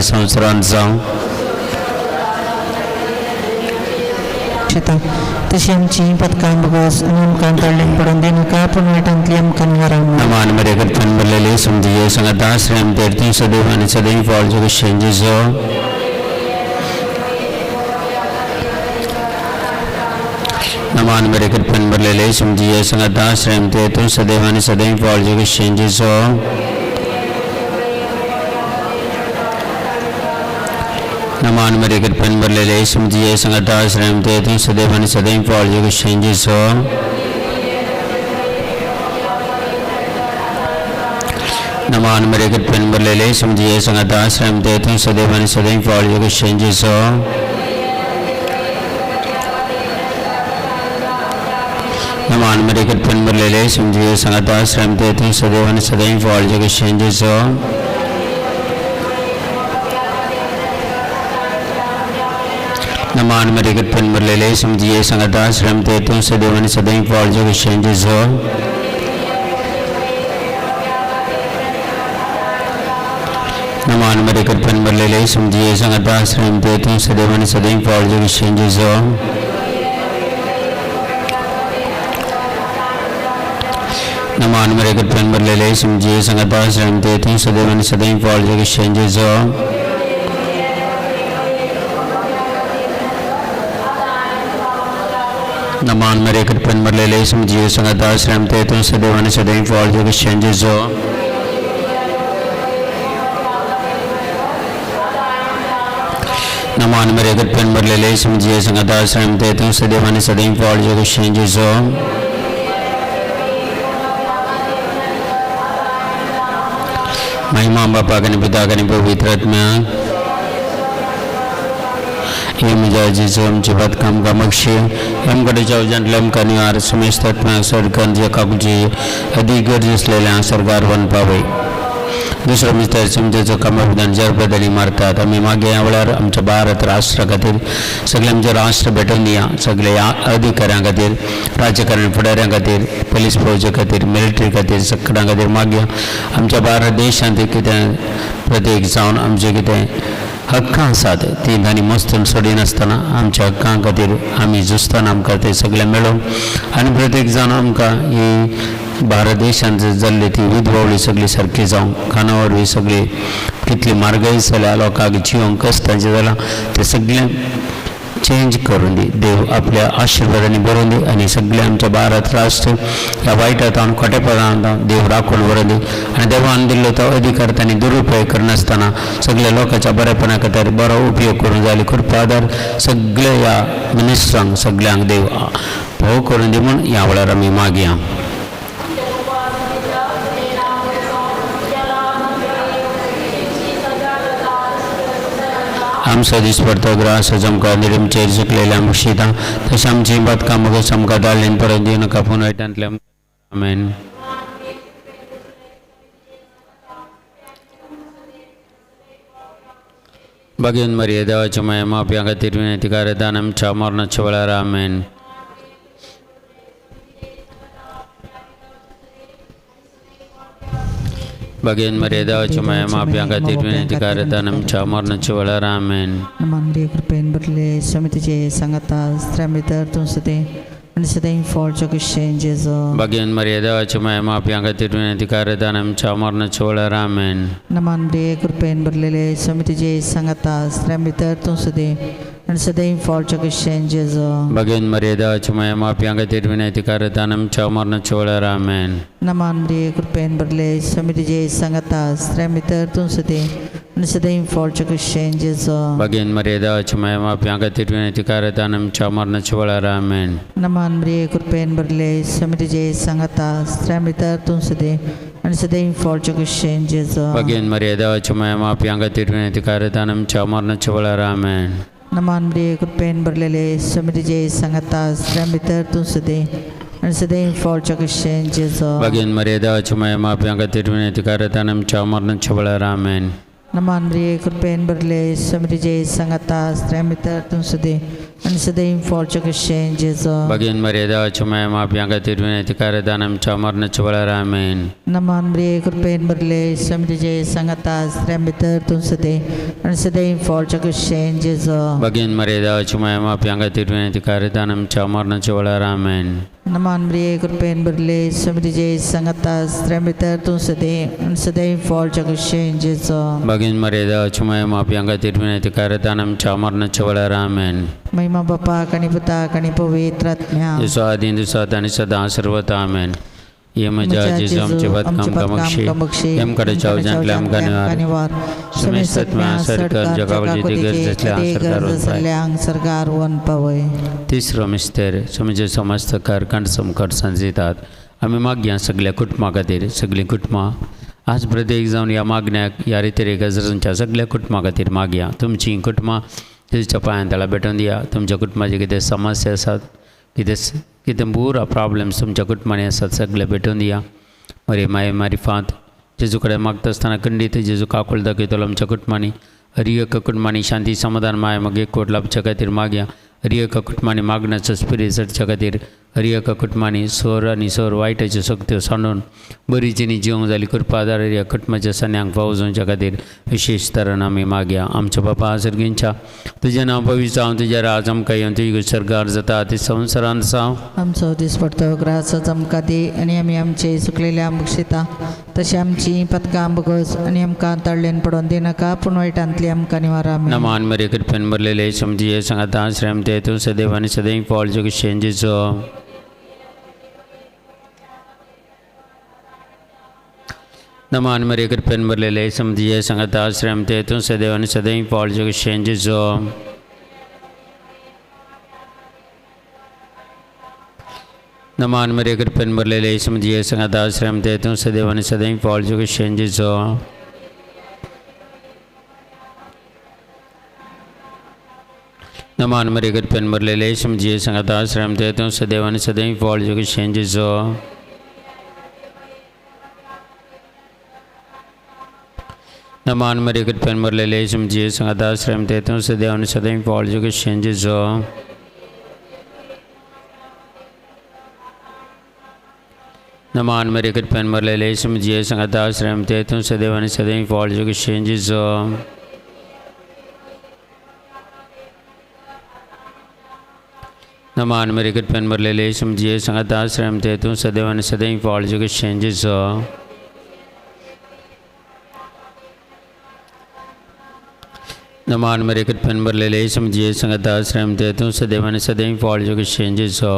संवत्सरांचा तशी आमची पथकां बघस आणि आमकां कडल्यान पडून दिनाका पूण वायटांतली आमकां निवारण नमान मरे करपन बरलेले समझिए संगता श्रेम तेरती सदैव आणि सदैव फॉल जो शेंजेजो नमान मरे करपन बरलेले समझिए संगता श्रेम तेरती सदैव आणि सदैव फॉल जो शेंजेजो नमान मरे करपन बरलेले समझिए संगता श्रेम तेरती सदैव आणि सदैव फॉल जो शेंजेजो नमान मरे करपन बरलेले समझिए संगता श्रेम तेरती सदैव आणि सदैव फॉल जो शेंजेजो नमान मरे करपन बरलेले समझिए संगता श्रेम तेरती सदैव आणि सदैव फॉल जो शेंजेजो नमान मरे करपन बरलेले समझिए संगता श्रेम तेरती सदैव आणि सदैव फॉल जो शेंजेजो नमान मरे करपन बरलेले समझिए संगता श्रेम तेरती सदैव आणि सदैव फॉल जो शेंजेजो नमान मरे करपन बरलेले समझिए संगता श्रेम तेरती सदैव आणि सदैव फॉल जो शेंजेजो नमान मरे करपन बरलेले समझिए संगता श्रेम तेरती सदैव आणि सदैव फॉल जो शेंजेजो नमान मरे करपन बरलेले समझिए संगता श्रेम तेरती सदैव आणि सदैव फॉल जो शेंजेजो महिमा बापा कने पिता कने पवित्र आत्मा हे मुझे जिसो आमचे बदकाम का मक्षी आमकडे जावजांतले आमकां निवार समेस्त आत्म्याक सरकन जे काकुची अधिक गरज असलेल्या सरकार वन पावे दुसरो मिस्टर समजेचो कामाविधान जर बदली मारतात आमी मागे ह्या वेळार आमच्या भारत राष्ट्रा खातीर सगळे आमचे राष्ट्र भेटून दिया सगळ्या अधिकाऱ्यां खातीर राजकारण फुडाऱ्यां खातीर पुलीस फौजे खातीर मिलिटरी खातीर सगळ्यां खातीर मागया आमच्या भारत देशांत कितें प्रत्येक जावन आमचे कितें हक्कां आसात ती तांणी मस्तून सोडिनासतना आमच्या हक्कां खातीर आमी झुजतना आमकां ते सगळें मेळोवन आनी प्रत्येक जाण आमकां ही भारत देशांत जाल्ली ती विधवळी सगळी सारकी जावं खाना वरवीं सगळी कितली म्हारगाय जाल्या लोकांक जिवंक कश्टाचें जालां तें सगळें चेंज करून दी देव आपल्या आशिर्वादांनी भरून दी आनी सगळे आमच्या भारत राष्ट्र ह्या वायटांत खोटेपणांत देव राखून भरून दी आनी देवान दिल्लो तो अधिकार तांणी दुरुपयोग करनासतना सगळ्या लोकांच्या बरेपणा खातीर बरो उपयोग करून जाली कृपादार सगळ्या ह्या मिनिस्टरांक सगळ्यांक देव भोव करून दी म्हूण ह्या वेळार आमी मागया आमचो दीस पडतो ग्रास आमकां निरमचेर चुकलेल्या मुशिता तशें आमची बदकां मगस आमकां दाळेन परत दिव नाका पूण वायटांतले आमेन भगवान मरिये देवाच्या माया माप्या खातीर विनंती करात आमच्या मरणाच्या वेळार आमेन भगवान मरिये देवाच्या माया माप्या खातीर विनंती करात आमच्या मरणाच्या वेळार आमेन नमान मरिये कृपेन बरले समितीचे सांगता स्त्रियां भितर तूं सदैव आणि सदैव फॉल जो शेंजेजो भगवान मरिये देवाच्या माया माप्या खातीर विनंती करात आमच्या मरणाच्या वेळार आमेन नमान मरिये कृपेन बरलेले समितीचे सांगता स्त्रियां भितर तूं सदैव आणि सदैव फॉल जो शेंजेजो भगवान मरिये देवाच्या माया माप्या खातीर विनंती करात आमच्या मरणाच्या वेळार आमेन नमान मरिये कृपेन बरले समितीचे सांगता स्त्रियां भितर तूं सदैव आणि सदैव फॉल जो शेंजेजो भगवान मरिये देवाच्या माया माप्या खातीर विनंती करात आमच्या मरणाच्या वेळार आमेन नमान मरिये कृपेन बरले समितीचे सांगता स्त्रियां भितर तूं सदैव आणि सदैव फॉल जो शेंजेजो भगवान मरिये देवाच्या माया माप्या खातीर विनंती करात आमच्या मरणाच्या वेळार आमेन नमान मरिये कृपेन बरलेले समितीचे सांगता स्त्रियां भितर तूं सदैव आणि सदैव फॉल जो शेंजेजो भगवान मरिये देवाच्या माया माप्या खातीर विनंती करात आमच्या मरणाच्या वेळार आमेन नमान मरिये कृपेन बरले समितीचे सांगता स्त्रियां भितर तूं सदैव आणि सदैव फॉलच्या ख्रिश्चन जेजो Bagain Maria da chumaya ma pianga tirvine tikare danam chamarna chwalar amen. नमान मरिये कृपेन भरले समिति जे संगता स्त्रियांबितर तुम सदे आणि सदैव फॉलच्या ख्रिश्चन जेजो Bagain Maria da chumaya ma pianga tirvine tikare danam chamarna chwalar amen. नमान मरिये कृपेन भरले समिति जे संगता स्त्रियांबितर तुम सदे आणि सदैव फॉलच्या ख्रिश्चन जेजो Bagain Maria da chumaya ma pianga tirvine tikare danam chamarna chwalar amen. महिमा बापा कणी पिता कणी पवित्र आत्म्या Yesu adin du satani sada sarvata amen. Ye maja Jesu amche bat kam kamakshi em kade chau jantlam kanivar समस्तत्मा सरकार जगावली सरकार one पवय तिसरं mister समजे समस्त कारखान समकट संजितात आम्ही मागया सगळ्या कुटुंबा खातीर सगळीं कुटुंबां आज प्रत्येक जावन ह्या मागण्याक ह्या रितीर गजरांच्या सगळ्या कुटुंबा खातीर मागया तुमची कुटुंबां तेच्या पांयां तळा भेटून दिया तुमच्या कुटुंबाचे कितें समस्या आसात कितें पुरा प्रॉब्लेम्स तुमच्या कुटुंबांनी आसात सगळे भेटून दिया मरे माये मारिफात जेजू कडेन मागता आसतना खंडीत जेजू काकूळ दाखयतलो आमच्या कुटुंबांनी हरियेक कुटुंबांनी शांती समाधान माय मग एक कोट लाभच्या खातीर मागया हरियेक कुटुंबांनी मागण्याचो स्पिरीट चडच्या खातीर हरियेक कुटुंबांनी सोर आनी सोर वायटाच्यो शक्त्यो सांडून बरी जिणी जिवंक जाली कृपादार ह्या कुटुंबाच्या सन्यांक पावोवच्या खातीर विशेश तरेन आमी मागया आमच्या बापा सर्गींच्या तुजें नांव पवित्र हांव तुज्या राज आमकां येवन तुजी सरकार जाता ती संवसारांत जावं आमचो दीस पडतो ग्रास आमकां दी आनी आमी आमचे सुकलेल्या बक्षिता तशी आमची पथकां बगस आनी आमकां तळ्ळेन पडोवन दिनाका पूण वायटांतली आमकां निवारा नमान मरे कृपेन भरलेले समजी सांगाता श्रेम ते तूं सदैव आनी सदैव फॉल जग शेंजेचो नमान मरे कृपेन भरलेले समजी सांगाता श्रेम ते तूं सदैव आनी सदैव फॉल जग शेंजेचो नमान मरे कृपेन भरलेले समजी सांगाता श्रेम ते तूं सदैव आनी सदैव फॉल जग शेंजेचो नमान मरे कृपेन भरलेले समजी सांगाता श्रेम ते तूं सदैव आनी सदैव फॉल जग शेंजेचो नमान मरे कृपेन भरलेले समजी सांगाता श्रेम ते तूं सदैव आनी सदैव फॉल जग शेंजेचो नमान मरे कृपेन भरलेले समजी सांगाता श्रेम ते तूं सदैव आनी सदैव फॉल जग शेंजेचो नमान मरे कृपेन भरलेले समजी सांगाता श्रेम ते तूं सदैव आनी सदैव फॉल जग शेंजेचो नमान मरे कृपेन भरलेले समजी सांगाता श्रेम ते तूं सदैव आनी सदैव फॉल जग शेंजेचो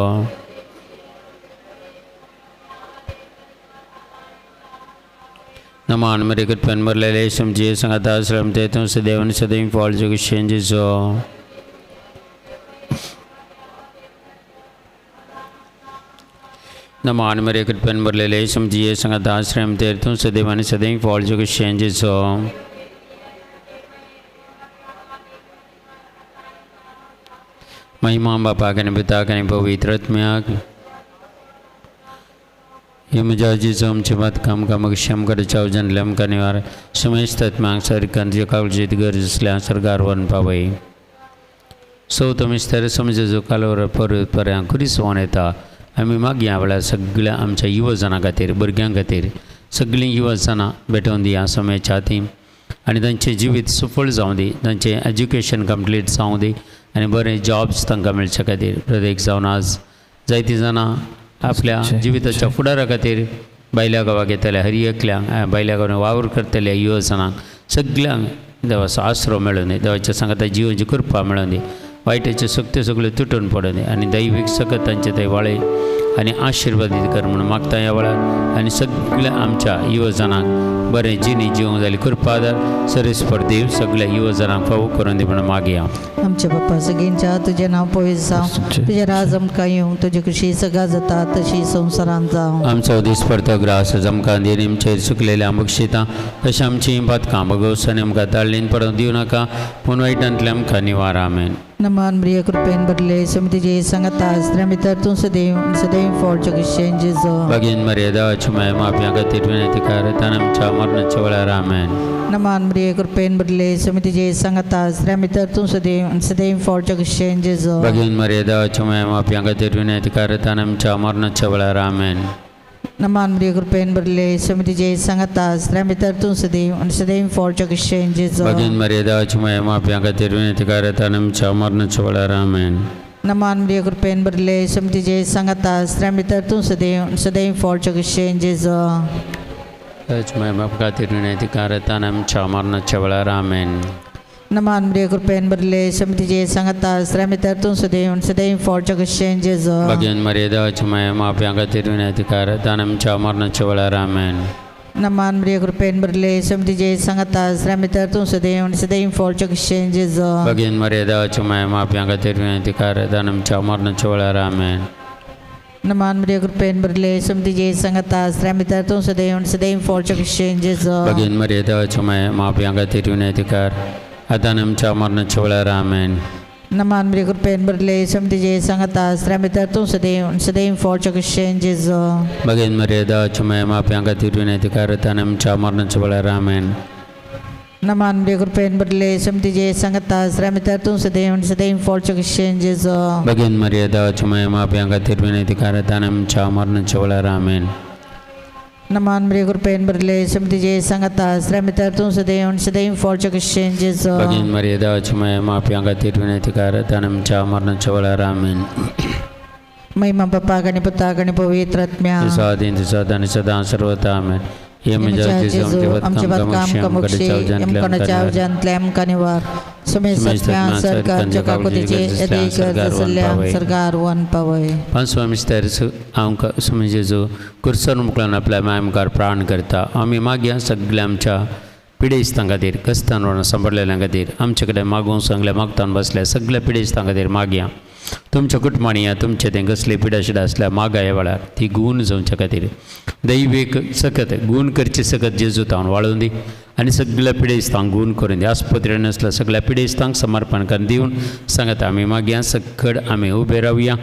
नमान मरे कृपेन भरलेले समजी सांगाता श्रेम ते तूं सदैव आनी सदैव फॉल जग शेंजेचो नमान मरे कृपेन भरलेले समजी सांगाता श्रेम ते तूं सदैव आनी सदैव फॉल जग शेंजेचो महिमा बापा कने पिता कने पवित्र आत्म्याक हे म्हज्या जेजू आमचे बात काम कामाक श्याम कडे चाव जाणले आमकां निवार समस्त आत्म्याक सरकान जे काळजीत गरज आसल्या सरकार वन पावय सौत मिस्तर समजेजो कालोर परत पर्यां खुरीस वन येता आमी मागया वेळार सगळ्या आमच्या युवजनां खातीर भुरग्यां खातीर सगळीं युवजनां भेटोवन दिया समयाच्या हातीन आनी तांचें जिवीत सफळ जावं दी तांचें एज्युकेशन कंप्लीट जावं दी आनी बरे जॉब्स तांकां मेळचे खातीर प्रत्येक जावन आज जायतीं जाणां आपल्या जिविताच्या फुडारा खातीर बायल्या गांवाक येतल्या हरियेकल्यांक बायल्या गांवांत वावर करतल्या युवजनांक सगळ्यांक देवाचो आसरो मेळून दी देवाच्या सांगाता जिवाची कृपा मेळून दी वायटाच्यो शक्त्यो सगळ्यो तुटून पडून दी आनी दैवीक सकत तांचे थंय वाळे आनी आशिर्वादीत कर म्हणून मागता ह्या वेळार आनी सगळ्या आमच्या युवजनांक बरें जिणी जिवंक जाली कृपादार सरस्पर्देव सगळ्या युवजनांक फावो करून दी म्हणून मागया आमच्या बाप्पा सगळींच्या तुजें नांव पवित्र जावं तुजें राज आमकां येवं तुजी खुशी सगळा जाता तशी संवसारांत जावं आमचो दीस पडतो ग्रास आमकां दी आमचेर सुकलेल्या बक्षितां तशें आमचीं पातकां बगोवस आनी आमकां ताळ्ळेन पडोवन दिवं नाका पूण वायटांतल्यान आमकां निवार आमेन नमान मरिये कृपेन भरले समितीचे सांगता स्त्रियां भितर तूं सदैव forte che scende Gesù. Bagain Maria da chumai ma pianga tirvineti karatanam chamarna chawala amen. Naman Maria Kurpen Berle Sumiti J Sangata Sramitartum Sadeim forte che scende Gesù. Bagain Maria da chumai ma pianga tirvineti karatanam chamarna chawala amen. Naman Maria Kurpen Berle Sumiti J Sangata Sramitartum Sadeim forte che scende Gesù. Bagain Maria da chumai ma pianga tirvineti karatanam chamarna chawala amen. Naman Maria Kurpen Berle Sumiti J Sangata Sramitartum Sadeim forte che scende Gesù. Chumai ma pianga tirvineti karatanam chamarna chawala amen. Naman Maria Kurpen Berle Sumiti J Sangata Sramitartum Sadeim forte che scende Gesù. Bagain Maria da chumai ma pianga tirvineti karatanam chamarna chawala amen. Naman Maria Kurpen Berle Sumiti J Sangata Sramitartum Sadeim forte che scende Gesù. Bagain Maria da chumai ma pianga tirvineti karatanam chamarna chawala amen. Naman Maria Kurpen Berle Sumiti J Sangata Sramitartum Sadeim forte che scende Gesù. Bagain Maria da chumai ma pianga tirvineti karatanam chamarna chawala amen. Naman Maria Kurpen Berle Sumiti J Sangata Sramitartum Sadeim forte che scende Gesù. Bagain Maria da chumai ma pianga tirvineti karatanam chamarna chawala amen. Naman Maria Kurpen Berle Sumiti J Sangata Sramitartum Sadeim forte che scende Gesù. Bagain Maria da chumai ma pianga tirvineti karatanam chamarna chawala amen. Naman Maria Kurpen Berle Sumiti J Sangata Sramitartum Sadeim forte che scende Gesù. Bagain Maria da chumai ma pianga tirvineti karatanam chamarna chawala amen. May mapapagani patagani pavitratmya. Sadin sadan sadan sarvata amen. Yemaja Jesu amchabat kam kamukshi yam kana chav jantlem kanivar sumisatmya sarkar jakakutiche edikar dasalyam sargar wan pavai. पांचवा mister आमकां सुमी जेजू कुर्सन मुकलन आपल्या मायमकार प्राण करता आमी मागया सगळ्या आमच्या पिडेस्तां खातीर कस्तान सांबाळलेल्या खातीर आमचे कडेन मागूंक सांगल्या मागतान बसल्या सगळ्या पिडेस्तां खातीर मागया तुमच्या कुटुंबांनी तुमचे तें कसली पिडा शिडा आसल्या मागा ह्या वेळार ती गुण जावच्या खातीर दैवीक सकत गुण करचे सकत जेजू तावन वाळून दी आनी सगळ्या पिडेस्तांक गुण करून दी आस्पत्रेन आसल्या सगळ्या पिडेस्तांक समर्पण करून दिवन सांगात आमी मागया सकड आमी उबे रावया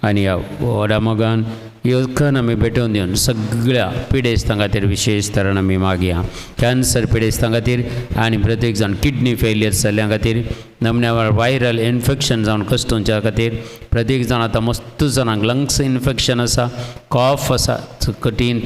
आनी ह्या व्हडा मोगान येवकन आमी भेटोवन दिवन सगळ्या पिडेस्तां खातीर विशेश तरेन आमी मागया कॅन्सर पिडेस्तां खातीर आनी प्रत्येक जाण किडनी फेलियर जाल्ल्या खातीर नमण्या वायरल इन्फेक्शन जावन कस्तूंच्या खातीर प्रत्येक जाण आतां मस्त जाणांक लंग्स इन्फेक्शन आसा कॉफ आसा कठीण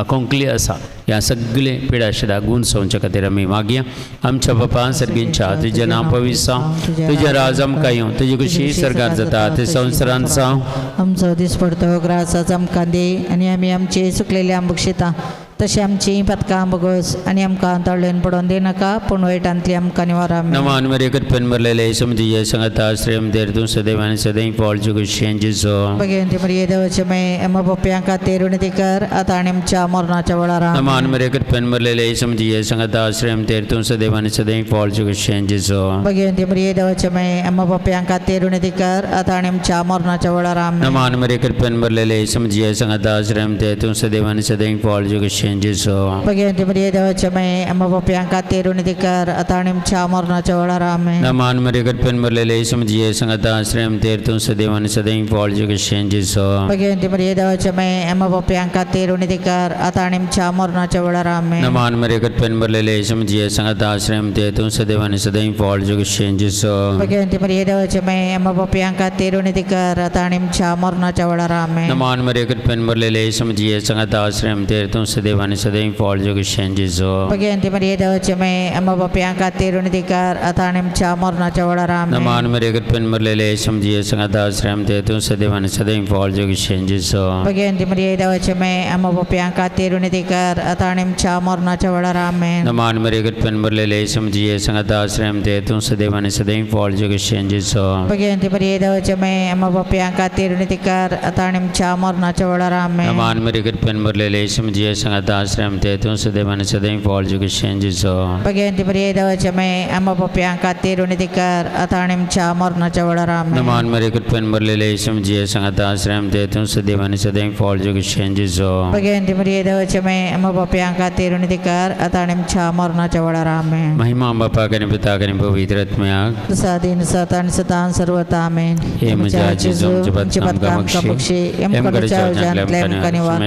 कोंकली आसा ह्या सगळे पिडा शिडा गुण सोंच्या खातीर आमी मागया आमच्या बापा सर्गींच्या तुजें नांव पवित्र तुजें राज आमकां येवं तुजी कशी सरकार जाता ते संवसारांत जावं आमचो दीस पडतो ग्रासाचो आमकां दी आनी आमी आमचे सुकलेले आंबुकशिता तशी आमची पथकां बगोस आनी आमकां तळ्ळेन पडोवन दिनाका पूण वायटांतली आमकां निवारा नमान मेरे कटपन भरलेले समझी ये संगता श्रेम देर तू सदैव आणि सदैव पॉल जुग शेंजिसो भगवंती मरिये देवाचे मे एम पप्प्यांका तेरुणती कर आता आणि आमच्या मरणाच्या वेळार नमान मेरे कटपन भरलेले समझी ये संगता श्रेम देर तू सदैव आणि सदैव पॉल जुग शेंजिसो भगवंती मरिये देवाचे मे एम पप्प्यांका तेरुणती कर आता आणि आमच्या मरणाच्या वेळार नमान मेरे कटपन भरलेले समझी ये संगता श्रेम देर तू सदैव आणि सदैव पॉल जुग शेंजिसो भगवंती मरिये देवाचे मे एम पप्प्यांका तेरुणती कर आता आणि आमच्या मरणाच्या वेळार नमान मेरे कटपन भरलेले समझी ये संगता श्रेम देर तू सदैव आणि सदैव पॉल जुग शेंजिसो भगवंती मरिये देवाचे मे एम पप्प्यांका तेरुणती कर आता आणि आमच्या मरणाच्या वेळार नमान मेरे कटपन भरलेले समझी ये संगता श्रेम देर तू सदैव आणि सदैव पॉल जुग शेंजिसो भगवंती मरिये देवाचे मे एम पप्प्यांका तेरुणती कर आता आणि आमच्या मरणाच्या वेळार नमान मेरे कटपन भरलेले समझी ये संगता श्रेम देर तू सदैव आणि सदैव पॉल जुग शेंजिसो भगवंती मरिये देवाचे मे एम पप्प्यांका तेरुणती कर आता आणि आमच्या मरणाच्या वेळार नमान मेरे कटपन भरलेले समझी ये संगता श्रेम देर तू सदैव आणि सदैव पॉल जुग शेंजिसो भगवंती मरिये देवाचे मे एम पप्प्यांका तेरुणती कर आता आणि आमच्या मरणाच्या वेळार नमान मेरे कटपन भरलेले समझी ये संगता श्रेम देर तू सदैव आणि सदैव पॉल जुग शेंजिसो भगवंती मरिये देवाचे मे एम पप्प्यांका तेरुणती कर आता आणि आमच्या मरणाच्या वेळार नमान मेरे कटपन भरलेले समझी ये संगता आश्रय में तुम सदैव मन सदैव पॉल जो कि शेंजिसो Pagyanti Maria Chame, Amma Papianka Tirunidikar, Atanim Chamor Nachavaram. नमान मेरे कुछ पेन बरले ले इसम जिये संगत आश्रय में तुम सदैव मन सदैव पॉल जो कि शेंजिसो Pagyanti Maria Chame, Amma Papianka Tirunidikar, Atanim Chamor Nachavaram. महिमा बापा के पिता के पवित्र आत्मा Sadin Satan Satan Sarvatamen. ये मजाजिज़ों जबत काम का बख्शे एम कड़चाव जान लेम कनिवार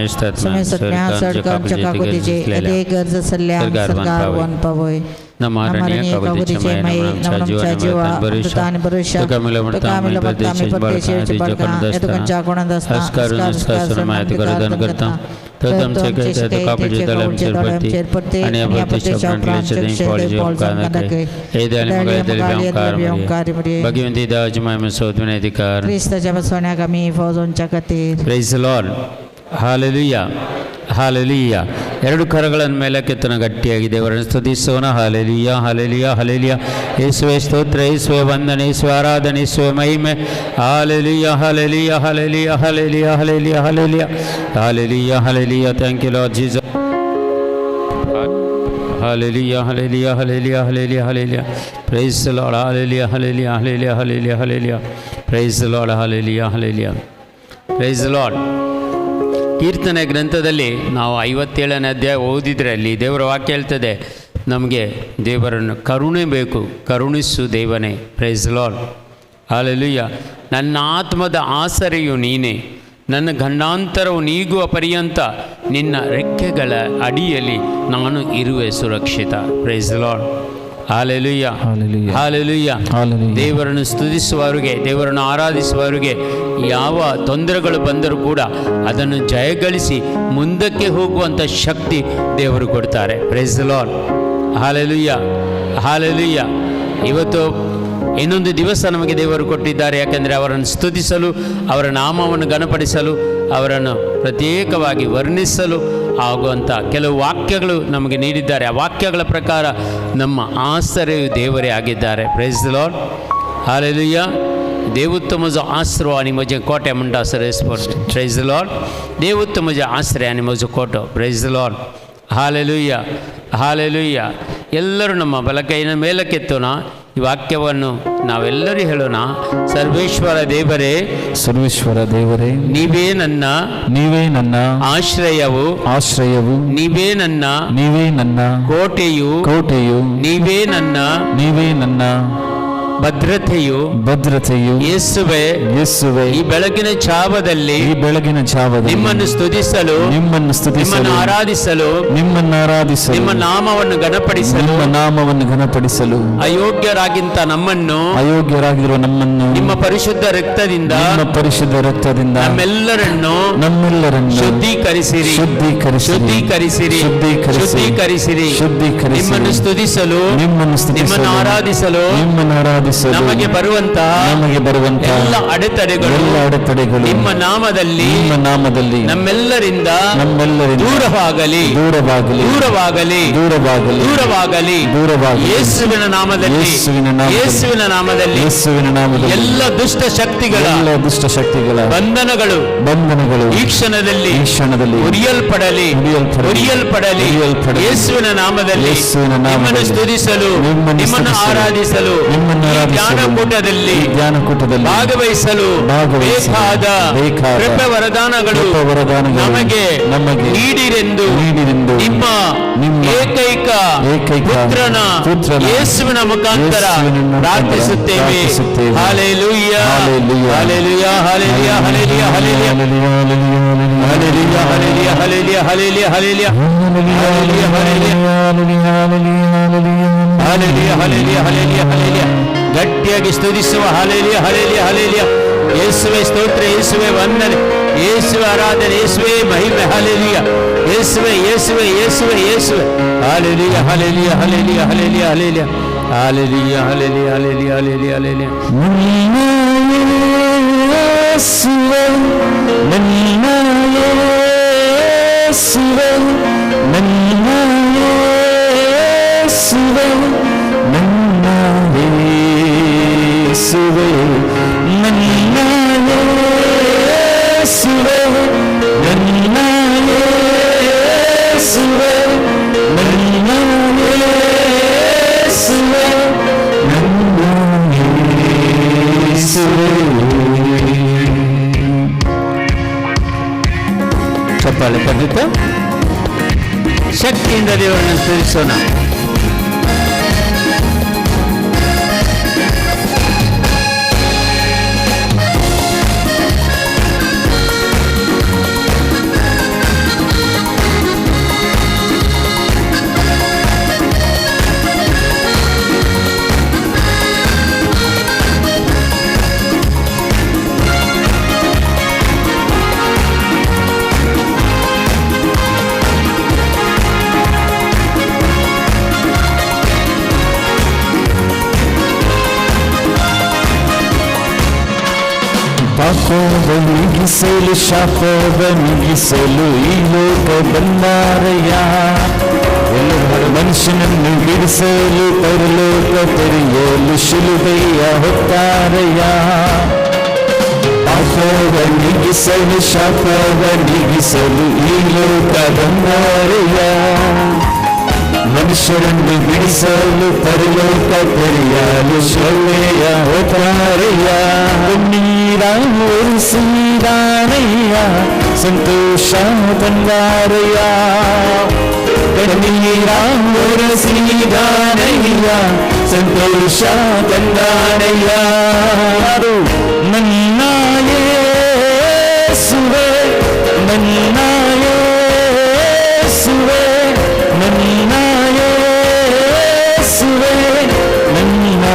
समेस्तत्म्या सड़कम चकाको दीजे अदे गर्ज सल्याम सरकार वन पवोय नमारणीय काबुदीचे मई नमनम चाजीवा तानि बरुषा तकामिल मर्तामि प्रदेशे चबड़का यदुकंचा कोणंदस्ता अस्कार सुरमायत करदन करता तदम से कहते तो काबुदीचे दलम चेरपति अन्य प्रदेश अपने सदैव पॉल कानके एदल मगल भगवंती दाजमाय में सोदने अधिकार क्रिस्त जब सोना कमी फौजों चकतीर Praise the Lord. Hallelujah. Hallelujah. ಎರಡು ಕರಗಳನ್ನು ಮೇಲಕ್ಕೆತ್ತನ ಗಟ್ಟಿಯಾಗಿ ದೇವರನ್ನು ಸ್ತುತಿಸೋಣ. Hallelujah hallelujah hallelujah. ಯೇಸುವೇ ಸ್ತೋತ್ರ, ಯೇಸುವೇ ವಂದನೆ, ಯೇಸುವೇ ಆರಾಧನೆ, ಯೇಸುವೇ ಮಹಿಮೆ. Hallelujah hallelujah hallelujah hallelujah hallelujah hallelujah hallelujah hallelujah. Thank you Lord Jesus. Hallelujah, hallelujah, hallelujah, hallelujah, hallelujah. Praise the Lord, hallelujah, hallelujah, hallelujah, hallelujah, hallelujah. Praise the Lord, hallelujah, hallelujah. Praise the Lord. ಕೀರ್ತನೆ ಗ್ರಂಥದಲ್ಲಿ ನಾವು 57ನೇ ಅಧ್ಯಾಯ ಓದಿದರೆ ಅಲ್ಲಿ ದೇವರ ವಾಕ್ಯ ಹೇಳ್ತದೆ, ನಮಗೆ ದೇವರನ್ನು ಕರುಣೆ ಬೇಕು, ಕರುಣಿಸು ದೇವನೇ. Praise the lord, hallelujah. ನನ್ನ ಆತ್ಮದ ಆಸರೆಯು ನೀನೇ, ನನ್ನ ಗಂಡಾಂತರವು ನೀಗುವ ಪರ್ಯಂತ ನಿನ್ನ ರೆಕ್ಕೆಗಳ ಅಡಿಯಲ್ಲಿ ನಾನು ಇರುವೆ ಸುರಕ್ಷಿತ. Praise the lord, hallelujah hallelujah. ದೇವರನ್ನು ಸ್ತುತಿಸುವವರಿಗೆ, ದೇವರನ್ನು ಆರಾಧಿಸುವವರಿಗೆ ಯಾವ ತೊಂದರೆಗಳು ಬಂದರೂ ಕೂಡ ಅದನ್ನು ಜಯಗಳಿಸಿ ಮುಂದಕ್ಕೆ ಹೋಗುವಂಥ ಶಕ್ತಿ ದೇವರು ಕೊಡ್ತಾರೆ. Praise the lord, hallelujah hallelujah. ಇವತ್ತು ಇನ್ನೊಂದು ದಿವಸ ನಮಗೆ ದೇವರು ಕೊಟ್ಟಿದ್ದಾರೆ, ಯಾಕೆಂದರೆ ಅವರನ್ನು ಸ್ತುತಿಸಲು, ಅವರ ನಾಮವನ್ನು ಘನಪಡಿಸಲು, ಅವರನ್ನು ಪ್ರತ್ಯೇಕವಾಗಿ ವರ್ಣಿಸಲು ಆಗುವಂಥ ಕೆಲವು ವಾಕ್ಯಗಳು ನಮಗೆ ನೀಡಿದ್ದಾರೆ. ಆ ವಾಕ್ಯಗಳ ಪ್ರಕಾರ ನಮ್ಮ ಆಶ್ರಯವು ದೇವರೇ ಆಗಿದ್ದಾರೆ. Praise the lord, hallelujah. देवत्व म्हजो आसरो आनी म्हजें कोटे म्हणटा sir respond. Praise the Lord. देवत्व म्हजें आश्रय आनी म्हजो कोटो. Praise the Lord. Hallelujah hallelujah. ಎಲ್ಲರೂ ನಮ್ಮ ಬಲಕೈನ ಮೇಲಕ್ಕೆತ್ತೋಣ. ಈ ವಾಕ್ಯವನ್ನು ನಾವೆಲ್ಲರೂ ಹೇಳೋಣ. ಸರ್ವೇಶ್ವರ ದೇವರೇ, ಸರ್ವೇಶ್ವರ ದೇವರೇ, ನೀವೇ ನನ್ನ ಆಶ್ರಯವು, ನೀವೇ ನನ್ನ ಕೋಟೆಯು, ನೀವೇ ನನ್ನ ಭದ್ರತೆಯು ಯೇಸುವೇ. ಈ ಬೆಳಗಿನ ಛಾವದಲ್ಲಿ ನಿಮ್ಮನ್ನು ಸ್ತುತಿಸಲು, ನಿಮ್ಮನ್ನು ಆರಾಧಿಸಲು, ನಿಮ್ಮ ನಾಮವನ್ನು ಘನಪಡಿಸಲು ಅಯೋಗ್ಯರಾಗಿರುವ ನಮ್ಮನ್ನು ನಿಮ್ಮ ಪರಿಶುದ್ಧ ರಕ್ತದಿಂದ ನಮ್ಮೆಲ್ಲರನ್ನು ಶುದ್ಧೀಕರಿಸಿರಿ. ನಿಮ್ಮನ್ನು ಸ್ತುತಿಸಲು, ನಿಮ್ಮನ್ನು ಆರಾಧಿಸಲು ನಮಗೆ ಬರುವಂತ ಎಲ್ಲ ಅಡೆತಡೆಗಳು ನಿಮ್ಮ ನಾಮದಲ್ಲಿ ನಮ್ಮೆಲ್ಲರಿಂದ ದೂರವಾಗಲಿ. ಯೇಸುವಿನ ನಾಮದಲ್ಲಿ ಎಲ್ಲ ದುಷ್ಟ ಶಕ್ತಿಗಳ ಬಂಧನಗಳು ಈ ಕ್ಷಣದಲ್ಲಿ ಉರಿಯಲ್ಪಡಲಿ. ಯೇಸುವಿನ ನಾಮದಲ್ಲಿ ನಿಮ್ಮನ್ನು ಸ್ತುತಿಸಲು, ನಿಮ್ಮನ್ನು ಆರಾಧಿಸಲು, ಜ್ಞಾನಕೂಟದಲ್ಲಿ ಭಾಗವಹಿಸಲು ಬೇಕಾದ ಕೃಪೆ ವರದಾನಗಳು ನಮಗೆ ನೀಡಿರೆಂದು ನಿಮ್ಮ ಏಕೈಕ ಪುತ್ರನ ಯೇಸುವಿನ ಮುಖಾಂತರ ಪ್ರಾರ್ಥಿಸುತ್ತೇವೆ. Hallelujah hallelujah hallelujah hallelujah hallelujah hallelujah hallelujah hallelujah hallelujah hallelujah hallelujah hallelujah. ಗಟ್ಟಿಯಾಗಿ ಸ್ತುತಿಸುವ. Hallelujah hallelujah hallelujah. ಯೇಸುವೇ ಸ್ತೋತ್ರ, ಯೇಸುವೇ ವಂದನೆ, ಯೇಸುವೇ ಆರಾಧನೆ, ಯೇಸುವೇ ಮಹಿಮೆ. ಹಾಲೆಲೂಯಾ. ಯೇಸುವೇ ಯೇಸುವೇ ಯೇಸುವೇ ಯೇಸುವೇ. Hallelujah hallelujah hallelujah hallelujah hallelujah hallelujah hallelujah hallelujah hallelujah hallelujah. ಚಪ್ಪಾಳೆ ತಟ್ಟುತ್ತಾ ಶಕ್ತಿಯಿಂದ ದೇವರನ್ನು ಸ್ತುತಿಸೋಣ. ಪಾಪವನಿಗಿಸಲು ಶಾಪವನಿಗಿಸಲು ಈ ಲೋಕ ಬಂದಾರಯ್ಯ. ಮನುಷ್ಯನನ್ನು ಬಿಡಿಸಲು ಪರಲೋಕ ತೆರೆಯಲು ಶಿಲುಬೆಯ ಹೊತ್ತಾರಯ್ಯ. ಪಾಪವನಿಗಿಸಲು ಶಾಪವನಿಗಿಸಲು ಈ ಲೋಕ ಬಂದಾರಯ್ಯ. ಮನುಷ್ಯರನ್ನು ಬಿಡಿಸಲು ಪರಲೋಕ ತೆರೆಯಲು ಶಿಲುಬೆಯ ಹೊತ್ತಾರಯ್ಯ. ನೀರ ಒರೆಸಿದಾರಯ್ಯ, ಸಂತೋಷ ತಂದಾರಯ್ಯ. ಕಣ್ಣೀರ ಒರೆಸಿದಾರಯ್ಯ, ಸಂತೋಷ ತಂದಾರಯ್ಯ. ನನ್ನ ಯೇಸುವೇ, ನನ್ನ ಯೇಸುವೇ, ನನ್ನ ಯೇಸುವೇ, ನನ್ನ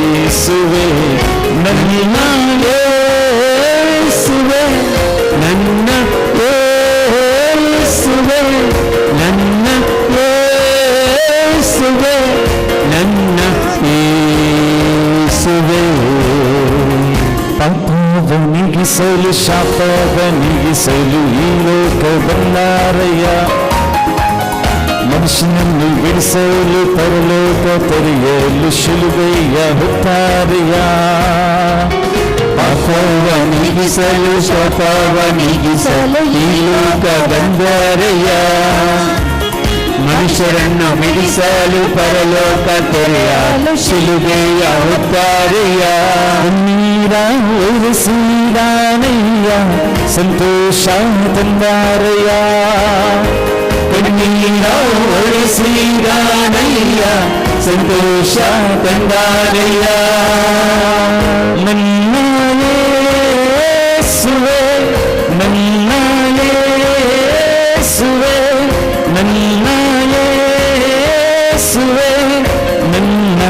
ಯೇಸುವೇ, ನನ್ನ ಯೇಸುವೇ, ನನ್ನ ಯೇಸುವೇ, ನನ್ನ ಯೇಸುವೇ, ನನ್ನ ಯೇಸುವೇ. ಪಾಪವನಿಗಿಸಲು ಶಾಪವನಿಗಿಸಲು ಈ ಲೋಕ ಬಂದಾರಯ್ಯ. ಮನುಷ್ಯನನ್ನು ಬಿಡಿಸಲು ಪರಲೋಕ ತೆರೆಯಲು ಶಿಲುಬೆಯ ಹೊತ್ತಾರಯ್ಯ. ಪಾಪವನಿಗಿಸಲು ಶಾಪವನಿಗಿಸಲು ಈ ಲೋಕ ಬಂದಾರಯ್ಯ. ಮನುಷ್ಯರನ್ನು ಬಿಡಿಸಲು ಪರಲೋಕ ತೆರೆಯಲು ಶಿಲುಬೆಯ ಹೊತ್ತಾರಯ್ಯ. ನೀರ ಒರೆಸಿದಾರಯ್ಯ, ಸಂತೋಷ ತಂದಾರಯ್ಯ. ಕಣ್ಣೀರ ಒರೆಸಿದಾರಯ್ಯ, ಸಂತೋಷ ತಂದಾರಯ್ಯ. ನನ್ನ ಯೇಸುವೇ, ನನ್ನ ಯೇಸುವೇ, ನನ್ನ ಯೇಸುವೇ, ನನ್ನ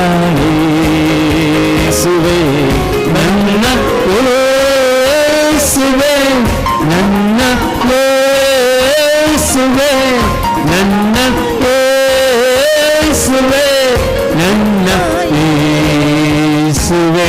ಯೇಸುವೇ, ನನ್ನ ಯೇಸುವೇ, ನನ್ನ ಯೇಸುವೇ, ನನ್ನ ಯೇಸುವೇ, ನನ್ನ ಯೇಸುವೇ.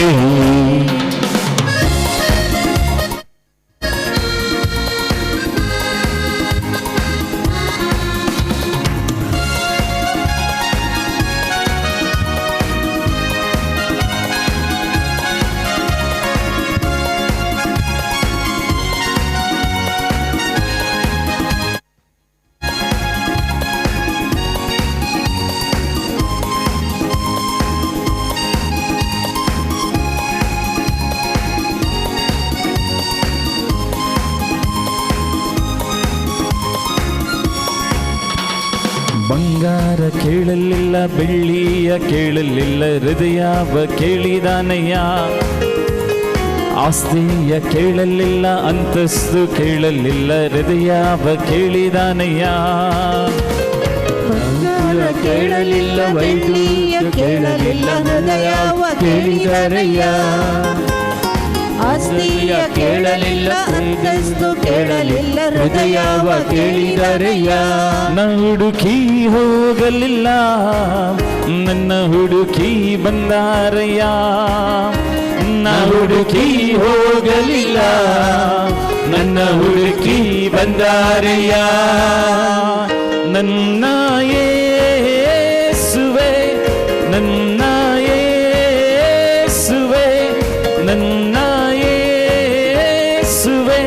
ಬಂಗಾರ ಕೇಳಲಿಲ್ಲ, ಬೆಳ್ಳಿಯ ಕೇಳಲಿಲ್ಲ, ಹೃದಯವ ಕೇಳಿದಾನಯ್ಯ. ಆಸ್ತಿಯ ಕೇಳಲಿಲ್ಲ, ಅಂತಸ್ತು ಕೇಳಲಿಲ್ಲ, ಹೃದಯವ ಕೇಳಿದಾನಯ್ಯ. ಬಂಗಾರ ಕೇಳಲಿಲ್ಲ, ಬೆಳ್ಳಿಯ ಕೇಳಲಿಲ್ಲ, ಹೃದಯವ ಕೇಳಿದಾರಯ್ಯ. ಆಸ್ತಿಯ ಕೇಳಲಿಲ್ಲ, ಅಂತಸ್ತು ಕೇಳಲಿಲ್ಲ, ಹೃದಯವ ಕೇಳಿದಾರಯ್ಯ. ಹುಡುಕಿ ಹೋಗಲಿಲ್ಲ, ನನ್ನ ಹುಡುಕಿ ಬಂದಾರಯ್ಯ. ಹುಡುಕಿ ಹೋಗಲಿಲ್ಲ, ನನ್ನ ಹುಡುಕಿ ಬಂದಾರಯ್ಯ. ನನ್ನ ಯೇಸುವೇ, ನನ್ನ ಯೇಸುವೇ, ನನ್ನ ಯೇಸುವೇ,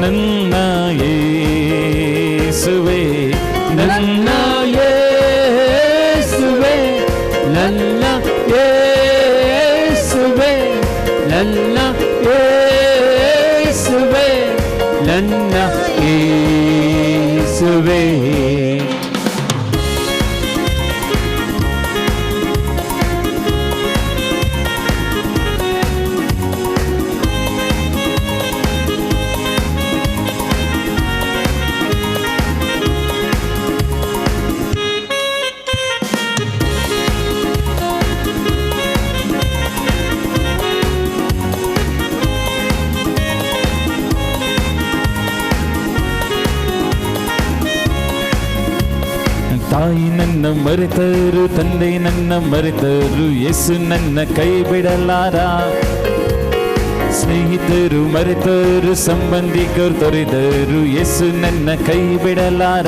ನನ್ನ ಯೇಸುವೇ, ನನ್ನ ಯೇಸುವೇ, ನನ್ನ ಯೇಸುವೇ, ನನ್ನ ಯೇಸುವೇ, ನನ್ನ ನನ್ನ ಯೇಸುವೇ. ತಾಯಿ ನನ್ನ ಮರೆತರು, ತಂದೆ ನನ್ನ ಮರೆತರು, ಯೇಸು ನನ್ನ ಕೈ ಬಿಡಲಾರ. ಸ್ನೇಹಿತರು ಮರೆತರು, ಸಂಬಂಧಿಕರು ತೊರೆದರು, ಯೇಸು ನನ್ನ ಕೈ ಬಿಡಲಾರ.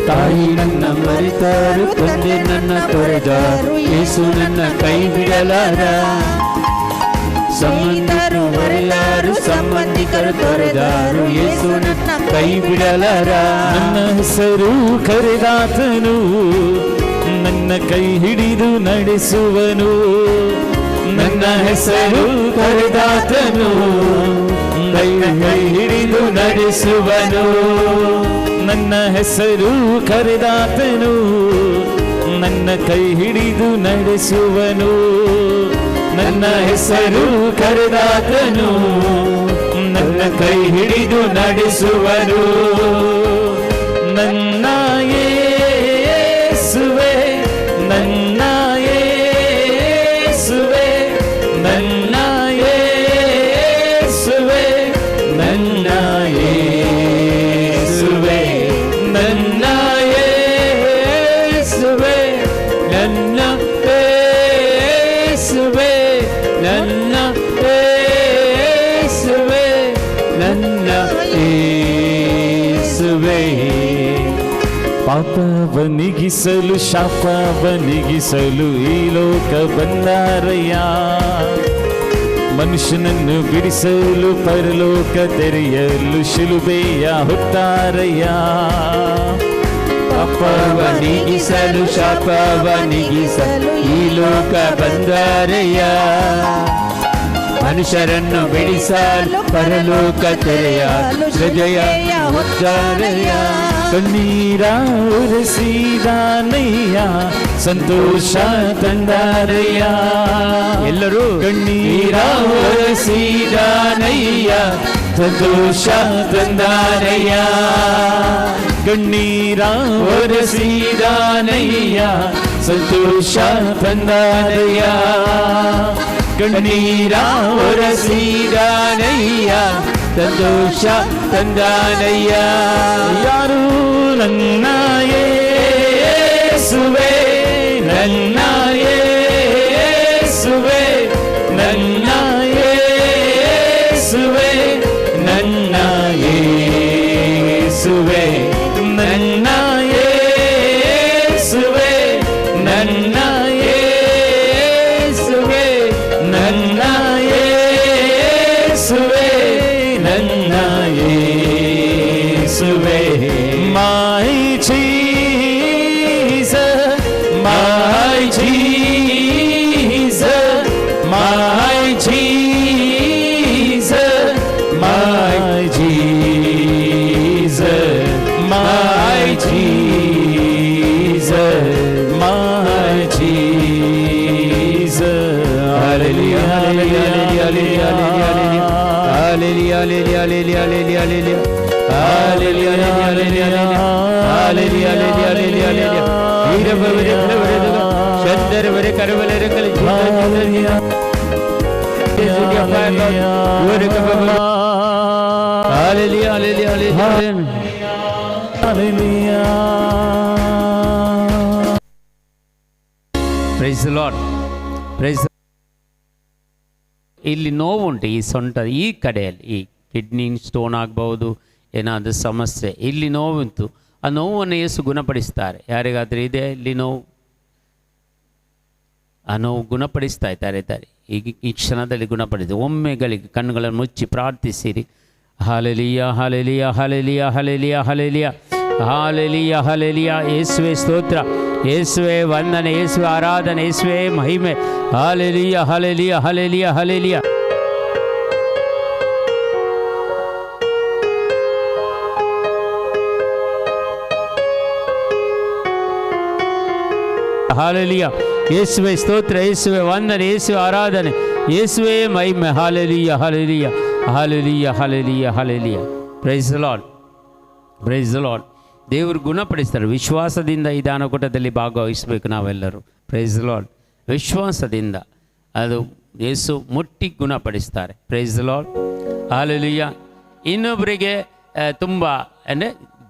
ತಾಯಿ ನನ್ನ ಮರೆತರು, ತಂದೆ ನನ್ನ ತೊರೆದರು, ಯೇಸು ನನ್ನ ಕೈ ಬಿಡಲಾರ. ಸಂಬಂಧಿಕರು ಮರೆಯಾರು, ಸಂಬಂಧಿಕರು ತೊರೆದರು, ಯೇಸು ನನ್ನ ಕೈ ಬಿಡಲಾರ. ನನ್ನ ಹೆಸರು ಕರೆದಾತನು, ನನ್ನ ಕೈ ಹಿಡಿದು ನಡೆಸುವನು. ನನ್ನ ಹೆಸರು ಕರೆದಾತನು, ನನ್ನ ಕೈ ಹಿಡಿದು ನಡೆಸುವನು. ನನ್ನ ಹೆಸರು ಕರೆದಾತನು, ನನ್ನ ಕೈ ಹಿಡಿದು ನಡೆಸುವನು. ನನ್ನ ಹೆಸರು ಕರೆದಾತನು, ನನ್ನ ಕೈ ಹಿಡಿದು ನಡೆಸುವನು. ನನ್ನ ಯೇಸುವೇ, ನನ್ನ ಯೇಸುವೇ, ನನ್ನ ಯೇಸುವೇ, ನನ್ನ ಯೇಸುವೇ, ನನ್ನ ಯೇಸುವೇ, ನನ್ನ ಯೇಸುವೇ, ನನ್ನ ಯೇಸುವೇ, ನನ್ನ ಯೇಸುವೇ. ಪಾಪವನಿಗಿಸಲು ಶಾಪವನಿಗಿಸಲು ಈ ಲೋಕ ಬಂದಾರಯ್ಯ. ಮನುಷ್ಯನನ್ನು ಬಿಡಿಸಲು ಪರಲೋಕ ತೆರೆಯಲು ಶಿಲುಬೆಯ ಹೊತ್ತಾರಯ್ಯ. ಪಾಪವನಿಗಿಸಲು ಶಾಪವನಿಗಿಸಲು ಈ ಲೋಕ ಬಂದಾರಯ್ಯ. ಮನುಷ್ಯರನ್ನು ಬಿಡಿಸಲು ಪರಲೋಕ ತೆರೆಯಲು ಹೃದಯ ಹೊತ್ತಾರಯ್ಯ. ಕಣ್ಣೀರ ಉರಿಸಿದಾನಯ್ಯ, ಸಂತೋಷ ತಂದಾರಯ್ಯ. ಎಲ್ಲರೂ ಕಣ್ಣೀರ ಉರಿಸಿದಾನಯ್ಯ, ಸಂತೋಷ ತಂದಾರಯ್ಯ. ಕಣ್ಣೀರ ಒರೆಸಿದಾನಯ್ಯ, ಸಂತೋಷ ತಂದಾರಯ್ಯ. ಕಣ್ಣೀರ ಒರೆಸಿದಾನಯ್ಯ, ಸಂತೋಷ ತಂದಾನಯ್ಯ. ಯಾರು ನನ್ನ ಯೇಸುವೇ, ನನ್ನ ಯೇಸುವೇ, ನನ್ನ ಯೇಸುವೇ, ನನ್ನ ಯೇಸುವೇ, ನನ್ನ ಯೇಸುವೇ, ನನ್ನ ಯೇಸುವೇ, ನನ್ನ ಯೇಸುವೇ, ನನ್ನ ಯೇಸುವೇ. My Jesus, my Jesus, my Jesus, my Jesus, my Jesus, my Jesus. Hallelujah, hallelujah, hallelujah, hallelujah, hallelujah, hallelujah, hallelujah, hallelujah. Hallelujah, hallelujah, hallelujah, hallelujah, hallelujah. Hallelujah, praise the Lord, praise. ಇಲ್ಲಿ ನೋವುಂಟು, ಈ ಸೊಂಟ ಈ ಕಡೆಯಲ್ಲಿ, ಈ ಕಿಡ್ನಿ ಸ್ಟೋನ್ ಆಗ್ಬೋದು, ಏನಾದರೂ ಸಮಸ್ಯೆ ಇಲ್ಲಿ ನೋವುಂಟು. ಆ ನೋವನ್ನು ಯೇಸು ಗುಣಪಡಿಸ್ತಾರೆ. ಯಾರಿಗಾದರೂ ಇದೆ ಇಲ್ಲಿ ನೋವು, ಆ ನೋವು ಗುಣಪಡಿಸ್ತಾ ಇದ್ದಾರೆ. ಈಗ ಈ ಕ್ಷಣದಲ್ಲಿ ಗುಣಪಡಿಸಿ ಒಮ್ಮೆಗಳಿಗೆ ಕಣ್ಣುಗಳನ್ನು ಮುಚ್ಚಿ ಪ್ರಾರ್ಥಿಸಿರಿ. ಹಾಲೆಲಿಯ hallelujah hallelujah hallelujah hallelujah hallelujah ಹಾಲೆಲಿಯ. ಯೇಸುವೆ ಸ್ತೋತ್ರ, ಯೇಸುವೆ ವಂದನೆ, ಯೇಸುವೆ ಆರಾಧನೆ, ಯೇಸುವೆ ಮಹಿಮೆ. Hallelujah hallelujah hallelujah hallelujah. Hallelujah. ಯೇಸುವೆ ಸ್ತೋತ್ರ, ಯೇಸುವೆ ವಂದನೆ, ಯೇಸುವೆ ಆರಾಧನೆ, ಯೇಸುವೆ ಮಹಿಮೆ. Hallelujah hallelujah hallelujah hallelujah hallelujah. Praise the Lord, praise the Lord. ದೇವರು ಗುಣಪಡಿಸ್ತಾರೆ. ವಿಶ್ವಾಸದಿಂದ ಈ ದಾನಕೂಟದಲ್ಲಿ ಭಾಗವಹಿಸಬೇಕು ನಾವೆಲ್ಲರೂ. Praise the Lord. ವಿಶ್ವಾಸದಿಂದ ಅದು ಯೇಸು ಮುಟ್ಟಿ ಗುಣಪಡಿಸ್ತಾರೆ. Praise the Lord. ಹಾಲೆಲೂಯ. ಇನ್ನೊಬ್ಬರಿಗೆ ತುಂಬ ಅಂದರೆ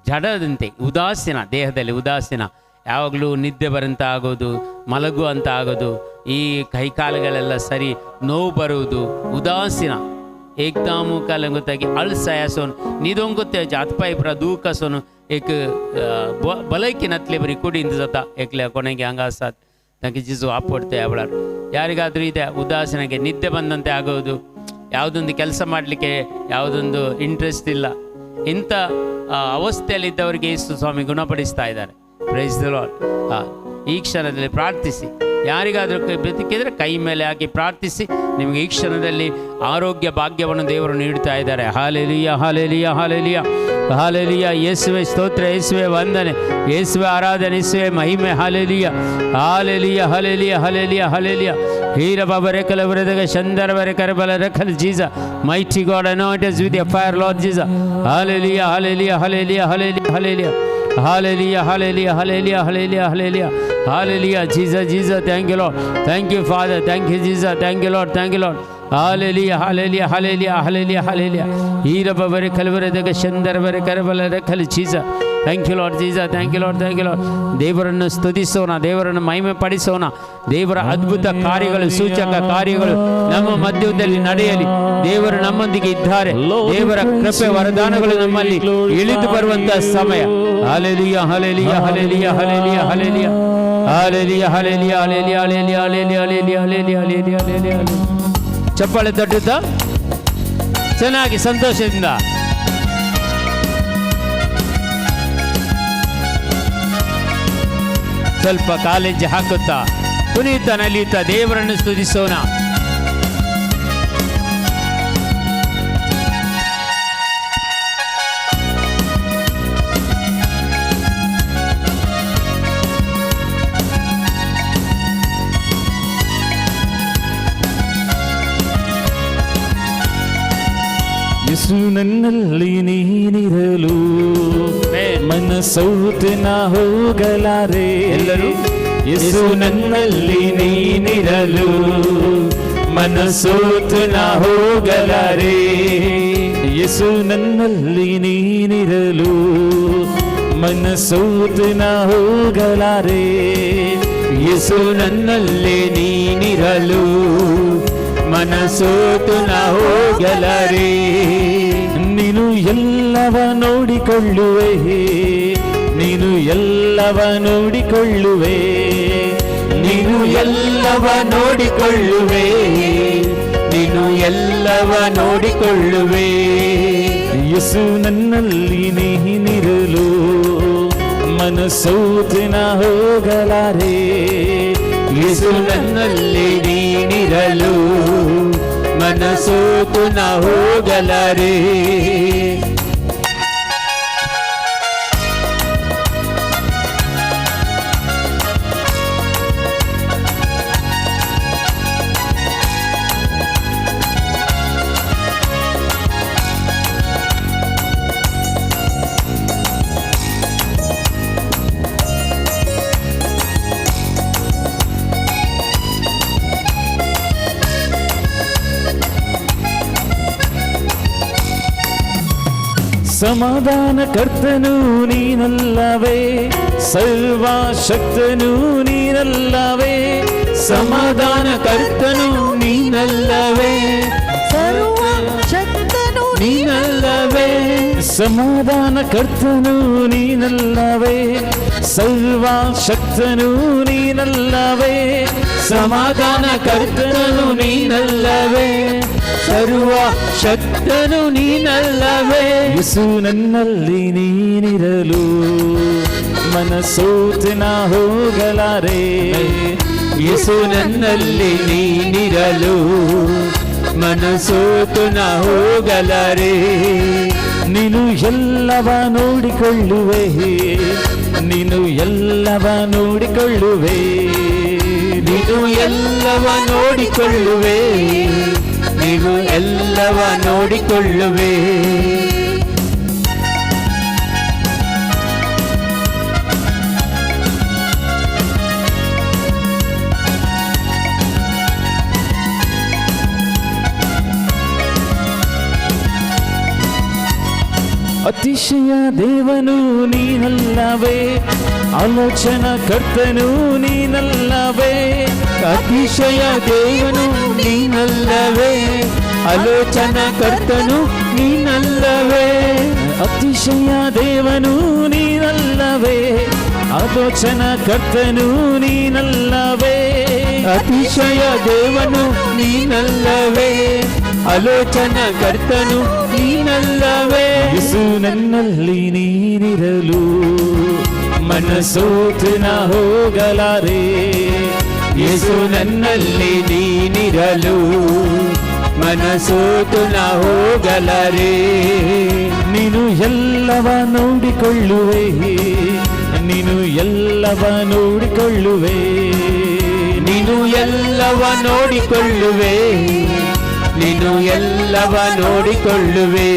ಜಡದಂತೆ ಉದಾಸೀನ, ದೇಹದಲ್ಲಿ ಉದಾಸೀನ, ಯಾವಾಗಲೂ ನಿದ್ದೆ ಬರಂತ ಆಗೋದು, ಮಲಗುವಂತ ಆಗೋದು, ಈ ಕೈಕಾಲುಗಳೆಲ್ಲ ಸರಿ ನೋವು ಬರುವುದು, ಉದಾಸೀನ ಏಕ್ದಾಮು ಕಾಲಂಗುತ್ತಾಗಿ ಅಳ್ಸಾಯ ಸೋನು ನಿದೊಂಗುತ್ತೆ ಜಾತ್ಪಾಯಿ ಪ್ರ ದೂಕ ಸೋನು ಏಕ್ ಬಲೈಕಿ ನತ್ಲೆ ಬರೀ ಕುಡಿಯಿಂದ ಜೊತೆ ಏಕ್ಲೆ ಕೊನೆಗೆ ಹಂಗಾಸಾತ್ ನನಗೆ ಜಿಸು ಆಪಡ್ತೆ ಅವಳರು. ಯಾರಿಗಾದರೂ ಇದೆ ಉದಾಸೀನಗೆ, ನಿದ್ದೆ ಬಂದಂತೆ ಆಗೋದು, ಯಾವುದೊಂದು ಕೆಲಸ ಮಾಡಲಿಕ್ಕೆ ಯಾವುದೊಂದು ಇಂಟ್ರೆಸ್ಟ್ ಇಲ್ಲ, ಇಂಥ ಅವಸ್ಥೆಯಲ್ಲಿದ್ದವರಿಗೆ ಯೇಸು ಸ್ವಾಮಿ ಗುಣಪಡಿಸ್ತಾ ಇದ್ದಾರೆ. Praise the Lord. ಈ ಕ್ಷಣದಲ್ಲಿ ಪ್ರಾರ್ಥಿಸಿ. ಯಾರಿಗಾದರೂ ಬದುಕಿದ್ರೆ ಕೈ ಮೇಲೆ ಹಾಕಿ ಪ್ರಾರ್ಥಿಸಿ. ನಿಮಗೆ ಈ ಕ್ಷಣದಲ್ಲಿ ಆರೋಗ್ಯ ಭಾಗ್ಯವನ್ನು ದೇವರು ನೀಡ್ತಾ ಇದ್ದಾರೆ. Hallelujah hallelujah hallelujah hallelujah. ಯೇಸುವೆ ಸ್ತೋತ್ರ, ಯೇಸುವೆ ವಂದನೆ, ಯೇಸುವೆ ಆರಾಧನೆ, ಯೇಸುವೆ ಮಹಿಮೆ. Hallelujah hallelujah hallelujah hallelujah hallelujah. ಹೀರ ಬಾಬರೆ ಕಲವರದಾಗ ಶಂದರವರೆ ಕರಬಲ ರಖಲ್ ಜೀಸ. Mighty God anoint us with your fire, Lord Jesus. Hallelujah hallelujah hallelujah hallelujah hallelujah Hallelujah, hallelujah, hallelujah, hallelujah, hallelujah, hallelujah. Jesus, Jesus, thank you, Lord. Thank you, Father. Thank you, Jesus. Thank you, Lord. Thank you, Lord. Hallelujah, hallelujah, hallelujah, hallelujah, hallelujah. Hira babare kalvare daga shandar bare karabala rakhal Jesus. Thank you, Lord Jesus. Thank you, Lord. Thank you, Lord. ದೇವರನ್ನು ಸ್ತುತಿಸೋಣ, ದೇವರನ್ನು ಮಹಿಮೆ ಪಡಿಸೋಣ. ದೇವರ ಅದ್ಭುತ ಕಾರ್ಯಗಳು, ಸೂಚಕ ಕಾರ್ಯಗಳು ನಮ್ಮ ಮಧ್ಯದಲ್ಲಿ ನಡೆಯಲಿ. ದೇವರು ನಮ್ಮೊಂದಿಗೆ ಇದ್ದಾರೆ. ದೇವರ ಕೃಪೆ ವರದಾನಗಳು ನಮ್ಮಲ್ಲಿ ಇಳಿದು ಬರುವಂತಹ ಸಮಯ. Hallelujah hallelujah hallelujah hallelujah hallelujah hallelujah hallelujah hallelujah hallelujah hallelujah hallelujah hallelujah hallelujah. ಚಪ್ಪಾಳೆ ತಟ್ಟುತ್ತಾ ಚೆನ್ನಾಗಿ ಸಂತೋಷದಿಂದ ಸ್ವಲ್ಪ ಕಾಲೆಜ್ಜೆ ಹಾಕುತ್ತಾ ಕುಣಿಯುತ್ತಾ ನಲಿಯುತ್ತಾ ದೇವರನ್ನು ಸ್ತುತಿಸೋಣ. ಯೇಸು ನನ್ನಲ್ಲಿ ನೀನಿರಲು ಮನಸೋತು ನಾ ಹೋಗಲಾರೆ. ಎಲ್ಲರೂ ಯೇಸು ನನ್ನಲ್ಲಿ ನೀನಿರಲು ಮನಸೋತು ನಾ ಹೋಗಲಾರೆ. ಯೇಸು ನನ್ನಲ್ಲಿ ನೀನಿರಲು ಮನಸೋತು ನಾ ಹೋಗಲಾರೆ. ಯೇಸು ನನ್ನಲ್ಲಿ ನೀನಿರಲು ಮನಸೋತು ನಾ ಹೋಗಲಾರೆ. ನೀನು ಎಲ್ಲವ ನೋಡಿಕೊಳ್ಳುವೆ, ನೀನು ಎಲ್ಲವ ನೋಡಿಕೊಳ್ಳುವೆ, ನೀನು ಎಲ್ಲವ ನೋಡಿಕೊಳ್ಳುವೆ, ನೀನು ಎಲ್ಲವ ನೋಡಿಕೊಳ್ಳುವೆ. ಯೇಸು ನನ್ನಲ್ಲಿ ನೀನಿರಲು ಮನಸೋತು ನಾ ಹೋಗಲಾರೆ. ಯೇಸು ನನ್ನಲ್ಲಿ ನೀನಿರಲು ಮನಸೋತು ನಾ ಹೋಗಲಾರೆ. ಸಮಾಧಾನ ಕರ್ತನು ನೀನಲ್ಲವೇ, ಸರ್ವಶಕ್ತನು ನೀನಲ್ಲವೇ. ಸಮಾಧಾನ ಕರ್ತನು ನೀನಲ್ಲವೇ, ಸರ್ವಶಕ್ತನು ನೀನಲ್ಲವೇ. ಸಮಾಧಾನ ಕರ್ತನು ನೀನಲ್ಲವೇ, ಸರ್ವಶಕ್ತನು ನೀನಲ್ಲವೇ. ಸಮಾಧಾನ ಕರ್ತನು ನೀನಲ್ಲವೇ, ಸರ್ವ ಶಕ್ತನು ನೀನಲ್ಲವೇ. ಯೇಸು ನನ್ನಲ್ಲಿ ನೀನಿರಲು ಮನಸೋತು ನಾ ಹೋಗಲಾರೆ. ಯೇಸು ನನ್ನಲ್ಲಿ ನೀನಿರಲು ಮನಸೋತು ನಾ ಹೋಗಲಾರೆ. ನೀನು ಎಲ್ಲವ ನೋಡಿಕೊಳ್ಳುವೆ, ನೀನು ಎಲ್ಲವ ನೋಡಿಕೊಳ್ಳುವೆ, ನೀನು ಎಲ್ಲವ ನೋಡಿಕೊಳ್ಳುವೆ, ನೀನು ಎಲ್ಲವ ನೋಡಿಕೊಳ್ಳುವೆ. ಅತಿಶಯ ದೇವನು ನೀನಲ್ಲವೇ, ಆಲೋಚನಾ ಕರ್ತನು ನೀನಲ್ಲವೇ, ಅತಿಶಯ ದೇವನು ನೀನಲ್ಲವೇ, ಆಲೋಚನಾ ಕರ್ತನು ನೀನಲ್ಲವೇ. ಅತಿಶಯ ದೇವನು ನೀನಲ್ಲವೇ, ಆಲೋಚನಾ ಕರ್ತನು ನೀನಲ್ಲವೇ, ಅತಿಶಯ ದೇವನು ನೀನಲ್ಲವೇ, ಆಲೋಚನಾ ಕರ್ತನು ನೀನಲ್ಲವೇ. ಯೇಸು ನನ್ನಲ್ಲಿ ನೀನಿರಲು ಮನಸೋತು ನಾ ಹೋಗಲಾರೆ, ಯೇಸು ನನ್ನಲ್ಲಿ ನೀನಿರಲು ಮನಸೋತು ನಾ ಹೋಗಲಾರೆ. ನೀನು ಎಲ್ಲವ ನೋಡಿಕೊಳ್ಳುವೆ, ನೀನು ಎಲ್ಲವ ನೋಡಿಕೊಳ್ಳುವೆ, ನೀನು ಎಲ್ಲವ ನೋಡಿಕೊಳ್ಳುವೆ, ನೀನು ಎಲ್ಲವ ನೋಡಿಕೊಳ್ಳುವೆ.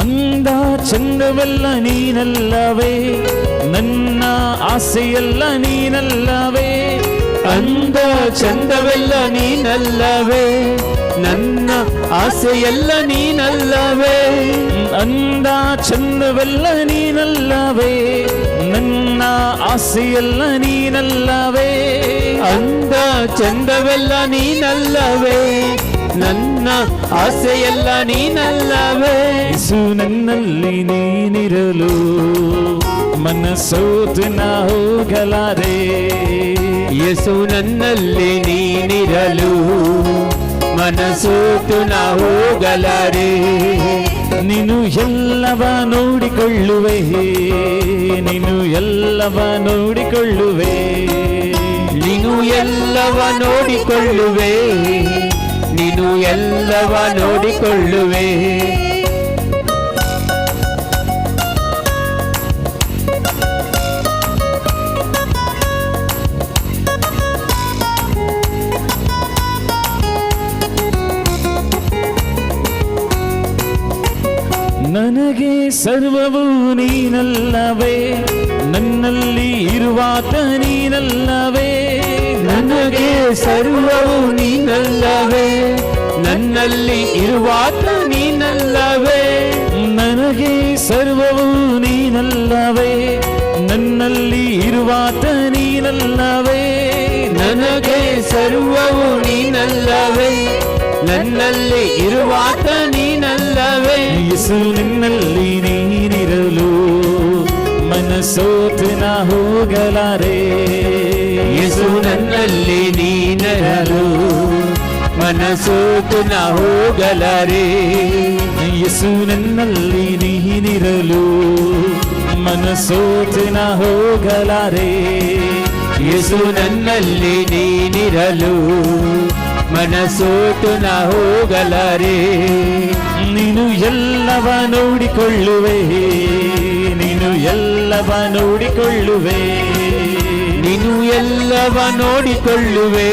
ಅಂದ ಚಂದವೆಲ್ಲ ನೀನಲ್ಲವೇ, ನನ್ನ ಆಸೆಯೆಲ್ಲ ನೀನಲ್ಲವೇ, ಅಂದ ಚಂದವೆಲ್ಲ ನೀನಲ್ಲವೇ, ನನ್ನ ಆಸೆಯೆಲ್ಲ ನೀನಲ್ಲವೇ. ಅಂದ ಚಂದವೆಲ್ಲ ನೀನಲ್ಲವೇ, ನನ್ನ ಆಸೆಯೆಲ್ಲ ನೀನಲ್ಲವೇ, ಅಂದ ಚಂದವೆಲ್ಲ ನೀನಲ್ಲವೇ, ನನ್ನ ಆಸೆಯೆಲ್ಲ ನೀನಲ್ಲವೇ. ಯೇಸು ನನ್ನಲ್ಲಿ ನೀನಿರಲು ಮನಸೋತು ನಾ ಹೋಗಲಾರೆ, ಯೇಸು ನನ್ನಲ್ಲಿ ನೀನಿರಲು ಮನಸೋತು ನಾ ಹೋಗಲಾರೆ. ನೀನು ಎಲ್ಲವ ನೋಡಿಕೊಳ್ಳುವೆ, ನೀನು ಎಲ್ಲವ ನೋಡಿಕೊಳ್ಳುವೆ, ನೀನು ಎಲ್ಲವ ನೋಡಿಕೊಳ್ಳುವೆ, ನೀನು ಎಲ್ಲವ ನೋಡಿಕೊಳ್ಳುವೆ. ನನಗೆ ಸರ್ವವು ನೀನಲ್ಲವೇ, ನನ್ನಲ್ಲಿ ಇರುವಾತ ನೀನಲ್ಲವೇ, ನನಗೆ ಸರ್ವವು ನೀನಲ್ಲವೇ, ನನ್ನಲ್ಲಿ ಇರುವಾತ ನೀನಲ್ಲವೇ. ನನಗೆ ಸರ್ವವು ನೀನಲ್ಲವೇ, ನನ್ನಲ್ಲಿ ಇರುವಾತ ನೀನಲ್ಲವೇ, ನನಗೆ ಸರ್ವವು ನೀನಲ್ಲವೇ, ನನ್ನಲ್ಲಿ ಇರುವಾತ ನೀನಲ್ಲವೇ. ಯೇಸು ನಿನ್ನಲ್ಲಿ ನೀನಿರಲು ಮನಸೋತು ನಾ ಹೋಗಲಾರೆ, ಯೇಸು ನನ್ನಲ್ಲಿ ನೀನಿರಲು ಮನಸೋತು ನಾ ಹೋಗಲಾರೆ. ಯೇಸು ನನ್ನಲ್ಲಿ ನೀನಿರಲು ಮನಸೋತು ನಾ ಹೋಗಲಾರೆ, ಯೇಸು ನನ್ನಲ್ಲಿ ನೀನಿರಲು ಮನಸೋತು ನಾ ಹೋಗಲಾರೆ. ನೀನು ಎಲ್ಲವ ನೋಡಿಕೊಳ್ಳುವೆ, ನೀನು ಎಲ್ಲವ ನೋಡಿಕೊಳ್ಳುವೆ, ನೀನು ಎಲ್ಲವ ನೋಡಿಕೊಳ್ಳುವೆ,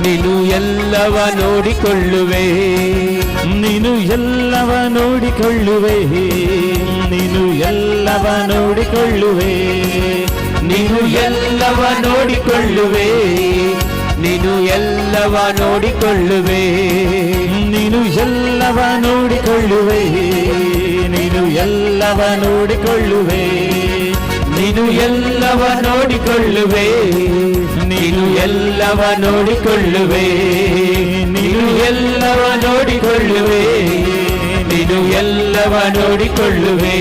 ನೀನು ಎಲ್ಲವ ನೋಡಿಕೊಳ್ಳುವೆ, ನೀನು ಎಲ್ಲವ ನೋಡಿಕೊಳ್ಳುವೆ, ನೀನು ಎಲ್ಲವ ನೋಡಿಕೊಳ್ಳುವೆ, ನೀನು ಎಲ್ಲವ ನೋಡಿಕೊಳ್ಳುವೆ, ನೀನು ಎಲ್ಲವ ನೋಡಿಕೊಳ್ಳುವೆ, ನೀನು ಎಲ್ಲವ ನೋಡಿಕೊಳ್ಳುವೆ, ನೀನು ಎಲ್ಲವ ನೋಡಿಕೊಳ್ಳುವೆ, ನೀನು ಎಲ್ಲವ ನೋಡಿಕೊಳ್ಳುವೆ, ನೀನು ಎಲ್ಲವ ನೋಡಿಕೊಳ್ಳುವೆ, ನೀನು ಎಲ್ಲವ ನೋಡಿಕೊಳ್ಳುವೆ, ನೀನು ನೀನು ಎಲ್ಲವ ನೋಡಿಕೊಳ್ಳುವೆ,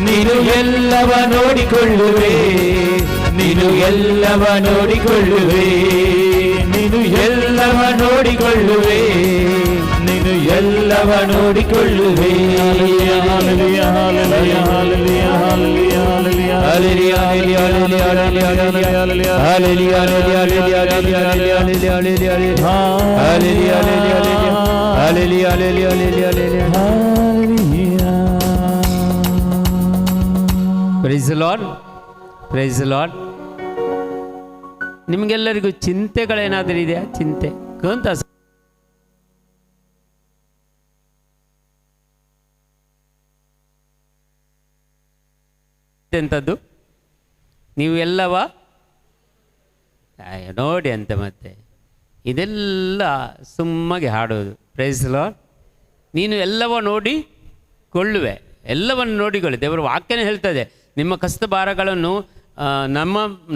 ನೀನು ಎಲ್ಲವ ನೋಡಿಕೊಳ್ಳುವೆ, ನೀನು ಎಲ್ಲವ ನೋಡಿಕೊಳ್ಳುವೆ, ನೀನು ಎಲ್ಲವ ನೋಡಿಕೊಳ್ಳುವೆ, ನೀನು ಎಲ್ಲವ ನೋಡಿಕೊಳ್ಳುವೆ. Hallelujah hallelujah hallelujah hallelujah hallelujah hallelujah hallelujah praise the Lord, praise the Lord. ನಿಮಗೆಲ್ಲರಿಗೂ ಚಿಂತೆಗಳೇನಾದರೂ ಇದೆಯಾ? ಚಿಂತೆ ಕಂತ ಎಂಥದ್ದು? ನೀವು ಎಲ್ಲವ ನೋಡಿ ಅಂತ ಮತ್ತೆ ಇದೆಲ್ಲ ಸುಮ್ಮಗೆ ಹಾಡೋದು. Praise the Lord. ನೀನು ಎಲ್ಲವ ನೋಡಿಕೊಳ್ಳುವೆ, ಎಲ್ಲವನ್ನು ನೋಡಿಕೊಳ್ಳಿ. ದೇವರ ವಾಕ್ಯನೇ ಹೇಳ್ತದೆ, ನಿಮ್ಮ ಕಷ್ಟ ಭಾರಗಳನ್ನು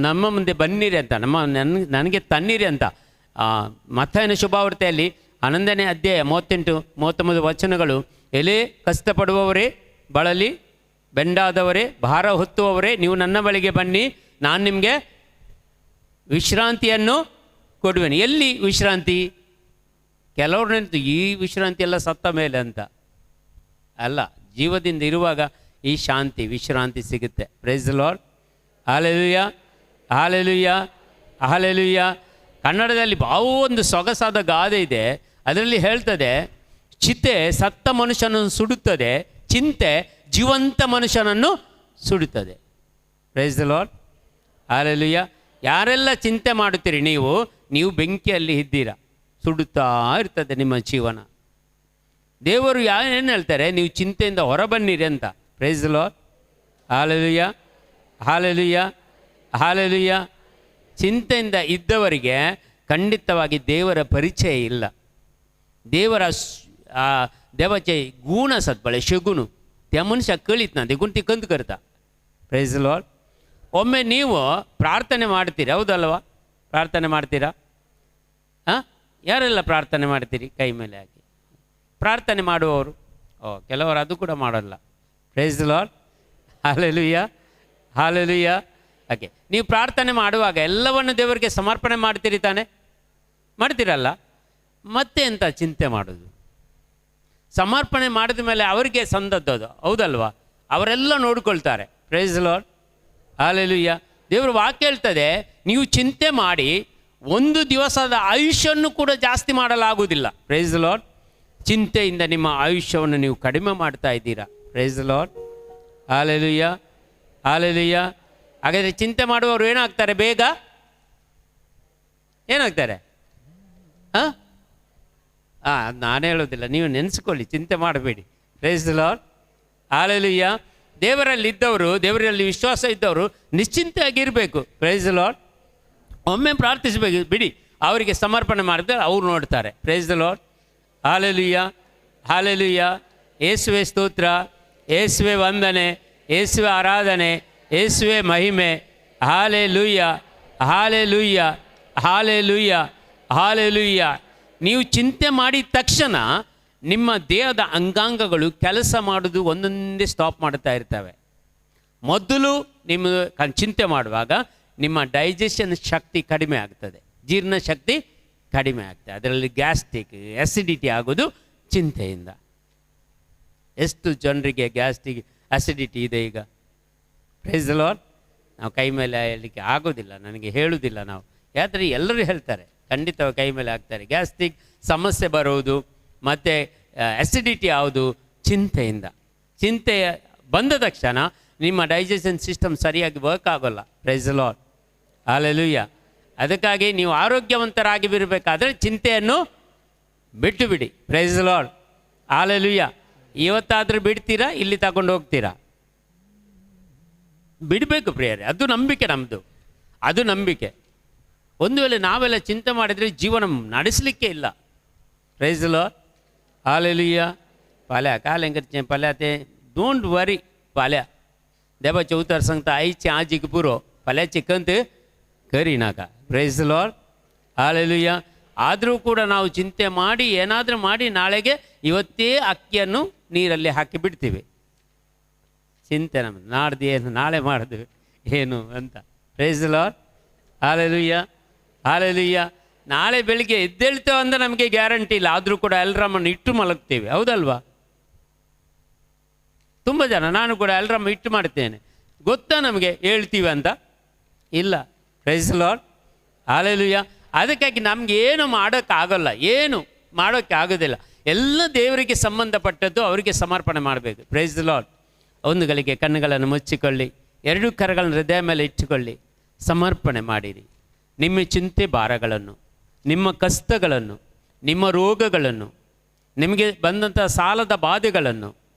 ನಮ್ಮ ಮುಂದೆ ಬನ್ನಿರಿ ಅಂತ, ನನಗೆ ತನ್ನಿರಿ ಅಂತ. ಮತ್ತಾಯನ ಶುಭಾವರ್ತೆಯಲ್ಲಿ 11ನೇ ಅಧ್ಯಾಯ 38-39 ವಚನಗಳು, ಎಲೆ ಕಷ್ಟಪಡುವವರೇ, ಬಳಲಿ ಬೆಂಡಾದವರೇ, ಭಾರ ಹೊತ್ತುವವರೇ, ನೀವು ನನ್ನ ಬಳಿಗೆ ಬನ್ನಿ, ನಾನು ನಿಮಗೆ ವಿಶ್ರಾಂತಿಯನ್ನು ಕೊಡುವೆನು. ಎಲ್ಲಿ ವಿಶ್ರಾಂತಿ? ಕೆಲವರು ನೆನಪು ಈ ವಿಶ್ರಾಂತಿ ಎಲ್ಲ ಸತ್ತ ಮೇಲೆ ಅಂತ ಅಲ್ಲ, ಜೀವದಿಂದ ಇರುವಾಗ ಈ ಶಾಂತಿ ವಿಶ್ರಾಂತಿ ಸಿಗುತ್ತೆ. Praise the Lord. Hallelujah hallelujah hallelujah. ಕನ್ನಡದಲ್ಲಿ ಒಂದು ಸೊಗಸಾದ ಗಾದೆ ಇದೆ, ಅದರಲ್ಲಿ ಹೇಳ್ತದೆ, ಚಿತೆ ಸತ್ತ ಮನುಷ್ಯನನ್ನು ಸುಡುತ್ತದೆ, ಚಿಂತೆ ಜೀವಂತ ಮನುಷ್ಯನನ್ನು ಸುಡುತ್ತದೆ. Praise the Lord. ಹಾಲೆಲೂಯಾ. ಯಾರೆಲ್ಲ ಚಿಂತೆ ಮಾಡುತ್ತೀರಿ ನೀವು ಬೆಂಕಿಯಲ್ಲಿ ಇದ್ದೀರಾ, ಸುಡುತ್ತಾ ಇರ್ತದೆ ನಿಮ್ಮ ಜೀವನ. ದೇವರು ಏನು ಹೇಳ್ತಾರೆ? ನೀವು ಚಿಂತೆಯಿಂದ ಹೊರಬನ್ನಿರಿ ಅಂತ. Praise the Lord. Hallelujah hallelujah hallelujah. ಚಿಂತೆಯಿಂದ ಇದ್ದವರಿಗೆ ಖಂಡಿತವಾಗಿ ದೇವರ ಪರಿಚಯ ಇಲ್ಲ. ದೇವಾचे गुण असत बळे शगुण त्या मनुष्य कळीत ना, देखून ती कंद करता. Praise the Lord. ಒಮ್ಮೆ ನೀವು ಪ್ರಾರ್ಥನೆ ಮಾಡ್ತೀರಾ, ಹೌದಲ್ವಾ? ಪ್ರಾರ್ಥನೆ ಮಾಡ್ತೀರಾ? ಯಾರೆಲ್ಲ ಪ್ರಾರ್ಥನೆ ಮಾಡ್ತೀರಿ? ಕೈ ಮೇಲೆ ಹಾಕಿ. ಪ್ರಾರ್ಥನೆ ಮಾಡುವವರು ಕೆಲವರು ಅದು ಕೂಡ ಮಾಡೋಲ್ಲ. Praise the Lord. Hallelujah hallelujah. Okay, ನೀವು ಪ್ರಾರ್ಥನೆ ಮಾಡುವಾಗ ಎಲ್ಲವನ್ನು ದೇವರಿಗೆ ಸಮರ್ಪಣೆ ಮಾಡ್ತೀರಿ ತಾನೆ? ಮಾಡ್ತೀರಲ್ಲ? ಮತ್ತೆ ಎಂತ ಚಿಂತೆ ಮಾಡೋದು? ಸಮರ್ಪಣೆ ಮಾಡಿದ ಮೇಲೆ ಅವರಿಗೆ ಸಂದದ್ದು, ಹೌದಲ್ವಾ? ಅವರೆಲ್ಲ ನೋಡ್ಕೊಳ್ತಾರೆ. Praise the Lord. ಹಾಲೆಲೂಯಾ. ದೇವರು ವಾಕ್ಯ ಹೇಳ್ತದೆ, ನೀವು ಚಿಂತೆ ಮಾಡಿ ಒಂದು ದಿವಸದ ಆಯುಷ್ಯನ್ನು ಕೂಡ ಜಾಸ್ತಿ ಮಾಡಲಾಗುವುದಿಲ್ಲ. Price the lord. ಚಿಂತೆಯಿಂದ ನಿಮ್ಮ ಆಯುಷ್ಯವನ್ನು ನೀವು ಕಡಿಮೆ ಮಾಡ್ತಾ ಇದ್ದೀರಾ. Praise the Lord. Hallelujah hallelujah. ಹಾಗಾದರೆ ಚಿಂತೆ ಮಾಡುವವರು ಏನಾಗ್ತಾರೆ? ಬೇಗ ಏನಾಗ್ತಾರೆ? ನಾನು ಹೇಳೋದಿಲ್ಲ, ನೀವು ನೆನೆಸ್ಕೊಳ್ಳಿ, ಚಿಂತೆ ಮಾಡಬೇಡಿ. Praise the Lord. ಹಾಲೆಲೂಯಾ. ದೇವರಲ್ಲಿದ್ದವರು, ದೇವರಲ್ಲಿ ವಿಶ್ವಾಸ ಇದ್ದವರು ನಿಶ್ಚಿಂತೆಯಾಗಿರಬೇಕು. Price the Lord. ಒಮ್ಮೆ ಪ್ರಾರ್ಥಿಸಬೇಕು, ಬಿಡಿ, ಅವರಿಗೆ ಸಮರ್ಪಣೆ ಮಾಡಿದ್ರೆ ಅವ್ರು ನೋಡ್ತಾರೆ. Praise the Lord. Hallelujah hallelujah. ಯೇಸುವೆ ಸ್ತೋತ್ರ, ಯೇಸುವೆ ವಂದನೆ, ಯೇಸುವೆ ಆರಾಧನೆ, ಯೇಸುವೆ ಮಹಿಮೆ. Hallelujah hallelujah hallelujah hallelujah. ನೀವು ಚಿಂತೆ ಮಾಡಿದ ತಕ್ಷಣ ನಿಮ್ಮ ದೇಹದ ಅಂಗಾಂಗಗಳು ಕೆಲಸ ಮಾಡೋದು ಒಂದೊಂದೇ ಸ್ಟಾಪ್ ಮಾಡ್ತಾ ಇರ್ತವೆ. ಮೊದಲು ನಿಮ್ಮ ಚಿಂತೆ ಮಾಡುವಾಗ ನಿಮ್ಮ ಡೈಜೆಷನ್ ಶಕ್ತಿ ಕಡಿಮೆ ಆಗ್ತದೆ, ಜೀರ್ಣ ಶಕ್ತಿ ಕಡಿಮೆ ಆಗ್ತದೆ. ಅದರಲ್ಲಿ ಗ್ಯಾಸ್ಟ್ರಿಕ್, ಆ್ಯಸಿಡಿಟಿ ಆಗೋದು ಚಿಂತೆಯಿಂದ. ಎಷ್ಟು ಜನರಿಗೆ ಗ್ಯಾಸ್ಟ್ರಿಕ್, ಆ್ಯಸಿಡಿಟಿ ಇದೆ ಈಗ? Praise the Lord. ನಾವು ಕೈ ಮೇಲೆ ಹೇಳಲಿಕ್ಕೆ ಆಗೋದಿಲ್ಲ, ನನಗೆ ಹೇಳುವುದಿಲ್ಲ ನಾವು, ಯಾಕಂದರೆ ಎಲ್ಲರೂ ಹೇಳ್ತಾರೆ, ಖಂಡಿತವಾಗಿ ಕೈ ಮೇಲೆ ಆಗ್ತಾರೆ. ಗ್ಯಾಸ್ಟ್ರಿಕ್ ಸಮಸ್ಯೆ ಬರೋದು ಮತ್ತು ಆ್ಯಸಿಡಿಟಿ ಯಾವುದು? ಚಿಂತೆಯಿಂದ. ಚಿಂತೆ ಬಂದ ತಕ್ಷಣ ನಿಮ್ಮ ಡೈಜೆಷನ್ ಸಿಸ್ಟಮ್ ಸರಿಯಾಗಿ ವರ್ಕ್ ಆಗೋಲ್ಲ. Praise the Lord. ಹಾಲೆಲೂಯಾ. ಅದಕ್ಕಾಗಿ ನೀವು ಆರೋಗ್ಯವಂತರಾಗಿ ಬಿರಬೇಕಾದ್ರೆ ಚಿಂತೆಯನ್ನು ಬಿಟ್ಟು ಬಿಡಿ. Praise the Lord. ಹಾಲೆಲೂಯಾ. ಇವತ್ತಾದರೂ ಬಿಡ್ತೀರಾ? ಇಲ್ಲಿ ತಗೊಂಡು ಹೋಗ್ತೀರಾ? ಬಿಡಬೇಕು ಪ್ರಿಯರೇ. ಅದು ನಂಬಿಕೆ ನಮ್ಮದು, ಅದು ನಂಬಿಕೆ. ಒಂದು ವೇಳೆ ನಾವೆಲ್ಲ ಚಿಂತೆ ಮಾಡಿದರೆ ಜೀವನ ನಡೆಸಲಿಕ್ಕೆ ಇಲ್ಲ. Praise the Lord. हालेलुया. पाल्या काल करचे पाल्या ते डोंट वरी पाल्या देवाचे उतर सांगता आईचे आजीक पुरो पाल्याचे कंत करी नाका. Praise the Lord. हालेलुया. ಆದರೂ ಕೂಡ ನಾವು ಚಿಂತೆ ಮಾಡಿ ಏನಾದರೂ ಮಾಡಿ ನಾಳೆಗೆ ಇವತ್ತೇ ಅಕ್ಕಿಯನ್ನು ನೀರಲ್ಲಿ ಹಾಕಿ ಬಿಡ್ತೀವಿ. ಚಿಂತೆ ನಮ್ಮದು ನಾಡ್ದು ಏನು ನಾಳೆ ಮಾಡಿದ್ವಿ ಏನು ಅಂತ. Praise the Lord. Hallelujah hallelujah. ನಾಳೆ ಬೆಳಿಗ್ಗೆ ಎದ್ದೇಳ್ತೇವೆ ಅಂದರೆ ನಮಗೆ ಗ್ಯಾರಂಟಿ ಇಲ್ಲ, ಆದರೂ ಕೂಡ ಅಲ್ರಾಮನ್ನು ಇಟ್ಟು ಮಲಗ್ತೇವೆ, ಹೌದಲ್ವಾ? ತುಂಬ ಜನ, ನಾನು ಕೂಡ ಅಲ್ರಾಮ್ ಇಟ್ಟು ಮಾಡ್ತೇನೆ, ಗೊತ್ತಾ ನಮಗೆ ಹೇಳ್ತೀವಿ ಅಂತ? ಇಲ್ಲ. Praise the Lord. ಹಲ್ಲೆಲೂಯಾ. ಅದಕ್ಕಾಗಿ ನಮ್ಗೆ ಏನು ಮಾಡೋಕ್ಕಾಗಲ್ಲ, ಏನು ಮಾಡೋಕ್ಕೆ ಆಗೋದಿಲ್ಲ. ಎಲ್ಲ ದೇವರಿಗೆ ಸಂಬಂಧಪಟ್ಟದ್ದು ಅವರಿಗೆ ಸಮರ್ಪಣೆ ಮಾಡಬೇಕು. Praise the Lord. ಒಂದು ಗಳಿಗೆ ಕಣ್ಣುಗಳನ್ನು ಮುಚ್ಚಿಕೊಳ್ಳಿ, ಎರಡು ಕರಗಳನ್ನು ಹೃದಯ ಮೇಲೆ ಇಟ್ಟುಕೊಳ್ಳಿ, ಸಮರ್ಪಣೆ ಮಾಡಿರಿ. ನಿಮ್ಮ ಚಿಂತೆ ಭಾರಗಳನ್ನು, ನಿಮ್ಮ ಕಷ್ಟಗಳನ್ನು, ನಿಮ್ಮ ರೋಗಗಳನ್ನು, ನಿಮಗೆ ಬಂದಂಥ ಸಾಲದ ಬಾಧೆಗಳನ್ನು,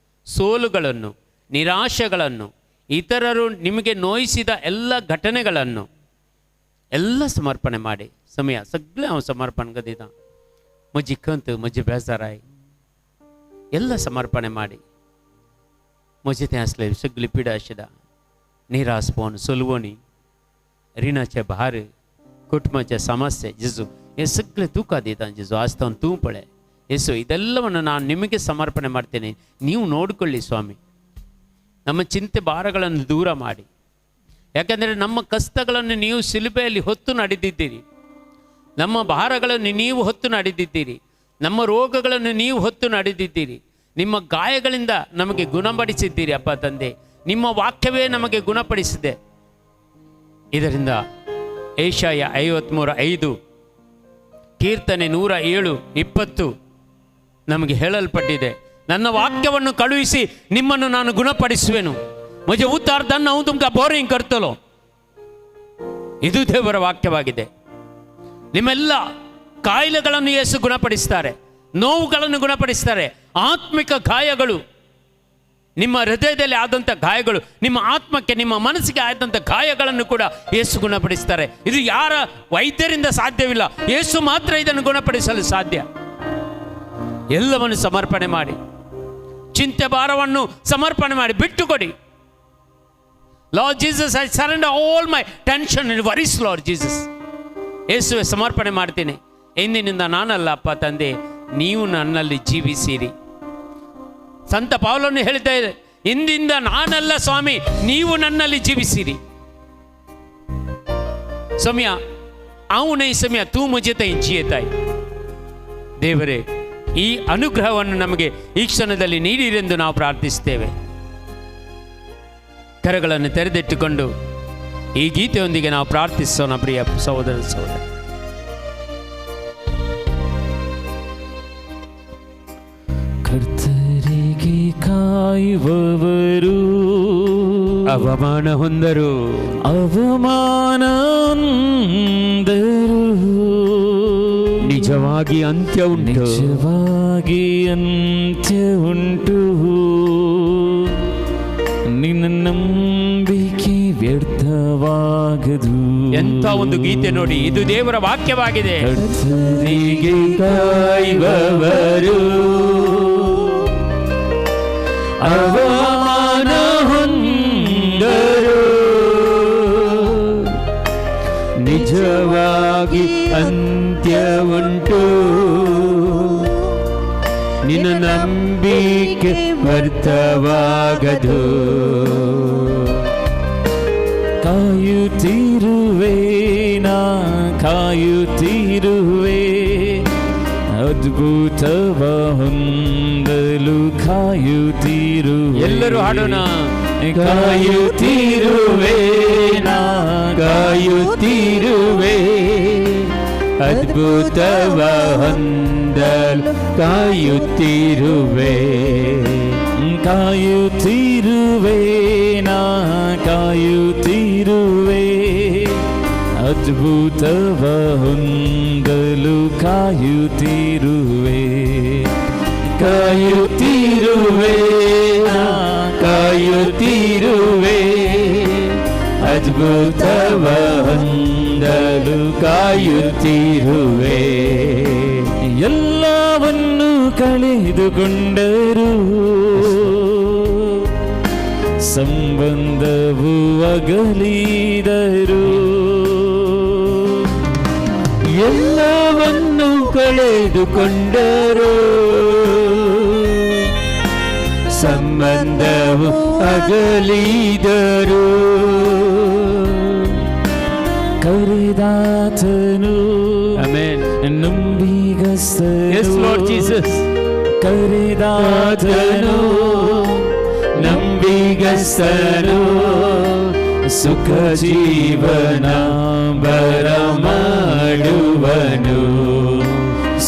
ಸೋಲುಗಳನ್ನು, ನಿರಾಶೆಗಳನ್ನು, ಇತರರು ನಿಮಗೆ ನೋಯಿಸಿದ ಎಲ್ಲ ಘಟನೆಗಳನ್ನು ಎಲ್ಲ ಸಮರ್ಪಣೆ ಮಾಡಿ. ಸಮಯ सगळे हांव समर्पण करीता. म्हजी खंत, म्हजी बेजाराय ಎಲ್ಲ ಸಮರ್ಪಣೆ ಮಾಡಿ. म्हजे तें आसलेली सगळी पिडा आशिल्ली, निरासपण, सोलवणी, रिणाचे भार, कुटुंबाचे ಸಮಸ್ಯೆ, ಜೇಸು ಈ ಸಗळे ತೂಕ ದಿತಾ ಜೇಸು. ಆಸ್ತವನ್ನು ತೂ ಪಳೆ ಯೇಸು, ಇದೆಲ್ಲವನ್ನು ನಾನು ನಿಮಗೆ ಸಮರ್ಪಣೆ ಮಾಡ್ತೇನೆ, ನೀವು ನೋಡಿಕೊಳ್ಳಿ ಸ್ವಾಮಿ. ನಮ್ಮ ಚಿಂತೆ ಭಾರಗಳನ್ನು ದೂರ ಮಾಡಿ. ಯಾಕೆಂದರೆ ನಮ್ಮ ಕಷ್ಟಗಳನ್ನು ನೀವು ಶಿಲುಬೆಯಲ್ಲಿ ಹೊತ್ತು ನಡೆದಿದ್ದೀರಿ, ನಮ್ಮ ಭಾರಗಳನ್ನು ನೀವು ಹೊತ್ತು ನಡೆದಿದ್ದೀರಿ, ನಮ್ಮ ರೋಗಗಳನ್ನು ನೀವು ಹೊತ್ತು ನಡೆದಿದ್ದೀರಿ, ನಿಮ್ಮ ಗಾಯಗಳಿಂದ ನಮಗೆ ಗುಣಪಡಿಸಿದ್ದೀರಿ ಅಪ್ಪ ತಂದೆ. ನಿಮ್ಮ ವಾಕ್ಯವೇ ನಮಗೆ ಗುಣಪಡಿಸಿದೆ. ಇದರಿಂದ ಏಷಾಯ 53:5, ಕೀರ್ತನೆ 107:20 ನಮಗೆ ಹೇಳಲ್ಪಟ್ಟಿದೆ, ನನ್ನ ವಾಕ್ಯವನ್ನು ಕಳುಹಿಸಿ ನಿಮ್ಮನ್ನು ನಾನು ಗುಣಪಡಿಸುವೆನು. ಮುಜೆ ಉತ್ತಾರ ದನ್ನ ಹೂಂ ತುಮ್ಕ ಬೋರಿಂಗ್ ಕರ್ತಲೋ. ಇದು ದೇವರ ವಾಕ್ಯವಾಗಿದೆ. ನಿಮ್ಮೆಲ್ಲ ಕಾಯಿಲೆಗಳನ್ನು ಯೇಸು ಗುಣಪಡಿಸ್ತಾರೆ, ನೋವುಗಳನ್ನು ಗುಣಪಡಿಸ್ತಾರೆ. ಆತ್ಮಿಕ ಗಾಯಗಳು, ನಿಮ್ಮ ಹೃದಯದಲ್ಲಿ ಆದಂಥ ಗಾಯಗಳು, ನಿಮ್ಮ ಆತ್ಮಕ್ಕೆ, ನಿಮ್ಮ ಮನಸ್ಸಿಗೆ ಆದಂಥ ಗಾಯಗಳನ್ನು ಕೂಡ ಯೇಸು ಗುಣಪಡಿಸ್ತಾರೆ. ಇದು ಯಾರ ವೈದ್ಯರಿಂದ ಸಾಧ್ಯವಿಲ್ಲ, ಯೇಸು ಮಾತ್ರ ಇದನ್ನು ಗುಣಪಡಿಸಲು ಸಾಧ್ಯ. ಎಲ್ಲವನ್ನು ಸಮರ್ಪಣೆ ಮಾಡಿ, ಚಿಂತೆ ಭಾರವನ್ನು ಸಮರ್ಪಣೆ ಮಾಡಿ ಬಿಟ್ಟುಕೊಡಿ. Lord Jesus, I surrender all my tension and worries, Lord Jesus. ಯೇಸುವೆ ಸಮರ್ಪಣೆ ಮಾಡ್ತೀನಿ. ಇಂದಿನಿಂದ ನಾನಲ್ಲ ಅಪ್ಪ ತಂದೆ, ನೀವು ನನ್ನಲ್ಲಿ ಜೀವಿಸಿರಿ. ಸಂತ ಪೌಲನು ಹೇಳ್ತಾ ಇದೆ, ಇಂದಿಂದ ನಾನಲ್ಲ ಸ್ವಾಮಿ, ನೀವು ನನ್ನಲ್ಲಿ ಜೀವಿಸಿರಿ. ಸಮಯ ಅವನೇ ಸಮಯ ತೂ ಮುಜತೆ ಜಿಯತಾಯಿ. ದೇವರೇ, ಈ ಅನುಗ್ರಹವನ್ನು ನಮಗೆ ಈ ಕ್ಷಣದಲ್ಲಿ ನೀಡಿರೆಂದು ನಾವು ಪ್ರಾರ್ಥಿಸ್ತೇವೆ. ಕರಗಳನ್ನು ತೆರೆದಿಟ್ಟುಕೊಂಡು ಈ ಗೀತೆಯೊಂದಿಗೆ ನಾವು ಪ್ರಾರ್ಥಿಸೋಣ. ಪ್ರಿಯ ಸಹೋದರ ಸಹೋದರಿ, ಕರ್ತರಿಗೆ ಕಾಯುವವರು ಅವಮಾನ ಹೊಂದರು, ಅವಮಾನ ಹೊಂದರು, ನಿಜವಾಗಿ ಅಂತ್ಯ ಉಂಟು, ನಿಜವಾಗಿ ಅಂತ್ಯ ಉಂಟು. ನಿನ್ನ ನಂಬಿಕೆ ವ್ಯರ್ಥವಾಗದು. ಎಂಥ ಒಂದು ಗೀತೆ ನೋಡಿ, ಇದು ದೇವರ ವಾಕ್ಯವಾಗಿದೆ. ಕರ್ತರಿಗೆ ಕಾಯುವವರು ಅವಮಾನ ಹೊಂದರು, ನಿಜವಾಗಿ ಅಂತ್ಯ ಉಂಟು. ನಿನ್ನ ನಂಬಿಕೆ ವ್ಯರ್ಥವಾಗದು. ಕಾಯುತ್ತಿರುವೆ ನಾ ಕಾಯುತ್ತಿರುವೆ, ಅದ್ಭುತವ ಹೊಂದಲು ಕಾಯುತ್ತಿರುವೆ. ಎಲ್ಲರೂ ಹಾಡೋಣ. ಕಾಯುತ್ತಿರುವೆ ನಾ ಕಾಯುತ್ತಿರುವೆ, ಅದ್ಭುತವ ಹೊಂದಲು ಕಾಯುತ್ತಿರುವೆ. ಕಾಯುತ್ತಿರುವೆ ನಾ ಕಾಯುತ್ತಿರುವೆ, ಅದ್ಭುತವ ಹೊಂದಲು ಕಾಯುತ್ತಿರುವೆ. ಕಾಯುತ್ತಿರುವೆ ನಾ ಕಾಯುತ್ತಿರುವೆ, ಅದ್ಭುತವ ಹೊಂದಲು ಕಾಯುತ್ತಿರುವೆ. ಎಲ್ಲವನ್ನು ಕಳೆದುಕೊಂಡರು, ಸಂಬಂಧವು ಅಗಲಿದರು. ಎಲ್ಲವನ್ನು ಕಳೆದುಕೊಂಡರು, ಸಂಬಂಧವು ಅಗಲಿದರು. ಕರೆದಾತನು ನಂಬಿಗಸ್ತನು, ಕರೆದಾತನು ನಂಬಿಗಸ್ತನು, ಸುಖ ಜೀವನ ಬರಮಾಡುವನು,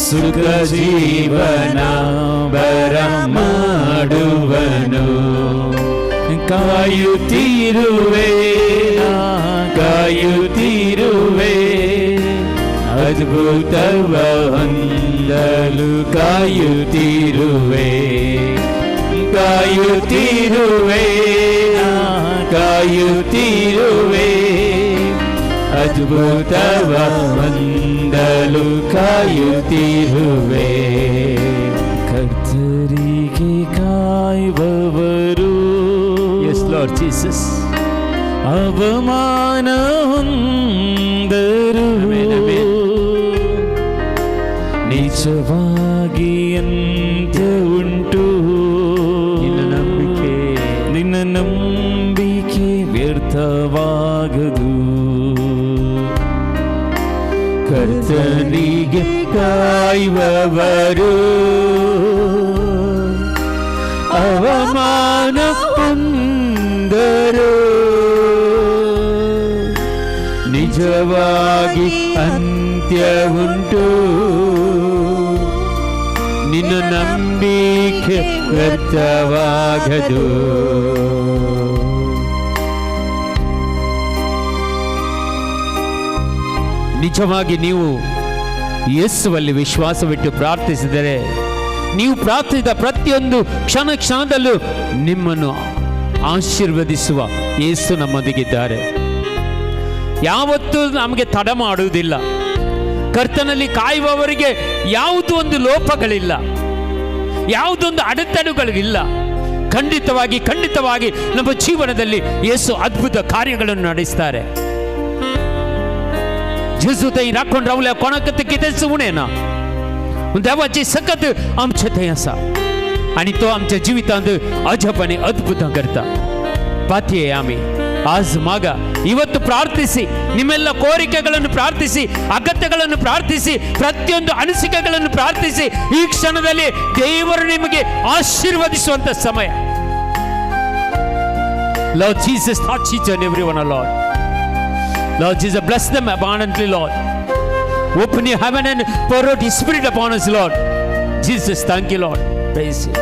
ಸುಖ ಜೀವನ ಬರಮಾಡುವನು. ಕಾಯುತ್ತಿರುವೆ ಕಾಯುತ್ತಿರುವೆ, ಅದ್ಭುತವ ಹೊಂದಲು ಕಾಯುತ್ತಿರುವೆ, ಕಾಯುತ್ತಿರುವೆ ಕಾಯುತ್ತಿರುವೆ, ಅದ್ಭುತವ ಹೊಂದಲು ಕಾಯುತ್ತಿರುವೆ. ಕರ್ತರಿಗೆ ಕಾಯುವವರು, ಎಸ್ ಲಾರ್ಡ್ ಜೀಸಸ್, ಅವಮಾನ ಹೊಂದರು, ನಿಜವಾಗಿ ಅಂತ ಉಂಟು. ನಿನ್ನ ನಂಬಿಕೆ ವ್ಯರ್ಥವಾಗದು. ಕರ್ತನಿಗೆ ಕಾಯುವವರು ಅವಮಾನ ಹೊಂದರು, ನಿಜವಾಗಿ ಅಂತ್ಯ ಉಂಟು. ನಿನ್ನ ನಂಬಿಕೆ ವ್ಯರ್ಥವಾಗದು. ನಿಜವಾಗಿ ನೀವು ಯೇಸುವಲ್ಲಿ ವಿಶ್ವಾಸವಿಟ್ಟು ಪ್ರಾರ್ಥಿಸಿದರೆ, ನೀವು ಪ್ರಾರ್ಥಿಸಿದ ಪ್ರತಿಯೊಂದು ಕ್ಷಣ ಕ್ಷಣದಲ್ಲೂ ನಿಮ್ಮನ್ನು ಆಶೀರ್ವದಿಸುವ ಯೇಸು ನಮ್ಮೊಂದಿಗಿದ್ದಾರೆ. ಯಾವತ್ತೂ ನಮಗೆ ತಡ ಮಾಡುವುದಿಲ್ಲ. ಕರ್ತನಲ್ಲಿ ಕಾಯುವವರಿಗೆ ಯಾವುದೋ ಒಂದು ಲೋಪಗಳಿಲ್ಲ, ಯಾವುದೊಂದು ಅಡೆತಡೆಗಳಿಲ್ಲ. ಖಂಡಿತವಾಗಿ ಖಂಡಿತವಾಗಿ ನಮ್ಮ ಜೀವನದಲ್ಲಿ ಯೇಸು ಅದ್ಭುತ ಕಾರ್ಯಗಳನ್ನು ನಡೆಸ್ತಾರೆ. जेजू ते राखून रावल्या कोणाक कितेंच उणें ना. देवाची सकत आमचे थंय आसा आनी तो आमच्या जिवितांत अजपणी अद्भुतां करता. पातये आमी आज मागा ಇವತ್ತು ಪ್ರಾರ್ಥಿಸಿ, ನಿಮ್ಮೆಲ್ಲ ಕೋರಿಕೆಗಳನ್ನು ಪ್ರಾರ್ಥಿಸಿ, ಅಗತ್ಯಗಳನ್ನು ಪ್ರಾರ್ಥಿಸಿ, ಪ್ರತಿಯೊಂದು ಅನಿಸಿಕೆಗಳನ್ನು ಪ್ರಾರ್ಥಿಸಿ. ಈ ಕ್ಷಣದಲ್ಲಿ ದೇವರು ನಿಮಗೆ ಆಶೀರ್ವದಿಸುವಂತ ಸಮಯ. Lord Jesus, touch each and everyone, Lord. Lord Jesus, bless them abundantly, Lord. Open your heaven and pour out your Spirit upon us, Lord. Jesus, thank you, Lord. Praise you.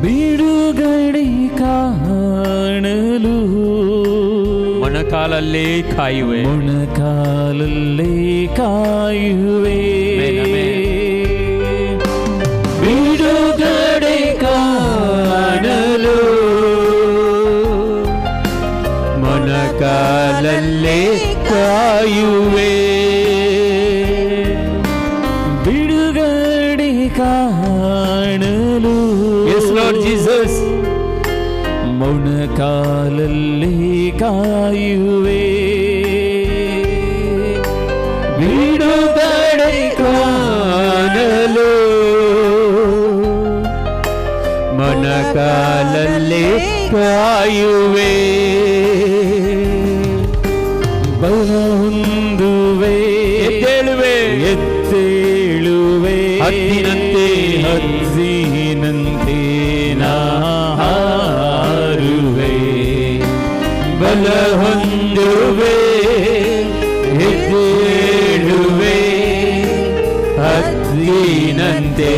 ಬಿಡುಗಡೆ ಕಾಣಲು ಮೊಣಕಾಲಲ್ಲೇ ಕಾಯುವೆ, ಮೊಣಕಾಲಲ್ಲೇ ಕಾಯುವೆ. ಬಿಡುಗಡೆ ಕಾಣಲು ಮೊಣಕಾಲಲ್ಲೇ ಕಾಯುವೆ. ಬಿಡುಗಡೆ ಕಾಣಲು Lord Jesus, ಮೊಣಕಾಲಲ್ಲಿ ಕಾಯುವೆ. ಬಿಡುಗಡೆ ಕಾಣಲು ಮೊಣಕಾಲಲ್ಲಿ ಕಾಯುವೆ. ಬಲ ಹೊಂದುವೆ, ಎದ್ದೇಳುವೆ, ಎದ್ದೇಳುವೆ, ಹದ್ದಿನಂತೆ ಹದ್ದಿನಂತೆ ಹಾರುವೆ. ಬಲ ಹೊಂದುವೆ, ಎದ್ದೇಳುವೆ, ಹದ್ದಿನಂತೆ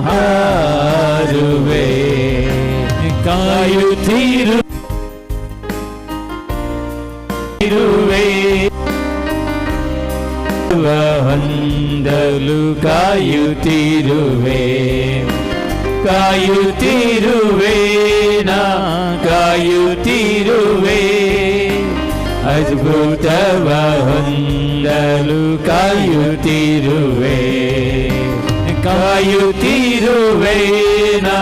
ಹಾರುವೆ. ಕಾಯುತ್ತಿರುವೆ, ಹೊಂದಲು ಕಾಯುತ್ತಿರುವೆ. ಕಾಯುತ್ತಿರುವೆ, ನಾ ಕಾಯುತ್ತಿರುವೆ, ಅದ್ಭುತವ ಹೊಂದಲು ಕಾಯುತ್ತಿರುವೆ. ಕಾಯುತ್ತಿರುವೆ, ನಾ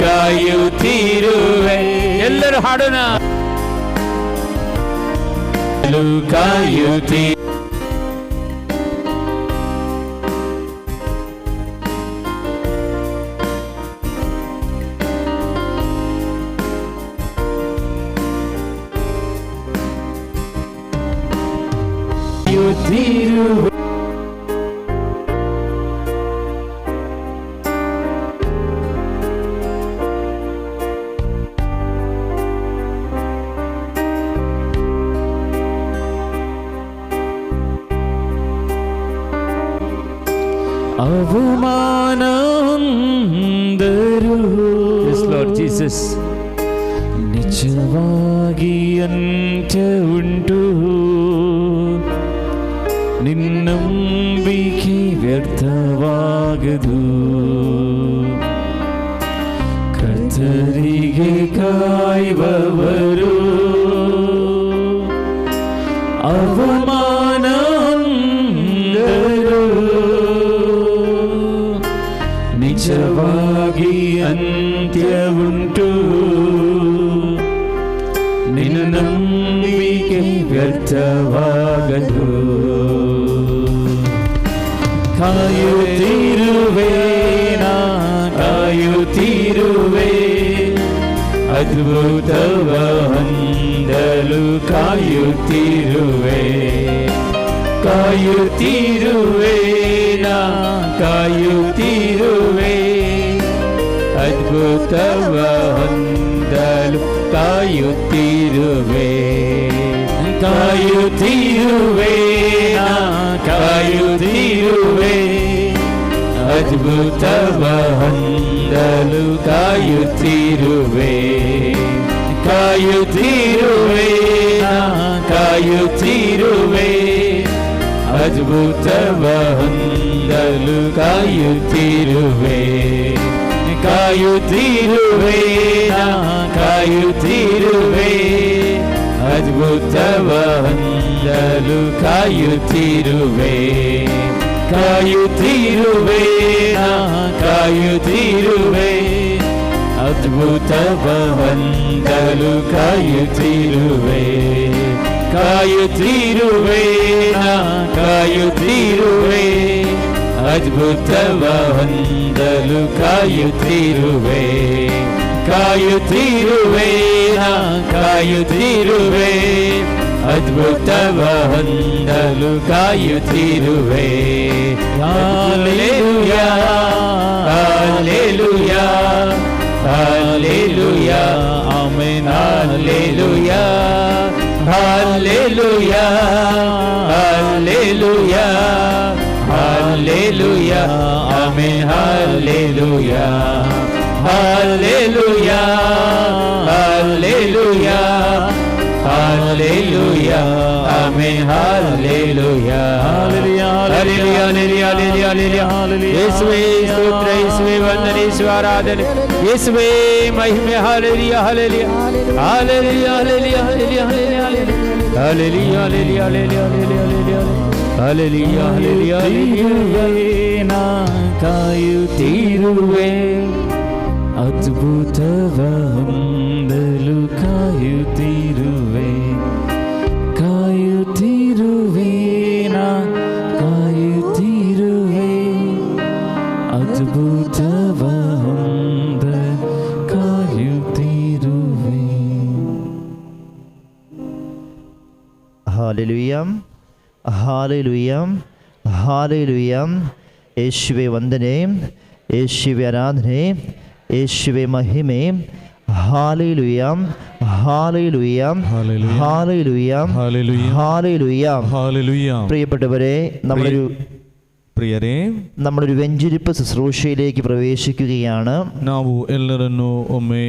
ಕಾಯುತ್ತಿರುವೆ. ಎಲ್ಲರೂ ಹಾಡೋಣ. ಕಾಯುತ್ತೀ ಕಾಯುತ್ತಿರುವೆ. ಅವಮಾನ ಅಂದರು Yes, Lord Jesus. ನಿಜವಾಗಿ ಅಂತ್ಯ ಉಂಟು, ನಿನ್ನಂಬಿಕೆ ವ್ಯರ್ಥವಾಗದು. ಕರ್ತರಿಗೆ ಕಾಯುವವರು ಅವಮಾನ ಅಂದರು, ನಿಜವಾಗಿ ಅಂತ್ಯ ಉಂಟು, ನಿನ್ನ ನಂಬಿಕೆ ವ್ಯರ್ಥವಾಗದು. ಕಾಯುತ್ತಿರುವೆ ನಾ ಕಾಯುತ್ತಿರುವೆ, ಅದ್ಭುತವ ಹೊಂದಲು ಕಾಯುತ್ತಿರುವೆ. ಕಾಯುತ್ತಿರುವೆ ನಾ ಕಾಯುತ್ತಿರುವೆ, ಅದ್ಭುತವ ಹೊಂದಲು ಕಾಯುತ್ತಿರುವೆ. ಕಾಯುತ್ತಿರುವೆ ನಾ ಕಾಯುತ್ತಿರುವೆ, ಅದ್ಭುತವ ಹೊಂದಲು ಕಾಯುತ್ತಿರುವೆ. ಕಾಯುತ್ತಿರುವೆ ನಾ ಕಾಯುತ್ತಿರುವೆ, ಅದ್ಭುತವ ಹೊಂದಲು ಕಾಯುತ್ತಿರುವೆ. ಕಾಯುತ್ತಿರುವೆ ನಾ ಕಾಯುತ್ತಿರುವೆ, ಅದ್ಭುತವ ಹೊಂದಲು ಕಾಯುತ್ತಿರುವೆ. ಕಾಯುತ್ತಿರುವೆ ನಾ ಕಾಯುತ್ತಿರುವೆ, ಅದ್ಭುತವ ಹೊಂದಲು ಕಾಯುತ್ತಿರುವೆ. ಕಾಯುತ್ತಿರುವೆ ನಾ ಕಾಯುತ್ತಿರುವೆ, ಅದ್ಭುತವ ಹೊಂದಲು ಕಾಯುತ್ತಿರುವೆ. ಕಾಯುತ್ತಿರುವೆ ನಾ ಕಾಯುತ್ತಿರುವೆ, ಅದ್ಭುತವ ಹೊಂದಲು ಕಾಯುತ್ತಿರುವೆ. Hallelujah hallelujah hallelujah amen. Hallelujah hallelujah hallelujah hallelujah amen. Hallelujah hallelujah hallelujah hallelujah amen. Hallelujah hallelujah hallelujah hallelujah hallelujah. ಯೇಸುವೇ ಸ್ತೋತ್ರ, ಯೇಸುವೇ ವಂದನೆ, ಯೇಸುವೇ ಆರಾಧನೆ, ಯೇಸುವೇ ಮಹಿಮೆ. Hallelujah hallelujah hallelujah hallelujah hallelujah hallelujah hallelujah hallelujah hallelujah hallelujah. ನಾ ಕಾಯುತ್ತಿರುವೆ, ಅದ್ಭುತವ ಹೊಂದಲು ಕಾಯುತ್ತಿರುವೆ. ಕಾಯುತ್ತಿರುವೆ ನಾ ಕಾಯುತ್ತಿರುವೆ, ಅದ್ಭುತವ ಹೊಂದಲು ಕಾಯುತ್ತಿರುವೆ. Hallelujah hallelujah hallelujah. ಯೇಸುವೆ ವಂದನೆ, ಯೇಸುವೆ ಆರಾಧನೆ, ಯೇಸುವೆ ಮಹಿಮೆ. Hallelujah hallelujah hallelujah hallelujah hallelujah. പ്രിയപ്പെട്ടവരെ, നമ്മളൊരു വെഞ്ചരിപ്പ് ശുശ്രൂഷയിലേക്ക് പ്രവേശിക്കുകയാണ്. ನಾವು ಎಲ್ಲರನ್ನು ಒಮ್ಮೆ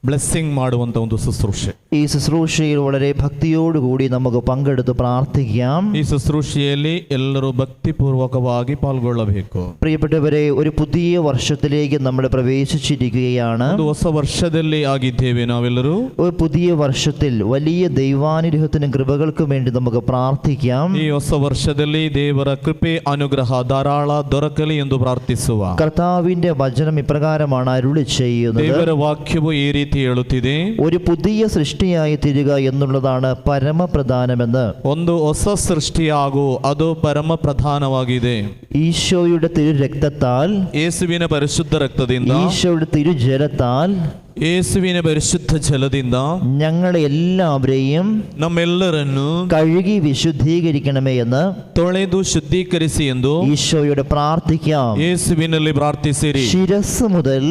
ಬ್ಲೆസ്സിಂಗ್ ಮಾಡುವಂತ ಒಂದು ಶುಶ್ರೂಷೆ. ഈ ശുശ്രൂഷയിൽ വളരെ ഭക്തിയോടുകൂടി നമുക്ക് പങ്കെടുത്ത് പ്രാർത്ഥിക്കാം. ಈ ശുശ്രൂഷೆಯಲ್ಲಿ ಎಲ್ಲರೂ ಭಕ್ತಿಪೂರ್ವಕವಾಗಿ ಪಾಲ್ಗೊಳ್ಳಬೇಕು. പ്രിയപ്പെട്ടവരെ, ഒരു പുതിയ വർഷത്തിലേക്ക് നമ്മൾ പ്രവേശിച്ചിരിക്കുകയാണ്. ಒಂದು ಹೊಸ ವರ್ಷದಲ್ಲಿ ಆಗಿದ್ದೇವೆ ನಾವೆಲ್ಲರೂ. ഒരു പുതിയ വർഷത്തിൽ വലിയ ദൈവാനുഗ്രഹത്തിനും കൃപകൾക്കും വേണ്ടി നമുക്ക് പ്രാർത്ഥിക്കാം. ಈ ಹೊಸ ವರ್ಷದಲ್ಲಿ ದೇವರ ಕೃಪೆ ಅನುಗ್ರಹ ಧಾರಾಳ ದೊರಕಲಿ ಎಂದು ಪ್ರಾರ್ಥಿಸುವ. കർത്താവിന്റെ വചനം ഇപ്രകാരമാണ് അരുളി ചെയ്യുന്നത്. ದೇವರ ವಾಕ್ಯವು ಈ ರೀತಿ ರೀತಿ ಹೇಳುತ್ತಿದೆ, ഒരു പുതിയ സൃഷ്ടിയായി തീരുക എന്നുള്ളതാണ് പരമപ്രധാനമെന്ന്. ಒಂದು ಹೊಸ ಸೃಷ್ಟಿಯಾಗು, ಅದು ಪರಮ ಪ್ರಧಾನವಾಗಿದೆ. ഈശോയുടെ തിരു രക്തത്താൽ, ಯೇಸುವಿನ ಪರಿಶುದ್ಧ ರಕ್ತದಿಂದ, ഈശോയുടെ തിരു ജലത്താൽ ಯೇಸುವಿನ ಪರಿಶುದ್ಧ ಜಲದಿಂದ ഞങ്ങളെ എല്ലാവരെയും ನಮ್ಮೆಲ್ಲರನ್ನು കഴുകി വിശുദ്ധീകരിക്കണമേ എന്ന് ತೊಳೆದು ಶುದ್ಧೀಕರಿಸಿ ಎಂದು ഈശോയോട് പ്രാർത്ഥിക്കാം. ಯೇಸುವಿನಲ್ಲಿ ಪ್ರಾರ್ಥಿಸಿರಿ. ശിരസ് മുതൽ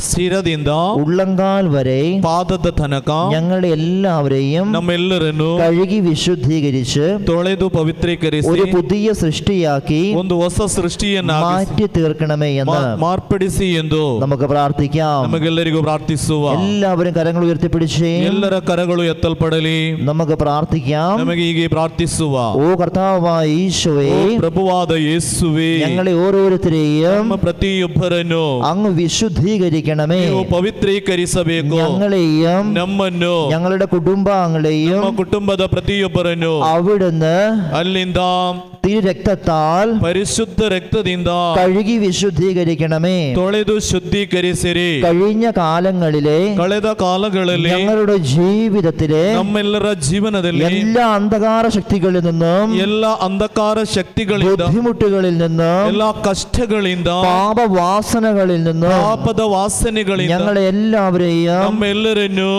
ಶಿರದಿಂದ ഉള്ളങ്കാൽ വരെ ಪಾದದ ತನಕ ഞങ്ങളെ എല്ലാവരെയും ನಮ್ಮೆಲ್ಲರನ್ನು കഴുകി വിശുദ്ധീകരിച്ച് ತೊಳೆದು ಪವಿತ್ರೀಕರಿಸಿ ഒരു പുതിയ സൃഷ്ടിയാക്കി ಒಂದು ಹೊಸ ಸೃಷ್ಟಿಯನ್ನಾಗಿ മാറ്റി തീർക്കണമേ എന്ന് ಮಾರ್ಪಡಿಸಿ ಎಂದು നമുക്ക് പ്രാർത്ഥിക്കാം. ನಮಗೆಲ್ಲರಿಗೂ ಪ್ರಾರ್ಥಿಸುವ. എല്ലാവരും കരങ്ങൾ ഉയർത്തിപ്പിടിച്ചേ ಎಲ್ಲರ ಕರಗಳು ಎತ್ತಲ್ಪಡಲಿ. നമുക്ക് പ്രാർത്ഥിക്കാം. ನಮಗೆ ಹೀಗೆ ಪ್ರಾರ್ಥಿಸುವ. ഓ കർത്താവായ ഈശോയെ, ಪ್ರಭುವಾದ ಯೇಸುವೇ, ഞങ്ങളെ ഓരോരുത്തരെയും ನಮ್ಮ ಪ್ರತಿಯೊಬ್ಬರನ್ನು അങ്ങ് വിശുദ്ധീകരിക്കണമേ. ನೀವು ಪವಿತ್ರೀಕರಿಸಬೇಕು. ഞങ്ങളെയും ನಮ್ಮನ್ನು, ഞങ്ങളുടെ കുടുംബാംഗങ്ങളെയും ನಮ್ಮ ಕುಟುಂಬದ ಪ್ರತಿಯೊಬ್ಬರನ್ನು അവിടുന്ന് ಅಲ್ಲಿಂದ തിരു രക്തത്താൽ ಪರಿಶುದ್ಧ ರಕ್ತದಿಂದ കഴുകി വിശുദ്ധീകരിക്കണമേ. ತೊಳೆದು ಶುದ್ಧೀಕರಿಸಿರಿ. കഴിഞ്ഞ കാലങ്ങളിലെ ಕಳೆದ ಕಾಲಗಳಲ್ಲಿ ഞങ്ങളുടെ ജീവിതത്തിലെ ನಮ್ಮೆಲ್ಲರ ಜೀವನದಲ್ಲಿ എല്ലാ അന്ധകാര ശക്തികളിൽ നിന്നും, ಎಲ್ಲ ಅಂಧಕಾರ ಶಕ್ತಿಗಳಿಂದ, ബുദ്ധിമുട്ടുകളിൽ നിന്നും, ಎಲ್ಲ ಕಷ್ಟಗಳಿಂದ, പാപവാസനകളിൽ നിന്നും ಪಾಪದ ವಾಸನೆಗಳಿಂದ ഞങ്ങളെ എല്ലാവരെയും ನಮ್ಮೆಲ್ಲರನ್ನು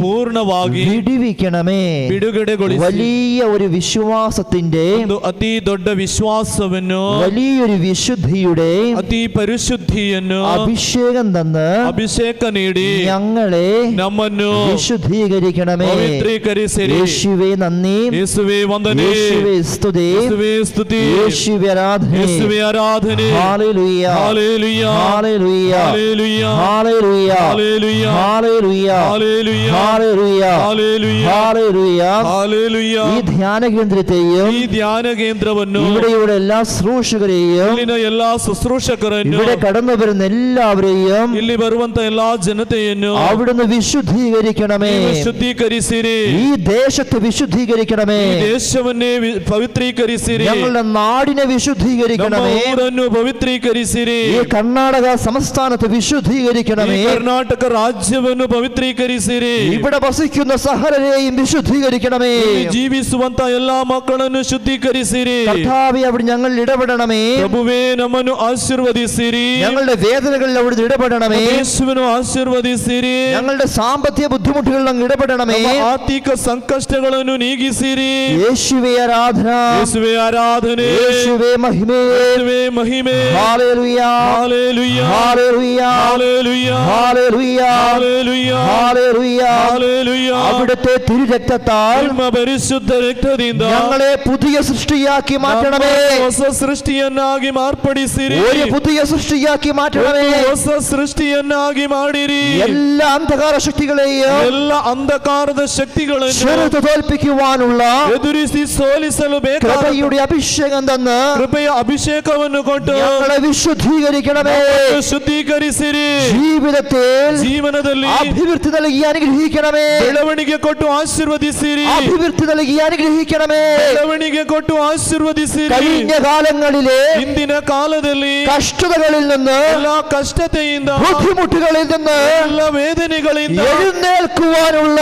പൂർണ്ണമായി വിടുവിക്കണമേ. ಬಿಡುಗಡೆಗೊಳಿಸಿ വലിയ ഒരു വിശ്വാസത്തിന്റെ, ಒಂದು ಅತಿ ದೊಡ್ಡ ವಿಶ್ವಾಸವನ್ನು, വലിയൊരു വിശുദ്ധിയുടെ ಅತಿ ಪರಿಶುದ್ಧಿಯನ್ನು അഭിഷേകം തന്ന് ಅಭಿಷೇಕ ನೀಡಿ ഞങ്ങളെ ನಮ್ಮನ್ನು വിശുദ്ധീകരിക്കണമേ. ಪವಿತ್ರೀಕರಿಸಿರಿ. യേശുവേ നന്ദി, ಯೇಸುವೇ ವಂದನೆ, യേശുവേ സ്തുതി, ಯೇಸುವೇ ಸ್ತುತಿ, യേശുവേ ആരാധന. ಯೇಸುವೇ ಆರಾಧನೆ. Hallelujah, hallelujah, hallelujah, hallelujah, hallelujah, hallelujah, hallelujah, hallelujah, hallelujah, hallelujah, hallelujah. Hallelujah. ഈ ധ്യാന കേന്ദ്രത്തെയും ಈ ಧ್ಯಾನ ಕೇಂದ್ರವನ್ನು, ഇവിടെയുള്ള എല്ലാ ശുശ്രൂഷകരെയും, ಇಲ್ಲಿನ ಎಲ್ಲಾ ಶುಶ್ರೂಷಕರನ್ನು, ഇവിടെ കടന്നു വരുന്ന എല്ലാവരെയും ಇಲ್ಲಿ ಬರುವಂತ ಎಲ್ಲಾ ಜನತೆಯನ್ನು അവിടുന്ന് വിശുദ്ധീകരിക്കണമേ. ನೀವು ಶುದ್ಧೀಕರಿಸಿರಿ. ഈ ദേശത്തെ വിശുദ്ധീകരിക്കണമേ. ಈ ದೇಶವನ್ನೇ ಪವಿತ್ರೀಕರಿಸಿರಿ. ഞങ്ങളുടെ നാടിനെ ನಮ್ಮ വിശുദ്ധീകരിക്കണമേ. ಊರನ್ನು ಪವಿತ್ರೀಕರಿಸಿರಿ. ഈ കർണാടക സംസ്ഥാനത്തെ ಈ വിശുദ്ധീകരിക്കണമേ. ಕರ್ನಾಟಕ ರಾಜ್ಯವನ್ನು ಪವಿತ್ರೀಕರಿಸಿರಿ. ഇവിടെ വസിക്കുന്ന സഹലരെയും വിശുദ്ധീകരിക്കണമേ. ಇಲ್ಲಿ ಜೀವಿಸುವಂತ ಎಲ್ಲಾ ಮಕ್ಕಳನ್ನು ಶುದ್ಧೀಕರಿಸಿರಿ. കർത്താവേ, അവിടെ ഞങ്ങൾ ഇടപെടണമേ. ಪ್ರಭುವೇ, ನಮ್ಮನ್ನು ಆಶೀರ್ವದಿಸಿರಿ. ഞങ്ങളുടെ വേദനകളിൽ അവിടുന്ന് ഇടപെടണമേ. ಯೇಸುವನ್ನು ಆಶೀರ್ವದಿಸಿರಿ. ഞങ്ങളുടെ സാമ്പത്തിക ബുദ്ധിമുട്ടുകളിൽ അങ്ങ് ഇടപെടണമേ. ನಮ್ಮ ಆರ್ಥಿಕ ಸಂಕಷ್ಟಗಳನ್ನು ನೀಗಿಸಿರಿ. യേശുവേ ആരാധന, ಯೇಸುವೇ ಆರಾಧನೆ, യേശുവേ മഹിമേ. ಯೇಸುವೇ ಮಹಿಮೆ. Hallelujah, hallelujah, hallelujah, hallelujah, hallelujah, hallelujah, hallelujah. Hallelujah. അവിടുത്തെ തിരുരക്തത്താൽ ನಿಮ್ಮ ಪರಿಶುದ್ಧ ರಕ್ತದಿಂದ ഞങ്ങളെ പുതിയ സൃഷ്ടിയാക്കി മാറ്റണമേ. ನಮ್ಮನ್ನು ಹೊಸ ಸೃಷ್ಟಿಯನ್ನಾಗಿ ಮಾರ್ಪಡಿಸಿರಿ. ഒരു പുതിയ സൃഷ്ടിയാക്കി മാറ്റണമേ. ಹೊಸ ಸೃಷ್ಟಿಯನ್ನಾಗಿ ಮಾಡಿರಿ. എല്ലാ അന്ധകാര ശക്തികളെയും ಎಲ್ಲ ಅಂಧಕಾರದ ಶಕ್ತಿಗಳನ್ನು ചെറുത്ത് തോൽപ്പിക്കുവാനുള്ള ಎದುರಿಸಿ ಸೋಲಿಸಲು ಬೇಕಾದ കൃപയുടെ അഭിഷേകം തന്ന് ಕೃಪೆಯ ಅಭಿಷೇಕವನ್ನು ಕೊಟ್ಟು ഞങ്ങളെ വിശുദ്ധീകരിക്കണമേ. ನಮ್ಮನ್ನು ಶುದ್ಧೀಕರಿಸಿರಿ. ജീവിതത്തിൽ ಜೀವನದಲ್ಲಿ അഭിവൃദ്ധി നൽകി അനുഗ്രഹിക്കണമേ. ಬೆಳವಣಿಗೆ ಕೊಟ್ಟು ಆಶೀರ್ವದಿಸಿರಿ. അഭിവൃദ്ധി നൽകി അനുഗ്രഹിക്കണമേ. ಬೆಳವಣಿಗೆ ಕೊಟ್ಟು ಆಶೀರ್ವದಿಸಿರಿ. കഴിഞ്ഞ കാലങ്ങളിലെ ಹಿಂದಿನ ಕಾಲದಲ್ಲಿ കഷ്ടതകളിൽ നിന്ന്, ಎಲ್ಲ ಕಷ್ಟತೆಯಿಂದ, ബുദ്ധിമുട്ടുകളിൽ നിന്ന് ಎಲ್ಲ ವೇದನೆಗಳಿಂದ എഴുന്നേൽക്കുവാനുള്ള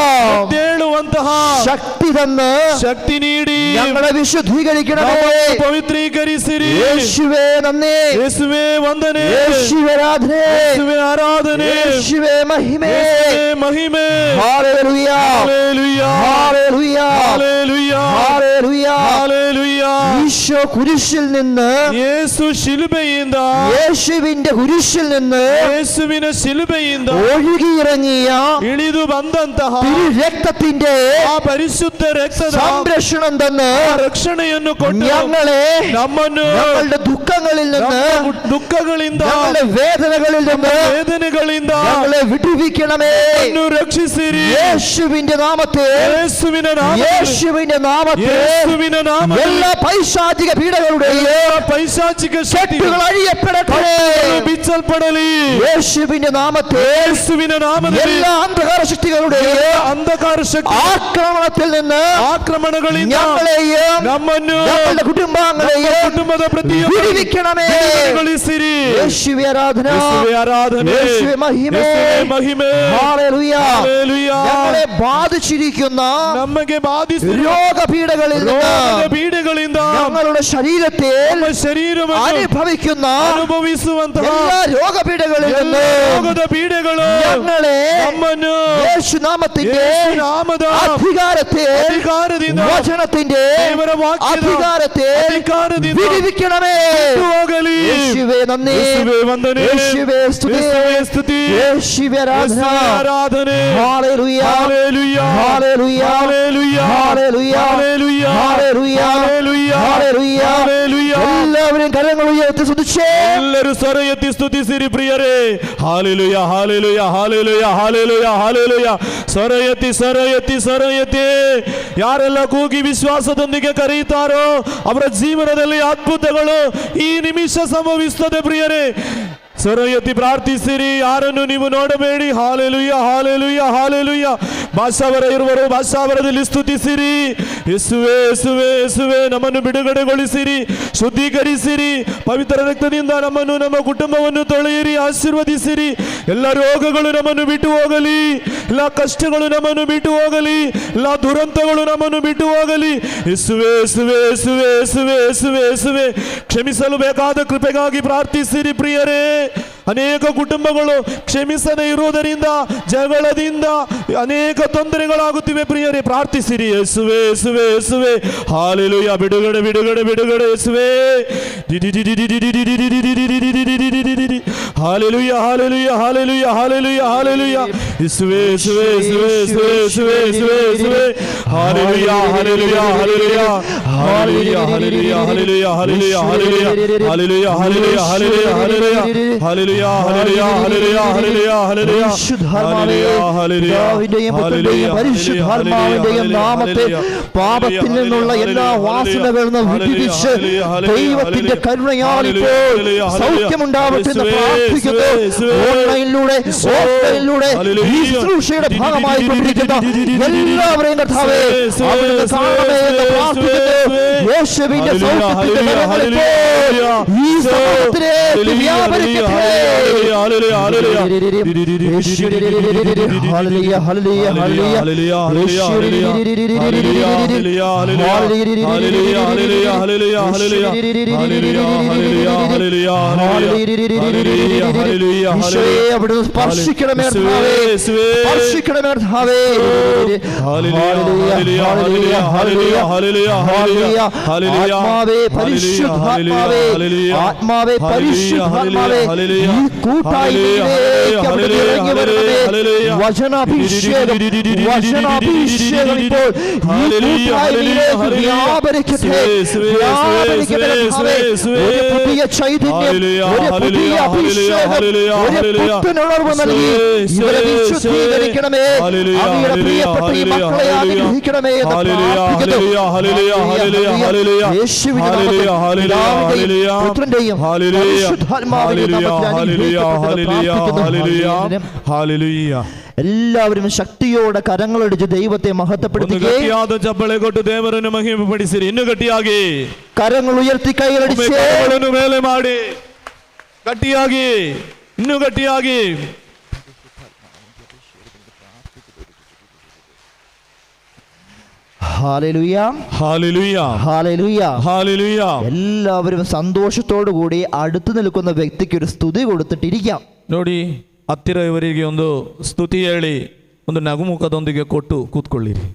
ಹೇಳುವಂತಹ ശക്തി തന്ന് ಶಕ್ತಿ ನೀಡಿ ഞങ്ങളെ വിശുദ്ധീകരിക്കണമേ. ನಮ್ಮನ್ನು ಪವಿತ್ರೀಕರಿಸಿರಿ. യേശുവേ നന്ദി, ಯೇಸುವೇ ವಂದನೆ, യേശുവേ ആരാധന, ಯೇಸುವೇ ಆರಾಧನೆ, യേശുവേ മഹിമേ. ಯೇಸುವೇ ಮಹಿಮೆ. Hallelujah, hallelujah, hallelujah, hallelujah, hallelujah. Hallelujah. ഈശോ കുരിശിൽ നിന്ന്, ಯೇಸು ಶಿಲುಬೆಯಿಂದ, യേശുവിന്റെ കുരിശിൽ നിന്ന് ಯೇಸುವಿನ ಶಿಲುಬೆಯಿಂದ ഒഴുകിയിറങ്ങിയ ಇಳಿದು ಬಂದಂತಹ രക്തത്തിന്റെ ಆ ಪರಿಶುದ್ಧ ರಕ್ತದ സംരക്ഷണം തന്ന് ಆ ರಕ್ಷಣೆಯನ್ನು ಕೊಟ್ಟು ഞങ്ങളെ ನಮ್ಮನ್ನು ഞങ്ങളുടെ ദുഃഖങ്ങളിൽ നിന്ന്, ನಮ್ಮ ದುಃಖಗಳಿಂದ, ഞങ്ങളുടെ വേദനകളിൽ നിന്ന് ವೇದನೆಗಳಿಂದ ഞങ്ങളെ വിടുവിക്കണമേ. ನಮ್ಮನ್ನು ರಕ್ಷಿಸಿರಿ. യേശുവിന്റെ നാമത്തിൽ, ಯೇಸುವಿನ ನಾಮದಲ್ಲಿ, യേശുവിന്റെ നാമത്തിൽ ಯೇಸುವಿನ ನಾಮದಲ್ಲಿ എല്ലാ പൈശാചിക പീഡകളുടെയും ಪೈಶಾಚಿಕ കെട്ടുകൾ അഴിയപ്പെടട്ടെ. ಬಿಚ್ಚಲ್ಪಡಲಿ. യേശുവിന്റെ നാമത്തിൽ ಯೇಸುವಿನ ನಾಮದಲ್ಲಿ എല്ലാ അന്ധകാര ശക്തികളുടെയും ಅಂಧಕಾರ അന്ധകാര ശക്തി ആക്രമണത്തിൽ നിന്ന് ആക്രമണങ്ങളിൽ ഞങ്ങളെയും ഞങ്ങളുടെ കുടുംബാംഗങ്ങളെയും വിടുവിക്കണമേ. യേശുവേ ആരാധന, യേശുവേ മഹിമ. ഹല്ലേലൂയ. ഞങ്ങളെ ബാധിച്ചിരിക്കുന്ന രോഗപീഠകളിൽ നിന്ന് ഞങ്ങളുടെ ശരീരത്തിൽ അനുഭവിക്കുന്ന എല്ലാ രോഗപീഠകളിൽ നിന്ന് ഞങ്ങളെ യേശുനാമത്തിന്റെ അധികാരത്തിൽ, വചനത്തിന്റെ അധികാരത്തിൽ വിടുവിക്കണമേ. യേശുവേ നന്ദി, യേശുവേ സ്തുതി, യേശുവേ ആരാധന. Hallelujah, hallelujah, hallelujah, hallelujah, hallelujah, hallelujah. എല്ലാവരും കരങ്ങൾ ഉയർത്തി സ്തുതിച്ചേ. എല്ലാവരും സ്വരയത്തി സ്തുതിസിരി പ്രിയരേ. Hallelujah, hallelujah, hallelujah, hallelujah, hallelujah. ಸ್ವರಯತಿ ಸ್ವರಯತಿ ಸ್ವರಯತಿ. ಯಾರೆಲ್ಲ ಕೂಗಿ ವಿಶ್ವಾಸದೊಂದಿಗೆ ಕರೆಯುತ್ತಾರೋ ಅವರ ಜೀವನದಲ್ಲಿ ಅದ್ಭುತಗಳು ಈ ನಿಮಿಷ ಸಂಭವಿಸುತ್ತದೆ ಪ್ರಿಯರೇ. ಸ್ವರಯತಿ ಪ್ರಾರ್ಥಿಸಿರಿ, ಯಾರನ್ನು ನೀವು ನೋಡಬೇಡಿ. Hallelujah, hallelujah, hallelujah. ಭಾಷಾವರ ಇರುವರು ಭಾಷಾವರದಲ್ಲಿ ಸ್ತುತಿಸಿರಿ. ಯೇಸುವೇ, ಯೇಸುವೇ, ಯೇಸುವೇ, ನಮ್ಮನ್ನು ಬಿಡುಗಡೆಗೊಳಿಸಿರಿ, ಶುದ್ಧೀಕರಿಸಿರಿ. ಪವಿತ್ರ ರಕ್ತದಿಂದ ನಮ್ಮನ್ನು, ನಮ್ಮ ಕುಟುಂಬವನ್ನು ತೊಳೆಯಿರಿ, ಆಶೀರ್ವದಿಸಿರಿ. ಎಲ್ಲ ರೋಗಗಳು ನಮ್ಮನ್ನು ಬಿಟ್ಟು ಹೋಗಲಿ, ಎಲ್ಲ ಕಷ್ಟಗಳು ನಮ್ಮನ್ನು ಬಿಟ್ಟು ಹೋಗಲಿ, ಎಲ್ಲ ದುರಂತಗಳು ನಮ್ಮನ್ನು ಬಿಟ್ಟು ಹೋಗಲಿ. ಯೇಸುವೇ, ಯೇಸುವೇ, ಯೇಸುವೇ, ಯೇಸುವೇ, ಯೇಸುವೇ, ಯೇಸುವೇ. ಕ್ಷಮಿಸಲು ಬೇಕಾದ ಕೃಪೆಗಾಗಿ ಪ್ರಾರ್ಥಿಸಿರಿ ಪ್ರಿಯರೇ. ಅನೇಕ ಕುಟುಂಬಗಳು ಕ್ಷಮಿಸದೇ ಇರುವುದರಿಂದ, ಜಗಳದಿಂದ ಅನೇಕ ತೊಂದರೆಗಳಾಗುತ್ತಿವೆ ಪ್ರಿಯರೇ. ಪ್ರಾರ್ಥಿಸಿರಿ. ಯೇಸುವೇ, ಯೇಸುವೇ, ಯೇಸುವೇ. ಹಾಲೆಲೂಯ. ಬಿಡುಗಡೆ, ಬಿಡುಗಡೆ, ಬಿಡುಗಡೆ. ಯೇಸುವೇ. Hallelujah, hallelujah, hallelujah, hallelujah, hallelujah. ಯೇಸುವೇ, ಯೇಸುವೇ, ಯೇಸುವೇ, ಯೇಸುವೇ, ಯೇಸುವೇ, ಯೇಸುವೇ, ಯೇಸುವೇ. Hallelujah, hallelujah, hallelujah, hallelujah, hallelujah, hallelujah, hallelujah, hallelujah, hallelujah, hallelujah, hallelujah, hallelujah. Hallelujah, hallelujah, hallelujah, hallelujah, hallelujah. പരിശുദ്ധാത്മാവിന്റെയും നാമത്തിൽ പാപത്തിൽ നിന്നുള്ള എല്ലാ വാസനകളിൽ നിന്ന് വിടുവിച്ച് ദൈവത്തിന്റെ കരുണയാൽ ഇപ്പോൾ സൗഖ്യമുണ്ടാവട്ടെ എന്ന് പ്രാർത്ഥിക്കുന്നു. ഓൺലൈനിലൂടെ ഈ ശുശ്രൂഷയുടെ ഭാഗമായി കൊണ്ടിരിക്കുന്ന എല്ലാവരെയും കർത്താവേ അവിടുന്ന് കാണണമേ എന്ന് പ്രാർത്ഥിക്കുന്നു. യേശുവിന്റെ സൗഖ്യത്തിന്റെ കരങ്ങൾ ഇപ്പോൾ ഈ സമൂഹത്തിലേക്ക് വ്യാപരിക്കട്ടെ. അവിടുന്ന് സ്പർശിക്കണമേ, സ്പർശിക്കണമേ. ആത്മാവേ പരിശുദ്ധാത്മാവേ, ആത്മാവേ പരിശുദ്ധാത്മാവേ, ഈ കൂട്ടായ്മയിലേക്ക് അവിടുന്ന് ഇറങ്ങി വരണമേ. വചനാഭിഷേകം, വചനാഭിഷേകം ഇപ്പോൾ ഈ കൂട്ടായ്മയിലേക്ക് വ്യാപരിക്കട്ടെ, വ്യാപരിക്കട്ടെ. ഒരു പുതിയ ചൈതന്യം, ഒരു പുതിയ അഭിഷേകം, ഒരു പുത്തനുണർവ് നൽകി ഇവരെ വിശുദ്ധീകരിക്കണമേ. അങ്ങയുടെ പ്രിയപ്പെട്ട ഈ മക്കളെ അനുഗ്രഹിക്കണമേ എന്ന് പ്രാർത്ഥിക്കുന്നു. യേശുവിന്റെ നാമത്തിൽ പിതാവിന്റെയും പുത്രന്റെയും പരിശുദ്ധാത്മാവിന്റെയും എല്ലാവരും ശക്തിയോടെ കരങ്ങളടിച്ച് ദൈവത്തെ മഹത്വപ്പെടുത്തുകയും ചപ്പളെ കൊട്ട് ദേവരನ್ನು ಮಹಿಮೆಪಡಿಸಿರಿ. ಇನ್ನು ಗಟ್ಟಿಯಾಗಿ കരങ്ങൾ ഉയർത്തി കൈയടിച്ച് ಮೇಲೆ ಮಾಡಿ, ಗಟ್ಟಿಯಾಗಿ, ಇನ್ನು ಗಟ್ಟಿಯಾಗಿ. Hallelujah, hallelujah, hallelujah, hallelujah. എല്ലാവരും സന്തോഷത്തോടു കൂടി അടുത്ത് നിൽക്കുന്ന വ്യക്തിക്ക് ഒരു സ്തുതി കൊടുത്തിട്ടിരിക്കാം. ನೋಡಿ, ಹತ್ತಿರ ಇವರಿಗೆ ಒಂದು ಸ್ತುತಿ ಹೇಳಿ ಒಂದು ನಗುಮುಖದೊಂದಿಗೆ ಕೊಟ್ಟು ಕೂತ್ಕೊಳ್ಳಿರಿ.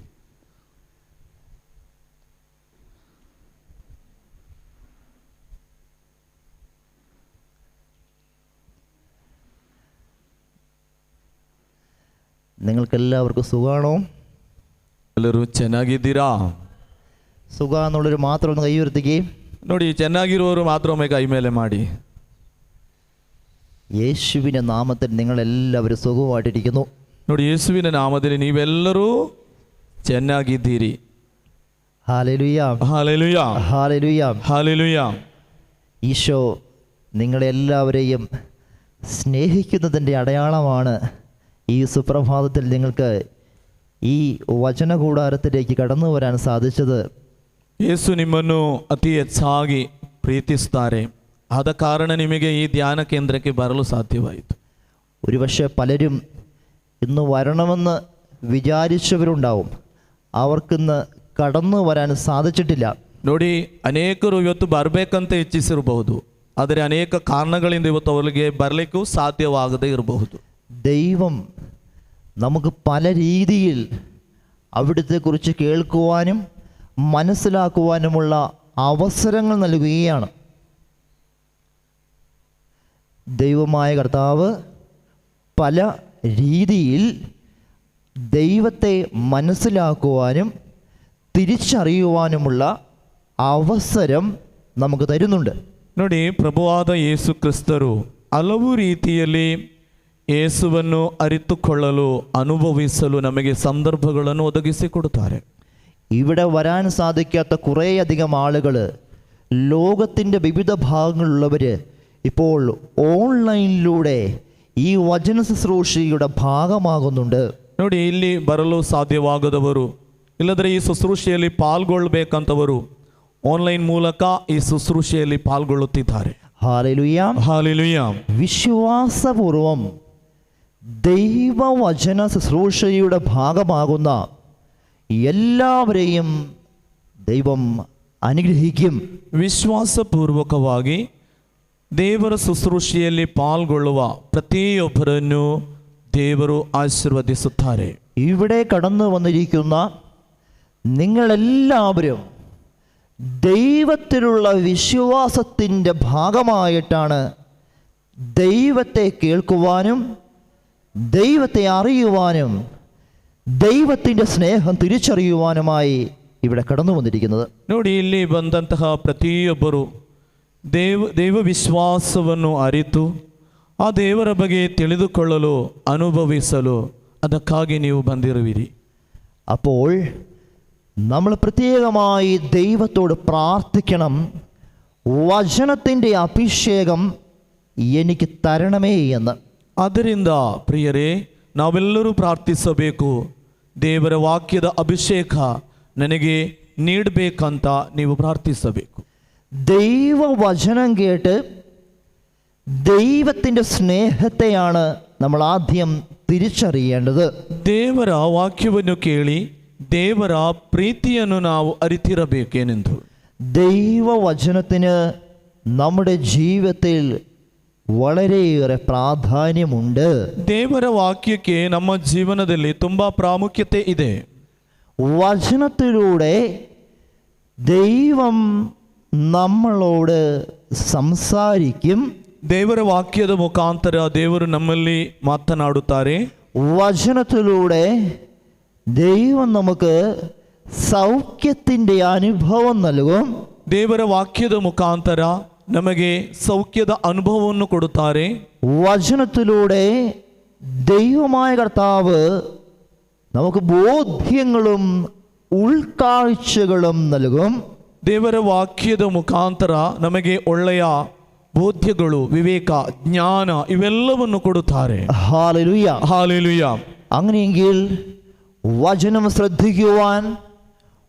നിങ്ങൾക്കെല്ലാവർക്കും സുഖമാണോ? ಎಲ್ಲರೂ ಚೆನ್ನಾಗಿದ್ದೀರಾ? സുഖ എന്നുള്ളൊരു മാത്രം ഒന്ന് കൈ ഉയർത്തിക്കുകയും. ನೋಡಿ, ಚೆನ್ನಾಗಿರುವವರು ಮಾತ್ರ ಒಮ್ಮೆ ಕೈ ಮೇಲೆ ಮಾಡಿ. യേശുവിൻ്റെ നാമത്തിൽ നിങ്ങളെല്ലാവരും സുഖമായിട്ടിരിക്കുന്നു. ನೋಡಿ, ಯೇಸುವಿನ ನಾಮದಲ್ಲಿ ನೀವೆಲ್ಲರೂ ಚೆನ್ನಾಗಿದ್ದೀರಿ. Hallelujah, hallelujah, hallelujah, hallelujah. Isho നിങ്ങളെല്ലാവരെയും സ്നേഹിക്കുന്നതിൻ്റെ അടയാളമാണ് ഈ സുപ്രഭാതത്തിൽ നിങ്ങൾക്ക് ಈ ವಚನಗೂಡಾರത്തിലേക്ക് ಕടന്നു വരാൻ സാധിച്ചത്? ಯೇಸು ನಿಮ್ಮನ್ನು ಅತಿ ಹೆಚ್ಚಾಗಿ ಪ್ರೀತಿಸುತ್ತಾರೆ. ಆದ ಕಾರಣ ನಿಮಗೆ ಈ ಧ್ಯಾನ ಕೇಂದ್ರಕ್ಕೆ ಬರಲು ಸಾಧ್ಯವಾಯಿತು. ഒരുപക്ഷെ പലരും ഇന്ന് വരണമെന്ന് വിചാരിച്ചവരുണ്ടാവും, അവർക്കിന്ന് കടന്നു വരാൻ സാധിച്ചിട്ടില്ല. ನೋಡಿ, ಅನೇಕರು ಇವತ್ತು ಬರಬೇಕಂತ ಇಚ್ಛಿಸಿರಬಹುದು, ಆದರೆ ಅನೇಕ ಕಾರಣಗಳಿಂದ ಇವತ್ತು ಅವರಿಗೆ ಬರಲಿಕ್ಕೂ ಸಾಧ್ಯವಾಗದೇ ಇರಬಹುದು. ദൈവം നമുക്ക് പല രീതിയിൽ അവിടുത്തെക്കുറിച്ച് കേൾക്കുവാനും മനസ്സിലാക്കുവാനുമുള്ള അവസരങ്ങൾ നൽകുകയാണ്. ദൈവമായ കർത്താവ് പല രീതിയിൽ ദൈവത്തെ മനസ്സിലാക്കുവാനും തിരിച്ചറിയുവാനുമുള്ള ಅವಸರಂ നമുക്ക് തരുന്നുണ്ട്. ನೋಡಿ, ಪ್ರಭುವಾದ ಯೇಸು ಕ್ರಿಸ್ತರು ಹಲವು ರೀತಿಯಲ್ಲಿ ಯೇಸುವನ್ನು ಅರಿತುಕೊಳ್ಳಲು ಅನುಭವಿಸಲು ನಮಗೆ ಸಂದರ್ಭಗಳನ್ನು ಒದಗಿಸಿಕೊಡುತ್ತಾರೆ. ഇവിടെ വരാൻ സാധിക്കാത്ത കുറേയധികം ആളുകൾ, ലോകത്തിൻ്റെ വിവിധ ഭാഗങ്ങളിലുള്ളവർ ഇപ്പോൾ ഓൺലൈനിലൂടെ ഈ വചന ശുശ്രൂഷയുടെ ഭാഗമാകുന്നുണ്ട്. ನೋಡಿ, ಇಲ್ಲಿ ಬರಲು ಸಾಧ್ಯವಾಗದವರು, ಇಲ್ಲದ್ರೆ ಈ ಶುಶ್ರೂಷೆಯಲ್ಲಿ ಪಾಲ್ಗೊಳ್ಳಬೇಕಂತವರು ಆನ್ಲೈನ್ ಮೂಲಕ ಈ ಶುಶ್ರೂಷೆಯಲ್ಲಿ ಪಾಲ್ಗೊಳ್ಳುತ್ತಿದ್ದಾರೆ. Hallelujah, hallelujah. വിശ്വാസപൂർവം ദൈവവചന ശുശ്രൂഷയുടെ ഭാഗമാകുന്ന എല്ലാവരെയും ദൈവം അനുഗ്രഹിക്കും. ವಿಶ್ವಾಸಪೂರ್ವಕವಾಗಿ ದೇವರ ಶುಶ್ರೂಷೆಯಲ್ಲಿ ಪಾಲ್ಗೊಳ್ಳುವ ಪ್ರತಿಯೊಬ್ಬರನ್ನು ದೇವರು ಆಶೀರ್ವದಿಸುತ್ತಾರೆ. ഇവിടെ കടന്നു വന്നിരിക്കുന്ന നിങ്ങളെല്ലാവരും ദൈവത്തിലുള്ള വിശ്വാസത്തിൻ്റെ ഭാഗമായിട്ടാണ് ദൈവത്തെ കേൾക്കുവാനും ദൈവത്തെ അറിയുവാനും ദൈവത്തിൻ്റെ സ്നേഹം തിരിച്ചറിയുവാനുമായി ഇവിടെ കടന്നു വന്നിരിക്കുന്നത്. ನೋಡಿ, ಇಲ್ಲಿ ಬಂದಂತಹ ಪ್ರತಿಯೊಬ್ಬರು ದೈವ ವಿಶ್ವಾಸವನ್ನು ಅರಿತು ಆ ದೇವರ ಬಗ್ಗೆ ತಿಳಿದುಕೊಳ್ಳಲು ಅನುಭವಿಸಲು ಅದಕ್ಕಾಗಿ ನೀವು ಬಂದಿರುವಿರಿ. അപ്പോൾ നമ്മൾ പ്രത്യേകമായി ദൈവത്തോട് പ്രാർത്ഥിക്കണം, വചനത്തിൻ്റെ അഭിഷേകം എനിക്ക് തരണമേ എന്ന്. ಆದ್ದರಿಂದ ಪ್ರಿಯರೇ, ನಾವೆಲ್ಲರೂ ಪ್ರಾರ್ಥಿಸಬೇಕು, ದೇವರ ವಾಕ್ಯದ ಅಭಿಷೇಕ ನನಗೆ ನೀಡಬೇಕಂತ ನೀವು ಪ್ರಾರ್ಥಿಸಬೇಕು. ദൈവവചനം കേട്ട് ദൈവത്തിൻ്റെ സ്നേഹത്തെയാണ് നമ്മൾ ആദ്യം തിരിച്ചറിയേണ്ടത്. ದೇವರ ವಾಕ್ಯವನ್ನು ಕೇಳಿ ದೇವರ ಪ್ರೀತಿಯನ್ನು ನಾವು ಅರಿತಿರಬೇಕೇನೆಂದು. ദൈവവചനത്തിന് നമ്മുടെ ജീവിതത്തിൽ വളരെയേറെ പ്രാധാന്യമുണ്ട്. ದೇವರ ವಾಕ್ಯಕ್ಕೆ ನಮ್ಮ ಜೀವನದಲ್ಲಿ ತುಂಬಾ ಪ್ರಾಮುಖ್ಯತೆ ಇದೆ. വചനത്തിലൂടെ ദൈവം നമ്മളോട് സംസാരിക്കും. ದೇವರ ವಾಕ್ಯದ ಮುಖಾಂತರ ದೇವರು ನಮ್ಮಲ್ಲಿ ಮಾತನಾಡುತ್ತಾರೆ. വചനത്തിലൂടെ ദൈവം നമുക്ക് സൗഖ്യത്തിൻ്റെ അനുഭവം നൽകും. ದೇವರ ವಾಕ್ಯದ ಮುಖಾಂತರ ನಮಗೆ ಸೌಖ್ಯದ ಅನುಭವವನ್ನು ಕೊಡುತ್ತಾರೆ. വചനത്തിലൂടെ ദൈവമായ കർത്താവ് നമുക്ക് ബോധ്യങ്ങളും ഉൾക്കാഴ്ചകളും നൽകും. ದೇವರ ವಾಕ್ಯದ ಮುಖಾಂತರ ನಮಗೆ ಒಳ್ಳೆಯ ಬೋಧ್ಯಗಳು, ವಿವೇಕ, ಜ್ಞಾನ ಇವೆಲ್ಲವನ್ನು ಕೊಡುತ್ತಾರೆ. Hallelujah, hallelujah. അങ്ങനെയെങ്കിൽ വചനം ശ്രദ്ധിക്കുവാൻ,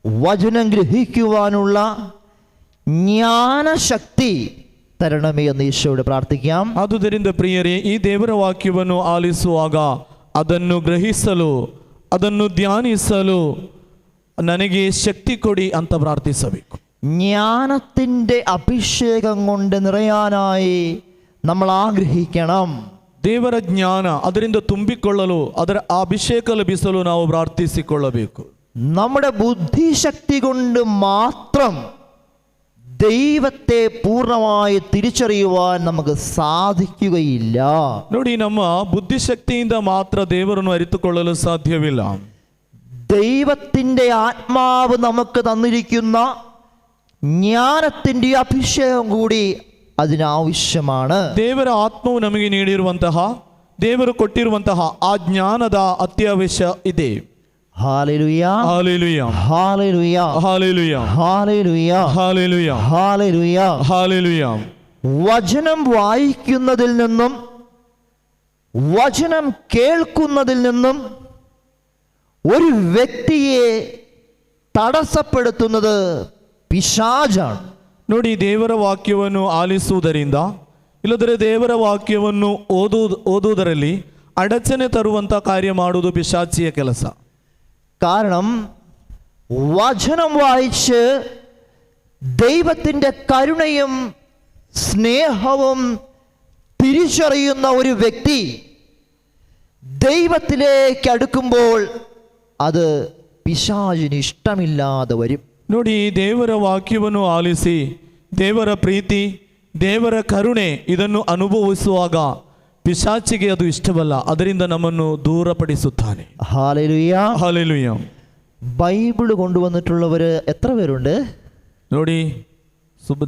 വചനം ഗ്രഹിക്കുവാനുള്ള ജ്ഞാനശക്തി തരണമേ എന്ന് ഈശോയോട് പ്രാർത്ഥിക്കാം. ಆದುದರಿಂದ ಪ್ರಿಯರೇ, ಈ ದೇವರ ವಾಕ್ಯವನ್ನು ಆಲಿಸುವಾಗ ಅದನ್ನು ಗ್ರಹಿಸಲು, ಅದನ್ನು ಧ್ಯಾನಿಸಲು ನನಗೆ ಶಕ್ತಿ ಕೊಡಿ ಅಂತ ಪ್ರಾರ್ಥಿಸಬೇಕು. ജ്ഞാനത്തിൻ്റെ അഭിഷേകം കൊണ്ട് നിറയാനായി നമ്മൾ ആഗ്രഹിക്കണം. ದೇವರ ಜ್ಞಾನ ಅದರಿಂದ ತುಂಬಿಕೊಳ್ಳಲು, ಅದರ ಅಭಿಷೇಕ ಲಭಿಸಲು ನಾವು ಪ್ರಾರ್ಥಿಸಿಕೊಳ್ಳಬೇಕು. നമ്മുടെ ബുദ്ധിശക്തി കൊണ്ട് മാത്രം ദൈവത്തെ പൂർണ്ണമായി തിരിച്ചറിയുവാൻ നമുക്ക് സാധിക്കുകയില്ല. ನೋಡಿ, ನಮ್ಮ ಬುದ್ಧಿಶಕ್ತಿಯಿಂದ ಮಾತ್ರ ದೇವರನ್ನು ಅರಿತುಕೊಳ್ಳಲು ಸಾಧ್ಯವಿಲ್ಲ. ദൈവത്തിൻ്റെ ആത്മാവ് നമുക്ക് തന്നിരിക്കുന്ന ಜ್ಞಾನത്തിൻ്റെ അഭിഷേകം കൂടി അതിനാവശ്യമാണ്. ದೇವರ ಆತ್ಮವು ನಮಗೆ ನೀಡಿರುವಂತಹ, ದೇವರು ಕೊಟ್ಟಿರುವಂತಹ ಆ ಜ್ಞಾನದ ಅತ್ಯವಶ್ಯ ಇದೆ. Hallelujah, hallelujah, hallelujah, hallelujah, hallelujah, hallelujah, hallelujah. Hallelujah. വചനം വായിക്കുന്നതിൽ നിന്നും വചനം കേൾക്കുന്നതിൽ നിന്നും ഒരു ವ್ಯಕ್ತಿയെ ತಡಸಪಡುತ್ತದೆ ಪಿಶಾಚಾണ്. ನೋಡಿ, ದೇವರ ವಾಕ್ಯವನ್ನು ಆಲಿಸುವುದರಿಂದ ಇಲ್ಲದ್ರೆ ದೇವರ ವಾಕ್ಯವನ್ನು ಓದುವುದರಲ್ಲಿ ಅಡಚಣೆ ತರುವಂಥ ಕಾರ್ಯ ಮಾಡುವುದು ಪಿಶಾಚಿಯ ಕೆಲಸ. കാരണം വചനം വായിച്ച് ദൈവത്തിൻ്റെ കരുണയും സ്നേഹവും തിരിച്ചറിയുന്ന ഒരു വ്യക്തി ദൈവത്തിലേക്ക് അടുക്കുമ്പോൾ അത് ಪಿಶಾಚಿന് ಇಷ್ಟಮಿಲ್ಲದೆ വരും. ನೋಡಿ, ದೇವರ ವಾಕ್ಯವನ್ನು ಆಲಿಸಿ ದೇವರ ಪ್ರೀತಿ, ದೇವರ ಕರುಣೆ ಇದನ್ನು ಅನುಭವಿಸುವಾಗ ಪಿಶಾಚಿಗೆ ಅದು ಇಷ್ಟವಲ್ಲ, ಅದರಿಂದ ನಮ್ಮನ್ನು ದೂರಪಡಿಸುತ್ತಾನೆ. Hallelujah, hallelujah. ബൈബിൾ കൊണ്ടുവന്നിട്ടുള്ളവർ എത്ര പേരുണ്ട്? ನೋಡಿ,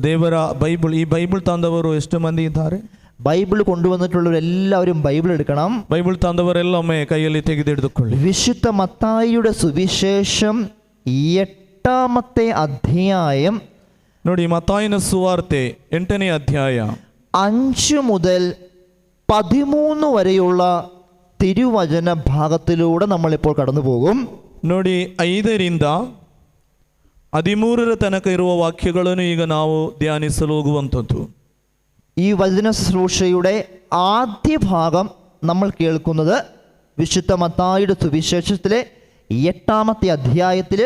ದೇವರ ಬೈಬಲ್, ಈ ಬೈಬಲ್ ತಂದವರು ಎಷ್ಟು ಮಂದಿ ಇದ್ದಾರೆ? ബൈബിൾ കൊണ്ടുവന്നിട്ടുള്ളവരെല്ലാവരും ബൈബിൾ എടുക്കണം. ಬೈಬಲ್ ತಂದವರೆಲ್ಲ ಒಮ್ಮೆ ಕೈಯಲ್ಲಿ ತೆಗೆದಿಡಿದುಕೊಳ್ಳಿ. വിശുദ്ധ മത്തായിയുടെ സുവിശേഷം 8-ാമത്തെ അധ്യായം. ನೋಡಿ, ಮತ್ತಾಯನ ಸುವಾರ್ತೆ 8ನೇ ಅಧ್ಯಾಯ 5 മുതൽ 13 വരെയുള്ള തിരുവചന ഭാഗത്തിലൂടെ നമ്മളിപ്പോൾ കടന്നു പോകും. ನೋಡಿ, 5ರಿಂದ 13 ತನಕ ಇರುವ ವಾಕ್ಯಗಳನ್ನು ಈಗ ನಾವು ಧ್ಯಾನಿಸಲು ಹೋಗುವಂಥದ್ದು. ഈ വചന ശുശ്രൂഷയുടെ ആദ്യ ഭാഗം നമ്മൾ കേൾക്കുന്നത് വിശുദ്ധ മത്തായിയുടെ സുവിശേഷത്തിലെ 8-ാമത്തെ അധ്യായത്തിൽ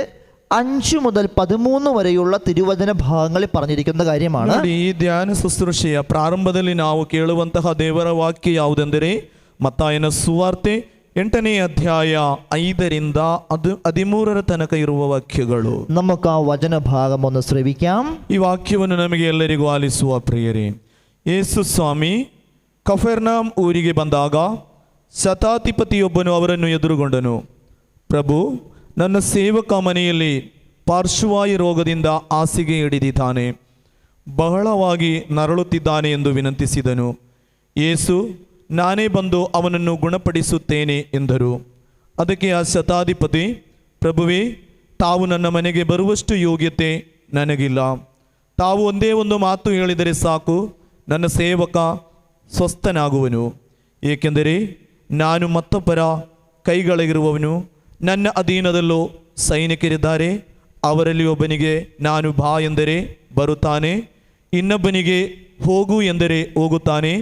5 മുതൽ 13 വരെയുള്ള തിരുവചന ഭാഗങ്ങളിൽ പറഞ്ഞിരിക്കുന്ന കാര്യമാണ്. ನೋಡಿ, ಈ ಧ್ಯಾನ ಶುಶ್ರೂಷೆಯ ಪ್ರಾರಂಭದಲ್ಲಿ ನಾವು ಕೇಳುವಂತಹ ದೇವರ ವಾಕ್ಯ ಯಾವುದೆಂದರೆ ಮತ್ತಾಯನ ಸುವಾರ್ತೆ 8ನೇ ಅಧ್ಯಾಯ 5ರಿಂದ 13 ತನಕ ಇರುವ ವಾಕ್ಯಗಳು. നമുക്ക് ആ ವಚನ ಭಾಗം ഒന്ന് ശ്രവിക്കാം. ಈ ವಾಕ್ಯವನ್ನು ನಮಗೆ ಎಲ್ಲರಿಗೂ ಆಲಿಸುವ ಪ್ರಿಯರೇ. ಯೇಸು ಸ್ವಾಮಿ ಕಫೆರ್ನಾಮ್ ಊರಿಗೆ ಬಂದಾಗ ಶತಾಧಿಪತಿಯೊಬ್ಬನು ಅವರನ್ನು ಎದುರುಗೊಂಡನು. ಪ್ರಭು, ನನ್ನ ಸೇವಕ ಮನೆಯಲ್ಲಿ ಪಾರ್ಶ್ವವಾಯು ರೋಗದಿಂದ ಹಾಸಿಗೆ ಹಿಡಿದಿದ್ದಾನೆ, ಬಹಳವಾಗಿ ನರಳುತ್ತಿದ್ದಾನೆ ಎಂದು ವಿನಂತಿಸಿದನು. ಯೇಸು, ನಾನೇ ಬಂದು ಅವನನ್ನು ಗುಣಪಡಿಸುತ್ತೇನೆ ಎಂದರು. ಅದಕ್ಕೆ ಆ ಶತಾಧಿಪತಿ, ಪ್ರಭುವೇ, ತಾವು ನನ್ನ ಮನೆಗೆ ಬರುವಷ್ಟು ಯೋಗ್ಯತೆ ನನಗಿಲ್ಲ. ತಾವು ಒಂದೇ ಒಂದು ಮಾತು ಹೇಳಿದರೆ ಸಾಕು, ನನ್ನ ಸೇವಕ ಸ್ವಸ್ಥನಾಗುವನು. ಏಕೆಂದರೆ ನಾನು ಮತ್ತೊಬ್ಬರ ಕೈಗಳಿರುವವನು, ನನ್ನ ಅಧೀನದಲ್ಲೂ ಸೈನಿಕರಿದ್ದಾರೆ. ಅವರಲ್ಲಿ ಒಬ್ಬನಿಗೆ ನಾನು ಬಾ ಎಂದರೆ ಬರುತ್ತಾನೆ, ಇನ್ನೊಬ್ಬನಿಗೆ ಹೋಗು ಎಂದರೆ ಹೋಗುತ್ತಾನೆ,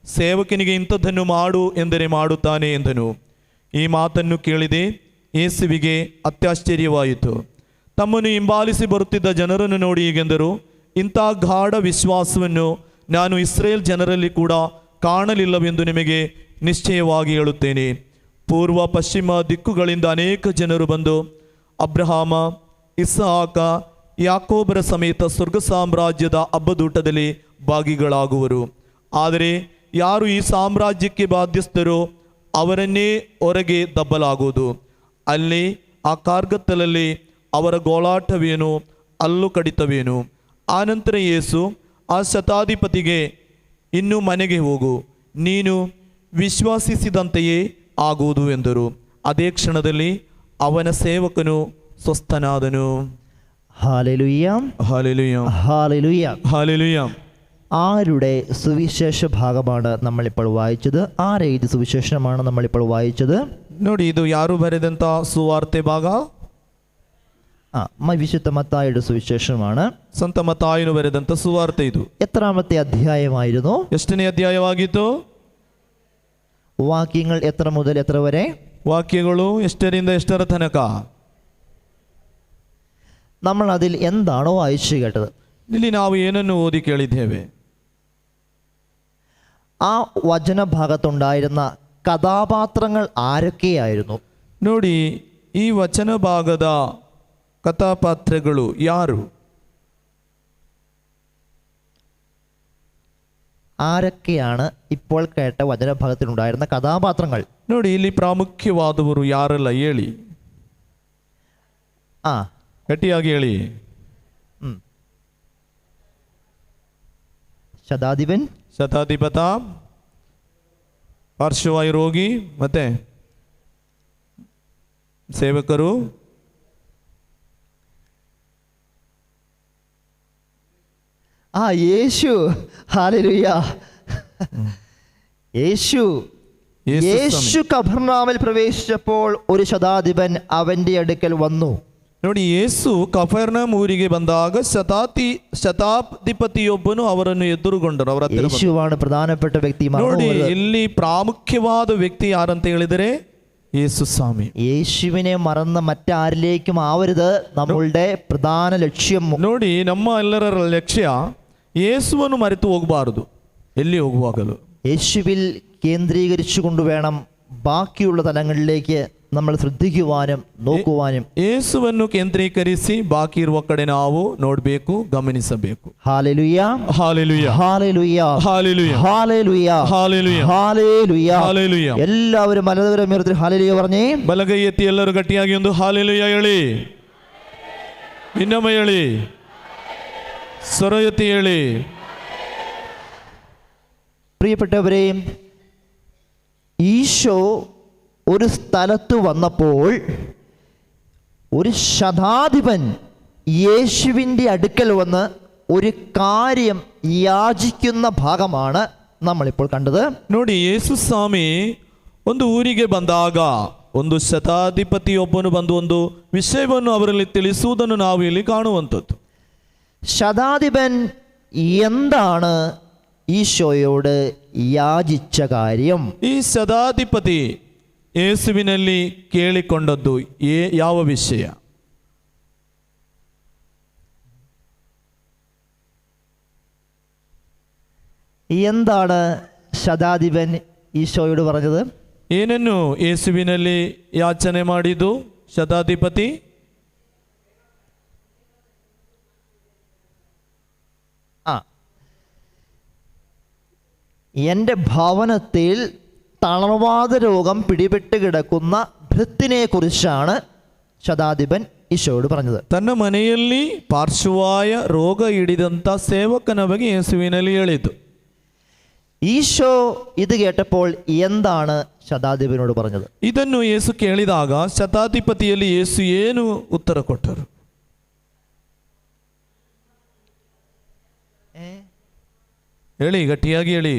ಸೇವಕನಿಗೆ ಇಂಥದ್ದನ್ನು ಮಾಡು ಎಂದರೆ ಮಾಡುತ್ತಾನೆ ಎಂದನು. ಈ ಮಾತನ್ನು ಕೇಳಿದೆ ಯೇಸುವಿಗೆ ಅತ್ಯಾಶ್ಚರ್ಯವಾಯಿತು. ತಮ್ಮನ್ನು ಹಿಂಬಾಲಿಸಿ ಬರುತ್ತಿದ್ದ ಜನರನ್ನು ನೋಡಿ ಹೀಗೆಂದರು, ಇಂಥ ಗಾಢ ವಿಶ್ವಾಸವನ್ನು ನಾನು ಇಸ್ರೇಲ್ ಜನರಲ್ಲಿ ಕೂಡ ಕಾಣಲಿಲ್ಲವೆಂದು ನಿಮಗೆ ನಿಶ್ಚಯವಾಗಿ ಹೇಳುತ್ತೇನೆ. ಪೂರ್ವ ಪಶ್ಚಿಮ ದಿಕ್ಕುಗಳಿಂದ ಅನೇಕ ಜನರು ಬಂದು ಅಬ್ರಹಾಮ, ಇಸ್ಹಾಕ, ಯಾಕೋಬರ ಸಮೇತ ಸ್ವರ್ಗ ಸಾಮ್ರಾಜ್ಯದ ಹಬ್ಬದೂಟದಲ್ಲಿ ಭಾಗಿಗಳಾಗುವರು. ಆದರೆ ಯಾರು ಈ ಸಾಮ್ರಾಜ್ಯಕ್ಕೆ ಬಾಧ್ಯಸ್ಥರೋ ಅವರನ್ನೇ ಹೊರಗೆ ದಬ್ಬಲಾಗುವುದು. ಅಲ್ಲಿ ಆ ಕಾರ್ಗತ್ತಲಲ್ಲಿ ಅವರ ಗೋಳಾಟವೇನು, ಹಲ್ಲು ಕಡಿತವೇನು. ಆನಂತರ ಯೇಸು ಆ ಶತಾಧಿಪತಿಗೆ, ಇನ್ನು ಮನೆಗೆ ಹೋಗು, ನೀನು ವಿಶ್ವಾಸಿಸಿದಂತೆಯೇ ಆಗುವುದು ಎಂದರು. ಅದೇ ಕ್ಷಣದಲ್ಲಿ ಅವನ ಸೇವಕನು ಸ್ವಸ್ಥನಾದನು. Hallelujah, hallelujah, hallelujah, hallelujah. ആരുടെ സുവിശേഷ ഭാഗമാണ് നമ്മളിപ്പോൾ വായിച്ചത്? ആരെഴുതിയ സുവിശേഷമാണ് നമ്മളിപ്പോൾ വായിച്ചത്? ನೋಡಿ, ಇದು ಯಾರು ಬರೆದಂಥ ಸುವಾರ್ತೆ ಭಾಗ? വിശുദ്ധ മത്തായിയുടെ സുവിശേഷമാണ്. ಸಂತ ಮತ್ತಾಯನು ಬರೆದಂಥ ಸುವಾರ್ತೆ ಇದು. എത്രാമത്തെ അധ്യായമായിരുന്നു? ಎಷ್ಟನೇ ಅಧ್ಯಾಯವಾಗಿತ್ತು? വാക്യങ്ങൾ എത്ര മുതൽ എത്ര വരെ? ವಾಕ್ಯಗಳು ಎಷ್ಟರಿಂದ ಎಷ್ಟರ ತನಕ? നമ്മൾ അതിൽ എന്താണോ വായിച്ചു കേട്ടത്? ಇಲ್ಲಿ ನಾವು ಏನನ್ನು ಓದಿ ಕೇಳಿದ್ದೇವೆ? ആ വചന ഭാഗത്തുണ്ടായിരുന്ന കഥാപാത്രങ്ങൾ ആരൊക്കെയായിരുന്നു? ನೋಡಿ, ಈ ವಚನ ಭಾಗದ ಕಥಾಪಾತ್ರಗಳು ಯಾರು? ആരൊക്കെയാണ് ഇപ്പോൾ കേട്ട വചനഭാഗത്തിലുണ്ടായിരുന്ന കഥാപാത്രങ്ങൾ? ನೋಡಿ, ಇಲ್ಲಿ ಪ್ರಾಮುಖ್ಯವಾದವರು ಯಾರೆಲ್ಲ ಹೇಳಿ, ಗಟ್ಟಿಯಾಗಿ ಹೇಳಿ. ಶತಾಧಿಪತ, ಪಾರ್ಶ್ವವಾಯು ರೋಗಿ, ಮತ್ತೆ ಸೇವಕರು, യേശു. ഹല്ലേലൂയ. യേശു യേശു കഫർനാമിൽ പ്രവേശിച്ചപ്പോൾ ഒരു ശതാധിപൻ അവന്റെ അടുക്കൽ വന്നു. ನೋಡಿ, ಯೇಸು ಕಫರ್ನೌಮ್ ಊರಿಗೆ ಬಂದಾಗ ಶತಾಧಿಪತಿಯೊಬ್ಬನು ಅವರನ್ನು ಎದುರುಗೊಂಡರು. ಅವರ ಹತ್ತಿರ ಬಂದು. യേശുവാണ് പ്രധാനപ്പെട്ട വ്യക്തി. ನೋಡಿ, ಇಲ್ಲಿ ಪ್ರಾಮುಖ್ಯವಾದ ವ್ಯಕ್ತಿ ಯಾರಂತ ಹೇಳಿದರೆ യേശു സ്വാമി. യേശുവിനെ മറന്ന മറ്റാരിലേക്കും ആവരുത് നമ്മളുടെ പ്രധാന ലക്ഷ്യം. ನೋಡಿ, ನಮ್ಮ ಎಲ್ಲರ ಲಕ್ಷ್ಯ ಯೇಸುವನ್ನು ಮರೆತು ಹೋಗಬಾರದು. ಎಲ್ಲಿ ಹೋಗುವಾಗಲೂ യേശുവിൽ കേന്ദ്രീകരിച്ചുകൊണ്ട് വേണം ബാക്കിയുള്ള തലങ്ങളിലേക്ക് നമ്മൾ ശ്രദ്ധിക്കുവാനും നോക്കുവാനും. ಯೇಸುವನ್ನು ಕೇಂದ್ರೀಕರಿಸಿ ಬಾಕಿ ಇರುವ ಕಡೆ ನಾವು ನೋಡಬೇಕು, ಗಮನಿಸಬೇಕು. Hallelujah, hallelujah, hallelujah, hallelujah, hallelujah, hallelujah, hallelujah, hallelujah. എല്ലാവരും മലകരം ഉയർത്തി ഹല്ലേലൂയ പറഞ്ഞേ. ಬಲಗೈ ಎತ್ತಿ ಎಲ್ಲರೂ ಗಟ್ಟಿಯಾಗಿ ಒಂದು ಹಾಲೆಲೂಯ ಹೇಳಿ. ಇನ್ನೊಮ್ಮೆ ಹೇಳಿ. ಸ್ವರ ಎತ್ತಿ ಹೇಳಿ. പ്രിയപ്പെട്ടവരെ, ഈശോ ഒരു സ്ഥലത്ത് വന്നപ്പോൾ ഒരു ശതാധിപൻ യേശുവിൻ്റെ അടുക്കൽ വന്ന് ഒരു കാര്യം യാചിക്കുന്ന ഭാഗമാണ് നമ്മളിപ്പോൾ കണ്ടത്. ನೋಡಿ, ಯೇಸು ಸ್ವಾಮಿ ಒಂದು ಊರಿಗೆ ಬಂದಾಗ ಒಂದು ಶತಾಧಿಪತಿಯೊಬ್ಬನು ಬಂದು ಒಂದು ವಿಷಯವನ್ನು ಅವರಲ್ಲಿ ತಿಳಿಸುವುದನ್ನು ನಾವು ಇಲ್ಲಿ ಕಾಣುವಂಥದ್ದು. ശതാധിപൻ എന്താണ് ഈശോയോട് യാചിച്ച കാര്യം? ಈ ಶತಾಧಿಪತಿ ಯೇಸುವಿನಲ್ಲಿ ಕೇಳಿಕೊಂಡದ್ದು ಯಾವ ವಿಷಯ? എന്താണ് ശതാധിപൻ ഈശോയോട് പറഞ്ഞത്? ಏನನ್ನು ಯೇಸುವಿನಲ್ಲಿ ಯಾಚನೆ ಮಾಡಿದ್ದು ಶತಾಧಿಪತಿ? എൻ്റെ ഭവനത്തിൽ തളർവാദ രോഗം പിടിപെട്ട് കിടക്കുന്ന ഭൃത്തിനെ കുറിച്ചാണ് ശതാധിപൻ ഈശോയോട് പറഞ്ഞത്. ತನ್ನ ಮನೆಯಲ್ಲಿ ಪಾರ್ಶ್ವವಾಯ ರೋಗ ಹಿಡಿದಂಥ ಸೇವಕನ ಬಗ್ಗೆ ಯೇಸುವಿನಲ್ಲಿ ಹೇಳಿದ್ದು. ഈശോ ഇത് കേട്ടപ്പോൾ എന്താണ് ശതാധിപനോട് പറഞ്ഞത്? ಇದನ್ನು ಯೇಸು ಕೇಳಿದಾಗ ಶತಾಧಿಪತಿಯಲ್ಲಿ ಯೇಸು ಏನು ಉತ್ತರ ಕೊಟ್ಟರು? ಹೇಳಿ, ಗಟ್ಟಿಯಾಗಿ ಹೇಳಿ.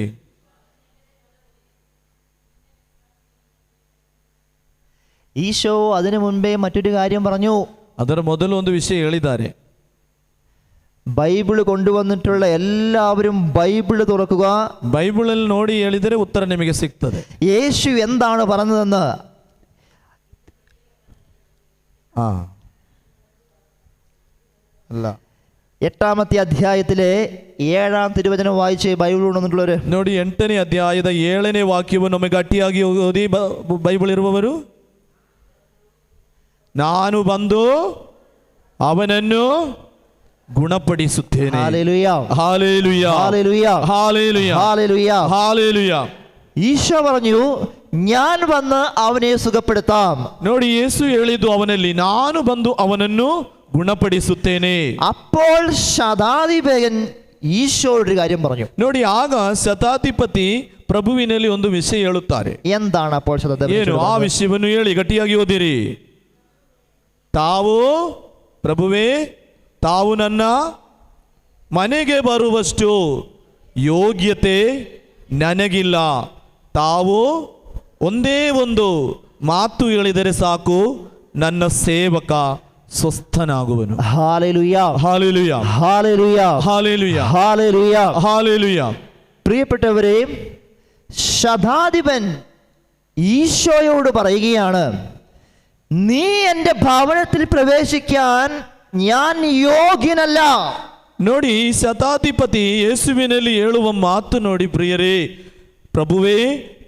ഈശോ അതിനു മുൻപേ മറ്റൊരു കാര്യം പറഞ്ഞു. ಅದರ ಮೊದಲು ಒಂದು ವಿಷಯ ಹೇಳಿದ್ದಾರೆ. ബൈബിള് കൊണ്ടുവന്നിട്ടുള്ള എല്ലാവരും ബൈബിള് തുറക്കുക. ಬೈಬಲಲ್ಲಿ ನೋಡಿ ಹೇಳಿದರೆ ಉತ್ತರ ನಿಮಗೆ ಸಿಗ್ತದೆ. യേശു എന്താണ് പറഞ്ഞതെന്ന് ಅಲ್ಲ, 8-ാമത്തെ അധ്യായത്തിലെ 7-ാം തിരുവചനം വായിച്ച് ബൈബിൾ കൊണ്ടുവന്നിട്ടുള്ളവര് ನೋಡಿ, 8ನೇ ಅಧ್ಯಾಯದ 7ನೇ ವಾಕ್ಯವನ್ನು ನಮಗೆ ಗಟ್ಟಿಯಾಗಿ ಓದಿ ಬೈಬಲ್ ಇರುವವರು. ನಾನು ಬಂದು ಅವನನ್ನು ಗುಣಪಡಿಸುತ್ತೇನೆ. Hallelujah, hallelujah, hallelujah, hallelujah, hallelujah. Hallelujah. Isho പറഞ്ഞു, ഞാൻ വന്ന് അവനെ സുഖപ്പെടുത്താം. ನೋಡಿ, ಯೇಸು ಹೇಳಿದ್ದು ಅವನಲ್ಲಿ, ನಾನು ಬಂದು ಅವನನ್ನು ಗುಣಪಡಿಸುತ್ತೇನೆ. അപ്പോൾ ശതാധിപൻ ഈശോയുടെ കാര്യം പറഞ്ഞു. ನೋಡಿ, ಆಗ ಶತಾಧಿಪತಿ ಪ್ರಭುವಿನಲ್ಲಿ ಒಂದು ವಿಷಯ ಹೇಳುತ್ತಾರೆ. എന്താണ് അപ്പോൾ ശതാധിപൻ ಏನು ಆ ವಿಷಯವನ್ನು ಹೇಳಿ, ಗಟ್ಟಿಯಾಗಿ ಓದಿರಿ. ತಾವು ಪ್ರಭುವೇ, ತಾವು ನನ್ನ ಮನೆಗೆ ಬರುವಷ್ಟು ಯೋಗ್ಯತೆ ನನಗಿಲ್ಲ. ತಾವು ಒಂದೇ ಒಂದು ಮಾತು ಹೇಳಿದರೆ ಸಾಕು, ನನ್ನ ಸೇವಕ ಸ್ವಸ್ಥನಾಗುವನು. Hallelujah, hallelujah, hallelujah, hallelujah, hallelujah. Hallelujah. പ്രിയപ്പെട്ടവരെ, ശതാധിപൻ ഈശോയോട് പറയുകയാണ്, നീ എൻ്റെ ഭവനത്തിൽ പ്രവേശിക്കാൻ ഞാൻ യോഗ്യനല്ല. ನೋಡಿ, ಶತಾಧಿಪತಿ ಯೇಸುವಿನಲ್ಲಿ ಹೇಳುವ ಮಾತು ನೋಡಿ ಪ್ರಿಯರೇ, ಪ್ರಭುವೇ,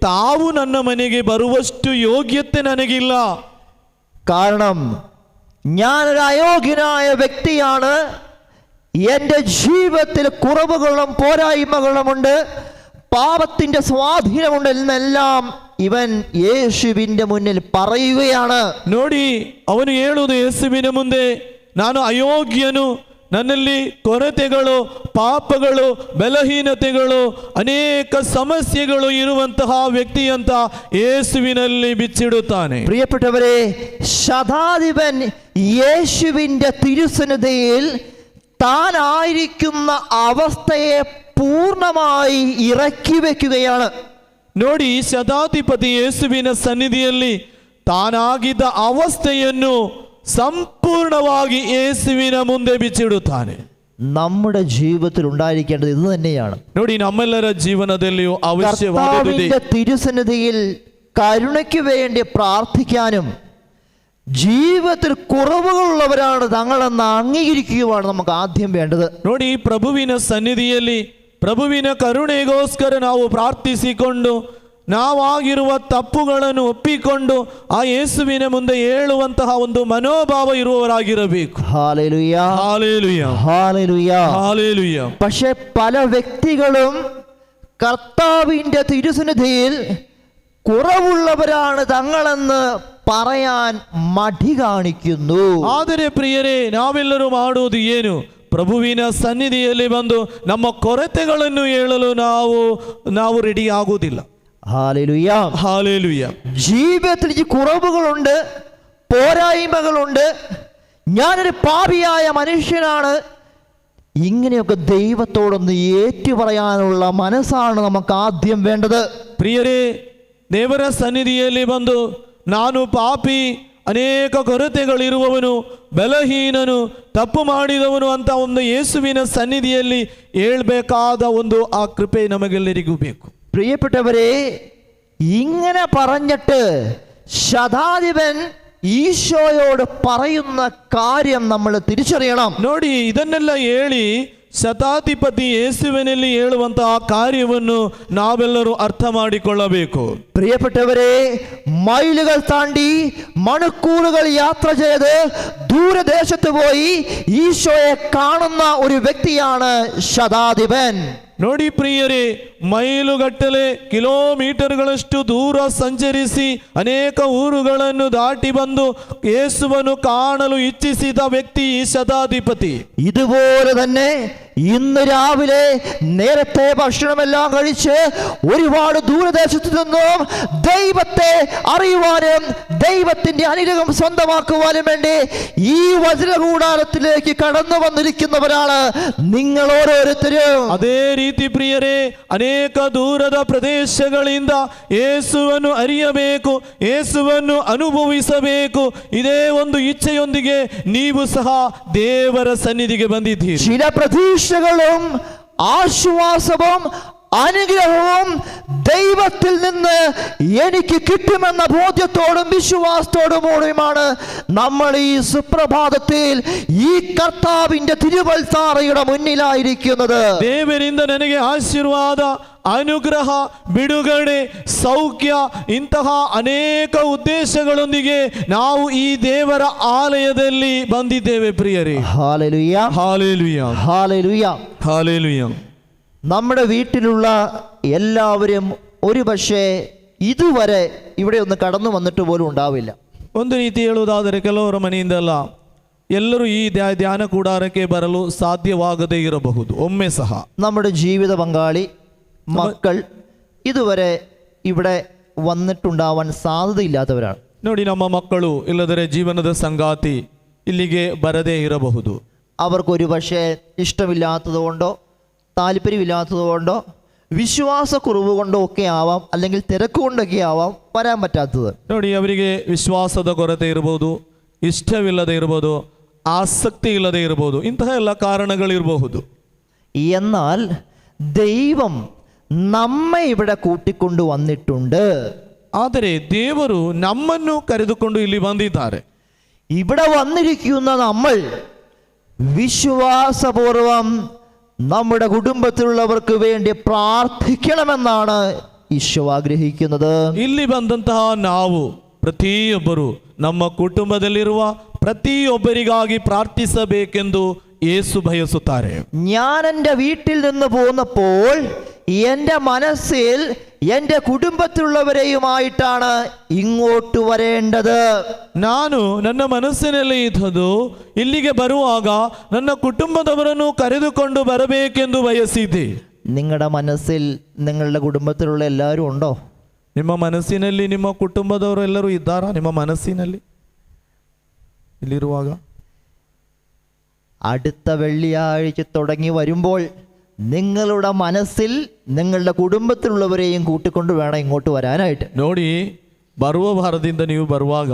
ತಾವು ನನ್ನ ಮನೆಗೆ ಬರುವಷ್ಟು ಯೋಗ್ಯತೆ ನನಗಿಲ್ಲ. കാരണം ഞാനൊരു അയോഗ്യനായ വ്യക്തിയാണ്. എൻ്റെ ജീവിതത്തിൽ കുറവുകളും പോരായ്മകളുമുണ്ട്, പാപത്തിൻ്റെ സ്വാധീനമുണ്ട് എന്നെല്ലാം ഇവൻ യേശുവിൻ്റെ മുന്നിൽ പറയുകയാണ്. ನೋಡಿ, ಅವನು ಹೇಳುವುದು ಯೇಸುವಿನ ಮುಂದೆ, ನಾನು ಅಯೋಗ್ಯನು, ನನ್ನಲ್ಲಿ ಕೊರತೆಗಳು, ಪಾಪಗಳು, ಬಲಹೀನತೆಗಳು, ಅನೇಕ ಸಮಸ್ಯೆಗಳು ಇರುವಂತಹ ವ್ಯಕ್ತಿ ಅಂತ ಯೇಸುವಿನಲ್ಲಿ ಬಿಚ್ಚಿಡುತ್ತಾನೆ. പ്രിയപ്പെട്ടവരെ, ശതാധിപൻ യേശുവിൻ്റെ തിരുസന്നിധിയിൽ താനായിരിക്കുന്ന അവസ്ഥയെ പൂർണ്ണമായി ഇറക്കി വെക്കുകയാണ്. ನೋಡಿ, ಶತಾಧಿಪತಿ ಯೇಸುವಿನ ಸನ್ನಿಧಿಯಲ್ಲಿ ತಾನಾಗಿದ್ದ ಅವಸ್ಥೆಯನ್ನು ಸಂಪೂರ್ಣವಾಗಿ ಯೇಸುವಿನ ಮುಂದೆ ಬಿಚ್ಚಿಡುತ್ತಾನೆ. നമ്മുടെ ജീവിതത്തിൽ ഉണ്ടായിരിക്കേണ്ടത് ഇത് തന്നെയാണ്. ನೋಡಿ, ನಮ್ಮೆಲ್ಲರ ಜೀವನದಲ್ಲಿಯೂ ಅವಶ್ಯವಾದದ್ದು കർത്താവിന്റെ തിരുസന്നിധിയിൽ കരുണയ്ക്ക് വേണ്ടി പ്രാർത്ഥിക്കാനും ജീവിതത്തിൽ കുറവുകളുള്ളവരാണ് തങ്ങളെന്ന് അംഗീകരിക്കുകയാണ് നമുക്ക് ആദ്യം വേണ്ടത്. ನೋಡಿ, ಪ್ರಭುವಿನ ಸನ್ನಿಧಿಯಲ್ಲಿ ಪ್ರಭುವಿನ ಕರುಣೆಗೋಸ್ಕರ ನಾವು ಪ್ರಾರ್ಥಿಸಿಕೊಂಡು ನಾವಾಗಿರುವ ತಪ್ಪುಗಳನ್ನು ಒಪ್ಪಿಕೊಂಡು ಆ ಯೇಸುವಿನ ಮುಂದೆ ಹೇಳುವಂತಹ ಒಂದು ಮನೋಭಾವ ಇರುವವರಾಗಿರಬೇಕು. Hallelujah, hallelujah, hallelujah, hallelujah. പക്ഷെ പല വ്യക്തികളും കർത്താവിന്റെ തിരുസന്നിധിയിൽ കുറവുള്ളവരാണ് തങ്ങളെന്ന് പറയാൻ മടി കാണിക്കുന്നു. ಆದರೆ ಪ್ರಿಯರೇ, ನಾವೆಲ್ಲರೂ ಮಾಡುವುದು ಏನು? ಪ್ರಭುವಿನ ಸನ್ನಿಧಿಯಲ್ಲಿ ಬಂದು ನಮ್ಮ ಕೊರತೆಗಳನ್ನು ಹೇಳಲು ನಾವು ರೆಡಿ ಆಗುವುದಿಲ್ಲ. Hallelujah, hallelujah. ജീവിതത്തിൽ ഈ കുറവുകളുണ്ട്, പോരായ്മകളുണ്ട്, ഞാനൊരു പാപിയായ മനുഷ്യനാണ്, ഇങ്ങനെയൊക്കെ ദൈവത്തോടൊന്ന് ഏറ്റുപറയാനുള്ള മനസ്സാണ് നമുക്ക് ആദ്യം വേണ്ടത്. ಪ್ರಿಯರೇ, ದೇವರ ಸನ್ನಿಧಿಯಲ್ಲಿ ಬಂದು ನಾನು ಪಾಪಿ, ಅನೇಕ ಕೊರತೆಗಳಿರುವವನು, ಬಲಹೀನನು, ತಪ್ಪು ಮಾಡಿದವನು ಅಂತ ಒಂದು ಯೇಸುವಿನ ಸನ್ನಿಧಿಯಲ್ಲಿ ಹೇಳ್ಬೇಕಾದ ಒಂದು ಆ ಕೃಪೆ ನಮಗೆಲ್ಲರಿಗೂ ಬೇಕು. പ്രിയപ്പെട്ടവരെ, ഇങ്ങനെ പറഞ്ഞിട്ട് ശതാധിപൻ ഈശോയോട് പറയുന്ന കാര്യം നമ്മൾ തിരിച്ചറിയണം. ನೋಡಿ, ಇದನ್ನೆಲ್ಲ ಹೇಳಿ ಶತಾಧಿಪತಿ ಯೇಸುವಿನಲ್ಲಿ ಹೇಳುವಂತಹ ಕಾರ್ಯವನ್ನು ನಾವೆಲ್ಲರೂ ಅರ್ಥ ಮಾಡಿಕೊಳ್ಳಬೇಕು. പ്രിയപ്പെട്ടവരെ, മൈലുകൾ താണ്ടി മണിക്കൂറുകൾ യാത്ര ചെയ്ത് ദൂരദേശത്ത് പോയി ഈശോയെ കാണുന്ന ഒരു വ്യക്തിയാണ് ശതാധിപൻ. ನೋಡಿ ಪ್ರಿಯರೇ, ಮೈಲುಗಟ್ಟಲೆ ಕಿಲೋಮೀಟರ್ಗಳಷ್ಟು ದೂರ ಸಂಚರಿಸಿ ಅನೇಕ ಊರುಗಳನ್ನು ದಾಟಿ ಬಂದು ಯೇಸುವನ್ನು ಕಾಣಲು ಇಚ್ಛಿಸಿದ ವ್ಯಕ್ತಿ ಈ ಶತಾಧಿಪತಿ. ഇതുപോലെ തന്നെ ഇന്ന് രാവിലെ നേരത്തെ ഭക്ഷണമെല്ലാം കഴിച്ച് ഒരുപാട് ദൂരദേശത്തു നിന്നും ദൈവത്തെ അറിയുവാനും ദൈവത്തിന്റെ അനുഗ്രഹം സ്വന്തമാക്കുവാനും വേണ്ടി ഈ വചനകൂടാരത്തിലേക്ക് കടന്നു വന്നിരിക്കുന്നവരാണ് നിങ്ങൾ ഓരോരുത്തരും. ಅದೇ ರೀತಿ ಪ್ರಿಯರೇ, ಅನೇಕ ದೂರದ ಪ್ರದೇಶಗಳಿಂದ ಯೇಸುವನ್ನು ಅರಿಯಬೇಕು, ಯೇಸುವನ್ನು ಅನುಭವಿಸಬೇಕು, ಇದೇ ಒಂದು ಇಚ್ಛೆಯೊಂದಿಗೆ ನೀವು ಸಹ ದೇವರ ಸನ್ನಿಧಿಗೆ ಬಂದಿದ್ದೀರಿ. ചില പ്രതീക്ഷകളും ആശ്വാസവും അനുഗ്രഹവും ദൈവത്തിൽ നിന്ന് എനിക്ക് കിട്ടുമെന്ന ബോധ്യത്തോടും വിശ്വാസത്തോടുകൂടിയുമാണ് നമ്മൾ ഈ സുപ്രഭാതത്തിൽ ഈ കർത്താവിന്റെ തിരുവൽത്താറയുടെ മുന്നിലായിരിക്കുന്നത്. ದೇವರಿಂದ ನನಗೆ ಆಶೀರ್ವಾದ, ಅನುಗ್ರಹ, ಬಿಡುಗಡೆ, ಸೌಖ್ಯ, ಇಂತಹ ಅನೇಕ ಉದ್ದೇಶಗಳೊಂದಿಗೆ ನಾವು ಈ ದೇವರ ಆಲಯದಲ್ಲಿ ಬಂದಿದ್ದೇವೆ ಪ್ರಿಯರೇ. Hallelujah, hallelujah, hallelujah. ಹಾಲೆಲೂಯ. നമ്മുടെ വീട്ടിലുള്ള എല്ലാവരും ഒരു പക്ഷേ ഇതുവരെ ഇവിടെ ഒന്ന് കടന്നു വന്നിട്ട് പോലും ഉണ്ടാവില്ല. ಒಂದು ರೀತಿ ಹೇಳುವುದಾದರೆ ಕೆಲವರ ಮನೆಯಿಂದಲ್ಲ ಎಲ್ಲರೂ ಈ ಧ್ಯಾನ ಕೂಡಾರಕ್ಕೆ ಬರಲು ಸಾಧ್ಯವಾಗದೇ ಇರಬಹುದು ಒಮ್ಮೆ ಸಹ. നമ്മുടെ ജീവിത പങ്കാളി, മക്കൾ ഇതുവരെ ഇവിടെ വന്നിട്ടുണ്ടാവാൻ സാധ്യതയില്ലാത്തവരാണ്. ನೋಡಿ, ನಮ್ಮ ಮಕ್ಕಳು ಇಲ್ಲದರೆ ಜೀವನದ ಸಂಗಾತಿ ಇಲ್ಲಿಗೆ ಬರದೇ ಇರಬಹುದು. അവർക്കൊരു പക്ഷേ ഇഷ്ടമില്ലാത്തത് കൊണ്ടോ താല്പര്യമില്ലാത്തത് കൊണ്ടോ വിശ്വാസക്കുറവ് കൊണ്ടോ ഒക്കെ ആവാം, അല്ലെങ്കിൽ തിരക്ക് കൊണ്ടൊക്കെ ആവാം വരാൻ പറ്റാത്തത്. ನೋಡಿ, ಅವರಿಗೆ ವಿಶ್ವಾಸದ ಕೊರತೆ ಇರಬಹುದು, ಇಷ್ಟವಿಲ್ಲದೆ ಇರಬಹುದು, ಆಸಕ್ತಿ ಇಲ್ಲದೆ ಇರಬಹುದು, ಇಂತಹ ಎಲ್ಲ ಕಾರಣಗಳಿರಬಹುದು. എന്നാൽ ദൈവം നമ്മെ ഇവിടെ കൂട്ടിക്കൊണ്ടു വന്നിട്ടുണ്ട്. ಆದರೆ ದೇವರು ನಮ್ಮನ್ನು ಕರೆದುಕೊಂಡು ಇಲ್ಲಿ ಬಂದಿದ್ದಾರೆ. ഇവിടെ വന്നിരിക്കുന്ന നമ്മൾ വിശ്വാസപൂർവം നമ്മുടെ കുടുംബത്തിലുള്ളവർക്ക് വേണ്ടി പ്രാർത്ഥിക്കണമെന്നാണ് ഈശോ ആഗ്രഹിക്കുന്നത്. ಇಲ್ಲಿ ಬಂದಂತಹ ನಾವು ಪ್ರತಿಯೊಬ್ಬರು ನಮ್ಮ ಕುಟುಂಬದಲ್ಲಿರುವ ಪ್ರತಿಯೊಬ್ಬರಿಗಾಗಿ ಪ್ರಾರ್ಥಿಸಬೇಕೆಂದು ಯೇಸು ಬಯಸುತ್ತಾರೆ. ഞാൻ എൻ്റെ വീട്ടിൽ നിന്ന് പോന്നപ്പോൾ എൻ്റെ മനസ്സിൽ എൻ്റെ കുടുംബത്തിലുള്ളവരെയുമായിട്ടാണ് ഇങ്ങോട്ട് വരേണ്ടത്. ನಾನು ನನ್ನ ಮನಸ್ಸಿನಲ್ಲಿ ಇದ್ದದ್ದು ಇಲ್ಲಿಗೆ ಬರುವಾಗ ನನ್ನ ಕುಟುಂಬದವರನ್ನು ಕರೆದುಕೊಂಡು ಬರಬೇಕೆಂದು ಬಯಸಿದ್ದೆ. നിങ്ങളുടെ മനസ്സിൽ നിങ്ങളുടെ കുടുംബത്തിലുള്ള എല്ലാവരും ഉണ്ടോ? ನಿಮ್ಮ ಮನಸ್ಸಿನಲ್ಲಿ ನಿಮ್ಮ ಕುಟುಂಬದವರು ಎಲ್ಲರೂ ಇದ್ದಾರಾ? ನಿಮ್ಮ ಮನಸ್ಸಿನಲ್ಲಿ ഇല്ലിരുവാക അടുത്ത വെള്ളിയാഴ്ച തുടങ്ങി വരുമ്പോൾ നിങ്ങളുടെ മനസ്സിൽ നിങ്ങളുടെ ಕುಟುಂಬത്തിലുള്ളವರೆയും ಕೂಟಿಕೊಂಡು വേണം ಇങ്ങോട്ട് വരാനായിട്ട്. ನೋಡಿ, ಬರುವ ಭಾರದಿಂದ ನೀವು ಬರುವಾಗ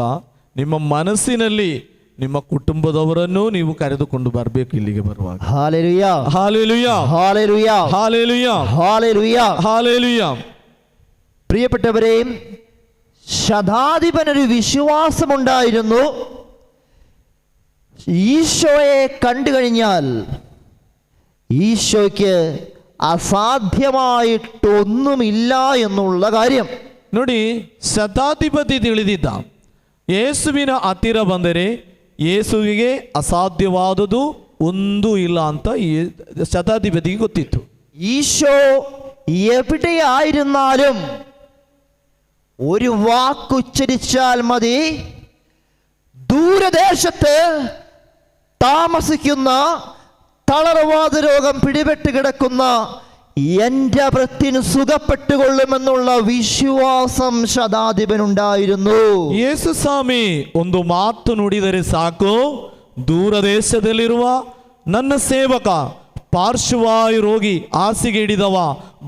ನಿಮ್ಮ ಮನಸ್ಸಿನಲ್ಲಿ ನಿಮ್ಮ ಕುಟುಂಬದವರನ್ನು ನೀವು ಕರೆದುಕೊಂಡು ಬರಬೇಕು ಇಲ್ಲಿಗೆ ಬರುವಾಗ. Hallelujah, hallelujah, hallelujah, hallelujah, hallelujah, hallelujah. പ്രിയപ്പെട്ടവരെ, ശതാധിപനൊരു വിശ്വാസമുണ്ടായിരുന്നു. ഈശോയെ കണ്ടു കഴിഞ്ഞാൽ ഈശോയ്ക്ക് ಅಸಾಧ್ಯമായിട്ടൊന്നുമില്ല എന്നുള്ള കാര്യം. ನೋಡಿ, ಶತಾಧಿಪತಿ ತಿಳಿದಿದ್ದ ಯೇಸುವಿನ ಹತ್ತಿರ ಬಂದರೆ ಯೇಸುವಿಗೆ ಅಸಾಧ್ಯವಾದುದು ಒಂದೂ ಇಲ್ಲ ಅಂತ ಶತಾಧಿಪತಿಗೆ ಗೊತ್ತಿತ್ತು. ഈശോ എവിടെയായിരുന്നാലും ഒരു വാക്കുച്ചരിച്ചാൽ മതി, ദൂരദേശത്ത് താമസിക്കുന്ന തളർവാദ രോഗം പിടിപെട്ട് കിടക്കുന്ന എൻ്റെ ഭൃത്യന് സുഖപ്പെട്ടുകൊള്ളുമെന്നുള്ള വിശ്വാസം ശതാധിപനുണ്ടായിരുന്നു. ಯೇಸು ಸ್ವಾಮಿ ಒಂದು ಮಾತು ನುಡಿದರೆ ಸಾಕು, ದೂರದೇಶದಲ್ಲಿರುವ ನನ್ನ ಸೇವಕ ಪಾರ್ಶ್ವವಾಯು ರೋಗಿ ಹಾಸಿಗೆ ಹಿಡಿದವ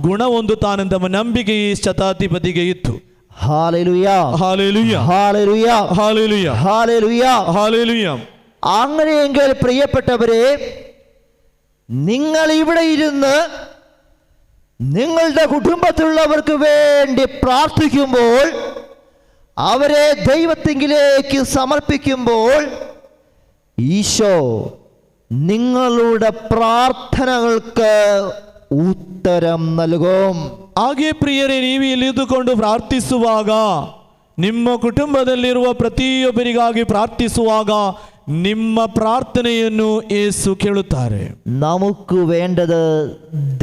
ಗುಣ ಹೊಂದುತ್ತಾನೆಂಬ ನಂಬಿಕೆ ಈ ಶತಾಧಿಪತಿಗೆ ಇತ್ತು. ഹല്ലേലൂയാ, ಹಾಲೆಲೂಯಾ, ഹല്ലേലൂയാ, ಹಾಲೆಲೂಯಾ, ഹല്ലേലൂയാ, ಹಾಲೆಲೂಯಾ. അങ്ങനെയെങ്കിൽ പ്രിയപ്പെട്ടവരെ, നിങ്ങൾ ഇവിടെ ഇരുന്ന് നിങ്ങളുടെ കുടുംബത്തിലുള്ളവർക്ക് വേണ്ടി പ്രാർത്ഥിക്കുമ്പോൾ, അവരെ ദൈവത്തിങ്കിലേക്ക് സമർപ്പിക്കുമ്പോൾ, ഈശോ നിങ്ങളുടെ പ്രാർത്ഥനകൾക്ക് ഉത്തരം നൽകും. ಹಾಗೆ ಪ್ರಿಯರೇ, ನೀವು ಇಳಿದುಕೊಂಡು ಪ್ರಾರ್ಥಿಸುವಾಗ, ನಿಮ್ಮ ಕುಟುಂಬದಲ್ಲಿರುವ ಪ್ರತಿಯೊಬ್ಬರಿಗಾಗಿ ಪ್ರಾರ್ಥಿಸುವಾಗ ನಿಮ್ಮ ಪ್ರಾರ್ಥನೆಯನ್ನು ಯೇಸು ಕೇಳುತ್ತಾರೆ. നമുക്ക് വേണ്ടത്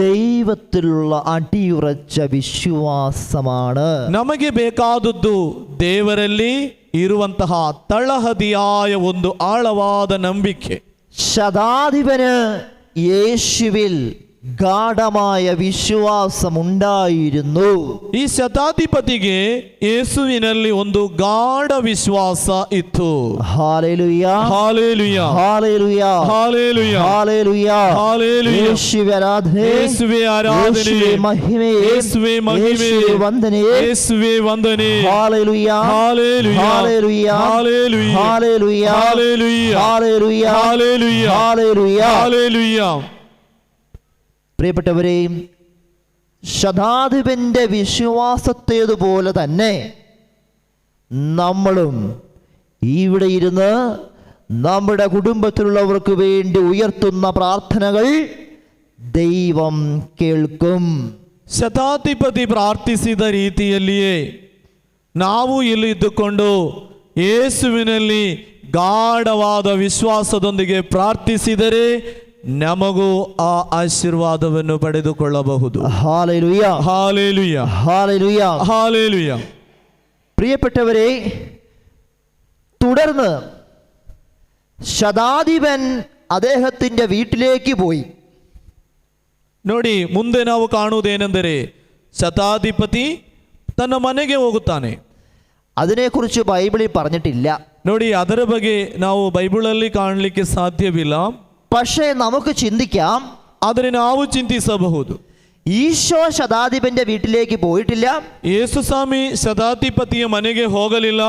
ദൈവത്തിലുള്ള അടിയുറച്ച വിശ്വാസമാണ്. ನಮಗೆ ಬೇಕಾದದ್ದು ದೇವರಲ್ಲಿ ಇರುವಂತಹ ತಳಹದಿಯಾಯ ಒಂದು ಆಳವಾದ ನಂಬಿಕೆ. ശതാധിപന് യേശുവിൽ ഗാഢമായ വിശ്വാസമുണ്ടായിരുന്നു. ಈ ಶತಾಧಿಪತಿಗೆ ಯೇಸುವಿನಲ್ಲಿ ಒಂದು ಗಾಢ ವಿಶ್ವಾಸ ಇತ್ತು. ഹല്ലേലൂയാ, ಹಾಲೆಲೂಯಾ, ഹല്ലേലൂയാ, ಹಾಲೆಲೂಯಾ, ഹല്ലേലൂയാ, ಹಾಲೆಲೂಯಾ. യേശുവേ ആരാധന, ಯೇಸುವೆ ಆರಾಧನೆ, യേശുവേ മഹിമ, ಯೇಸುವೆ ಮಹಿಮೆ, യേശുവേ വന്ദന, ಯೇಸುವೆ ವಂದನೆ. ഹല്ലേലൂയാ, ಹಾಲೆಲೂಯಾ, ഹല്ലേലൂയാ, ಹಾಲೆಲೂಯಾ, ഹല്ലേലൂയാ, ಹಾಲೆಲೂಯಾ, ഹല്ലേലൂയാ, ಹಾಲೆಲೂಯಾ, ഹല്ലേലൂയാ. ಹಾಲೆಲೂಯಾ. പ്രിയപ്പെട്ടവരെ, ശതാധിപന്റെ വിശ്വാസത്തേതുപോലെ തന്നെ നമ്മളും ഇവിടെ ഇരുന്ന് നമ്മുടെ കുടുംബത്തിലുള്ളവർക്ക് വേണ്ടി ഉയർത്തുന്ന പ്രാർത്ഥനകൾ ദൈവം കേൾക്കും. ಶತಾಧಿಪತಿ ಪ್ರಾರ್ಥಿಸಿದ ರೀತಿಯಲ್ಲಿಯೇ ನಾವು ಇಲ್ಲಿ ಇದ್ದುಕೊಂಡು ಯೇಸುವಿನಲ್ಲಿ ಗಾಢವಾದ ವಿಶ್ವಾಸದೊಂದಿಗೆ ಪ್ರಾರ್ಥಿಸಿದರೆ ನಮಗೂ ಆ ಆಶೀರ್ವಾದವನ್ನು ಪಡೆದುಕೊಳ್ಳಬಹುದು. Hallelujah, hallelujah, hallelujah. ಹಾಲೆಲೂಯಾ. പ്രിയപ്പെട്ടവരെ, തുടർന്ന് ശതാധിപൻ അദ്ദേഹത്തിൻ്റെ വീട്ടിലേക്ക് പോയി. ನೋಡಿ, ಮುಂದೆ ನಾವು ಕಾಣುವುದೇನೆಂದರೆ ಶತಾಧಿಪತಿ ತನ್ನ ಮನೆಗೆ ಹೋಗುತ್ತಾನೆ. അതിനെക്കുറിച്ച് ബൈബിളിൽ പറഞ്ഞിട്ടില്ല. ನೋಡಿ, ಅದರ ಬಗ್ಗೆ ನಾವು ಬೈಬಲಲ್ಲಿ ಕಾಣಲಿಕ್ಕೆ ಸಾಧ್ಯವಿಲ್ಲ. പക്ഷേ നമുക്ക് ചിന്തിക്കാം, ಆದರೆ ನಾವು ಚಿಂತಿಸಬಹುದು. ഈശോ ശതാധിപന്റെ വീട്ടിലേക്ക് പോയിട്ടില്ല. ಯೇಸುಸ್ವಾಮಿ ಶತಾಧಿಪತಿಯ ಮನೆಗೆ ಹೋಗಲಿಲ್ಲ.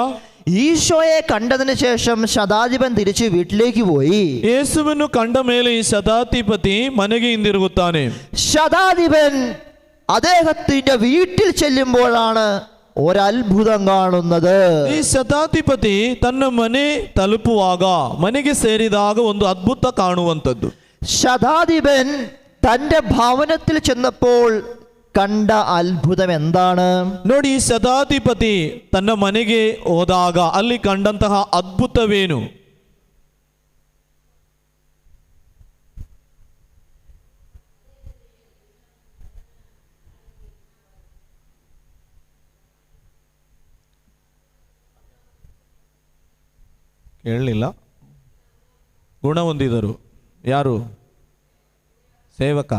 ഈശോയെ കണ്ടതിന് ശേഷം ശതാധിപൻ തിരിച്ച് വീട്ടിലേക്ക് പോയി. ಯೇಸುವನ್ನು ಕಂಡ ಮೇಲೆ ಈ ಶತಾಧಿಪತಿ ಮನೆಗೆ ಹಿಂದಿರುಗುತ್ತಾನೆ. ശതാധിപൻ അദ്ദേഹത്തിന്റെ വീട്ടിൽ ചെല്ലുമ്പോഴാണ് ഒരത്ഭുതം കാണുന്നത്. ಈ ಶತಾಧಿಪತಿ ತನ್ನ ಮನೆ ತಲುಪುವಾಗ, ಮನೆಗೆ ಸೇರಿದಾಗ ಒಂದು ಅದ್ಭುತ ಕಾಣುವಂಥದ್ದು. ശതാധിപൻ തന്റെ ഭവനത്തിൽ ചെന്നപ്പോൾ കണ്ട അത്ഭുതം എന്താണ്? ನೋಡಿ, ಈ ಶತಾಧಿಪತಿ ತನ್ನ ಮನೆಗೆ ಹೋದಾಗ ಅಲ್ಲಿ ಕಂಡಂತಹ ಅದ್ಭುತವೇನು? ಹೇಳಲಿಲ್ಲ. ಗುಣ ಹೊಂದಿದರು. ಯಾರು? ಸೇವಕ.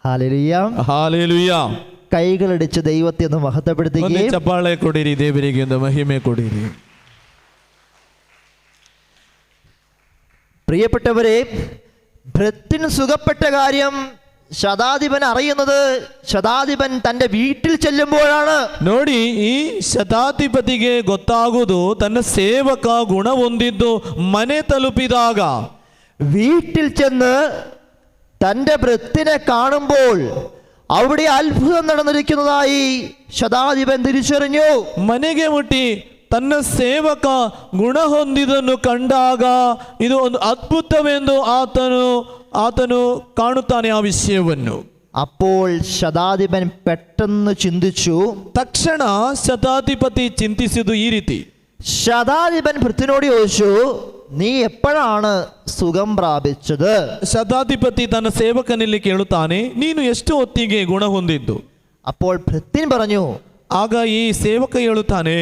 Hallelujah, hallelujah. കൈകളടിച്ച് ദൈവത്തെ ഒന്ന് ಒಂದು മഹത്വപ്പെടുത്തുകയും ಚಪ್ಪಾಳೆ ಕೊಡಿರಿ, ದೇವರಿಗೆ ಒಂದು ಮಹಿಮೆ ಕೊಡಿರಿ. പ്രിയപ്പെട്ടവരെ, ഭൃത്യൻ സുഖപ്പെട്ട കാര്യം ശതാധിപൻ അറിയുന്നത് ശതാധിപൻ തന്റെ വീട്ടിൽ ചെല്ലുമ്പോഴാണ്. ನೋಡಿ, ಈ ಶತಾಧಿಪತಿಗೆ ಗೊತ್ತಾಗುವುದು ತನ್ನ ಸೇವಕ ಗುಣ ಹೊಂದಿದ್ದು ಮನೆ ತಲುಪಿದಾಗ. വീട്ടിൽ ചെന്ന് തന്റെ ഭൃത്യനെ കാണുമ്പോൾ അവിടെ അത്ഭുതം നടന്നിരിക്കുന്നതായി ശതാധിപൻ തിരിച്ചറിഞ്ഞു. ಮನೆಗೆ ಮುಟ್ಟಿ ತನ್ನ ಸೇವಕ ಗುಣ ಹೊಂದಿದನ್ನು ಕಂಡಾಗ ಇದು ಒಂದು ಅದ್ಭುತವೆಂದು ಆತನು ಕಾಣುತ್ತಾನೆ ಆ ವಿಷಯವನ್ನು. അപ്പോൾ ശതാധിപൻ പെട്ടെന്ന് ചിന്തിച്ചു. ತಕ್ಷಣ ಶತಾಧಿಪತಿ ಚಿಂತಿಸಿದು ಈ ರೀತಿ. ശതാധിപൻ ഭൃത്യനോട് ചോദിച്ചു, നീ എപ്പോഴാണ് സുഖം പ്രാപിച്ചത്? ಶತಾಧಿಪತಿ ತನ್ನ ಸೇವಕನಲ್ಲಿ ಕೇಳುತ್ತಾನೆ, ನೀನು ಎಷ್ಟು ಹೊತ್ತಿಗೆ ಗುಣ ಹೊಂದಿದ್ದು? അപ്പോൾ ഭൃത്യൻ പറഞ്ഞു, ಆಗ ಈ ಸೇವಕ ಹೇಳುತ್ತಾನೆ,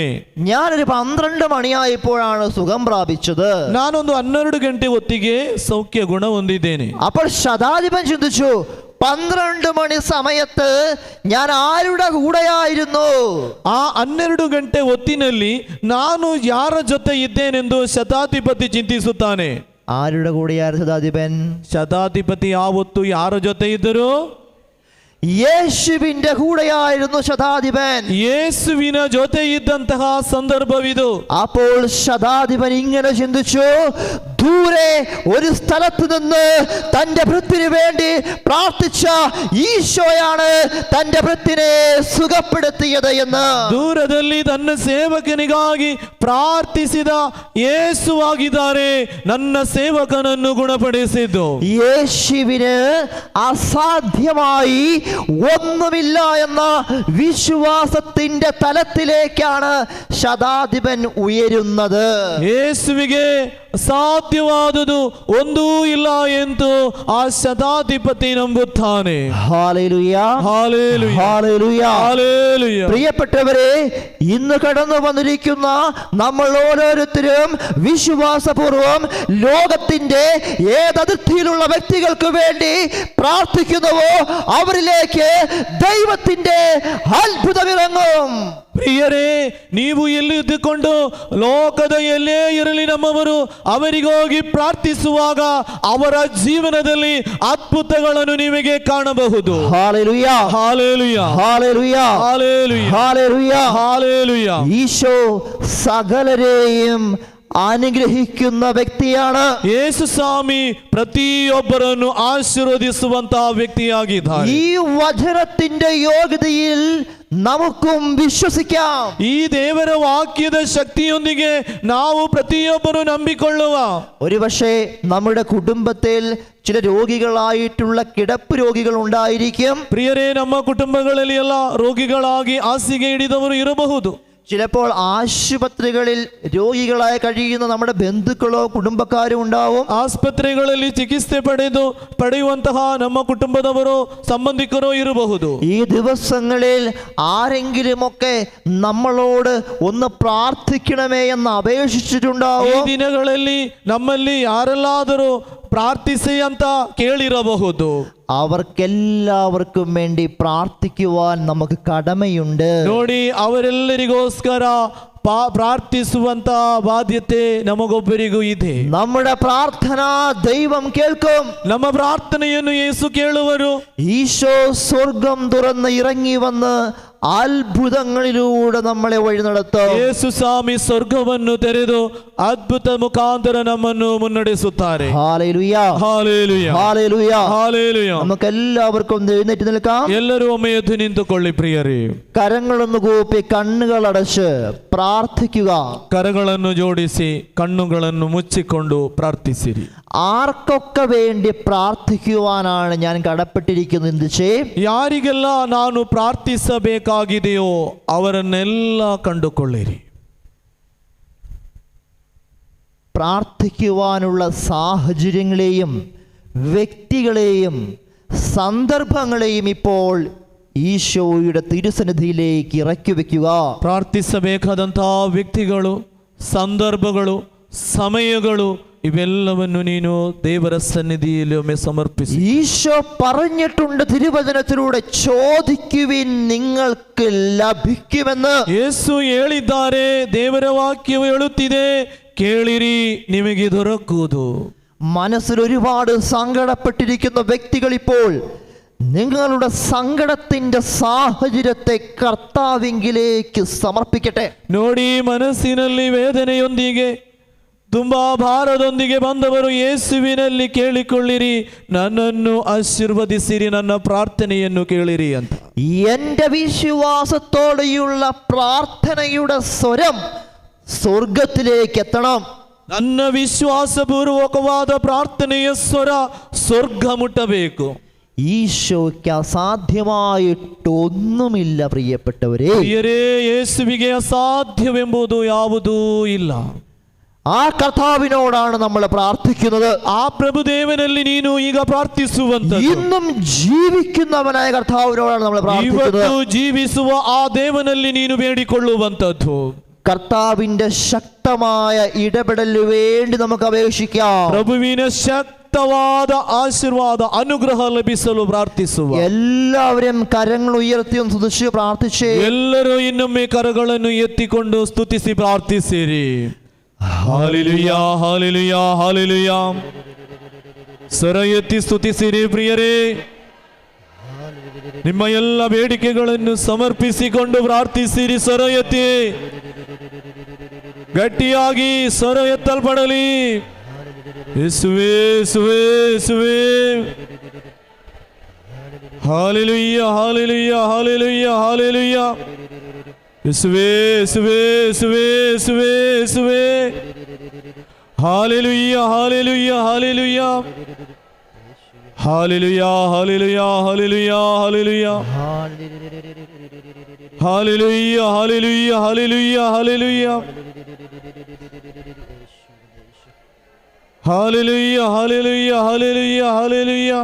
ഞാനൊരു 12 മണിയായപ്പോഴാണ് സുഖം പ്രാപിച്ചത്. ನಾನೊಂದು 12 ಗಂಟೆ ಹೊತ್ತಿಗೆ ಸೌಖ್ಯ ಗುಣ ಹೊಂದಿದ್ದೇನೆ. അപ്പോൾ ശതാധിപൻ ചിന്തിച്ചു, 12 മണി സമയത്ത് ഞാൻ ആരുടെ കൂടെയായിരുന്നു? ಆ 12 ಗಂಟೆ ಹೊತ್ತಿನಲ್ಲಿ ನಾನು ಯಾರ ಜೊತೆ ಇದ್ದೇನೆಂದು ಶತಾಧಿಪತಿ ಚಿಂತಿಸುತ್ತಾನೆ. ആരുടെ കൂടെയായിരുന്നു ശതാധിപൻ? ಶತಾಧಿಪತಿ ಆ ಹೊತ್ತು ಯಾರ ಜೊತೆ ಇದ್ದರು? യേശുവിന്റെ കൂടെയായിരുന്നു ശതാധിപൻ. ಯೇಸುವಿನ ಜೊತೆ ಇದ್ದಂತಹ ಸಂದರ್ಭವಿದು. അപ്പോൾ ശതാധിപൻ ഇങ്ങനെ ചിന്തിച്ചു, ദൂരെ ഒരു സ്ഥലത്ത് നിന്ന് തന്റെ ഭൃത്യന് വേണ്ടി പ്രാർത്ഥിച്ച ഈശോയാണ് തന്റെ ഭൃത്യനെ സുഖപ്പെടുത്തിയത് എന്ന്. ದೂರದಲ್ಲಿ ತನ್ನ ಸೇವಕನಿಗಾಗಿ ಪ್ರಾರ್ಥಿಸಿದ ಯೇಸುವಾಗಿದ್ದಾರೆ ನನ್ನ ಸೇವಕನನ್ನು ಗುಣಪಡಿಸಿದ್ದು. യേശുവിന് അസാധ്യമായി ഒന്നുമില്ല എന്ന വിശ്വാസത്തിന്റെ തലത്തിലേക്കാണ് ശതാധിപൻ ഉയരുന്നത്. ಯೇಸುವಿಗೆ ಸಾಧ್ಯವಾದುದು ಒಂದೂ ಇಲ್ಲ ಎಂದು ಆ ಶತಾಧಿಪತಿ ನಂಬುತ್ತಾನೆ. Hallelujah, hallelujah, hallelujah, hallelujah. പ്രിയപ്പെട്ടവരെ, ഇന്ന് കടന്നു വന്നിരിക്കുന്ന നമ്മൾ ഓരോരുത്തരും വിശ്വാസപൂർവം ലോകത്തിന്റെ ഏതതിർത്തിയിലുള്ള വ്യക്തികൾക്ക് വേണ്ടി പ്രാർത്ഥിക്കുന്നുവോ അവരിലേക്ക് ദൈവത്തിന്റെ അത്ഭുതമിറങ്ങും. ಪ್ರಿಯರೇ, ನೀವು ಎಲ್ಲಿದ್ದುಕೊಂಡು ಲೋಕದ ಎಲ್ಲೇ ಇರಲಿ ನಮ್ಮವರು ಅವರಿಗೋಗಿ ಪ್ರಾರ್ಥಿಸುವಾಗ ಅವರ ಜೀವನದಲ್ಲಿ ಅದ್ಭುತಗಳನ್ನು ನಿಮಗೆ ಕಾಣಬಹುದು. Hallelujah, hallelujah, hallelujah, hallelujah, hallelujah, hallelujah. Isho സകലരെയും അനുഗ്രഹിക്കുന്ന വ്യക്തിയാണ്. ಯೇಸು ಸ್ವಾಮಿ ಪ್ರತಿಯೊಬ್ಬರನ್ನು ಆಶೀರ್ವದಿಸುವಂತಹ ವ್ಯಕ್ತಿಯಾಗಿದ್ದಾರೆ. ഈ വചനത്തിന്റെ യോഗ്യതയിൽ നമുക്കും വിശ്വസിക്കാം. ಈ ದೇವರ ವಾಕ್ಯದ ಶಕ್ತಿಯೊಂದಿಗೆ ನಾವು ಪ್ರತಿಯೊಬ್ಬರು ನಂಬಿಕೊಳ್ಳುವ. ഒരുപക്ഷെ നമ്മുടെ കുടുംബത്തിൽ ചില രോഗികളായിട്ടുള്ള കിടപ്പ് രോഗികൾ ഉണ്ടായിരിക്കും. ಪ್ರಿಯರೇ, ನಮ್ಮ ಕುಟುಂಬಗಳಲ್ಲಿ ಎಲ್ಲ ರೋಗಿಗಳಾಗಿ ಹಾಸಿಗೆ ಹಿಡಿದವರು ಇರಬಹುದು. ചിലപ്പോൾ ആശുപത്രികളിൽ രോഗികളായി കഴിയുന്ന നമ്മുടെ ബന്ധുക്കളോ കുടുംബക്കാരോ ഉണ്ടാവും. ಆಸ್ಪತ್ರೆಗಳಲ್ಲಿ ಚಿಕಿತ್ಸೆ ಪಡೆಯುವಂತಹ ನಮ್ಮ ಕುಟುಂಬದವರು ಸಂಬಂಧಿಕರು ಇರಬಹುದು. ഈ ദിവസങ്ങളിൽ ആരെങ്കിലുമൊക്കെ നമ്മളോട് ഒന്ന് പ്രാർത്ഥിക്കണമേ എന്ന് ಈ അപേക്ഷിച്ചിട്ടുണ്ടാവും. ದಿನಗಳಲ್ಲಿ ನಮ್ಮಲ್ಲಿ ಯಾರೆಲ್ಲಾದರೂ ಪ್ರಾರ್ಥಿಸಿ ಅಂತ ಕೇಳಿರಬಹುದು. അവർക്കെല്ലാവർക്കും വേണ്ടി പ്രാർത്ഥിക്കുവാൻ നമുക്ക് കടമയുണ്ട്. ನೋಡಿ, ಅವರೆಲ್ಲರಿಗೋಸ್ಕರ ಪ್ರಾರ್ಥಿಸುವಂತ ಬಾಧ್ಯತೆ ನಮಗೊಬ್ಬರಿಗೂ ಇದೆ. നമ്മുടെ പ്രാർത്ഥന ദൈവം കേൾക്കും. ನಮ್ಮ ಪ್ರಾರ್ಥನೆಯನ್ನು ಯೇಸು ಕೇಳುವರು. ഈശോ സ്വർഗം തുറന്ന് ഇറങ്ങി വന്ന് അത്ഭുതങ്ങളിലൂടെ നമ്മളെ വഴി നടത്തും. ಯೇಸು ಸ್ವಾಮಿ ಸ್ವರ್ಗವನ್ನು ತೆರೆದು ಅದ್ಭುತ ಮುಖಾಂತರ ನಮ್ಮನ್ನು ಮುನ್ನಡೆಸುತ್ತಾರೆ. Hallelujah, hallelujah, hallelujah. ಹಾಲೆಲೂಯ. നമുക്ക് എല്ലാവർക്കും ഒന്ന് എഴുന്നേറ്റ് നിൽക്കാം. ಎಲ್ಲರೂ ಒಮ್ಮೆ ಎದ್ದು ನಿಂತುಕೊಳ್ಳಿ ಪ್ರಿಯರೇ. കരങ്ങളൊന്ന് കൂപ്പി കണ്ണുകൾ അടച്ച് പ്രാർത്ഥിക്കുക. ಕರಗಳನ್ನು ಜೋಡಿಸಿ ಕಣ್ಣುಗಳನ್ನು ಮುಚ್ಚಿಕೊಂಡು ಪ್ರಾರ್ಥಿಸಿರಿ. ആർക്കൊക്കെ വേണ്ടി പ്രാർത്ഥിക്കുവാനാണ് ഞാൻ കടപ്പെട്ടിരിക്കുന്നത് എന്ന് ചെയ്യും. ಯಾರಿಗೆಲ್ಲ ನಾನು ಪ್ರಾರ್ಥಿಸಬೇಕಾಗಿದೆಯೋ ಅವರನ್ನೆಲ್ಲ ಕಂಡುಕೊಳ್ಳಿರಿ. പ്രാർത്ഥിക്കുവാനുള്ള സാഹചര്യങ്ങളെയും വ്യക്തികളെയും സന്ദർഭങ്ങളെയും ഇപ്പോൾ ഈശോയുടെ തിരുസന്നിധിയിലേക്ക് ഇറക്കി വെക്കുക. ಪ್ರಾರ್ಥಿಸಬೇಕಾದಂತಹ ವ್ಯಕ್ತಿಗಳು, ಸಂದರ್ಭಗಳು, ಸಮಯಗಳು ഇവെല്ലാವನ್ನು ನೀನು ದೇವರ ಸನ್ನಿಧಿಯಲ್ಲಿ ಒಮ್ಮೆ ಸಮರ್ಪಿಸಿ. ഈശോ പറഞ്ഞിട്ടുണ്ട് തിരുവചനത്തിലൂടെ, ചോദിക്കുവിൻ നിങ്ങൾക്ക് ലഭിക്കുമെന്ന്. ಯೇಸು ಹೇಳಿದ್ದಾರೆ, ದೇವರ ವಾಕ್ಯವು ಹೇಳುತ್ತಿದೆ, ಕೇಳಿರಿ ನಿಮಗೆ ದೊರಕುವುದು. മനസ്സിൽ ഒരുപാട് സങ്കടപ്പെട്ടിരിക്കുന്ന വ്യക്തികൾ ഇപ്പോൾ നിങ്ങളുടെ സങ്കടത്തിന്റെ സാഹചര്യത്തെ കർത്താവിങ്കിലേക്ക് ಸಮರ್ಪಿಕಟೆ. ನೋಡಿ, ಮನಸ್ಸಿನಲ್ಲಿ ವೇದನೆಯೊಂದಿಗೆ ತುಂಬಾ ಭಾರದೊಂದಿಗೆ ಬಂದವರು ಯೇಸುವಿನಲ್ಲಿ ಕೇಳಿಕೊಳ್ಳಿರಿ, ನನ್ನನ್ನು ಆಶೀರ್ವದಿಸಿರಿ, ನನ್ನ ಪ್ರಾರ್ಥನೆಯನ್ನು ಕೇಳಿರಿ ಅಂತ. എന്റെ വിശ്വാസത്തോടെയുള്ള പ്രാർത്ഥനയുടെ സ്വരം സ്വർഗത്തിലേക്ക് എത്തണം. ನನ್ನ ವಿಶ್ವಾಸಪೂರ್ವಕವಾದ ಪ್ರಾರ್ಥನೆಯ ಸ್ವರ ಸ್ವರ್ಗ ಮುಟ್ಟಬೇಕು. ഈശോയ്ക്ക് അസാധ്യമായിട്ടൊന്നുമില്ല പ്രിയപ്പെട്ടവരെ. ಪ್ರಿಯರೇ, ಯೇಸುವಿಗೆ ಅಸಾಧ್ಯವೆಂಬುದು ಯಾವುದೂ ಇಲ್ಲ. ആ കർത്താവിനോടാണ് നമ്മൾ പ്രാർത്ഥിക്കുന്നത്. ಆ ಪ್ರಭುದೇವನಲ್ಲಿ ನೀನು ಈಗ ಪ್ರಾರ್ಥಿಸುವಂತದ್ದು, ഇന്നും ജീവിക്കുന്നവനായ കർത്താവിനോടാണ് നമ്മൾ പ്രാർത്ഥിക്കുന്നത്. ಇವತ್ತು ಜೀವಿಸುವ ಆ ದೇವನಲ್ಲಿ ನೀನು ಬೇಡಿಕೊಳ್ಳುವಂತದ್ದು. കർത്താവിന്റെ ശക്തമായ ഇടപെടലിന് വേണ്ടി നമുക്ക് അപേക്ഷിക്കാം. ಪ್ರಭುವಿನ ശക്തವಾದ ಆಶೀರ್ವಾದ ಅನುಗ್ರಹ ಲಭಿಸಲು ಪ್ರಾರ್ಥಿಸುವ. എല്ലാവരും കരങ്ങൾ ഉയർത്തി ഒന്ന് സ്തുതിച്ച് പ്രാർത്ഥിച്ചേ. ಎಲ್ಲರೂ ಇನ್ನೊಮ್ಮೆ ಕರಗಳನ್ನು ಎತ್ತಿಕೊಂಡು ಸ್ತುತಿಸಿ ಪ್ರಾರ್ಥಿಸಿರಿ. Hallelujah, hallelujah, hallelujah. ಸ್ವರ ಎತ್ತಿ ಸ್ತುತಿಸಿರಿ ಪ್ರಿಯರೇ. ನಿಮ್ಮ ಎಲ್ಲ ಬೇಡಿಕೆಗಳನ್ನು ಸಮರ್ಪಿಸಿಕೊಂಡು ಪ್ರಾರ್ಥಿಸಿರಿ. ಸ್ವರ ಎತ್ತಿ ಗಟ್ಟಿಯಾಗಿ ಸ್ವರ ಎತ್ತಲ್ಪಡಲಿ. ಯೇಸುವೇ, ಯೇಸುವೇ, ಯೇಸುವೇ. Hallelujah, hallelujah, hallelujah, hallelujah. ಯೇಸುವೇ, ಯೇಸುವೇ, ಯೇಸುವೇ, ಯೇಸುವೇ, ಯೇಸುವೇ. Hallelujah, hallelujah, hallelujah. Hallelujah, hallelujah, hallelujah, hallelujah. Hallelujah, hallelujah, hallelujah, hallelujah. Hallelujah, hallelujah, hallelujah, hallelujah.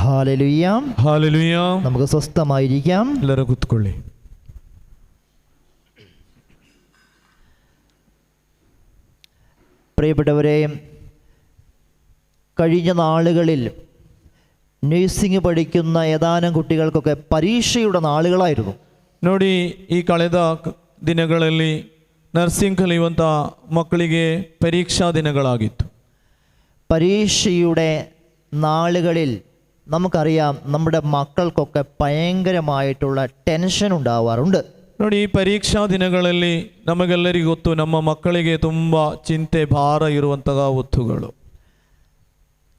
Hallelujah, hallelujah. നമുക്ക് സ്വസ്ഥമായിരിക്കാം. ಎಲ್ಲರೂ ಕೂತ್ಕೊಳ್ಳಿ. പ്രിയപ്പെട്ടവരെ, കഴിഞ്ഞ നാളുകളിൽ നഴ്സിംഗ് പഠിക്കുന്ന ഏതാനും കുട്ടികൾക്കൊക്കെ പരീക്ഷയുടെ നാളുകളായിരുന്നു. ನೋಡಿ, ಈ ಕಳೆದ ದಿನಗಳಲ್ಲಿ ನರ್ಸಿಂಗ್ ಕಲಿಯುವಂಥ ಮಕ್ಕಳಿಗೆ ಪರೀಕ್ಷಾ ದಿನಗಳಾಗಿತ್ತು. പരീക്ഷയുടെ നാളുകളിൽ നമുക്കറിയാം നമ്മുടെ മക്കൾക്കൊക്കെ ഭയങ്കരമായിട്ടുള്ള ടെൻഷൻ ഉണ്ടാവാറുണ്ട്. ನೋಡಿ, ಈ ಪರೀಕ್ಷಾ ದಿನಗಳಲ್ಲಿ ನಮಗೆಲ್ಲರಿಗೂ ಗೊತ್ತು, ನಮ್ಮ ಮಕ್ಕಳಿಗೆ ತುಂಬ ಚಿಂತೆ ಭಾರ ಇರುವಂತಹ ಹೊತ್ತುಗಳು.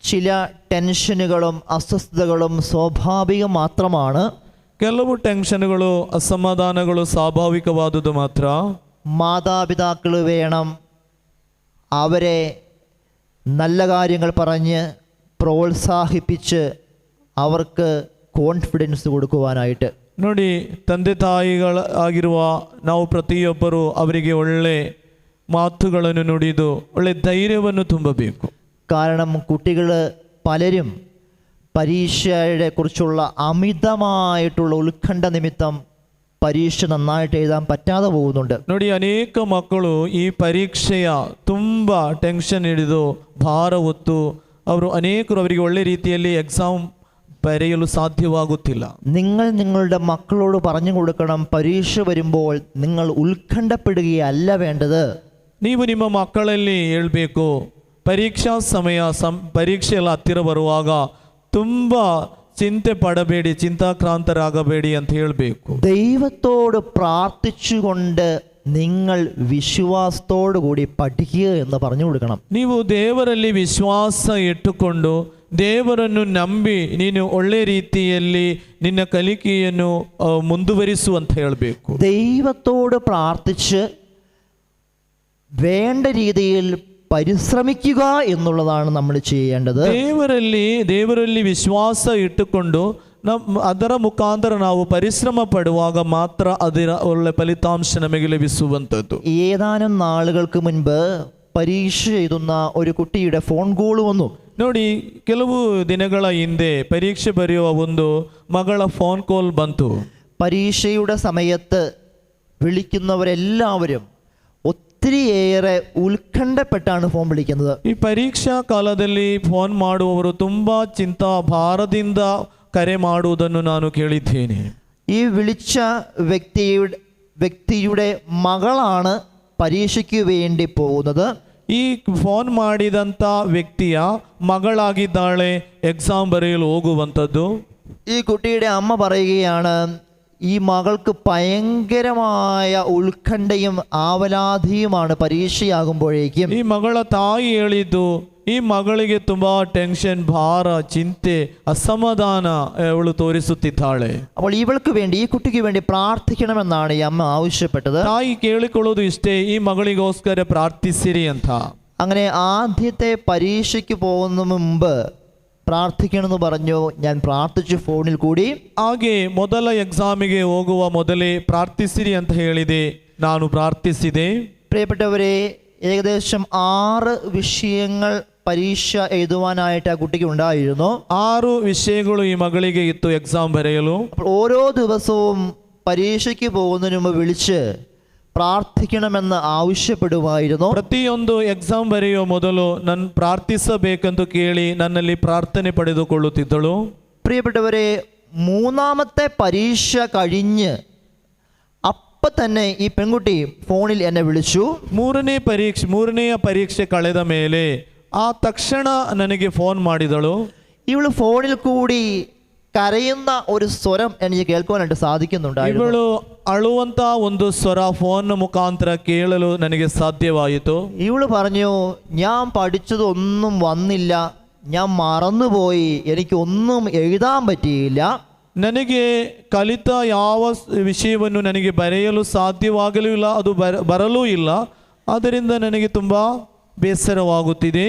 ചില ടെൻഷനുകളും അസ്വസ്ഥതകളും സ്വാഭാവികം മാത്രമാണ്. ಕೆಲವು ಟೆನ್ಷನ್ಗಳು, ಅಸಮಾಧಾನಗಳು ಸ್ವಾಭಾವಿಕವಾದುದು ಮಾತ್ರ. മാതാപിതാക്കൾ വേണം അവരെ നല്ല കാര്യങ്ങൾ പറഞ്ഞ് പ്രോത്സാഹിപ്പിച്ച് അവർക്ക് കോൺഫിഡൻസ് കൊടുക്കുവാനായിട്ട്. ನೋಡಿ, ತಂದೆ ತಾಯಿಗಳಾಗಿರುವ ನಾವು ಪ್ರತಿಯೊಬ್ಬರು ಅವರಿಗೆ ಒಳ್ಳೆ ಮಾತುಗಳನ್ನು ನುಡಿದು ಒಳ್ಳೆ ಧೈರ್ಯವನ್ನು ತುಂಬಬೇಕು. കാരണം കുട്ടികൾ പലരും പരീക്ഷയെ കുറിച്ചുള്ള അമിതമായിട്ടുള്ള ഉത്കണ്ഠ നിമിത്തം പരീക്ഷ നന്നായിട്ട് എഴുതാൻ പറ്റാതെ പോകുന്നുണ്ട്. ನೋಡಿ, ಅನೇಕ ಮಕ್ಕಳು ಈ ಪರೀಕ್ಷೆಯ ತುಂಬ ಟೆನ್ಷನ್ ಹಿಡಿದು ಭಾರ ಹೊತ್ತು ಅವರು ಅನೇಕರು ಅವರಿಗೆ ಒಳ್ಳೆ ರೀತಿಯಲ್ಲಿ ಎಕ್ಸಾಮ್ ಬರೆಯಲು ಸಾಧ್ಯವಾಗುತ್ತಿಲ್ಲ. നിങ്ങൾ നിങ്ങളുടെ മക്കളോട് പറഞ്ഞു കൊടുക്കണം, പരീക്ഷ വരുമ്പോൾ നിങ്ങൾ ഉത്കണ്ഠപ്പെടുകയല്ല വേണ്ടത്. ನೀವು ನಿಮ್ಮ ಮಕ್ಕಳಲ್ಲಿ ಹೇಳಬೇಕು, ಪರೀಕ್ಷಾ ಸಮಯ ಪರೀಕ್ಷೆಯೆಲ್ಲ ಹತ್ತಿರ ಬರುವಾಗ ತುಂಬ ಚಿಂತೆ ಪಡಬೇಡಿ, ಚಿಂತಾಕ್ರಾಂತರಾಗಬೇಡಿ ಅಂತ ಹೇಳಬೇಕು. ദൈവത്തോട് പ്രാർത്ഥിച്ചുകൊണ്ട് നിങ്ങൾ വിശ്വാസത്തോടു കൂടി പഠിക്കുക എന്ന് പറഞ്ഞു കൊടുക്കണം. ನೀವು ದೇವರಲ್ಲಿ ವಿಶ್ವಾಸ ಇಟ್ಟುಕೊಂಡು ದೇವರನ್ನು ನಂಬಿ ನೀನು ಒಳ್ಳೆ ರೀತಿಯಲ್ಲಿ ನಿನ್ನ ಕಲಿಕೆಯನ್ನು ಮುಂದುವರಿಸು ಅಂತ ಹೇಳಬೇಕು. ദൈവത്തോട് പ്രാർത്ഥിച്ച് വേണ്ട രീതിയിൽ പരിശ്രമിക്കുക എന്നുള്ളതാണ് നമ്മൾ ചെയ്യേണ്ടത്. ದೇವರಲ್ಲಿ ವಿಶ್ವಾಸ ಇಟ್ಟುಕೊಂಡು ಅದರ ಮುಖಾಂತರ ನಾವು ಪರಿಶ್ರಮ ಪಡುವಾಗ ಮಾತ್ರ ಅದರ ಒಳ್ಳೆ ಫಲಿತಾಂಶ ನಮಗೆ ಲಭಿಸುವಂಥದ್ದು. ഏതാനും നാളുകൾക്ക് മുൻപ് പരീക്ഷ എഴുതുന്ന ഒരു കുട്ടിയുടെ ഫോൺ കോൾ വന്നു. ನೋಡಿ, ಕೆಲವು ದಿನಗಳ ಹಿಂದೆ ಪರೀಕ್ಷೆ ಬರೆಯುವ ಒಂದು ಮಗಳ ಫೋನ್ ಕಾಲ್ ಬಂತು. പരീക്ഷയുടെ സമയത്ത് വിളിക്കുന്നവരെല്ലാവരും ഒത്തിരിയേറെ ഉത്കണ്ഠപ്പെട്ടാണ് ഫോൺ വിളിക്കുന്നത്. ಈ ಪರೀಕ್ಷಾ ಕಾಲದಲ್ಲಿ ಫೋನ್ ಮಾಡುವವರು ತುಂಬಾ ಚಿಂತಾ ಭಾರದಿಂದ ಕರೆ ಮಾಡುವುದನ್ನು ನಾನು ಕೇಳಿದ್ದೇನೆ. ഈ വിളിച്ച വ്യക്തിയുടെ മകളാണ് പരീക്ഷയ്ക്ക് വേണ്ടി പോകുന്നത്. ಈ ಫೋನ್ ಮಾಡಿದಂಥ ವ್ಯಕ್ತಿಯ ಮಗಳಾಗಿದ್ದಾಳೆ ಎಕ್ಸಾಮ್ ಬರೆಯಲು ಹೋಗುವಂಥದ್ದು. ഈ കുട്ടിയുടെ അമ്മ പറയുകയാണ്, ഈ മകൾക്ക് ഭയങ്കരമായ ഉത്കണ്ഠയും ആവലാധിയുമാണ് പരീക്ഷയാകുമ്പോഴേക്കും. ಈ ಮಗಳ ತಾಯಿ ಹೇಳಿದ್ದು, ಈ ಮಗಳಿಗೆ ತುಂಬಾ ಟೆನ್ಷನ್, ಭಾರ, ಚಿಂತೆ, ಅಸಮಾಧಾನ ಅವಳು ತೋರಿಸುತ್ತಿದ್ದಾಳೆ. അപ്പോൾ ഇവൾക്ക് വേണ്ടി, ഈ കുട്ടിക്ക് വേണ്ടി പ്രാർത്ഥിക്കണമെന്നാണ് ഈ അമ്മ ആവശ്യപ്പെട്ടത്. ತಾಯಿ ಕೇಳಿಕೊಳ್ಳೋದು ಇಷ್ಟೇ, ಈ ಮಗಳಿಗೋಸ್ಕರ ಪ್ರಾರ್ಥಿಸಿರಿ ಅಂತ. അങ്ങനെ ആദ്യത്തെ പരീക്ഷയ്ക്ക് പോകുന്ന മുമ്പ് പ്രാർത്ഥിക്കണമെന്ന് പറഞ്ഞു. ഞാൻ പ്രാർത്ഥിച്ചു ഫോണിൽ കൂടി. ಹಾಗೆ ಮೊದಲ ಎಕ್ಸಾಮಿಗೆ ಹೋಗುವ ಮೊದಲೇ ಪ್ರಾರ್ಥಿಸಿರಿ ಅಂತ ಹೇಳಿದೆ, ನಾನು ಪ್ರಾರ್ಥಿಸಿದೆ. പ്രിയപ്പെട്ടവരെ, ഏകദേശം 6 വിഷയങ്ങൾ പരീക്ഷ എഴുതുവാനായിട്ട് ആ കുട്ടിക്ക് ഉണ്ടായിരുന്നു. 6 ವಿಷಯಗಳು ಈ ಮಗಳಿಗೆ ಇತ್ತು ಎಕ್ಸಾಮ್ ಬರೆಯಲು. അപ്പോൾ ഓരോ ദിവസവും പരീക്ഷയ്ക്ക് പോകുന്നതിന് മുമ്പ് വിളിച്ച് ಪ್ರಾರ್ಥಿಕണമെന്ന് ആവശ്യപ്പെടുമായിരുന്നു. ಪ್ರತಿಯೊಂದು ಎಕ್ಸಾಮ್ ಬರೆಯುವ ಮೊದಲು ನನ್ನ ಪ್ರಾರ್ಥಿಸಬೇಕೆಂದು ಕೇಳಿ ನನ್ನಲ್ಲಿ ಪ್ರಾರ್ಥನೆ ಪಡೆದುಕೊಳ್ಳುತ್ತಿದ್ದಳು. പ്രിയപ്പെട്ടവരെ, മൂന്നാമത്തെ പരീക്ഷ കഴിഞ്ഞ് അപ്പം തന്നെ ഈ പെൺകുട്ടി ഫോണിൽ എന്നെ വിളിച്ചു. ಮೂರನೆಯ ಪರೀಕ್ಷೆ ಕಳೆದ ಮೇಲೆ ಆ ತಕ್ಷಣ ನನಗೆ ಫೋನ್ ಮಾಡಿದಳು. ഇവള് ഫോണിൽ കൂടി കരയുന്ന ഒരു സ്വരം എനിക്ക് കേൾക്കുവാനായിട്ട് സാധിക്കുന്നുണ്ടായിരുന്നു. ಇವಳು ಅಳುವಂತ ಒಂದು ಸ್ವರ ಫೋನ್ ಮುಖಾಂತರ ಕೇಳಲು ನನಗೆ ಸಾಧ್ಯವಾಯಿತು. ഇവള് പറഞ്ഞു, ഞാൻ പഠിച്ചതൊന്നും വന്നില്ല, ഞാൻ മറന്നുപോയി, എനിക്കൊന്നും എഴുതാൻ പറ്റിയില്ല. ನನಗೆ ಕಲಿತ ಯಾವ ವಿಷಯವನ್ನು ನನಗೆ ಬರೆಯಲು ಸಾಧ್ಯವಾಗಲೂ ಇಲ್ಲ, ಅದು ಬರಲೂ ಇಲ್ಲ. ಆದ್ದರಿಂದ ನನಗೆ ತುಂಬ ಬೇಸರವಾಗುತ್ತಿದೆ.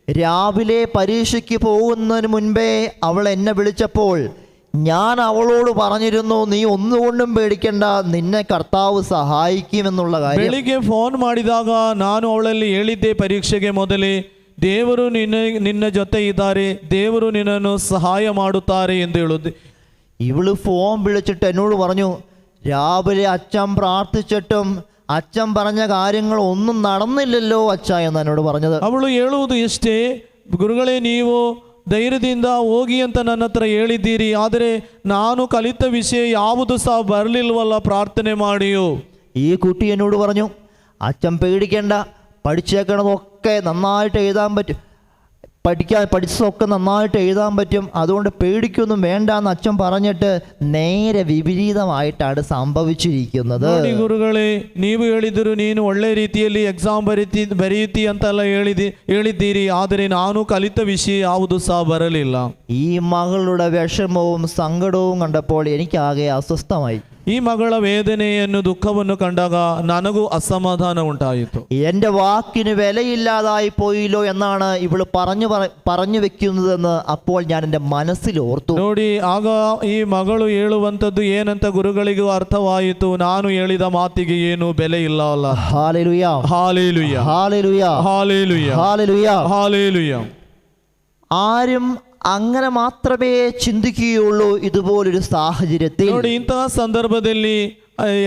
രാവിലെ പരീക്ഷയ്ക്ക് പോകുന്നതിന് മുൻപേ അവൾ എന്നെ വിളിച്ചപ്പോൾ ഞാൻ അവളോട് പറഞ്ഞിരുന്നു, നീ ഒന്നുകൊണ്ടും പേടിക്കണ്ട, നിന്നെ കർത്താവ് സഹായിക്കുമെന്നുള്ള കാര്യം. ಬೆಳಿಗ್ಗೆ ಫೋನ್ ಮಾಡಿದಾಗ ನಾನು ಅವಳಲ್ಲಿ ಹೇಳಿದ್ದೆ, ಪರೀಕ್ಷೆಗೆ ಮೊದಲೇ ದೇವರು ನಿನ್ನ ಜೊತೆ ಇದ್ದಾರೆ, ದೇವರು ನಿನ್ನನ್ನು ಸಹಾಯ ಮಾಡುತ್ತಾರೆ ಎಂದು ಹೇಳುತ್ತೆ. ഇവള് ഫോൺ വിളിച്ചിട്ട് എന്നോട് പറഞ്ഞു, രാവിലെ അച്ഛൻ പ്രാർത്ഥിച്ചിട്ടും അച്ഛൻ പറഞ്ഞ കാര്യങ്ങൾ ഒന്നും നടന്നില്ലല്ലോ അച്ഛ എന്ന് എന്നോട് പറഞ്ഞത്. ಅವಳು ಹೇಳುವುದು ಇಷ್ಟೇ, ಗುರುಗಳೇ ನೀವು ಧೈರ್ಯದಿಂದ ಹೋಗಿ ಅಂತ ನನ್ನ ಹತ್ರ ಹೇಳಿದ್ದೀರಿ, ಆದರೆ ನಾನು ಕಲಿತ ವಿಷಯ ಯಾವುದು ಸಹ ಬರಲಿಲ್ವಲ್ಲ, ಪ್ರಾರ್ಥನೆ ಮಾಡಿಯೋ. ഈ കുട്ടി എന്നോട് പറഞ്ഞു, അച്ഛൻ പേടിക്കേണ്ട, പഠിച്ചേക്കണതൊക്കെ നന്നായിട്ട് എഴുതാൻ പറ്റും, പഠിച്ചതൊക്കെ നന്നായിട്ട് എഴുതാൻ പറ്റും, അതുകൊണ്ട് പേടിക്കൊന്നും വേണ്ട എന്ന് അച്ഛൻ പറഞ്ഞിട്ട് നേരെ വിപരീതമായിട്ടാണ് സംഭവിച്ചിരിക്കുന്നത്. ಗುರುಗಳೇ, ನೀವು ಹೇಳಿದರು ನೀನು ಒಳ್ಳೆ ರೀತಿಯಲ್ಲಿ ಎಕ್ಸಾಮ್ ಬರೆಯುತ್ತಿ ಅಂತೆಲ್ಲ ಹೇಳಿದ್ದೀರಿ, ಆದರೆ ನಾನು ಕಲಿತ ವಿಷಯ ಯಾವುದು ಸಹ ಬರಲಿಲ್ಲ. ഈ മകളുടെ വിഷമവും സങ്കടവും കണ്ടപ്പോൾ എനിക്കാകെ അസ്വസ്ഥമായി. ಈ ಮಗಳ ವೇದನೆಯನ್ನು ದುಃಖವನ್ನು ಕಂಡಾಗ ನನಗೂ ಅಸಮಾಧಾನ ಉಂಟಾಯಿತು. എൻ്റെ വാക്കിന് വിലയില്ലാതായി പോയില്ലോ എന്നാണ് ഇവള് പറഞ്ഞു വെക്കുന്നതെന്ന് അപ്പോൾ ഞാൻ എൻ്റെ മനസ്സിൽ ഓർത്തു. ನೋಡಿ, ಆಗ ಈ ಮಗಳು ಹೇಳುವಂಥದ್ದು ಏನಂತ ಗುರುಗಳಿಗೂ ಅರ್ಥವಾಯಿತು, ನಾನು ಹೇಳಿದ ಮಾತಿಗೆ ಏನು ಬೆಲೆ ಇಲ್ಲ ಅಲ್ಲ. Hallelujah, hallelujah, hallelujah, hallelujah, hallelujah. Hallelujah. ആരും അങ്ങനെ മാത്രമേ ചിന്തിക്കുകയുള്ളൂ ഇതുപോലൊരു സാഹചര്യത്തിൽ. ನೋಡಿ, ಇಂತಹ ಸಂದರ್ಭದಲ್ಲಿ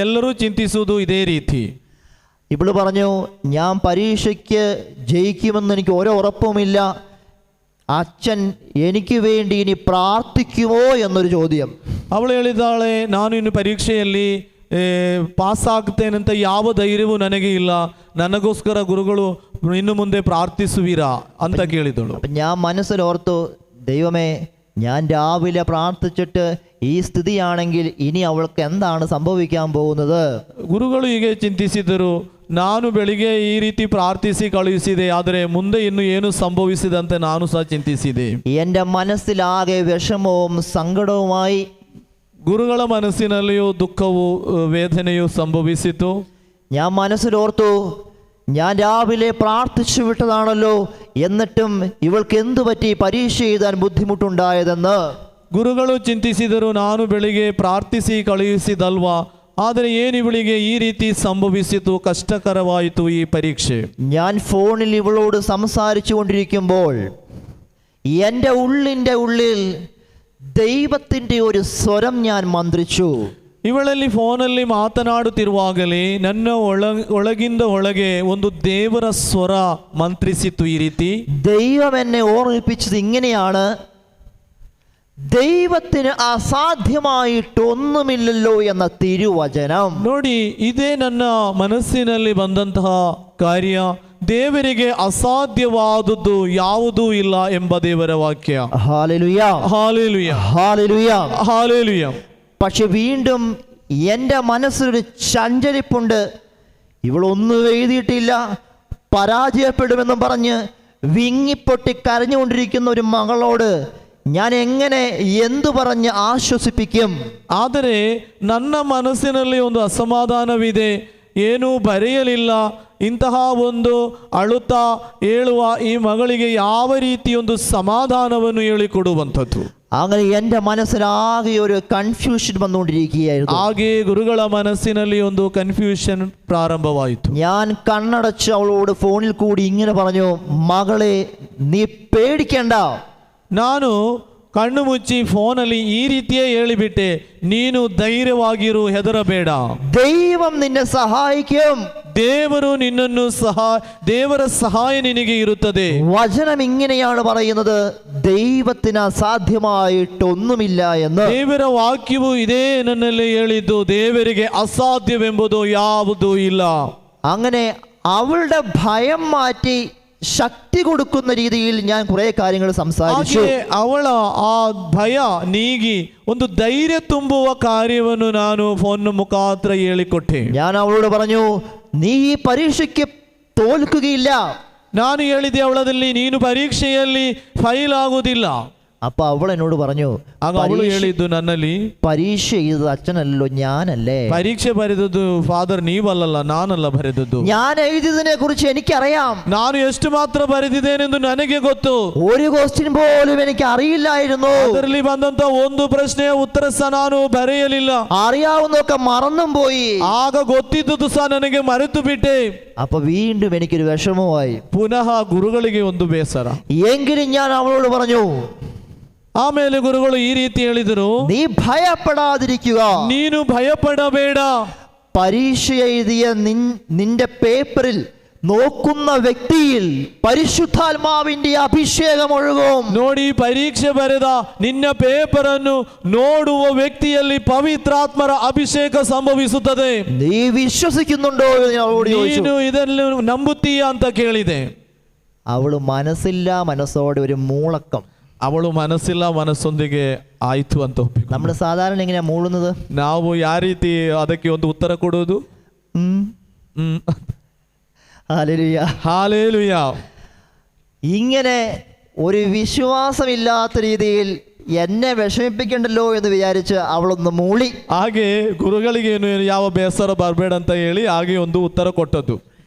ಎಲ್ಲರೂ ಚಿಂತಿಸುವುದು ಇದೇ ರೀತಿ. ഇവള് പറഞ്ഞു, ഞാൻ പരീക്ഷയ്ക്ക് ജയിക്കുമെന്ന് എനിക്ക് ഒരു ഉറപ്പുമില്ല, അച്ഛൻ എനിക്ക് വേണ്ടി ഇനി പ്രാർത്ഥിക്കുമോ എന്നൊരു ചോദ്യം. ಅವಳು ಹೇಳಿದಾಳೆ, ನಾನು ಇನ್ನು ಪರೀಕ್ಷೆಯಲ್ಲಿ ಪಾಸ್ ಆಗ್ತೇನಂತ ಯಾವ ಧೈರ್ಯವೂ ನನಗೆ ಇಲ್ಲ, ನನಗೋಸ್ಕರ ಗುರುಗಳು ಇನ್ನು ಮುಂದೆ ಪ್ರಾರ್ಥಿಸುವಿರಾ ಅಂತ ಕೇಳಿದಳು. ഞാൻ മനസ്സിലോർത്തു, ദൈവമേ, ഞാൻ രാവിലെ പ്രാർത്ഥിച്ചിട്ട് ഈ സ്ഥിതിയാണെങ്കിൽ ഇനി അവൾക്ക് എന്താണ് സംഭവിക്കാൻ പോകുന്നത്? ಗುರುಗಳು ಹೀಗೆ ಚಿಂತಿಸಿದರು, ನಾನು ಬೆಳಿಗ್ಗೆ ಈ ರೀತಿ ಪ್ರಾರ್ಥಿಸಿ ಕಳುಹಿಸಿದೆ, ಆದರೆ ಮುಂದೆ ಇನ್ನು ಏನು ಸಂಭವಿಸಿದಂತೆ ನಾನು ಸಹ ಚಿಂತಿಸಿದೆ. എൻ്റെ മനസ്സിലാകെ വിഷമവും സങ്കടവുമായി. ಗುರುಗಳ ಮನಸ್ಸಿನಲ್ಲಿಯೂ ದುಃಖವು ವೇದನೆಯು ಸಂಭವಿಸಿತು. ഞാൻ മനസ്സിലോർത്തു, ഞാൻ രാവിലെ പ്രാർത്ഥിച്ചു വിട്ടതാണല്ലോ, എന്നിട്ടും ഇവൾക്ക് എന്തു പറ്റി പരീക്ഷ എഴുതാൻ ബുദ്ധിമുട്ടുണ്ടായതെന്ന്. ಗುರುಗಳು ಚಿಂತಿಸಿದರು, ನಾನು ಬೆಳಿಗ್ಗೆ ಪ್ರಾರ್ಥಿಸಿ ಕಳುಹಿಸಿದಲ್ವಾ, ಆದರೆ ಏನು ಇವಳಿಗೆ ಈ ರೀತಿ ಸಂಭವಿಸಿತು, ಕಷ್ಟಕರವಾಯಿತು ಈ ಪರೀಕ್ಷೆ. ഞാൻ ഫോണിൽ ഇവളോട് സംസാരിച്ചു കൊണ്ടിരിക്കുമ്പോൾ എൻ്റെ ഉള്ളിൻ്റെ ഉള്ളിൽ ദൈവത്തിൻ്റെ ഒരു സ്വരം ഞാൻ മന്ത്രിച്ചു. ಇವಳಲ್ಲಿ ಫೋನಲ್ಲಿ ಮಾತನಾಡುತ್ತಿರುವಾಗಲೇ ನನ್ನ ಒಳಗಿಂದ ಒಳಗೆ ಒಂದು ದೇವರ ಸ್ವರ ಮಂತ್ರಿಸಿತು ಈ ರೀತಿ. ദൈവം എന്നെ ഓർമ്മിപ്പിച്ചത് ഇങ്ങനെയാണ്: ദൈവത്തിന് അസാധ്യമായിട്ടൊന്നുമില്ലല്ലോ എന്ന തിരുവചനം. ನೋಡಿ, ಇದೇ ನನ್ನ ಮನಸ್ಸಿನಲ್ಲಿ ಬಂದಂತಹ ಕಾರ್ಯ. ದೇವರಿಗೆ ಅಸಾಧ್ಯವಾದದ್ದು ಯಾವುದೂ ಇಲ್ಲ ಎಂಬ ದೇವರ ವಾಕ್ಯ. Hallelujah, hallelujah, hallelujah, hallelujah. പക്ഷെ വീണ്ടും എൻ്റെ മനസ്സിലൊരു ചഞ്ചലിപ്പുണ്ട്. ഇവളൊന്നും എഴുതിയിട്ടില്ല, പരാജയപ്പെടുമെന്നും പറഞ്ഞ് വിങ്ങിപ്പൊട്ടി കരഞ്ഞുകൊണ്ടിരിക്കുന്ന ഒരു മകളോട് ഞാൻ എങ്ങനെ എന്തു പറഞ്ഞ് ആശ്വസിപ്പിക്കും? ಆದರೆ ನನ್ನ ಮನಸ್ಸಿನಲ್ಲಿ ಒಂದು ಅಸಮಾಧಾನವಿದೆ. ಏನೂ ಬರೆಯಲಿಲ್ಲ. ಇಂತಹ ಒಂದು ಅಳುತ್ತಾ ಹೇಳುವ ಈ ಮಗಳಿಗೆ ಯಾವ ರೀತಿಯೊಂದು ಸಮಾಧಾನವನ್ನು ಹೇಳಿಕೊಡುವಂಥದ್ದು. അങ്ങനെ എൻ്റെ മനസ്സിലാകെ ഒരു കൺഫ്യൂഷൻ വന്നുകൊണ്ടിരിക്കുകയായിരുന്നു. ಹಾಗೆ ಗುರುಗಳ ಮನಸ್ಸಿನಲ್ಲಿ ಒಂದು ಕನ್ಫ್ಯೂಷನ್ ಪ್ರಾರಂಭವಾಯಿತು. ഞാൻ കണ്ണടച്ച് അവളോട് ഫോണിൽ കൂടി ഇങ്ങനെ പറഞ്ഞു, മകളെ നീ പേടിക്കണ്ട. ನಾನು ಕಣ್ಣು ಮುಚ್ಚಿ ಫೋನಲ್ಲಿ ಈ ರೀತಿಯೇ ಹೇಳಿಬಿಟ್ಟೆ, ನೀನು ಧೈರ್ಯವಾಗಿರು, ಹೆದರಬೇಡ, ദൈവം നിന്നെ സഹായിക്കും. ದೇವರು ನಿನ್ನನ್ನು ದೇವರ ಸಹಾಯ ನಿನಗೆ ಇರುತ್ತದೆ. വചനം ഇങ്ങനെയാണ് പറയുന്നത്, ദൈവത്തിന് അസാധ്യമായിട്ടൊന്നുമില്ല എന്ന്. ದೇವರ ವಾಕ್ಯವು ಇದೇ ನನ್ನಲ್ಲಿ ಹೇಳಿದ್ದು, ದೇವರಿಗೆ ಅಸಾಧ್ಯವೆಂಬುದು ಯಾವುದೂ ಇಲ್ಲ. അങ്ങനെ അവളുടെ ഭയം മാറ്റി ശക്തി കൊടുക്കുന്ന രീതിയിൽ ഞാൻ കുറെ കാര്യങ്ങൾ സംസാരിച്ചു. ಹಾಗೆ ಅವಳ ಆ ಭಯ ನೀಗಿ ಒಂದು ಧೈರ್ಯ ತುಂಬುವ ಕಾರ್ಯವನ್ನು ನಾನು ಫೋನ್ ಮುಖಾಂತರ ಹೇಳಿಕೊಟ್ಟೆ. ഞാൻ അവളോട് പറഞ്ഞു, നീ ഈ പരീക്ഷയ്ക്ക് തോൽക്കുകയില്ല. ನಾನು ಹೇಳಿದೆ ಅವಳದಲ್ಲಿ, ನೀನು ಪರೀಕ್ಷೆಯಲ್ಲಿ ಫೈಲ್ ಆಗುವುದಿಲ್ಲ. അപ്പൊ അവൾ എന്നോട് പറഞ്ഞു, ಆಗ ಅವಳು ಹೇಳಿದ್ದು ನನ್ನಲ್ಲಿ, പരീക്ഷ എഴുതത് അച്ഛനല്ലോ ഞാനല്ലേ. ಪರೀಕ್ಷೆ ಬರೆದದ್ದು ಫಾದರ್ ನೀವಲ್ಲ, ನಾನಲ್ಲ ಬರೆದದ್ದು. ഞാൻ എഴുതിയതിനെ കുറിച്ച് എനിക്കറിയാം. ನಾನು ಎಷ್ಟು ಮಾತ್ರ ಬರೆದಿದ್ದೇನೆಂದು ನನಗೆ ಗೊತ್ತು. ഒരു ക്വസ്റ്റ്യൻ പോലും എനിക്ക് അറിയില്ലായിരുന്നു. ಅದರಲ್ಲಿ ಬಂದಂತ ಒಂದು ಪ್ರಶ್ನೆಯ ಉತ್ತರ ಸಹ ನಾನು ಬರೆಯಲಿಲ್ಲ. അറിയാവുന്നൊക്കെ മറന്നും പോയി. ಆಗ ಗೊತ್ತಿದ್ದುದು ಸಹ ನನಗೆ ಮರೆತು ಬಿಟ್ಟೆ. അപ്പൊ വീണ്ടും എനിക്കൊരു വിഷമമായി. ಪುನಃ ಗುರುಗಳಿಗೆ ಒಂದು ಬೇಸರ. എങ്കിലും ഞാൻ അവളോട് പറഞ്ഞു, ಆಮೇಲೆ ಗುರುಗಳು ಈ ರೀತಿ ಹೇಳಿದರು, നീ ഭയപ്പെടാതിരിക്കുക. ನೀನು ಭಯಪಡಬೇಡ. പരീക്ഷ എഴുതിയ നിന്റെ പേപ്പറിൽ നോക്കുന്ന വ്യക്തിയിൽ പരിശുദ്ധാത്മാവിന്റെ അഭിഷേകം ഒഴുകും. ನೋಡಿ, ಪರೀಕ್ಷೆ ಬರೆದ ನಿನ್ನ ಪೇಪರ್ ಅನ್ನು ನೋಡುವ ವ್ಯಕ್ತಿಯಲ್ಲಿ ಪವಿತ್ರಾತ್ಮರ ಅಭಿಷೇಕ ಸಂಭವಿಸುತ್ತದೆ. നീ വിശ്വസിക്കുന്നുണ്ടോ എന്ന് ഞാൻ അവളോട് ചോദിച്ചു. ನೀನು ಇದನ್ನು ನಂಬುತ್ತೀಯ ಅಂತ ಕೇಳಿದೆ. അവള് മനസ്സില്ല മനസ്സോടെ ഒരു മൂളക്കം. ಅವಳು ಮನಸ್ಸಿಲ್ಲ ಮನಸ್ಸೊಂದಿಗೆ ಆಯ್ತು ಅಂತ ಒಪ್ಪಿಕೊಂಡಳು. നമ്മൾ സാധാരണ എങ്ങനെയാ മൂളുന്നത്? ನಾವು ಯಾವ ರೀತಿ ಅದಕ್ಕೆ ಒಂದು ಉತ್ತರ ಕೊಡೋದು? Hallelujah, hallelujah. ഇങ്ങനെ ഒരു വിശ്വാസമില്ലാത്ത രീതിയിൽ എന്നെ വിഷമിപ്പിക്കണ്ടല്ലോ എന്ന് വിചാരിച്ച് അവളൊന്ന് മൂളി. ಹಾಗೆ ಗುರುಗಳಿಗೇನು ಯಾವ ಬೇಸರ ಬರಬೇಡ ಅಂತ ಹೇಳಿ ಹಾಗೆ ಒಂದು ಉತ್ತರ ಕೊಟ್ಟದ್ದು.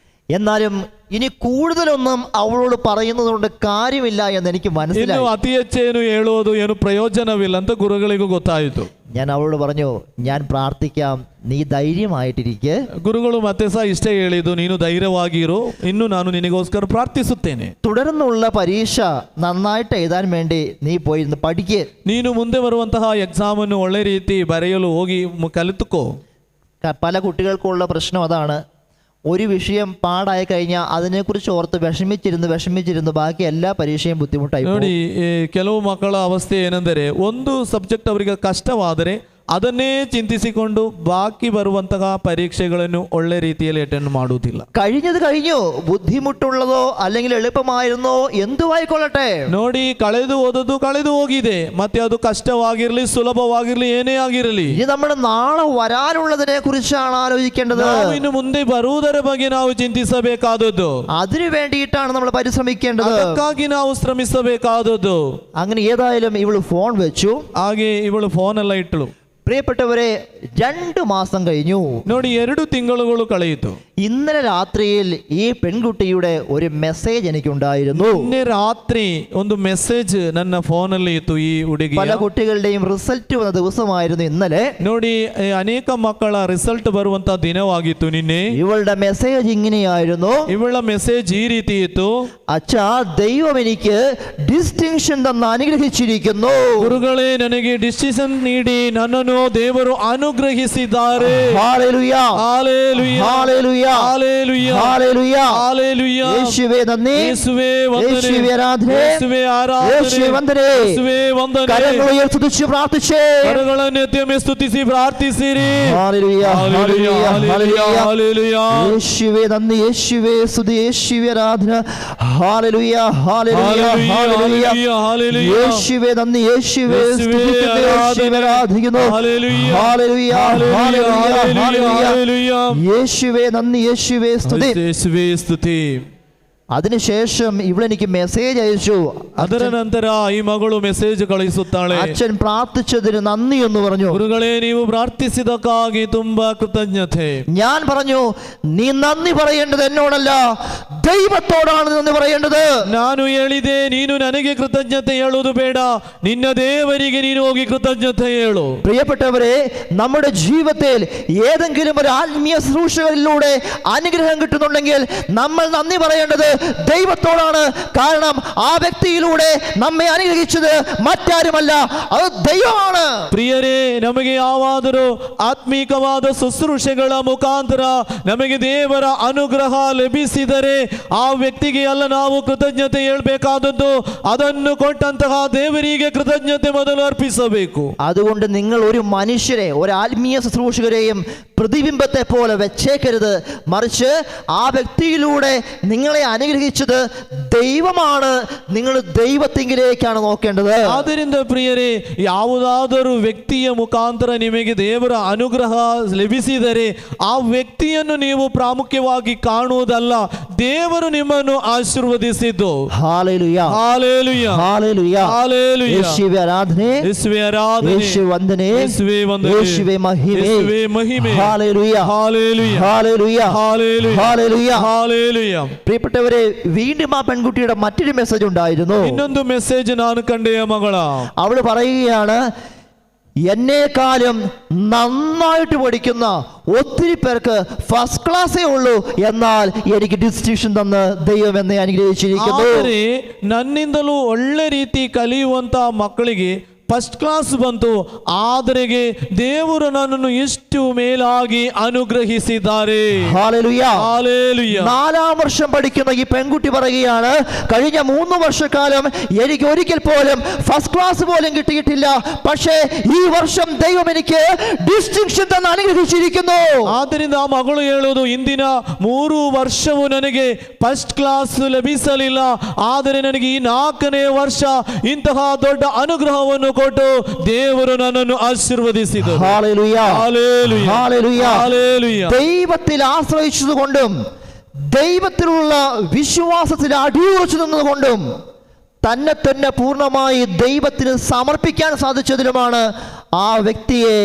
എന്നാലും ഇനി കൂടുതലൊന്നും അവളോട് പറയുന്നത് കൊണ്ട് കാര്യമില്ല എന്ന് എനിക്ക് ಇನ್ನು മനസ്സിലായി. ಅತಿ ಹೆಚ್ಚೇನು ಹೇಳುವುದು ಏನು ಪ್ರಯೋಜನವಿಲ್ಲ ಅಂತ ಗುರುಗಳಿಗೂ ಗೊತ್ತಾಯಿತು. ഞാൻ അവളോട് പറഞ്ഞു, ഞാൻ പ്രാർത്ഥിക്കാം, നീ ധൈര്യമായിട്ടിരിക്കെ. ಗುರುಗಳು ಮತ್ತೆ ಸಹ ಇಷ್ಟೇ ಹೇಳಿದ್ದು, ನೀನು ಧೈರ್ಯವಾಗಿರು, ಇನ್ನು ನಾನು ನಿನಗೋಸ್ಕರ ಪ್ರಾರ್ಥಿಸುತ್ತೇನೆ. തുടർന്നുള്ള പരീക്ഷ നന്നായിട്ട് എഴുതാൻ വേണ്ടി നീ പോയിരുന്ന് പഠിക്ക്. ನೀನು ಮುಂದೆ ಬರುವಂತಹ ಎಕ್ಸಾಮ್ ಅನ್ನು ಒಳ್ಳೆ ರೀತಿ ಬರೆಯಲು ಹೋಗಿ ಕಲಿತುಕೋ. പല കുട്ടികൾക്കുള്ള പ്രശ്നം അതാണ്. ഒരു വിഷയം പാടായി കഴിഞ്ഞാൽ അതിനെക്കുറിച്ച് ഓർത്ത് വിഷമിച്ചിരുന്നു ബാക്കി എല്ലാ പരീക്ഷയും ബുദ്ധിമുട്ടായി. ನೋಡಿ, ಕೆಲವು ಮಕ್ಕಳ ಅವಸ್ಥೆ ಏನೆಂದರೆ, ಒಂದು ಸಬ್ಜೆಕ್ಟ್ ಅವರಿಗೆ ಕಷ್ಟವಾದರೆ ಅದನ್ನೇ ಚಿಂತಿಸಿಕೊಂಡು ಬಾಕಿ ಬರುವಂತಹ ಪರೀಕ್ಷೆಗಳನ್ನು ಒಳ್ಳೆ ರೀತಿಯಲ್ಲಿ ಅಟೆಂಡ್ ಮಾಡುವುದಿಲ್ಲ. കഴിഞ്ഞത് കഴിഞ്ഞു, ബുദ്ധിമുട്ടുള്ളതോ അല്ലെങ്കിൽ എളുപ്പമായിരുന്നോ എന്തുവായിക്കൊള്ളട്ടെ. ನೋಡಿ, ಕಳೆದು ಹೋಗಿದೆ. ಮತ್ತೆ ಅದು ಕಷ್ಟವಾಗಿರಲಿ ಸುಲಭವಾಗಿರಲಿ ಏನೇ ಆಗಿರಲಿ, ഇനി നമ്മൾ നാളെ വരാനുള്ളതിനെ കുറിച്ചാണ് ആലോചിക്കേണ്ടത്. ನಾವು ಇನ್ನು ಮುಂದೆ ಬರುವುದರ ಬಗ್ಗೆ ನಾವು ಚಿಂತಿಸಬೇಕಾದದ್ದು. അതിനു വേണ്ടിയിട്ടാണ് നമ്മൾ പരിശ്രമിക്കേണ്ടത്. ಅದಕ್ಕಾಗಿ ನಾವು ಶ್ರಮಿಸಬೇಕಾದದ್ದು. അങ്ങനെ ഏതായാലും ഇവള് ഫോൺ വെച്ചു. ಹಾಗೆ ಇವಳು ಫೋನ್ ಎಲ್ಲ ಇಟ್ಟಳು. പ്രിയപ്പെട്ടവരെ, 2 മാസം കഴിഞ്ഞു. ನೋಡಿ 2 ತಿಂಗಳುಗಳು ಕಳೆಯಿತು. ഇന്നലെ രാത്രിയിൽ ഈ പെൺകുട്ടിയുടെ ഒരു മെസ്സേജ് എനിക്കുണ്ടായിരുന്നു. ನಿನ್ನೆ ರಾತ್ರಿ ಒಂದು ಮೆಸೇಜ್ ನನ್ನ ಫೋನಲ್ಲಿ ಇತ್ತು ಈ ಹುಡುಗಿಯ. പല കുട്ടികളുടെയും റിസൾട്ട് വന്ന ദിവസമായിരുന്നു ഇന്നലെ. ನೋಡಿ ಅನೇಕ ಮಕ್ಕಳ ರಿಸಲ್ಟ್ ಬರುವಂತ ದಿನವಾಗಿತ್ತು ನಿನ್ನೆ. ഇവളുടെ മെസ്സേജ് ഇങ്ങനെയായിരുന്നു. ಇವಳ ಮೆಸೇಜ್ ಈ ರೀತಿ ಇತ್ತು. അച്ഛാ, ദൈവം എനിക്ക് ഡിസ്റ്റിങ്ഷൻ തന്ന് അനുഗ്രഹിച്ചിരിക്കുന്നു. ಗುರುಗಳೇ, ನನಗೆ ಡಿಸಿಷನ್ ನೀಡಿ ನನ್ನನ್ನು ದೇವರು ಅನುಗ್ರಹಿಸಿದ್ದಾರೆ. Hallelujah, hallelujah, hallelujah, hallelujah, hallelujah, hallelujah. യേശുവേ നന്ദി, യേശുവേ വന്ദനം, യേശുവേ ആരാധന, യേശുവേ ആരാധന, യേശുവേ വന്ദനം, യേശുവേ വന്ദനം. കരങ്ങൾ ഉയർത്തി സ്തുതിച്ച് പ്രാർത്ഥിച്ചേ. ಕರಗಳನ್ನು ಎತ್ತಿ ಸ್ತುತಿಸಿ ಪ್ರಾರ್ಥಿಸಿರಿ. Hallelujah, hallelujah, hallelujah, hallelujah. യേശുവേ നന്ദി, യേശുവേ സ്തുതി, യേശുവേ ആരാധന. Hallelujah, hallelujah, hallelujah, hallelujah. യേശുവേ നന്ദി, യേശുവേ സ്തുതിക്കുന്നു, യേശുവേ ആരാധിക്കുന്നു. Hallelujah, hallelujah, hallelujah, hallelujah. Hallelujah. യേശുവേ നന്ദി, യേശുവേ സ്തുതി. യേശുവേ സ്തുതി. അതിനുശേഷം ഇവളെനിക്ക് മെസ്സേജ് അയച്ചു. ಅದರ ನಂತರ ಈ ಮಗಳು ಮೆಸೇಜ್ ಕಳುಹಿಸುತ್ತಾಳೆ. അച്ഛൻ പ്രാർത്ഥിച്ചതിന് നന്ദി എന്ന് പറഞ്ഞു. ಗುರುಗಳೇ, ನೀವು ಪ್ರಾರ್ಥಿಸಿದಕ್ಕಾಗಿ ತುಂಬಾ ಕೃತಜ್ಞತೆ. ഞാൻ പറഞ്ഞു, നീ നന്ദി പറയേണ്ടത് എന്നോടല്ല, ദൈവത്തോടാണ് നന്ദി പറയേണ്ടത്. ನಾನು ಹೇಳಿದೆ, ನೀನು ನನಗೆ ಕೃತಜ್ಞತೆ ಹೇಳುವುದು ಬೇಡ, ನಿನ್ನ ದೇವರಿಗೆ ನೀನು ಹೋಗಿ ಕೃತಜ್ಞತೆ ಹೇಳು. പ്രിയപ്പെട്ടവരെ, നമ്മുടെ ജീവിതത്തിൽ ഏതെങ്കിലും ഒരു ആത്മീയ ശുശ്രൂഷകളിലൂടെ അനുഗ്രഹം കിട്ടുന്നുണ്ടെങ്കിൽ നമ്മൾ നന്ദി പറയേണ്ടത് ദൈവത്തോടാണ്. കാരണം ആ വ്യക്തിയിലൂടെ നമ്മെ അനുഗ്രഹിച്ചത് മറ്റാരുമല്ല, അത് ദൈവമാണ്. ಪ್ರಿಯರೇ, ನಮಗೆ ಯಾವಾದರೂ ಆತ್ಮೀಕವಾದ ಶುಶ್ರೂಷೆಗಳ ಮುಖಾಂತರ ನಮಗೆ ದೇವರ ಅನುಗ್ರಹ ಲಭಿಸಿದರೆ ಆ ವ್ಯಕ್ತಿಗೆ ಅಲ್ಲ ನಾವು ಕೃತಜ್ಞತೆ ಹೇಳಬೇಕಾದದ್ದು, ಅದನ್ನು ಕೊಟ್ಟಂತಹ ದೇವರಿಗೆ ಕೃತಜ್ಞತೆ ಮೊದಲು ಅರ್ಪಿಸಬೇಕು. അതുകൊണ്ട് നിങ്ങൾ ഒരു മനുഷ്യരെ, ഒരു ആത്മീയ ശുശ്രൂഷകരെയും പ്രതിബിംബത്തെ പോലെ വെച്ചേക്കരുത്. മറിച്ച് ആ വ്യക്തിയിലൂടെ നിങ്ങളെ അനുഗ്രഹിച്ചത് ദൈവമാണ്. നിങ്ങൾ ദൈവത്തിങ്കിലേക്കാണ് നോക്കേണ്ടത്. ಆದ್ದರಿಂದ ಪ್ರಿಯರೇ, ಯಾವುದಾದರೂ ವ್ಯಕ್ತಿಯ ಮುಖಾಂತರ ನಿಮಗೆ ದೇವರ ಅನುಗ್ರಹ ಲಭಿಸಿದರೆ ಆ ವ್ಯಕ್ತಿಯನ್ನು ನೀವು ಪ್ರಾಮುಖ್ಯವಾಗಿ ಕಾಣುವುದಲ್ಲ, ದೇವರು ನಿಮ್ಮನ್ನು ಆಶೀರ್ವದಿಸಿದ್ದು. Hallelujah, hallelujah, hallelujah, hallelujah. യേശുവേ ആരാധന, ಯೇಸುವೇ ಆರಾಧನೆ, യേശുവേ വന്ദനം, ಯೇಸುವೇ ವಂದನೆ, യേശുവേ മഹിമ, ಯೇಸುವೇ ಮಹಿಮೆ. Hallelujah, hallelujah, hallelujah, hallelujah, hallelujah. Hallelujah. പ്രിയപ്പെട്ടവരെ, വീണ്ടും ആ പെൺകുട്ടിയുടെ മറ്റൊരു മെസ്സേജ് ഉണ്ടായിരുന്നു. ಇನ್ನೊಂದು ಮೆಸೇಜ್ ನಾನು ಕಂಡೆಯ ಮಗಳ. അവള് പറയുകയാണ്, എന്നെക്കാളും നന്നായിട്ട് പഠിക്കുന്ന ഒത്തിരി പേർക്ക് ഫസ്റ്റ് ക്ലാസ്സേ ഉള്ളൂ, എന്നാൽ എനിക്ക് ഡിസ്റ്റിങ്ഷൻ തന്ന് ദൈവം എന്നെ അനുഗ്രഹിച്ചിരിക്കുന്നു. ಆದರೆ ನನ್ನಿಂದಲೂ ಒಳ್ಳೆ ರೀತಿ ಕಲಿಯುವಂತ ಮಕ್ಕಳಿಗೆ ಫಸ್ಟ್ ಕ್ಲಾಸ್ ಬಂತು, ಆದರೆಗೆ ದೇವರು ನನ್ನನ್ನು ಎಷ್ಟು ಮೇಲಾಗಿ ಅನುಗ್ರಹಿಸಿದ್ದಾರೆ. Hallelujah, hallelujah. 4ാം വർഷം പഠിക്കുന്ന ഈ പെൺകുട്ടി പറയുകയാണ്, കഴിഞ്ഞ 3 വർഷക്കാലം എനിക്ക് ഒരിക്കൽ പോലും ഫസ്റ്റ് ക്ലാസ് പോലും കിട്ടിയിട്ടില്ല, പക്ഷേ ഈ വർഷം ദൈവം എനിക്ക് ഡിസ്റ്റിങ്ഷൻ തന്ന് അനുഗ്രഹിച്ചിരിക്കുന്നു. ಆದ್ದರಿಂದ ಆ ಮಗಳು ಹೇಳುವುದು, ಇಂದಿನ 3 ವರ್ಷವೂ ನನಗೆ ಫಸ್ಟ್ ಕ್ಲಾಸ್ ಲಭಿಸಲಿಲ್ಲ, ಆದರೆ ನನಗೆ ಈ 4ನೇ ವರ್ಷ ಇಂತಹ ದೊಡ್ಡ ಅನುಗ್ರಹವನ್ನು ಕೊಟ್ಟು ದೇವರು ನನ್ನನ್ನು ಆಶೀರ್ವದಿಸಿದರು. Hallelujah, hallelujah, hallelujah. ഹല്ലേലൂയ. ദൈവത്തിൽ ആശ്രയിച്ചതുകൊണ്ടും ദൈവത്തിലുള്ള വിശ്വാസത്തിൽ അടിയുറച്ചു നിന്നതുകൊണ്ടും തന്നെ തന്നെ പൂർണ്ണമായി ദൈവത്തിന് സമർപ്പിക്കാൻ സാധിച്ചതിലുമാണ് ആ വ്യക്തിയെ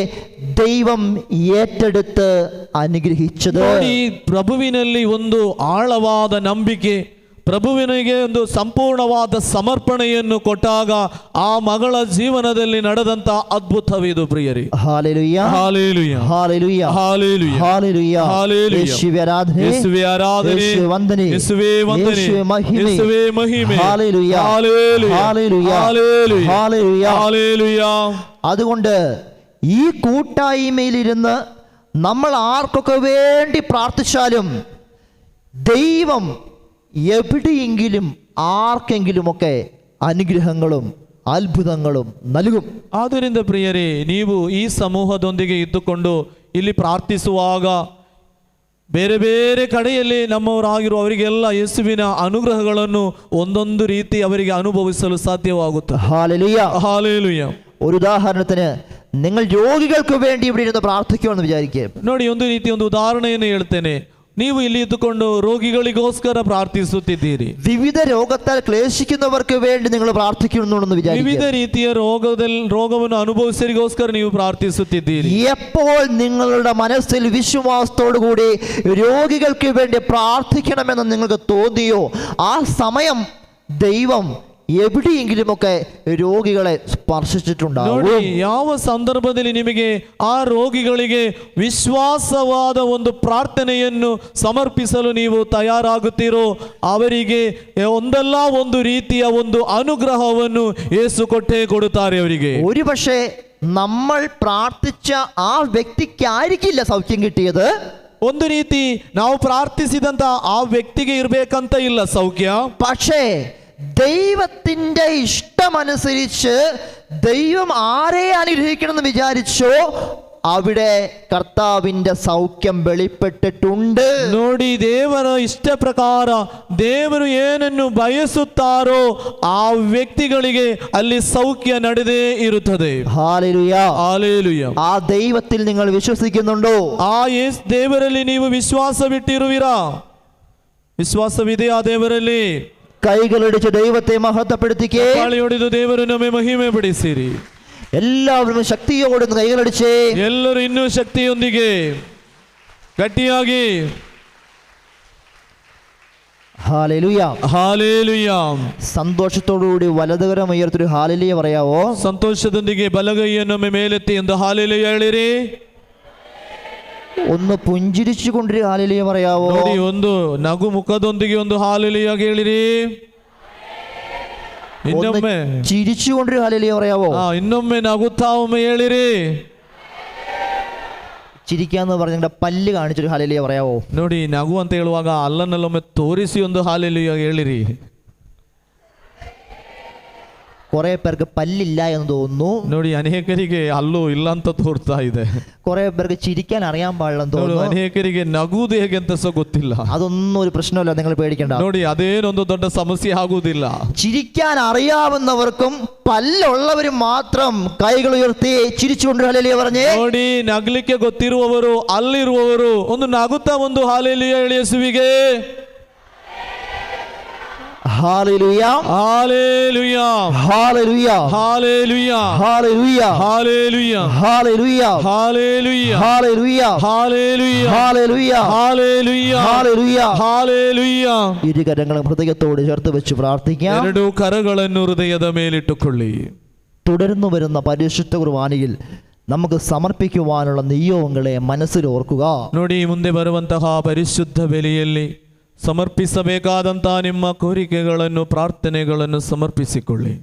ദൈവം ഏറ്റെടുത്ത് അനുഗ്രഹിച്ചത്. ನೋಡಿ, ಪ್ರಭುವಿನಲ್ಲಿ ಒಂದು ಆಳವಾದ ನಂಬಿಕೆ, ಪ್ರಭುವಿನಿಗೆ ಒಂದು ಸಂಪೂರ್ಣವಾದ ಸಮರ್ಪಣೆಯನ್ನು ಕೊಟ್ಟಾಗ ಆ ಮಗಳ ಜೀವನದಲ್ಲಿ ನಡೆದಂತ ಅದ್ಭುತವಿದು ಪ್ರಿಯರೇ. Hallelujah, hallelujah, hallelujah, hallelujah, hallelujah, hallelujah. യേശുവേ ആരാധന, യേശുവേ ആരാധನೆ, യേശുവേ വന്ദനം, യേശുവേ വന്ദനം, യേശുവേ മഹിമ, യേശുവേ മഹിമೆ. Hallelujah, hallelujah, hallelujah, hallelujah, hallelujah. Hallelujah. അതുകൊണ്ട് ഈ കൂട്ടായ്മയിലിരുന്ന് നമ്മൾ ആർക്കൊക്കെ വേണ്ടി പ്രാർത്ഥിച്ചാലും ദൈവം എവിടെയെങ്കിലും ആർക്കെങ്കിലുമൊക്കെ അനുഗ്രഹങ്ങളും അത്ഭുതങ്ങളും നൽകും. ಆದ್ದರಿಂದ ಪ್ರಿಯರೇ, ನೀವು ಈ ಸಮೂಹದೊಂದಿಗೆ ಇದ್ದುಕೊಂಡು ಇಲ್ಲಿ ಪ್ರಾರ್ಥಿಸುವಾಗ ಬೇರೆ ಬೇರೆ ಕಡೆಯಲ್ಲಿ ನಮ್ಮವರಾಗಿರುವ ಅವರಿಗೆಲ್ಲ ಯೇಸುವಿನ ಅನುಗ್ರಹಗಳನ್ನು ಒಂದೊಂದು ರೀತಿ ಅವರಿಗೆ ಅನುಭವಿಸಲು ಸಾಧ್ಯವಾಗುತ್ತೆ. Hallelujah, hallelujah. ഒരു ഉദാഹരണത്തിന്, നിങ്ങൾ രോഗികൾക്ക് വേണ്ടി ഇവിടെ ഇരുന്ന് പ്രാർത്ഥിക്കുമെന്ന് വിചാരിക്കുക. ನೋಡಿ, ಒಂದು ರೀತಿ ಒಂದು ಉದಾಹರಣೆಯನ್ನು ಹೇಳ್ತೇನೆ. ನೀವು ಇಲ್ಲಿ ಇದ್ದುಕೊಂಡು ರೋಗಿಗಳಿಗೋಸ್ಕರ ಪ್ರಾರ್ಥಿಸುತ್ತಿದ್ದೀರಿ. വിവിധ രോഗത്താൽ ക്ലേശിക്കുന്നവർക്ക് വേണ്ടി നിങ്ങൾ പ്രാർത്ഥിക്കുന്നുണ്ടെന്ന് ವಿವಿಧ വിചാരിക്കുക. ರೀತಿಯ ರೋಗವನ್ನು ಅನುಭವಿಸರಿಗೋಸ್ಕರ ನೀವು ಪ್ರಾರ್ಥಿಸುತ್ತಿದ್ದೀರಿ. എപ്പോൾ നിങ്ങളുടെ മനസ്സിൽ വിശ്വാസത്തോടു കൂടി രോഗികൾക്ക് വേണ്ടി പ്രാർത്ഥിക്കണമെന്ന് നിങ്ങൾക്ക് തോന്നിയോ ആ സമയം ദൈവം എവിടെയെങ്കിലുമൊക്കെ രോഗികളെ സ്പർശിച്ചിട്ടുണ്ടാവും. ನೋಡಿ, ಯಾವ ಸಂದರ್ಭದಲ್ಲಿ ನಿಮಗೆ ಆ ರೋಗಿಗಳಿಗೆ ವಿಶ್ವಾಸವಾದ ಒಂದು ಪ್ರಾರ್ಥನೆಯನ್ನು ಸಮರ್ಪಿಸಲು ನೀವು ತಯಾರಾಗುತ್ತೀರೋ ಅವರಿಗೆ ಒಂದಲ್ಲ ಒಂದು ರೀತಿಯ ಒಂದು ಅನುಗ್ರಹವನ್ನು ಯೇಸು ಕೊಟ್ಟೇ ಕೊಡುತ್ತಾರೆ ಅವರಿಗೆ. ഒരു പക്ഷേ നമ്മൾ പ്രാർത്ഥിച്ച ആ വ്യക്തിക്കായിരിക്കില്ല സൗഖ്യം കിട്ടിയത്. ಒಂದು ರೀತಿ ನಾವು ಪ್ರಾರ್ಥಿಸಿದಂತ ಆ ವ್ಯಕ್ತಿಗೆ ಇರಬೇಕಂತ ಇಲ್ಲ ಸೌಖ್ಯ. പക്ഷേ ദൈവത്തിന്റെ ഇഷ്ടമനുസരിച്ച് ദൈവം ആരെ അനുഗ്രഹിക്കണമെന്ന് വിചാരിച്ചോ അവിടെ കർത്താവിന്റെ സൗഖ്യം വെളിപ്പെട്ടിട്ടുണ്ട്. ನೋಡಿ, ದೇವರ ಇಷ್ಟ ಪ್ರಕಾರ ದೇವರು ಏನನ್ನು ಬಯಸುತ್ತಾರೋ ಆ ವ್ಯಕ್ತಿಗಳಿಗೆ ಅಲ್ಲಿ ಸೌಖ್ಯ ನಡೆದೇ ಇರುತ್ತದೆ. Hallelujah, hallelujah. ആ ദൈവത്തിൽ നിങ്ങൾ വിശ്വസിക്കുന്നുണ്ടോ? ಆ ದೇವರಲ್ಲಿ ನೀವು ವಿಶ್ವಾಸವಿಟ್ಟಿರುವಿರಾ? ವಿಶ್ವಾಸವಿದೆ ಆ ದೇವರಲ್ಲಿ? കൈകളടിച്ച് ദൈവത്തെ മഹത്വപ്പെടുത്തിക്കേ. ಹೊಡೆದು ದೇವರು ನಮ್ಮೆ ಮಹಿಮೆ ಪಡಿಸಿರಿ. എല്ലാവരും ശക്തിയോടെ കൈകളടിച്ചേ. ಎಲ್ಲರೂ ಇನ್ನೂ ಶಕ್ತಿಯೊಂದಿಗೆ ಗಟ್ಟಿಯಾಗಿ ഹല്ലേലൂയ, ಹಾಲೇಲುಯ. സന്തോഷത്തോടുകൂടി വലതുകരം ഉയർത്തൊരു ഹാലേലൂയ പറയാവോ? ಸಂತೋಷದೊಂದಿಗೆ ಬಲಗೈಯನ್ನು ಮೇಲೆತ್ತಿ ಎಂದು ಹಾಲೇಲುಯ ಹೇಳಿರಿ. ഒന്ന് പുഞ്ചിരിച്ചു കൊണ്ടൊരു ഹാലേലൂയ പറയാവോ? ನೋಡಿ, ಒಂದು ನಗು ಮುಖದೊಂದಿಗೆ ಒಂದು ಹಾಲೇಲುಯ ಹೇಳಿರಿ. ಇನ್ನೊಮ್ಮೆ ചിരിച്ചുകൊണ്ടൊരു ഹാലേലൂയ പറയാവോ? ಇನ್ನೊಮ್ಮೆ ನಗುತ್ತಾ ಒಮ್ಮೆ ಹೇಳಿರಿ. ചിരിക്കാന്ന് പറഞ്ഞ നിങ്ങളുടെ പല്ല് കാണിച്ചൊരു ഹാലേലൂയ പറയാവോ? ನೋಡಿ, ನಗು ಅಂತ ಹೇಳುವಾಗ ಅಲ್ಲನ್ನಲ್ಲೊಮ್ಮೆ ತೋರಿಸಿ ಒಂದು ಹಾಲೇಲುಯ ಹೇಳಿರಿ. കുറെ പേർക്ക് പല്ലില്ല എന്ന് തോന്നുന്നു. ನೋಡಿ, ಅನೇಕರಿಗೆ ಹಲ್ಲು ಇಲ್ಲ ಅಂತ ತೋರ್ತಾ ಇದೆ. കുറെ പേർക്ക് ചിരിക്കാൻ അറിയാൻ പാടില്ലെന്ന് തോന്നുന്നു. ಅನೇಕರಿಗೆ ನಗುವುದು ಹೇಗೆ ಅಂತ ಸಹ ಗೊತ್ತಿಲ್ಲ. അതൊന്നും ഒരു പ്രശ്നമല്ല, നിങ്ങൾ പേടിക്കണ്ട. ನೋಡಿ, ಅದೇನೊಂದು ದೊಡ್ಡ ಸಮಸ್ಯೆ ಆಗುವುದಿಲ್ಲ. ചിരിക്കാൻ അറിയാവുന്നവർക്കും പല്ലുള്ളവരും മാത്രം കൈകൾ ഉയർത്തി ചിരിച്ചുകൊണ്ട് ഹല്ലേലൂയ പറഞ്ഞേ. ನೋಡಿ, ನಗ್ಲಿಕ್ಕೆ ಗೊತ್ತಿರುವವರು ಅಲ್ಲಿರುವವರು ಒಂದು ನಗುತ್ತಾ ಒಂದು ಹಾಲೇಲುಯ ಹೇಳಿ ಯೇಸುವಿಗೆ. Hallelujah, hallelujah, hallelujah, hallelujah, hallelujah, hallelujah, hallelujah, hallelujah, hallelujah, hallelujah, hallelujah, hallelujah, hallelujah. Hallelujah. ഇരുകരങ്ങളും ഹൃദയത്തോട് ചേർത്ത് വെച്ച് പ്രാർത്ഥിക്കാം. ಎರಡು ಕರಗಳನ್ನು ಹೃದಯದ ಮೇಲಿಟ್ಟುಕೊಳ್ಳಿ. തുടർന്നു വരുന്ന പരിശുദ്ധ കുർബാനയിൽ നമുക്ക് സമർപ്പിക്കുവാനുള്ള നിയോഗങ്ങളെ മനസ്സിൽ ഓർക്കുക. ನೋಡಿ, ಮುಂದೆ ಬರುವಂತಹ ಪರಿಶುದ್ಧ ಬಲಿಯಲ್ಲಿ ಸಮರ್ಪಿಸಬೇಕಾದಂತಹ ನಿಮ್ಮ ಕೋರಿಕೆಗಳನ್ನು, ಪ್ರಾರ್ಥನೆಗಳನ್ನು ಸಮರ್ಪಿಸಿಕೊಳ್ಳಿ.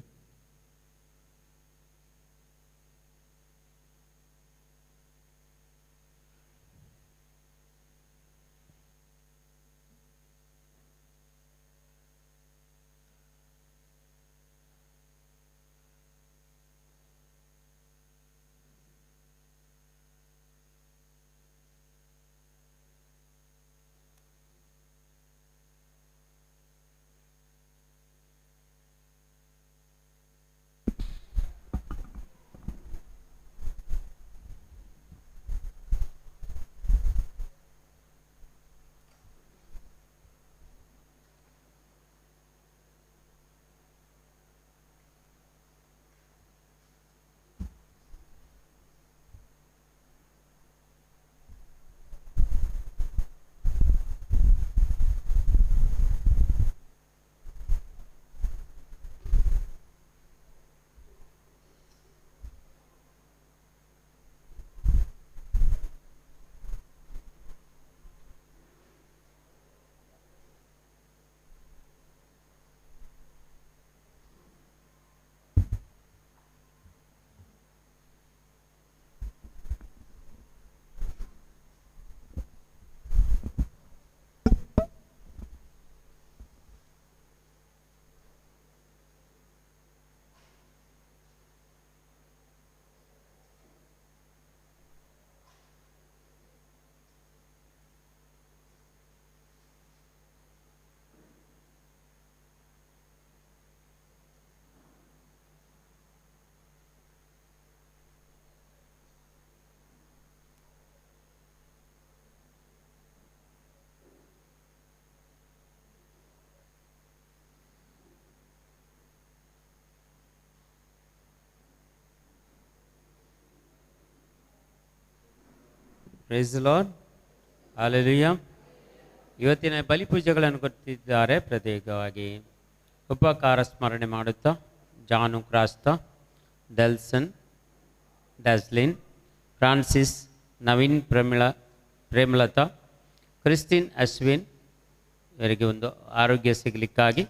Praise the Lord. ಹಲ್ಲೆಲೂಯಾ. ಇವತ್ತಿನ ಬಲಿಪೂಜೆಗಳನ್ನು ಕೊಟ್ಟಿದ್ದಾರೆ. ಪ್ರತ್ಯೇಕವಾಗಿ ಉಪಕಾರ ಸ್ಮರಣೆ ಮಾಡುತ್ತಾ ಜಾನು ಕ್ರಾಸ್ತಾ, ಡೆಲ್ಸನ್, ಡ್ಯಾಸ್ಲಿನ್, ಫ್ರಾನ್ಸಿಸ್, ನವೀನ್, ಪ್ರೇಮಲತಾ, ಕ್ರಿಸ್ಟಿನ್, ಅಶ್ವಿನ್ ಇವರಿಗೆ ಒಂದು ಆರೋಗ್ಯ ಸಿಗಲಿಕ್ಕಾಗಿ,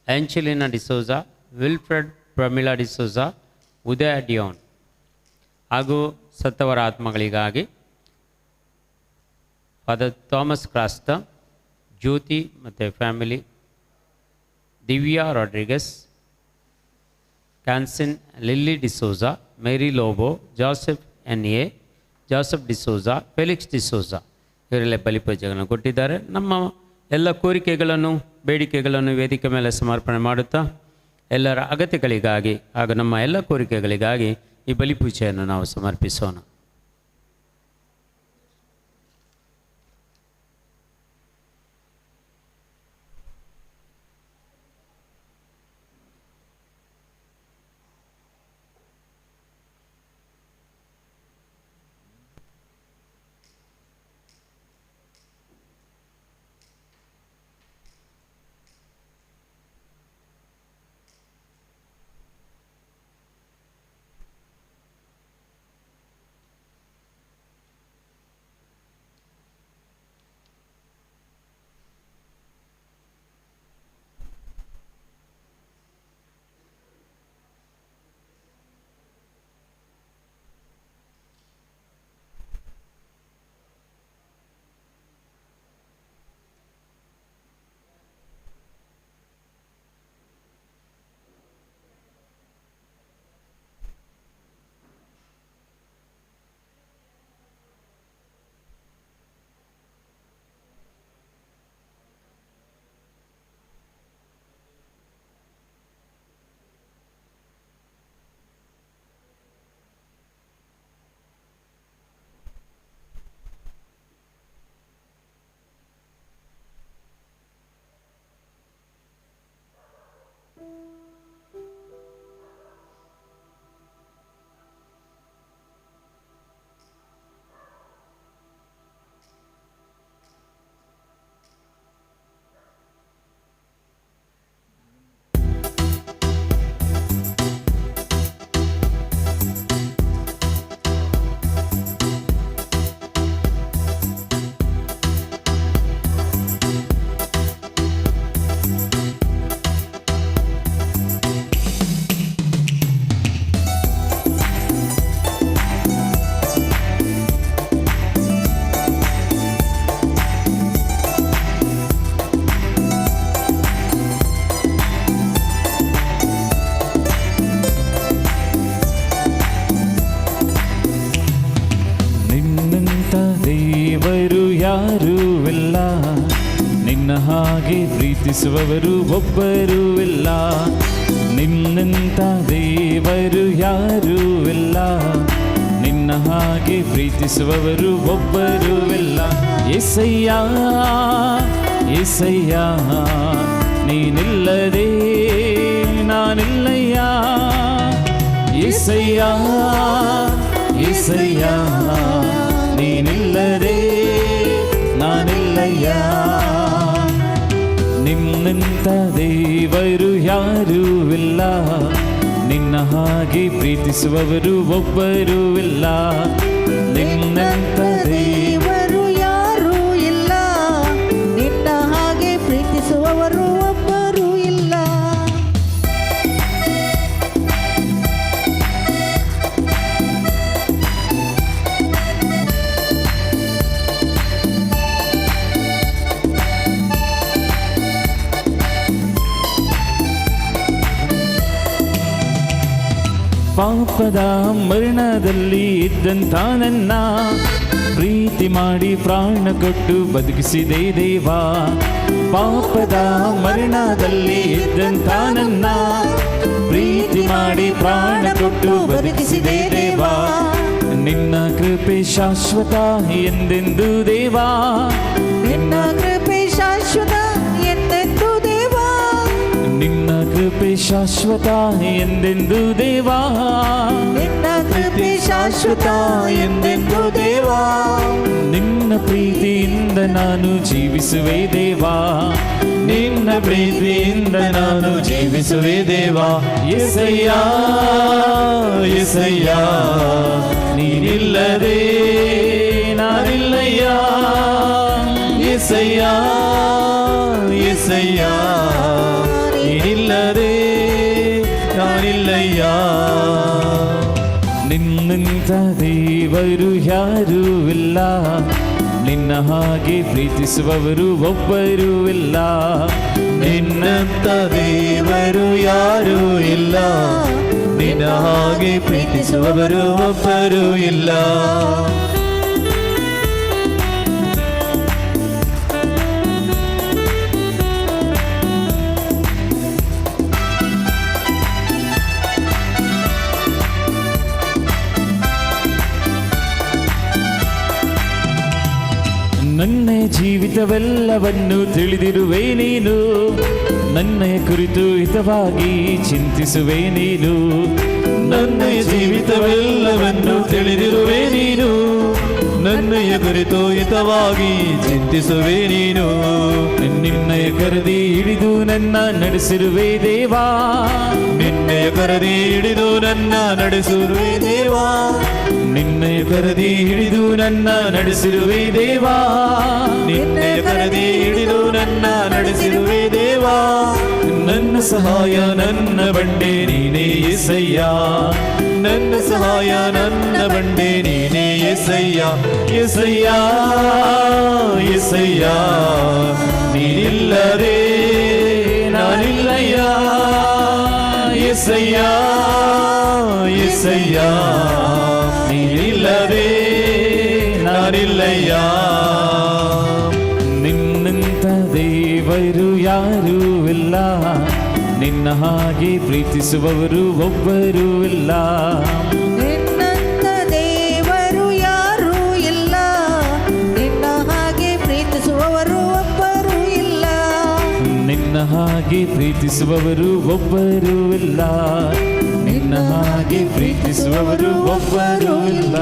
Angelina D'Souza, Wilfred, Pramila D'Souza, Udaya Dion ಹಾಗೂ ಸತ್ತವರ ಆತ್ಮಗಳಿಗಾಗಿ ಫಾದರ್ ಥಾಮಸ್ ಕ್ರಾಸ್ತಾ, ಜ್ಯೋತಿ ಮತ್ತು ಫ್ಯಾಮಿಲಿ, ದಿವ್ಯಾ ರಾಡ್ರಿಗಸ್, ಕ್ಯಾನ್ಸಿನ್, Lily D'Souza, Mary Lobo, Joseph N A., Joseph D'Souza, Felix D'Souza ಇವರೆಲ್ಲ ಬಲಿಪೂಜೆಗಳನ್ನು ಕೊಟ್ಟಿದ್ದಾರೆ. ನಮ್ಮ ಎಲ್ಲ ಕೋರಿಕೆಗಳನ್ನು ಬೇಡಿಕೆಗಳನ್ನು ವೇದಿಕೆ ಮೇಲೆ ಸಮರ್ಪಣೆ ಮಾಡುತ್ತಾ ಎಲ್ಲರ ಅಗತ್ಯಗಳಿಗಾಗಿ ಹಾಗೂ ನಮ್ಮ ಎಲ್ಲ ಕೋರಿಕೆಗಳಿಗಾಗಿ ಈ ಬಲಿಪೂಜೆಯನ್ನು ನಾವು ಸಮರ್ಪಿಸೋಣ. ಯಾರೂ ನಿನ್ನ ಹಾಗೆ ಪ್ರೀತಿಸುವವರು ಒಬ್ಬರೂ ಇಲ್ಲ. ನಿನ್ನಂತ ದೇವರು ಯಾರೂ ಇಲ್ಲ, ನಿನ್ನ ಹಾಗೆ ಪ್ರೀತಿಸುವವರು ಒಬ್ಬರೂ ಇಲ್ಲ. యేసయ్య యేసయ్య ನೀನಿಲ್ಲದೆ ನಾನಿಲ್ಲಯ್ಯ. యేసయ్య యేసయ్య ನೀನಿಲ್ಲದೆ ನಾನಿಲ್ಲಯ್ಯ. ನಿನ್ನಂತ ದೇವರು ಯಾರೂ ಇಲ್ಲ, ನಿನ್ನ ಹಾಗೆ ಪ್ರೀತಿಸುವವರು ಒಬ್ಬರೂ ಇಲ್ಲ. ನಿನ್ನಂತ ದೇವರು ಯಾರೂ ಇಲ್ಲ, ನಿನ್ನ ಹಾಗೆ ಪ್ರೀತಿಸುವವರು ಒಬ್ಬರೂ ಇಲ್ಲ. ಪಾಪದ ಮರಣದಲ್ಲಿ ಇದ್ದಂಥ ನನ್ನ ಪ್ರೀತಿ ಮಾಡಿ ಪ್ರಾಣ ಕೊಟ್ಟು ಬದುಕಿಸಿದೆ ದೇವಾ. ಪಾಪದ ಮರಣದಲ್ಲಿ ಇದ್ದಂಥ ನನ್ನ ಪ್ರೀತಿ ಮಾಡಿ ಪ್ರಾಣ ಕೊಟ್ಟು ಬದುಕಿಸಿದೆ ದೇವಾ. ನಿನ್ನ ಕೃಪೆ ಶಾಶ್ವತ ಎಂದೆಂದು ದೇವಾ, ನಿನ್ನ ಕೃಪೆ ಶಾಶ್ವತ ಎಂದೆಂದು ದೇವಾ. ನಿನ್ನ ಕೃಪೆ ಪ್ರೀತಿ ಶಾಶ್ವತ ಎಂದೆಂದು ದೇವಾ, ನಿನ್ನ ಕೃಪೆ ಶಾಶ್ವತ ಎಂದೆಂದು ದೇವಾ. ನಿನ್ನ ಪ್ರೀತಿಯಿಂದ ನಾನು ಜೀವಿಸುವೆ ದೇವಾ, ನಿನ್ನ ಪ್ರೀತಿಯಿಂದ ನಾನು ಜೀವಿಸುವೆ ದೇವಾ. యేసయ్య యేసయ్య ನೀನಿಲ್ಲದೆ ನಾನಿಲ್ಲಯ್ಯ. యేసయ్య యేసయ్య ನೀನಿಲ್ಲದೆ ನಾನಿಲ್ಲಯ್ಯ. ನಿನ್ನಂಥ ದೇವರು ಯಾರೂ ಇಲ್ಲ, ನಿನ್ನ ಹಾಗೆ ಪ್ರೀತಿಸುವವರು ಒಬ್ಬರೂ ಇಲ್ಲ. ನಿನ್ನಂಥ ದೇವರು ಯಾರೂ ಇಲ್ಲ, ನಿನ್ನ ಹಾಗೆ ಪ್ರೀತಿಸುವವರು ಒಬ್ಬರೂ ಇಲ್ಲ. ನನ್ನ ಜೀವಿತವೆಲ್ಲವನ್ನು ತಿಳಿದಿರುವೆ ನೀನು, ನನ್ನ ಕುರಿತು ಹಿತವಾಗಿ ಚಿಂತಿಸುವೆ ನೀನು. ನನ್ನ ಜೀವಿತವೆಲ್ಲವನ್ನು ತಿಳಿದಿರುವೆ ನೀನು, ನನ್ನಯ ಕುರಿತು ಹಿತವಾಗಿ ಚಿಂತಿಸುವೆ ನೀನು. ನಿನ್ನಯ ಕರದಿ ಹಿಡಿದು ನನ್ನ ನಡೆಸಿರುವೆ ದೇವಾ, ನಿನ್ನಯ ಕರದಿ ಹಿಡಿದು ನನ್ನ ನಡೆಸಿರುವೆ ದೇವಾ. ನಿನ್ನಯ ಕರದಿ ಹಿಡಿದು ನನ್ನ ನಡೆಸಿರುವೆ ದೇವಾ, ನಿನ್ನಯ ಕರದಿ ಹಿಡಿದು ನನ್ನ ನಡೆಸಿರುವೆ ದೇವಾ. ನನ್ನ ಸಹಾಯ ನನ್ನ ಬಂಡೆ ನೀನೇ యేసయ్య, ನನ್ನ ಸಹಾಯ ನನ್ನ ಬಂಡೆ ನೀನೇ యేసయ్య. యేసయ్య యేసయ్య ನೀನಿಲ್ಲದೆ ನಾನಿಲ್ಲಯ್ಯ. యేసయ్య యేసయ్య ನೀನಿಲ್ಲದೆ ನಾನಿಲ್ಲಯ್ಯ. ನಿನ್ನಂಥ ದೇವರು ಯಾರೂ ಇಲ್ಲ, ನಿನ್ನ ಹಾಗೆ ಪ್ರೀತಿಸುವವರು ಒಬ್ಬರೂ ಇಲ್ಲ. ನಿನ್ನಂಥ ದೇವರು ಯಾರೂ ಇಲ್ಲ, ನಿನ್ನ ಹಾಗೆ ಪ್ರೀತಿಸುವವರು ಒಬ್ಬರೂ ಇಲ್ಲ. ನಿನ್ನ ಹಾಗೆ ಪ್ರೀತಿಸುವವರು ಒಬ್ಬರೂ ಇಲ್ಲ, ನಿನ್ನ ಹಾಗೆ ಪ್ರೀತಿಸುವವರು ಒಬ್ಬರೂ ಇಲ್ಲ.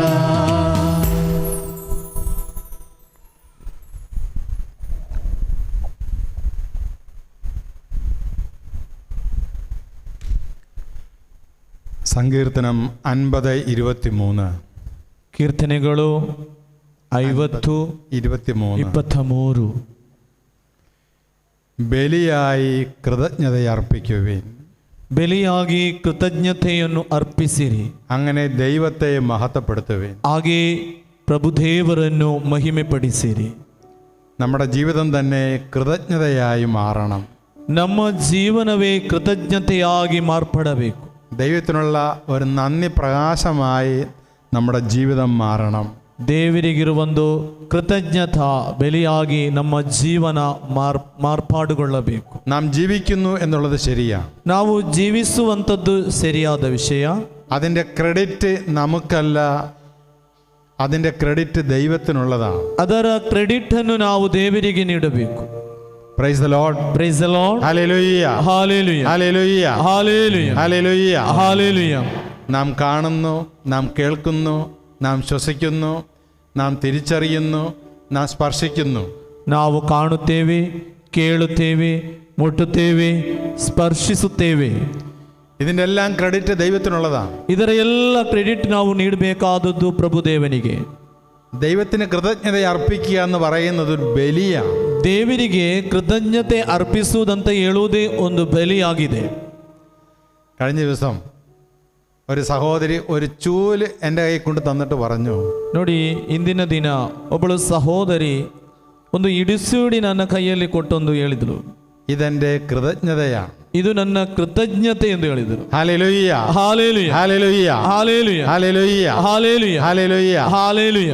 സങ്കീർത്തനം 50:23. ಕೀರ್ತನೆಗಳು 50:23. ಬಲಿಯಾയി കൃതജ്ഞതയർപ്പിക്കുവിൻ, ಬಲಿಯಾಗಿ ಕೃತಜ್ಞತೆಯನ್ನು ಅರ್ಪಿಸಿರಿ, അങ്ങനെ ദൈവത്തെ മഹത്വപ്പെടുത്തുവിൻ. ಹಾಗೆ ಪ್ರಭುದೇವರನ್ನು ಮಹಿಮೆಪಡಿಸಿರಿ. നമ്മുടെ ജീവിതം തന്നെ കൃതജ്ഞതയായി മാറണം. ನಮ್ಮ ಜೀವನವೇ ಕೃತಜ್ಞತೆಯಾಗಿ ಮಾರ್ಪಡಬೇಕು. ദൈവത്തിനുള്ള ഒരു നന്ദി പ്രകാശമായി നമ്മുടെ ജീവിതം മാറണം. ದೇವರಿಗಿರುವೊಂದು ಕೃತಜ್ಞತಾ ಬಲಿಯಾಗಿ ನಮ್ಮ ಜೀವನ ಮಾರ್ಪಾಡುಗೊಳ್ಳಬೇಕು. നാം ജീവിക്കുന്നു എന്നുള്ളത് ശരിയാണ്. ನಾವು ಜೀವಿಸುವಂಥದ್ದು ಸರಿಯಾದ ವಿಷಯ. അതിൻ്റെ ക്രെഡിറ്റ് നമുക്കല്ല, അതിൻ്റെ ക്രെഡിറ്റ് ദൈവത്തിനുള്ളതാണ്. ಅದರ ಕ್ರೆಡಿಟ್ ಅನ್ನು ನಾವು ದೇವರಿಗೆ ನೀಡಬೇಕು. Praise the Lord. Praise the Lord. Hallelujah. Hallelujah. Hallelujah. Hallelujah. Hallelujah. Hallelujah. നാം കാണുന്നു, നാം കേൾക്കുന്നു, നാം ശ്വസിക്കുന്നു, നാം തിരിച്ചറിയുന്നു, നാം സ്പർശിക്കുന്നു. ನಾವು ಕಾಣುತ್ತೇವೆ, ಕೇಳುತ್ತೇವೆ, ಮುಟ್ಟುತ್ತೇವೆ, ಸ್ಪರ್ಶಿಸುತ್ತೇವೆ. ഇതിൻ്റെ എല്ലാം ക്രെഡിറ്റ് ദൈവത്തിനുള്ളതാണ്. ಇದರ ಎಲ್ಲ ಕ್ರೆಡಿಟ್ ನಾವು ನೀಡಬೇಕಾದದ್ದು ಪ್ರಭುದೇವನಿಗೆ. ദൈവത്തിന് കൃതജ്ഞത അർപ്പിക്കുക എന്ന് പറയുന്നത് ഒരു ബലിയാണ്. ದೇವರಿಗೆ ಕೃತಜ್ಞತೆ ಅರ್ಪಿಸುವುದಂತ ಹೇಳುವುದೇ ಒಂದು ಬಲಿಯಾಗಿದೆ. കഴിഞ്ഞ ദിവസം ഒരു സഹോദരി ഒരു ചൂല് എൻ്റെ കൈ കൊണ്ട് തന്നിട്ട് പറഞ്ഞു, ನೋಡಿ, ಇಂದಿನ ದಿನ ಒಬ್ಬಳು ಸಹೋದರಿ ಒಂದು ಇಡಿಸೂಡಿ ನನ್ನ ಕೈಯಲ್ಲಿ ಕೊಟ್ಟೊಂದು ಹೇಳಿದಳು, ഇതെൻ്റെ കൃതജ്ഞതയാണ്, ಇದು ನನ್ನ ಕೃತಜ್ಞತೆ ಎಂದು ಹೇಳಿದರು. Hallelujah, hallelujah, hallelujah, hallelujah, hallelujah, hallelujah, hallelujah. Hallelujah.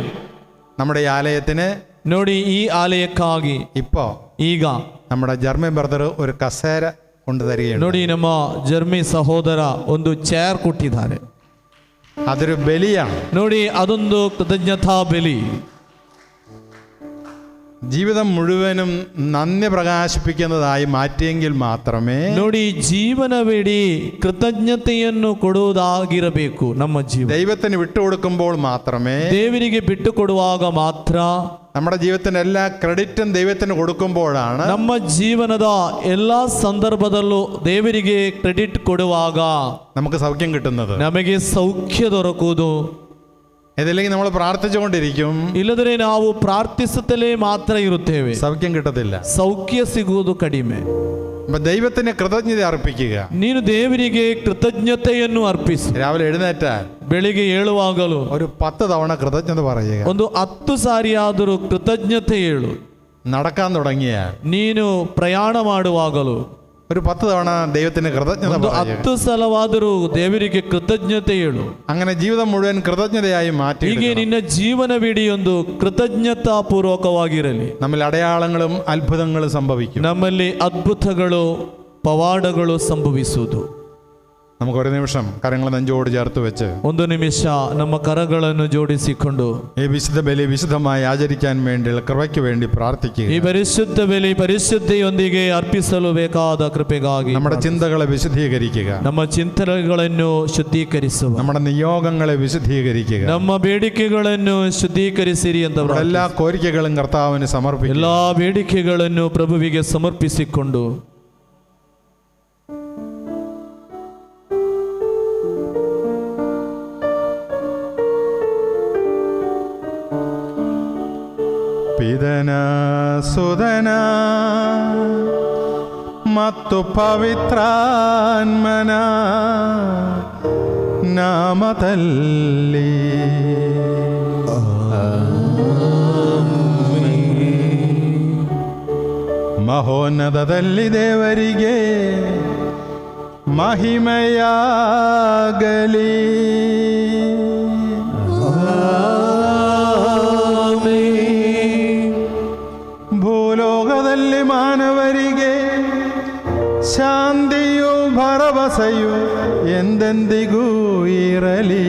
നമ്മുടെ ഈ ആലയത്തിന് ನೋಡಿ, ಈ ಆಲಯಕ್ಕಾಗಿ ഇപ്പോൾ ಈಗ നമ്മുടെ ജർമ്മൻ ബ്രദർ ഒരു കസേര കൊണ്ട് തരികയാണ്. ನೋಡಿ, ನಮ್ಮ ಜರ್ಮಿ ಸಹೋದರ ಒಂದು ಚೇರ್ ಕೊಟ್ಟಿದ್ದಾರೆ. അതൊരു ബലിയാണ്. ನೋಡಿ, ಅದೊಂದು ಕೃತಜ್ಞತಾ ಬಲಿ. ജീവിതം മുഴുവനും നന്ദി പ്രകാശിപ്പിക്കുന്നതായി മാറ്റിയെങ്കിൽ മാത്രമೇ ನೋಡಿ, ಜೀವನವಿಡೀ ಕೃತಜ್ಞತೆಯನ್ನು ಕೊಡುವುದಾಗಿರಬೇಕು. ನಮ್ಮ ಜೀವನ ദൈവത്തിന് വിട്ടുകൊടുക്കുമ്പോൾ മാത്രമേ, ದೇವರಿಗೆ ಬಿಟ್ಟು ಕೊಡುವಾಗ ಮಾತ್ರ, നമ്മുടെ ജീവിതത്തിന്റെ എല്ലാ ക്രെഡിറ്റും ദൈവത്തിന് കൊടുക്കുമ്പോഴാണ് ನಮ್ಮ ಜೀವನದ ಎಲ್ಲಾ ಸಂದರ್ಭದಲ್ಲೂ ದೇವರಿಗೆ ಕ್ರೆಡಿಟ್ ಕೊಡುವಾಗ നമുക്ക് സൗഖ്യം കിട്ടുന്നത്. ನಮಗೆ ಸೌಖ್ಯ ದೊರಕುವುದು. ഇതില്ലെങ്കിൽ നമ്മൾ പ്രാർത്ഥിച്ചുകൊണ്ടിരിക്കും, ಇಲ್ಲದ್ರೆ ನಾವು ಪ್ರಾರ್ಥಿಸುತ್ತಲೇ ಮಾತ್ರ ಇರುತ್ತೇವೆ, സൗഖ്യം കിട്ടത്തില്ല. ಸೌಖ್ಯ ಸಿಗುವುದು ಕಡಿಮೆ. അപ്പൊ ദൈവത്തിന് കൃതജ്ഞത അർപ്പിക്കുക. ನೀನು ದೇವರಿಗೆ ಕೃತಜ್ಞತೆಯನ್ನು ಅರ್ಪಿಸು. രാവിലെ എഴുന്നേറ്റാൽ ಬೆಳಿಗ್ಗೆ ಏಳುವಾಗಲೂ ഒരു 10 തവണ കൃതജ്ഞത പറയുക. ಒಂದು 10 ಸಾರಿಯಾದರೂ ಕೃತಜ್ಞತೆ ಹೇಳು. നടക്കാൻ തുടങ്ങിയാൽ, ನೀನು ಪ್ರಯಾಣ ಮಾಡುವಾಗಲೂ ഒരു 10 തവണ ദൈവത്തിന് കൃതജ്ഞത ಒಂದು പറയുക. 10 ಸಲವಾದರೂ ದೇವರಿಗೆ ಕೃತಜ್ಞತೆ ಹೇಳು. അങ്ങനെ ജീവിതം മുഴുവൻ കൃതജ്ഞതയായി മാറ്റി. ಹೀಗೆ ನಿನ್ನ ಜೀವನವಿಡೀ ಒಂದು ಕೃತಜ್ಞತಾ ಪೂರ್ವಕವಾಗಿರಲಿ. നമ്മിൽ അടയാളങ്ങളും അത്ഭുതങ്ങളും സംഭവിക്കും. ನಮ್ಮಲ್ಲಿ ಅದ್ಭುತಗಳು ಪವಾಡಗಳು ಸಂಭವಿಸುವುದು. നമുക്ക് ഒരു നിമിഷം കരങ്ങൾ നെഞ്ചോട് ചേർത്ത് വെച്ച് ಒಂದು ನಿಮಿಷ ನಮ್ಮ ಕರಗಳನ್ನು ಜೋಡಿಸಿಕೊಂಡು ഈ വിശുദ്ധ ബലി വിശുദ്ധമായി ആചരിക്കാൻ വേണ്ടി കൃപയ്ക്ക് വേണ്ടി പ്രാർത്ഥിക്കുക. ಈ ಪರಿಶುದ್ಧ ಬಲಿ ಪರಿಶುದ್ಧಿಯೊಂದಿಗೆ ಅರ್ಪಿಸಲು ಬೇಕಾದ ಕೃಪೆಗಾಗಿ നമ്മുടെ ചിന്തകളെ വിശുദ്ധീകരിക്കുക. ನಮ್ಮ ಚಿಂತನೆಗಳನ್ನು ಶುದ್ಧೀಕರಿಸುವ, നമ്മുടെ നിയോഗങ്ങളെ വിശുദ്ധീകരിക്കുക. ನಮ್ಮ ಬೇಡಿಕೆಗಳನ್ನು ಶುದ್ಧೀಕರಿಸಿರಿ ಅಂತ നമ്മുടെ എല്ലാ കോരിക്കകളും കർത്താവിന് സമർപ്പിക്കുക. ಎಲ್ಲಾ ಬೇಡಿಕೆಗಳನ್ನು ಪ್ರಭುವಿಗೆ ಸಮರ್ಪಿಸಿಕೊಂಡು ಪಿದನ ಸುದನ ಮತ್ತು ಪವಿತ್ರಾತ್ಮನ ನಾಮದಲ್ಲಿ ಮಹೋನ್ನತದಲ್ಲಿ ದೇವರಿಗೆ ಮಹಿಮೆಯಾಗಲಿ. ಭೂಲೋಕದಲ್ಲಿ ಮಾನವರಿಗೆ ಶಾಂತಿಯು ಭರವಸೆಯು ಎಂದೆಂದಿಗೂ ಇರಲಿ.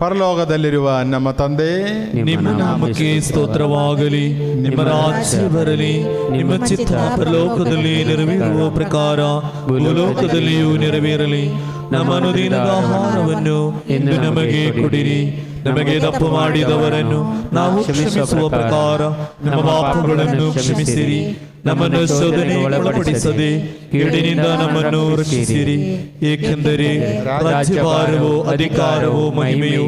ಪರಲೋಕದಲ್ಲಿರುವ ನಮ್ಮ ತಂದೆ, ನಿಮ್ಮ ನಾಮಕ್ಕೆ ಸ್ತೋತ್ರವಾಗಲಿ. ನಿಮ್ಮ ರಾಜ್ಯ ಬರಲಿ. ನಿಮ್ಮ ಚಿತ್ತ ಪರಲೋಕದಲ್ಲಿ ನೆರವೇರುವ ಪ್ರಕಾರ ಭೂಲೋಕದಲ್ಲಿಯೂ ನೆರವೇರಲಿ. ನಮ್ಮ ಅನುದಿನದ ಆಹಾರವನ್ನು ಇಂದು ನಮಗೆ ಕೊಡಿರಿ. ನಮಗೆ ತಪ್ಪು ಮಾಡಿದವರನ್ನು ನಾವು ಕ್ಷಮಿಸುವ ಪ್ರಕಾರ ನಮ್ಮ ಪಾಪಗಳನ್ನು ಕ್ಷಮಿಸಿರಿ. ನಮ್ಮನ್ನು ಶೋಧನೆಗೆ ಒಳಪಡಿಸದೆ ಕೇಡಿನಿಂದ ನಮ್ಮನ್ನು ರಕ್ಷಿಸಿರಿ. ಏಕೆಂದರೆ ರಾಜ್ಯಭಾರವೂ ಅಧಿಕಾರವೂ ಮಹಿಮೆಯು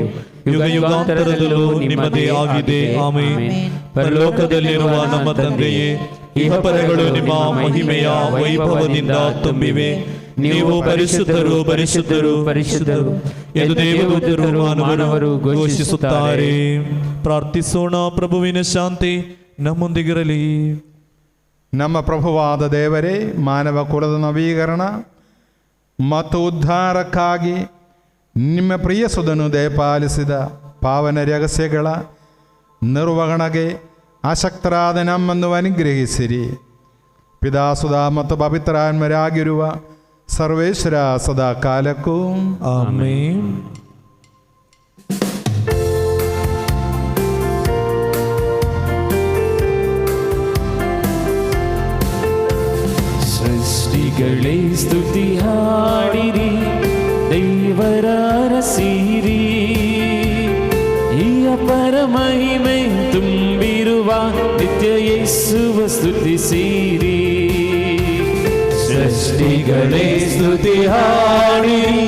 ಯುಗ ಯುಗಾಂತರದಲ್ಲೂ ನಿಮ್ಮದೇ ಆಗಿದೆ. ಆಮೆನ್. ಪರಲೋಕದಲ್ಲಿರುವ ನಮ್ಮ ತಂದೆಯೇ, ಇಹಪರಗಳು ನಿಮ್ಮ ಮಹಿಮೆಯ ವೈಭವದಿಂದ ತುಂಬಿವೆ. ನೀವು ಪರಿಶುದ್ಧರು ಪರಿಶುದ್ಧರು ಪರಿಶುದ್ಧರು ಎಂದು ದೇವದೂತರು ಮಾನವರು ಘೋಷಿಸುತ್ತಾರೆ. ಪ್ರಾರ್ಥಿಸೋಣ. ಪ್ರಭುವಿನ ಶಾಂತಿ ನಮ್ಮೊಂದಿಗಿರಲಿ. ನಮ್ಮ ಪ್ರಭುವಾದ ದೇವರೇ, ಮಾನವ ಕುಲದ ನವೀಕರಣ ಮತ್ತು ಉದ್ಧಾರಕ್ಕಾಗಿ ನಿಮ್ಮ ಪ್ರಿಯ ಸುಧನು ದಯಪಾಲಿಸಿದ ಪಾವನ ರಹಸ್ಯಗಳ ನಿರ್ವಹಣೆಗೆ ಆಸಕ್ತರಾದ ನಮ್ಮನ್ನು ಅನುಗ್ರಹಿಸಿರಿ. ಪಿತಾಸುಧ ಮತ್ತು ಪವಿತ್ರಾತ್ಮರಾಗಿರುವ ಸರ್ವೇಶ್ವರ ಸದಾ ಕಾಲಕ್ಕೂ ಆಮೆನ್. ಸೃಷ್ಟಿಗಳೇ ಸ್ತುತಿ ಹಾಡಿರಿ, ದೇವರ ಅರಸಿರಿ. ಈ ಅಪರ ಮಹಿಮೆ ತುಂಬಿರುವ ನಿತ್ಯ ಯೇಸುವ ಸ್ತುತಿಸಿರಿ. ಸೃಷ್ಟಿಗಳೇ ಸ್ತುತಿ ಹಾಡಿರಿ,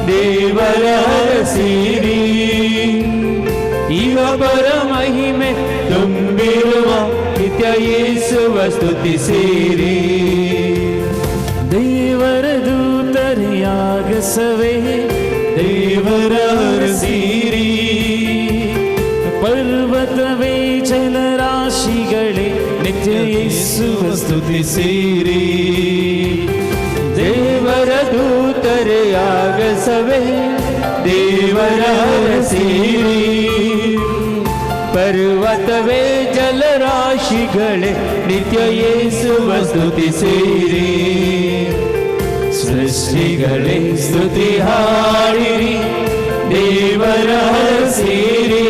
ದೇವರ ಅರಸಿರಿ. ಈ ಅಪರ ಮಹಿಮೆ ತುಂಬಿರುವ ನಿತ್ಯ ಯೇಸುವ ಸ್ತುತಿಸಿರಿ. ದೇವರ ದೂತರೆಯಾಗಸವೇ ದೇವರ ಅರಸಿರಿ. ಪರ್ವತವೇ ಜಲರಾಶಿಗಳೇ ನಿತ್ಯ ಯೇಸುವ ಸ್ತುತಿಸಿರಿ. ದೇವರ ದೂತರೆಯಾಗಸವೇ ದೇವರ ಅರಸಿರಿ. ಪರ್ವತವೇ ಜಲರಾಶಿಗಳೇ ನಿತ್ಯ ಯೇಸುವ ಸ್ತುತಿಸಿರಿ. ಸೃಷ್ಟಿಗಳೇ ಸ್ತುತಿ ಹಾಡಿರಿ, ದೇವರ ಸೇರಿ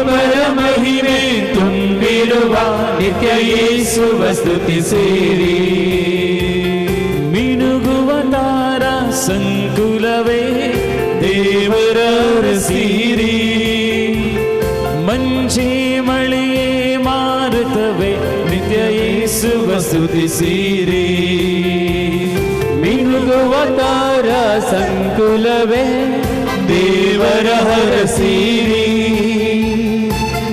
ಪರ ಮಹಿಮೆ ತುಂಬಿರುವ ನಿತ್ಯ ಯೇಸುವ ಸ್ತುತಿ ಸೇರಿ ಮಿನುಗುವ ತಾರ ಸಂಕುಲವೇ ದೇವರ ಸೇರಿ ಮಂಜೆ ಮಳೆಯೇ ಮಾರುತ್ತವೆ ನಿತ್ಯ ಯೇಸುವ ಸ್ತುತಿ ಸೇರಿ ಮಿನುಗುವ ತಾರ ಸಂಕುಲವೇ ದೇವರ ಸೇರಿ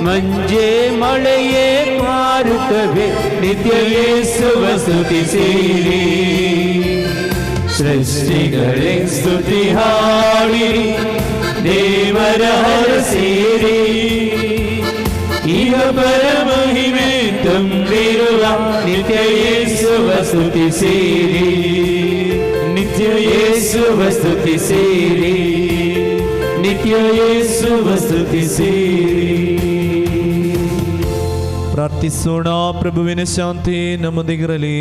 ಮಂಜೆ ಮಳೆಯೇ ಮಾರುತ್ತವೆ ನಿತ್ಯ ಯೇಸುವ ಸ್ತುತಿ ಸೇರಿ ಸೃಷ್ಟಿಗಳೇ ಸ್ತುತಿ ಹಾಡಿರಿ ದೇವರ ಸೇರಿ ಈಗ ಪರ ಮಹಿಮೆ ತುಂಬಿರುವ ನಿತ್ಯ ಯೇಸುವ ಸ್ತುತಿ ಸೇರಿ ನಿತ್ಯ ಯೇಸುವ ಸ್ತುತಿ ಸೇರಿ ನಿತ್ಯ ಯೇಸುವ ಸ್ತುತಿ ಸೇರಿ. ಪ್ರಾರ್ಥಿಸೋಣ. ಪ್ರಭುವಿನ ಶಾಂತಿ ನಮ್ಮೊಂದಿಗಿರಲಿ.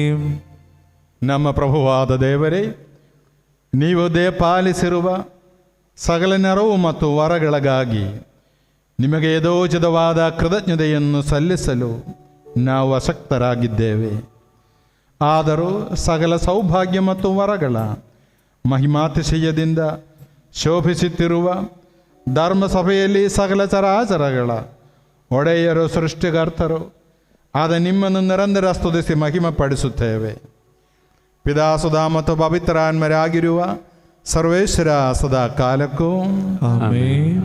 ನಮ್ಮ ಪ್ರಭುವಾದ ದೇವರೇ, ನೀವು ದಯಪಾಲಿಸಿರುವ ಸಕಲ ನೆರವು ಮತ್ತು ವರಗಳಿಗಾಗಿ ನಿಮಗೆ ಯಥೋಚಿತವಾದ ಕೃತಜ್ಞತೆಯನ್ನು ಸಲ್ಲಿಸಲು ನಾವು ಅಶಕ್ತರಾಗಿದ್ದೇವೆ. ಆದರೂ ಸಕಲ ಸೌಭಾಗ್ಯ ಮತ್ತು ವರಗಳ ಮಹಿಮಾತಿಶಯದಿಂದ ಶೋಭಿಸುತ್ತಿರುವ ಧರ್ಮಸಭೆಯಲ್ಲಿ ಸಕಲ ಚರಾಚರಗಳ ಒಡೆಯರು ಸೃಷ್ಟಿಕರ್ತರು ಆದ ನಿಮ್ಮನ್ನು ನಿರಂತರ ಸ್ತುತಿಸಿ ಮಹಿಮಪಡಿಸುತ್ತೇವೆ. ಪಿತಾಸುಧಾ ಮತ್ತು ಪವಿತ್ರಾತ್ಮರಾಗಿರುವ ಸರ್ವೇಶ್ವರ ಸದಾ ಕಾಲಕ್ಕೂ ಆಮೆನ್.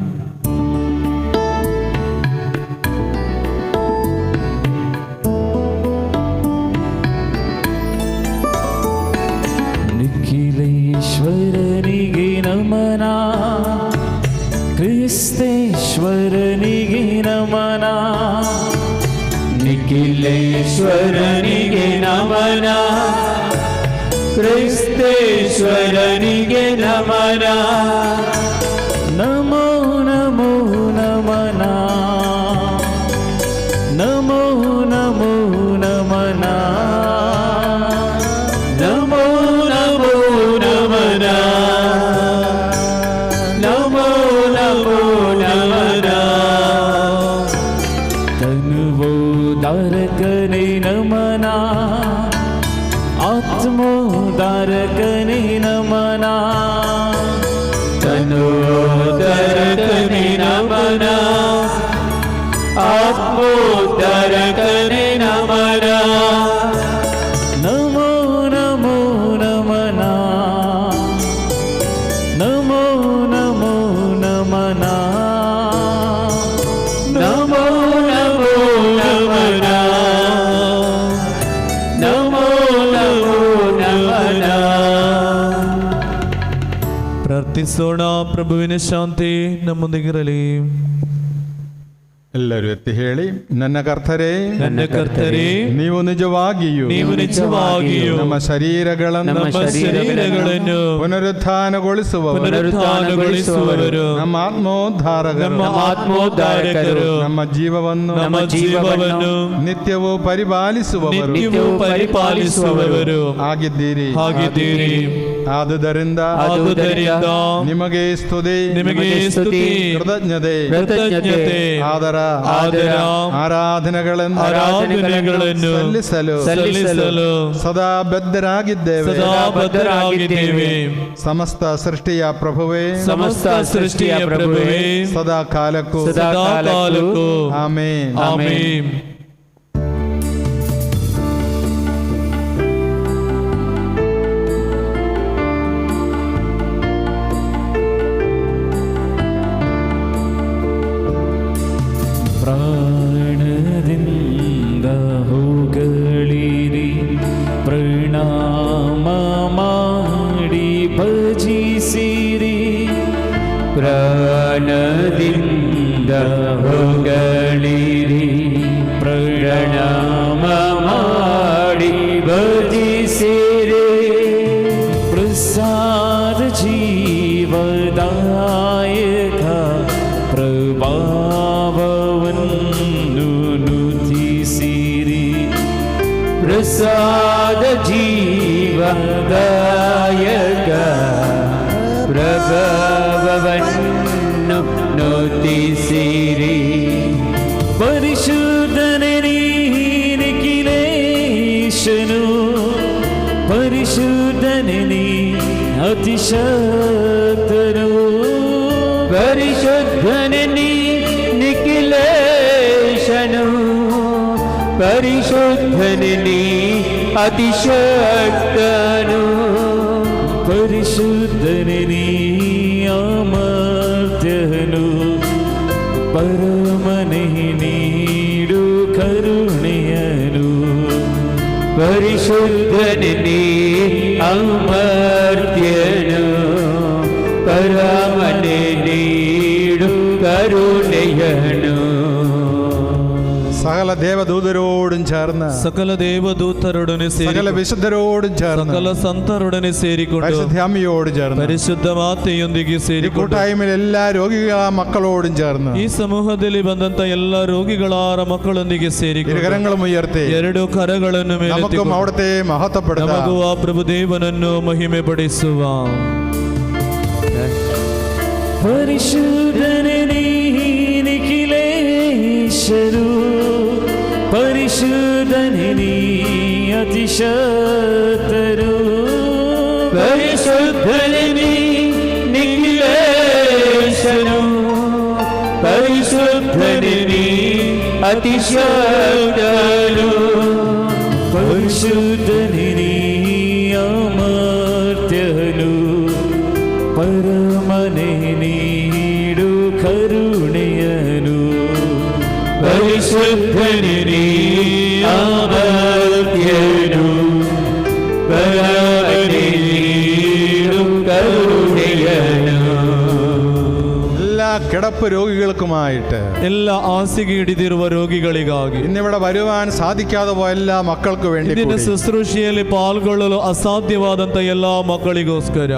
ನಿಖಿಲೇಶ್ವರನಿಗೆ ನಮನ, ಕ್ರಿಸ್ತೇಶ್ವರನಿಗೆ ನಮನ, ನಿಖಿಲೇಶ್ವರನಿಗೆ ನಮನ, ಕ್ರಿಸ್ತೇಶ್ವರನಿಗೆ ನಮನ, ನಮೋ ನಮೋ ನಮನ, ನಮೋ ನಮೋ ನಮನ, ನಮೋ ನಮೋ ನಮನ, ನಮೋ ನಮೋ ನಮನ. ತನುವೋದಾರಕನೇ ನಮನ, ಆತ್ಮೋದಾರಕನೇ ನಮನ, ತನುವೋದಾರಕನೇ ನಮನ, ಆತ್ಮೋದಾರಕನೇ ನಮನ, ನಮೋ ನಮೋ ನಮನ, ನಮೋ ನಮೋ ನಮನ, ನಮೋ ನಮೋ ನಮನ, ನಮೋ ನಮೋ ನಮನ. ಪ್ರಾರ್ಥಿಸೋಣ. ಪ್ರಭುವಿನ ಶಾಂತಿ ನಮ್ಮೊಂದಿಗಿರಲಿ. ಎಲ್ಲರೂ ಎತ್ತಿ ಹೇಳಿ, ನನ್ನ ಕರ್ತರೇ, ನನ್ನ ಕರ್ತರೇ, ನೀವು ನಿಜವಾಗಿಯೂ ನಮ್ಮ ಶರೀರಗಳನ್ನು ಪುನರುತ್ಥಾನಗೊಳಿಸುವವರು, ನಮ್ಮ ಆತ್ಮೋದ್ಧಾರಕರು, ನಮ್ಮ ಜೀವವನ್ನು ನಿತ್ಯವೂ ಪರಿಪಾಲಿಸುವವರು ಆಗಿದ್ದೀರಿ. ಆದುದರಿಂದ ನಿಮಗೆ ಸ್ತುತಿ, ಕೃತಜ್ಞತೆ, ಆರಾಧನೆಗಳನ್ನು ಸಲ್ಲಿಸಲು ಸದಾ ಬದ್ಧರಾಗಿದ್ದೇವೆ. ಸಮಸ್ತ ಸೃಷ್ಟಿಯ ಪ್ರಭುವೇ, ಸದಾ ಕಾಲಕ್ಕೂ ಆಮೆನ್. ಪ್ರಾಣದಿಂದ ಹೋಗಳಿರಿ, ಪ್ರಣಾಮ ಮಾಡಿ ಭಜಿಸಿರಿ. ಪ್ರಾಣದಿಂದ ಹೋಗಳಿರಿ, ಪ್ರಣಾಮ ಮಾಡಿ ಭಜಿಸಿರಿ. ಪ್ರಸಾದ ಜೀವದಾಯಕ ಪ್ರಭಾವವನ್ನು ನುತಿಸಿರಿ. ಪ್ರಸಾದ ಜೀವದಾಯಕ ಪ್ರಭಾವವನ್ನು ಸ್ವಭಾವವನ್ನು ನೋತಿಸಿರಿ. ಪರಿಶುದ್ಧನೇ ನಿಖಿಲೇಶನು, ಪರಿಶುದ್ಧನೇ ಅತಿಶಕ್ತನು. ಪರಿಶುದ್ಧನೇ ನಿಖಿಲೇಶನು, ಪರಿಶುದ್ಧನೇ ಅತಿಶಕ್ತನು. ಪರಿಶುದ್ಧನೇ ಅಮರ್ತ್ಯನು, ಪರಮನೆ ನೀಡು ಕರುಣೆಯನು. ಪರಿಶುದ್ಧನೇ ಅಮರ್ತ್ಯನು, ಪರಮನೆ ನೀಡು കരുണയണു. സകല ദേവദൂതരോടും ചേർന്ന് സകല ദേവദൂതരോടും സകല വിശുദ്ധരോടും ചേർന്ന് സകല സന്തരോടും ಸೇರಿಕೊಂಡು പരിശുദ്ധാമിയോട് ചേർന്ന് പരിശുദ്ധ മാತೆಯೊಂದಿಗೆ ಸೇರಿಕೊಂಡು കൂട്ടായ്മയിൽ എല്ലാ രോഗികളാ മക്കളോടും ചേർന്ന് ಈ ಸಮೂಹದಲ್ಲಿ ಬಂದಂತ ಎಲ್ಲ ರೋಗಿಗಳಾರ ಮಕ್ಕಳೊಂದಿಗೆ ಸೇರಿಕೊಂಡು കരങ്ങളും ഉയർത്തി ಎರಡು ಕರಗಳನ್ನು ಮೇಲೆ നമുക്കും അവിടുത്തെ മഹത്വപ്പെടുത്താം. ನಮಗೂ ಆ ಪ್ರಭು ದೇವನನ್ನು ಮಹಿಮೆ ಪಡಿಸುವ. ಪರಿಶುದ್ಧನೇ ನಿಖಿಲೇಶನು, ಪರಿಶುದ್ಧನೇ ಅತಿಶಕ್ತನು. ಪರಿಶುದ್ಧನೇ ನಿಖಿಲೇಶನು, ಪರಿಶುದ್ಧನೇ ಅತಿಶಕ್ತನು. ಪರಿಶುದ್ಧನೇ ಅಮರ್ತ್ಯನು, ಪರಮನೆ ನೀಡು ಕರುಣೆಯನು. ಪರಿಶುದ್ಧನೇ ಅಮರ್ತ್ಯನು, ಪರಮನೆ ನೀಡು ಕರುಣೆಯನು. എല്ലാ കിടപ്പ് രോഗികൾക്കുമായിട്ട്, ಎಲ್ಲ ಹಾಸಿಗೆ ಹಿಡಿದಿರುವ ರೋಗಿಗಳಿಗಾಗಿ, ഇന്നിവിടെ വരുവാൻ സാധിക്കാതെ പോയ എല്ലാ മക്കൾക്ക് വേണ്ടി, ಇಂದಿನ ಶುಶ್ರೂಷೆಯಲ್ಲಿ ಪಾಲ್ಗೊಳ್ಳಲು ಅಸಾಧ್ಯವಾದಂತ ಎಲ್ಲಾ ಮಕ್ಕಳಿಗೋಸ್ಕರ,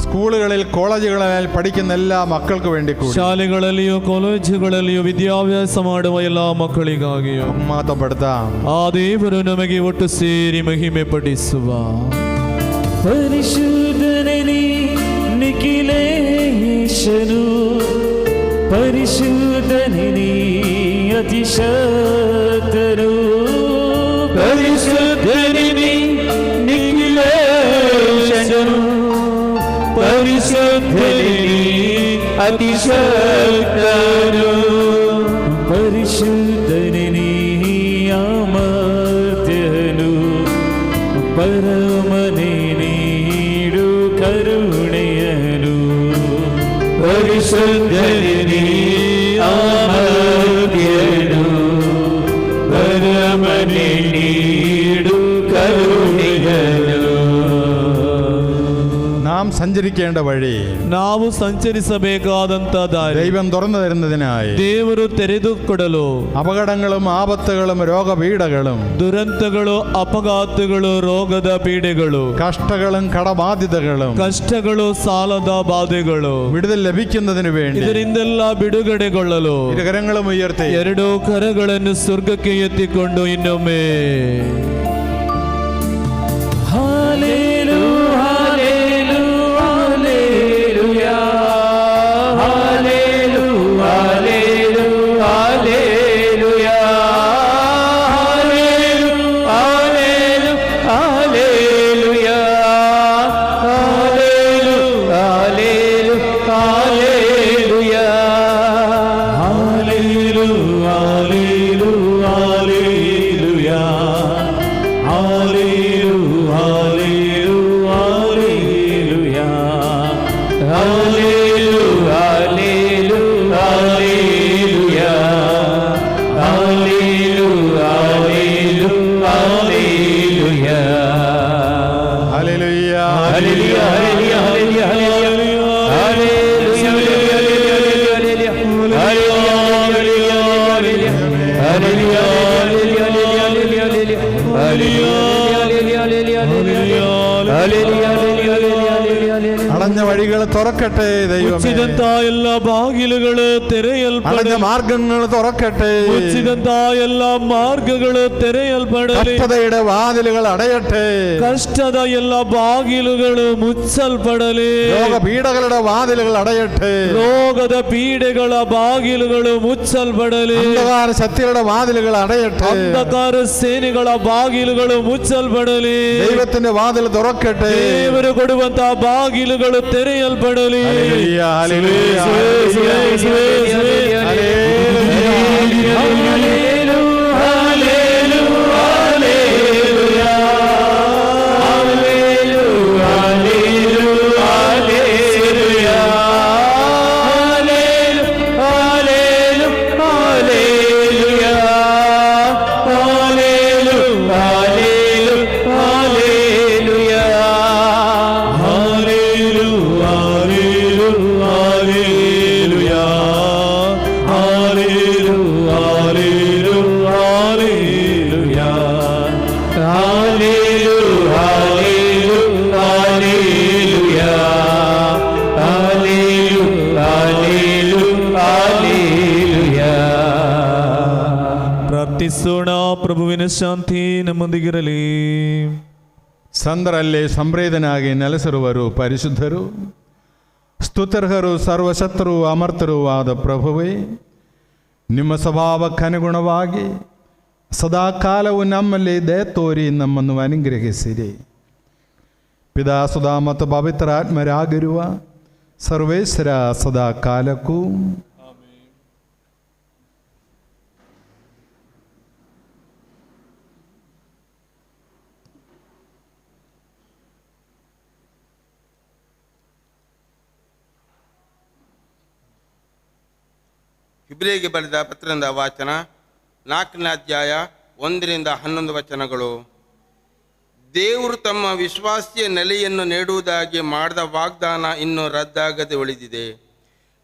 സ്കൂളുകളിൽ കോളേജുകളിൽ പഠിക്കുന്ന എല്ലാ മക്കൾക്ക് വേണ്ടി കൂടി, ಶಾಲೆಗಳಲ್ಲಿಯೂ ಕಾಲೇಜುಗಳಲ್ಲಿಯೂ ವಿದ್ಯಾಭ್ಯಾಸ ಮಾಡುವ ಎಲ್ಲಾ ಮಕ್ಕಳಿಗಾಗಿಯೂ മഹത്വപ്പെടുത്താം. ಆ ದೇವರು ನಮಗೆ ಒಟ್ಟು ಸೇರಿ ಮಹಿಮೆ ಪಡಿಸುವ. ಪರಿಶುದ್ಧನೇ ನಿಖಿಲೇಶನು, ಪರಿಶುದ್ಧನೇ ಅತಿಶಕ್ತನು. ಪರಿಶುದ್ಧನೇ ನಿಖಿಲೇಶನು, ಪರಿಶುದ್ಧನೇ ಅತಿಶಕ್ತನು. ಪರಿಶುದ್ಧನೇ ಅಮರ್ತ್ಯನು, ಪರಮನೆ ನೀಡು ಕರುಣೆಯನು. ಪರಿಶುದ್ಧನೇ ಅಮರ್ತ್ಯನು, ಪರಮನೆ ನೀಡು ಕರುಣೆಯನು. നാം സഞ്ചരിക്കേണ്ട വഴി, ನಾವು ಸಂಚರಿಸಬೇಕಾದಂತ ದಾರಿ ദൈവം തുറന്നു തരുന്നതിനായി ದೇವರು ತೆರೆದು ಕೊಡಲು, അപകടങ്ങളും ആപത്തുകളും രോഗപീഠകളും ದುರಂತಗಳು, ಅಪಘಾತಗಳು, ರೋಗದ ಪೀಡೆಗಳು, കഷ്ടങ്ങളും കടബാധ്യതകളും ಕಷ್ಟಗಳು, ಸಾಲದ ಬಾಧೆಗಳು, വിടുതൽ ലഭിക്കുന്നതിന് വേണ്ടി ಇದರಿಂದೆಲ್ಲ ಬಿಡುಗಡೆಗೊಳ್ಳಲು ഇരുകരങ്ങളും ഉയർത്തി ಎರಡು ಕರಗಳನ್ನು ಸ್ವರ್ಗಕ್ಕೆ ಎತ್ತಿಕೊಂಡು ಇನ್ನೊಮ್ಮೆ ಮುಚ್ಚಿದಂತ ಎಲ್ಲ ಬಾಗಿಲುಗಳು ತೆರೆಯಲ್ಪಡಲಿ. മാർഗങ്ങൾ തുറക്കട്ടെ. ಮುಚ್ಚಿದಂತ ಎಲ್ಲ ಮಾರ್ಗಗಳು ತೆರೆಯಲ್ಪಡಲಿ. കഷ്ടതയുടെ വാതിലുകൾ അടയട്ടെ. ಕಷ್ಟದ ಎಲ್ಲ ಬಾಗಿಲುಗಳು ಮುಚ್ಚಲ್ಪಡಲಿ. രോഗപീഠകളുടെ വാതിലുകൾ അടയട്ടെ. ರೋಗದ ಪೀಡೆಗಳ ಬಾಗಿಲುಗಳು ಮುಚ್ಚಲ್ಪಡಲಿ. അന്ധകാര ശക്തികളുടെ വാതിലുകൾ അടയട്ടെ. ಅಂಧಕಾರ ಸೇನೆಗಳ ಬಾಗಿಲುಗಳು ಮುಚ್ಚಲ್ಪಡಲಿ. ദൈവത്തിന്റെ വാതിൽ തുറക്കട്ടെ. ದೇವರು ಕೊಡುವಂತಹ ಬಾಗಿಲುಗಳು ತೆರೆಯಲ್ಪಡಲಿ. ഹല്ലേലൂയ, ഹല്ലേലൂയ, ಪ್ರಾರ್ಥಿಸೋಣ. ಪ್ರಭುವಿನ ಶಾಂತಿ ನಮ್ಮೊಂದಿಗಿರಲಿ. ಸಂತರಲ್ಲಿ ಸಂಪ್ರೀತನಾಗಿ ನೆಲೆಸಿರುವರು ಪರಿಶುದ್ಧರು, ಸ್ತುತ್ಯರ್ಹರು, ಸರ್ವಶತ್ರು ಅಮರ್ತರೂ ಆದ ಪ್ರಭುವೇ, ನಿಮ್ಮ ಸ್ವಭಾವಕ್ಕನುಗುಣವಾಗಿ ಸದಾಕಾಲವು ನಮ್ಮಲ್ಲಿ ದಯ ತೋರಿ ನಮ್ಮನ್ನು ಅನುಗ್ರಹಿಸಿರಿ. ಪಿತಾ, ಸುಧಾ ಮತ್ತು ಪವಿತ್ರಾತ್ಮರಾಗಿರುವ ಸರ್ವೇಶ್ವರ ಸದಾಕಾಲಕ್ಕೂ ಇಬ್ರಿಯರಿಗೆ ಬರೆದ ಪತ್ರದ ವಾಚನ 4ನೇ ಅಧ್ಯಾಯ 1-11 ವಚನಗಳು. ದೇವರು ತಮ್ಮ ವಿಶ್ವಾಸಿಯ ನೆಲೆಯನ್ನು ನೀಡುವುದಾಗಿ ಮಾಡಿದ ವಾಗ್ದಾನ ಇನ್ನೂ ರದ್ದಾಗದೆ ಉಳಿದಿದೆ.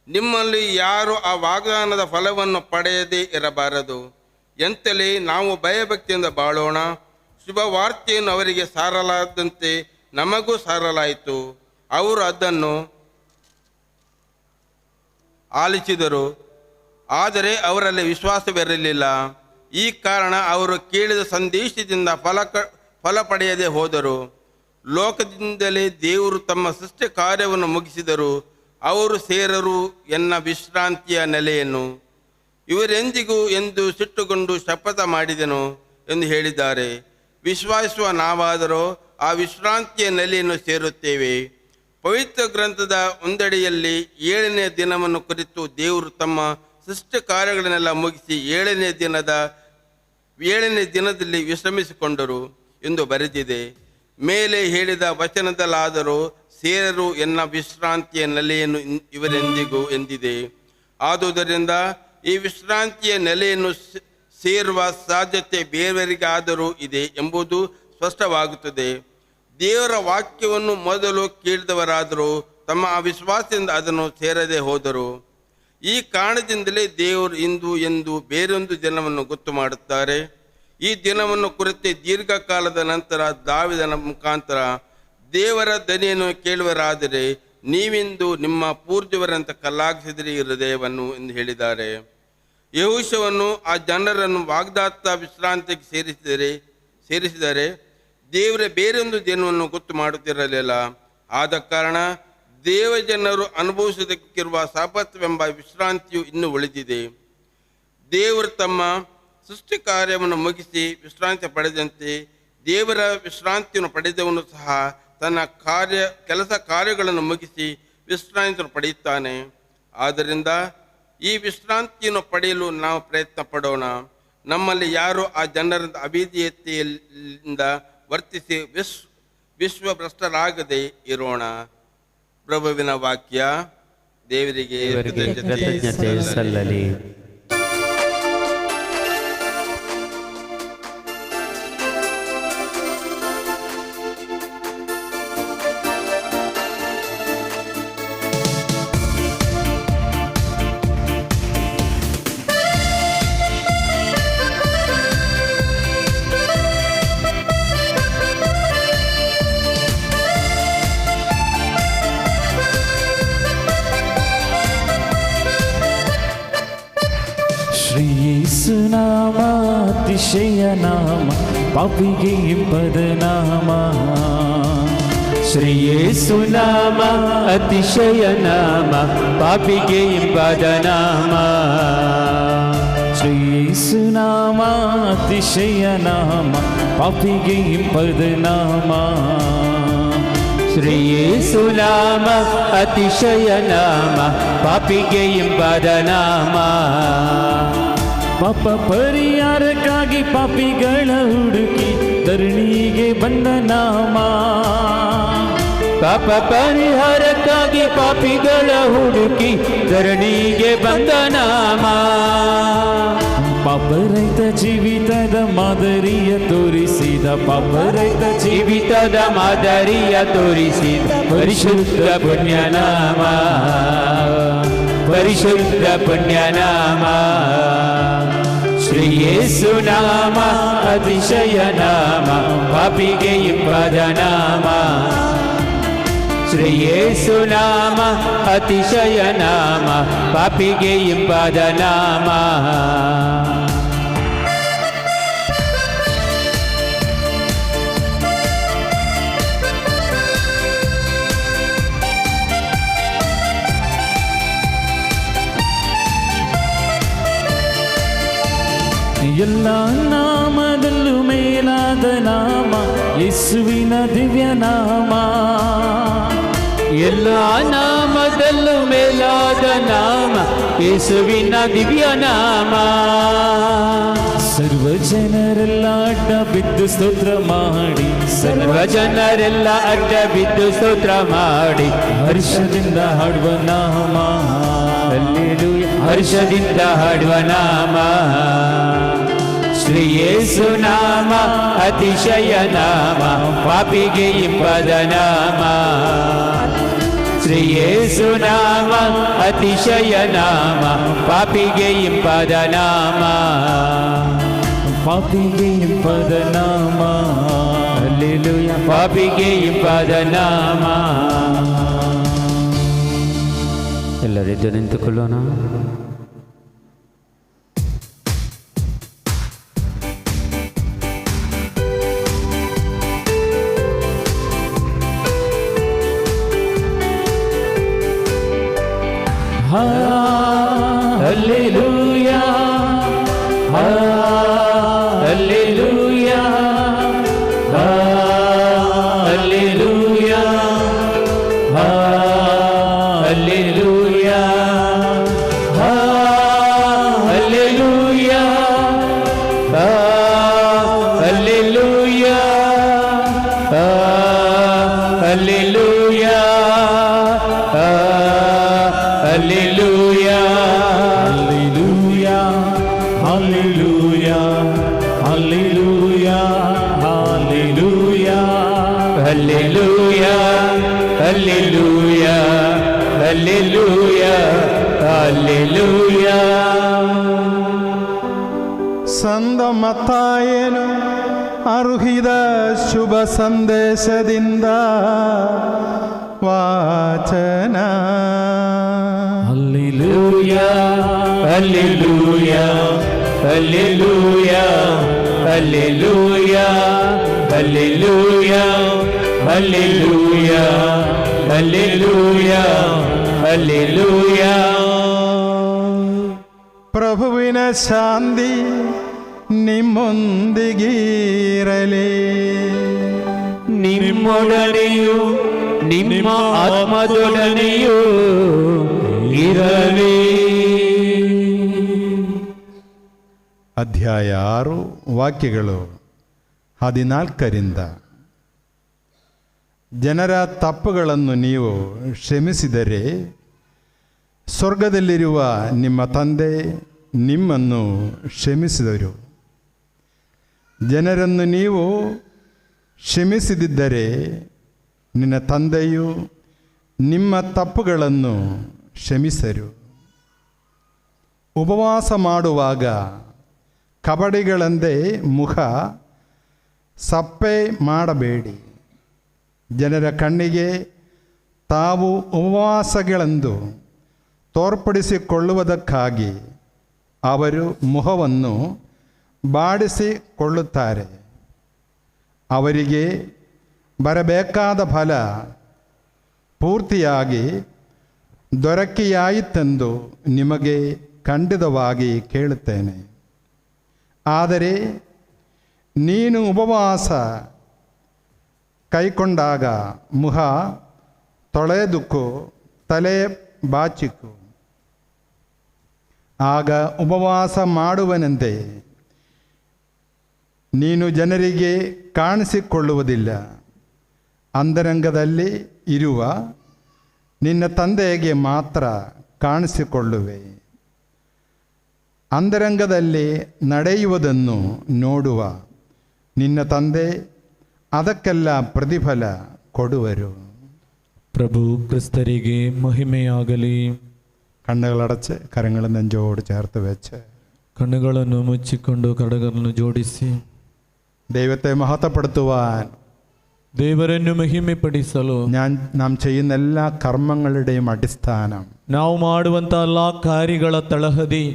ನಿಮ್ಮಲ್ಲಿ ಯಾರು ಆ ವಾಗ್ದಾನದ ಫಲವನ್ನು ಪಡೆಯದೇ ಇರಬಾರದು. ಎಂತಲೇ ನಾವು ಭಯಭಕ್ತಿಯಿಂದ ಬಾಳೋಣ. ಶುಭ ವಾರ್ತೆಯನ್ನು ಅವರಿಗೆ ಸಾರಲಾದಂತೆ ನಮಗೂ ಸಾರಲಾಯಿತು. ಅವರು ಅದನ್ನು ಆಲಿಸಿದರು, ಆದರೆ ಅವರಲ್ಲಿ ವಿಶ್ವಾಸವಿರಲಿಲ್ಲ. ಈ ಕಾರಣ ಅವರು ಕೇಳಿದ ಸಂದೇಶದಿಂದ ಫಲ ಪಡೆಯದೆ ಹೋದರು. ಲೋಕದಿಂದಲೇ ದೇವರು ತಮ್ಮ ಸೃಷ್ಟಿ ಕಾರ್ಯವನ್ನು ಮುಗಿಸಿದರು. ಅವರು ಸೇರರು ಎನ್ನ ವಿಶ್ರಾಂತಿಯ ನೆಲೆಯನ್ನು. ಇವರೆಂದಿಗೂ ಎಂದು ಸಿಟ್ಟುಕೊಂಡು ಶಪಥ ಮಾಡಿದೆನು ಎಂದು ಹೇಳಿದ್ದಾರೆ. ವಿಶ್ವಾಸಿಸುವ ನಾವಾದರೂ ಆ ವಿಶ್ರಾಂತಿಯ ನೆಲೆಯನ್ನು ಸೇರುತ್ತೇವೆ. ಪವಿತ್ರ ಗ್ರಂಥದ ಒಂದೆಡೆಯಲ್ಲಿ 7ನೇ ದಿನವನ್ನು ಕುರಿತು ದೇವರು ತಮ್ಮ ಸೃಷ್ಟಿ ಕಾರ್ಯಗಳನ್ನೆಲ್ಲ ಮುಗಿಸಿ 7ನೇ ದಿನದಲ್ಲಿ ವಿಶ್ರಮಿಸಿಕೊಂಡರು ಎಂದು ಬರೆದಿದೆ. ಮೇಲೆ ಹೇಳಿದ ವಚನದಲ್ಲಾದರೂ ಸೇರರು ಎನ್ನ ವಿಶ್ರಾಂತಿಯ ನೆಲೆಯನ್ನು ಇವರೆಂದಿಗೂ ಎಂದಿದೆ. ಆದುದರಿಂದ ಈ ವಿಶ್ರಾಂತಿಯ ನೆಲೆಯನ್ನು ಸೇರುವ ಸಾಧ್ಯತೆ ಬೇರೆಯವರಿಗಾದರೂ ಇದೆ ಎಂಬುದು ಸ್ಪಷ್ಟವಾಗುತ್ತದೆ. ದೇವರ ವಾಕ್ಯವನ್ನು ಮೊದಲು ಕೇಳಿದವರಾದರೂ ತಮ್ಮ ಅವಿಶ್ವಾಸದಿಂದ ಅದನ್ನು ಸೇರದೆ ಹೋದರು. ಈ ಕಾರಣದಿಂದಲೇ ದೇವರು ಇಂದು ಎಂದು ಬೇರೊಂದು ದಿನವನ್ನು ಗೊತ್ತು ಮಾಡುತ್ತಾರೆ. ಈ ದಿನವನ್ನು ಕುರಿತು ದೀರ್ಘಕಾಲದ ನಂತರ ದಾವೀದನ ಮುಖಾಂತರ ದೇವರ ದನಿಯನ್ನು ಕೇಳುವರಾದರೆ ನೀವಿಂದು ನಿಮ್ಮ ಪೂರ್ವಜರಂತೆ ಕಲ್ಲಾಗಿಸಿದಿರಿ ಹೃದಯವನ್ನು ಎಂದು ಹೇಳಿದ್ದಾರೆ. ಯೆಹೋಶುವನು ಆ ಜನರನ್ನು ವಾಗ್ದಾತ್ತ ವಿಶ್ರಾಂತಿಗೆ ಸೇರಿಸಿದರೆ ದೇವರೇ ಬೇರೊಂದು ದಿನವನ್ನು ಗೊತ್ತು ಮಾಡುತ್ತಿರಲಿಲ್ಲ. ಆದ ಕಾರಣ ದೇವಜನರು ಅನುಭವಿಸುವುದಕ್ಕಿರುವ ಸಬ್ಬತ್ವೆಂಬ ವಿಶ್ರಾಂತಿಯು ಇನ್ನೂ ಉಳಿದಿದೆ. ದೇವರು ತಮ್ಮ ಸೃಷ್ಟಿ ಕಾರ್ಯವನ್ನು ಮುಗಿಸಿ ವಿಶ್ರಾಂತಿ ಪಡೆದಂತೆ ದೇವರ ವಿಶ್ರಾಂತಿಯನ್ನು ಪಡೆದವನು ಸಹ ತನ್ನ ಕೆಲಸ ಕಾರ್ಯಗಳನ್ನು ಮುಗಿಸಿ ವಿಶ್ರಾಂತಿಯನ್ನು ಪಡೆಯುತ್ತಾನೆ. ಆದ್ದರಿಂದ ಈ ವಿಶ್ರಾಂತಿಯನ್ನು ಪಡೆಯಲು ನಾವು ಪ್ರಯತ್ನ ಪಡೋಣ. ನಮ್ಮಲ್ಲಿ ಯಾರು ಆ ಜನರ ಅವಿಧೇಯತೆಯಿಂದ ವರ್ತಿಸಿ ವಿಶ್ವಭ್ರಷ್ಟರಾಗದೆ ಇರೋಣ. ಪ್ರಭುವಿನ ವಾಕ್ಯ. ದೇವರಿಗೆ ಕೃತಜ್ಞತೆ ಸಲ್ಲಲಿ. ಯೇಸುನಾಮ ಅತಿಶಯ ನಾಮ ಪಾಪಿಗೆ ಇಂಪದ ನಾಮ. ಶ್ರೀ ಯೇಸುನಾಮ ಅತಿಶಯ ನಾಮ ಪಾಪಿಗೆ ಇಂಪಾದ ನಾಮ. ಶ್ರೀ ಯೇಸುನಾಮ ಅತಿಶಯ ನಾಮ ಪಾಪಿಗೆ ಇಂಪದ ನಾಮ. ಶ್ರೀ ಯೇಸುನಾಮ ಅತಿಶಯ ನಾಮ ಪಾಪಿಗೆ ಇಂಪಾದ ನಾಮ. ಪಾಪ ಪರಿಹಾರಕ್ಕಾಗಿ ಪಾಪಿಗಳ ಹುಡುಕಿ ಧರಣಿಗೆ ಬಂದ ನಾಮ. ಪಾಪ ಪರಿಹಾರಕ್ಕಾಗಿ ಪಾಪಿಗಳ ಹುಡುಕಿ ಧರಣಿಗೆ ಬಂದ ನಾಮ. ಪಾಪರಹಿತ ಜೀವಿತದ ಮಾದರಿಯ ತೋರಿಸಿದ, ಪಾಪರಹಿತ ಜೀವಿತದ ಮಾದರಿಯ ತೋರಿಸಿದ ಪರಿಶುದ್ಧ ಪುಣ್ಯನಾಮ, ಪರಿಶುದ್ಧ ಪುಣ್ಯನಾಮ. ಶ್ರೀ ಯೇಸುನಾಮ ಅತಿಶಯ ನಾಮ ಪಾಪಿಗೆ ಇಂಪಾದ ನಾಮ. ಶ್ರೀ ಯೇಸುನಾಮ ಅತಿಶಯ ನಾಮ ಪಾಪಿಗೆ ಇಂಪಾದ ನಾಮ. ಎಲ್ಲ ನಾಮದಲ್ಲೂ ಮೇಲಾದ ನಾಮ ಯೇಸುವಿನ ದಿವ್ಯ ನಾಮ. ಎಲ್ಲ ನಾಮದಲ್ಲೂ ಮೇಲಾದ ನಾಮ ಯೇಸುವಿನ ದಿವ್ಯ ನಾಮ. ಸರ್ವ ಜನರೆಲ್ಲ ಅಡ್ಡ ಬಿದ್ದು ಸ್ತೋತ್ರ ಮಾಡಿ, ಸರ್ವ ಜನರೆಲ್ಲ ಅಡ್ಡ ಬಿದ್ದು ಸ್ತೋತ್ರ ಮಾಡಿ ಹರ್ಷದಿಂದ ಹಾಡುವ ನಾಮ. ಹಲ್ಲೆಲೂಯಾ, ಹರ್ಷದಿಂದ ಹಾಡುವ ನಾಮ. ಶ್ರೀ ಯೇಸುನಾಮ ಅತಿಶಯ ನಾಮ ಪಾಪಿಗೆ ಇಂಪಾದ ನಾಮ. ಶ್ರೀ ಯೇಸುನಾಮ ಅತಿಶಯ ನಾಮ ಪಾಪಿಗೆ ಇಂಪಾದ ನಾಮ. ಪಾಪಿಗೆ ಇಂಪದ ನಾಮ. ಹಲ್ಲೆಲೂಯಾ, ಪಾಪಿಗೆ ಇಂಪಾದ ನಾಮ. ಎಲ್ಲರೆದ್ದು ನಿಂತುಕೊಳ್ಳೋಣ. Hallelujah, hallelujah, hallelujah, hallelujah, hallelujah, hallelujah, hallelujah, hallelujah. Hallelujah, hallelujah, hallelujah, hallelujah, hallelujah, hallelujah, hallelujah, hallelujah. ಸಂತ ಮತ್ತಾಯನು ಅರುಹಿದ ಶುಭ ಸಂದೇಶದಿಂದ ವಾಚನ. Hallelujah, hallelujah, hallelujah, hallelujah, hallelujah, hallelujah, hallelujah, hallelujah. ಪ್ರಭುವಿನ ಶಾಂತಿ ನಿಮ್ಮೊಂದಿಗಿರಲಿ. ನಿಮ್ಮೊಡನೆಯೂ ನಿಮ್ಮ ಆತ್ಮದೊಡನೆಯೂ ಇರಲಿ. ಅಧ್ಯಾಯ 6 ವಾಕ್ಯಗಳು 14ರಿಂದ. ಜನರ ತಪ್ಪುಗಳನ್ನು ನೀವು ಕ್ಷಮಿಸಿದರೆ ಸ್ವರ್ಗದಲ್ಲಿರುವ ನಿಮ್ಮ ತಂದೆ ನಿಮ್ಮನ್ನು ಕ್ಷಮಿಸಿದರು. ಜನರನ್ನು ನೀವು ಕ್ಷಮಿಸದಿದ್ದರೆ ನಿನ್ನ ತಂದೆಯು ನಿಮ್ಮ ತಪ್ಪುಗಳನ್ನು ಕ್ಷಮಿಸರು. ಉಪವಾಸ ಮಾಡುವಾಗ ಕಬಡಿಗಳಂತೆ ಮುಖ ಸಪ್ಪೆ ಮಾಡಬೇಡಿ. ಜನರ ಕಣ್ಣಿಗೆ ತಾವು ಉಪವಾಸಗಳೆಂದು ತೋರ್ಪಡಿಸಿಕೊಳ್ಳುವುದಕ್ಕಾಗಿ ಅವರು ಮುಖವನ್ನು ಬಾಡಿಸಿಕೊಳ್ಳುತ್ತಾರೆ. ಅವರಿಗೆ ಬರಬೇಕಾದ ಫಲ ಪೂರ್ತಿಯಾಗಿ ದೊರಕಿಯಾಯಿತೆಂದು ನಿಮಗೆ ಖಂಡಿತವಾಗಿ ಕೇಳುತ್ತೇನೆ. ಆದರೆ ನೀನು ಉಪವಾಸ ಕೈಕೊಂಡಾಗ ಮುಖ ತೊಳೆದುಕೋ, ತಲೆ ಬಾಚಿಕೋ. ಆಗ ಉಪವಾಸ ಮಾಡುವನಂತೆ ನೀನು ಜನರಿಗೆ ಕಾಣಿಸಿಕೊಳ್ಳುವುದಿಲ್ಲ. ಅಂತರಂಗದಲ್ಲಿ ಇರುವ ನಿನ್ನ ತಂದೆಗೆ ಮಾತ್ರ ಕಾಣಿಸಿಕೊಳ್ಳುವೆ. ಅಂತರಂಗದಲ್ಲಿ ನಡೆಯುವುದನ್ನು ನೋಡುವ ನಿನ್ನ ತಂದೆ ಅದಕ್ಕೆಲ್ಲ ಪ್ರತಿಫಲ ಕೊಡುವರು. പ്രഭു ക്രിസ്തരികെ മഹിമയാകലി. കണ്ണുകളടച്ച് കരങ്ങൾ നെഞ്ചോട് ചേർത്ത് വെച്ച് കണ്ണുಗಳನ್ನು ಮುಚ್ಚಿಕೊಂಡು കടಗಳನ್ನು ಜೋಡಿಸಿ ദൈവത്തെ മഹത്വപ്പെടുത്തുവാൻ, ದೇವರನ್ನು ಮಹಿಮೆಪಡಿಸಲು നാം ചെയ്യുന്ന എല്ലാ കർമ്മങ്ങളുടെയും അടിസ്ഥാനം, ನಾವು ಮಾಡುವಂಥ ಎಲ್ಲ ಕಾರ್ಯಗಳ ತಳಹದಿ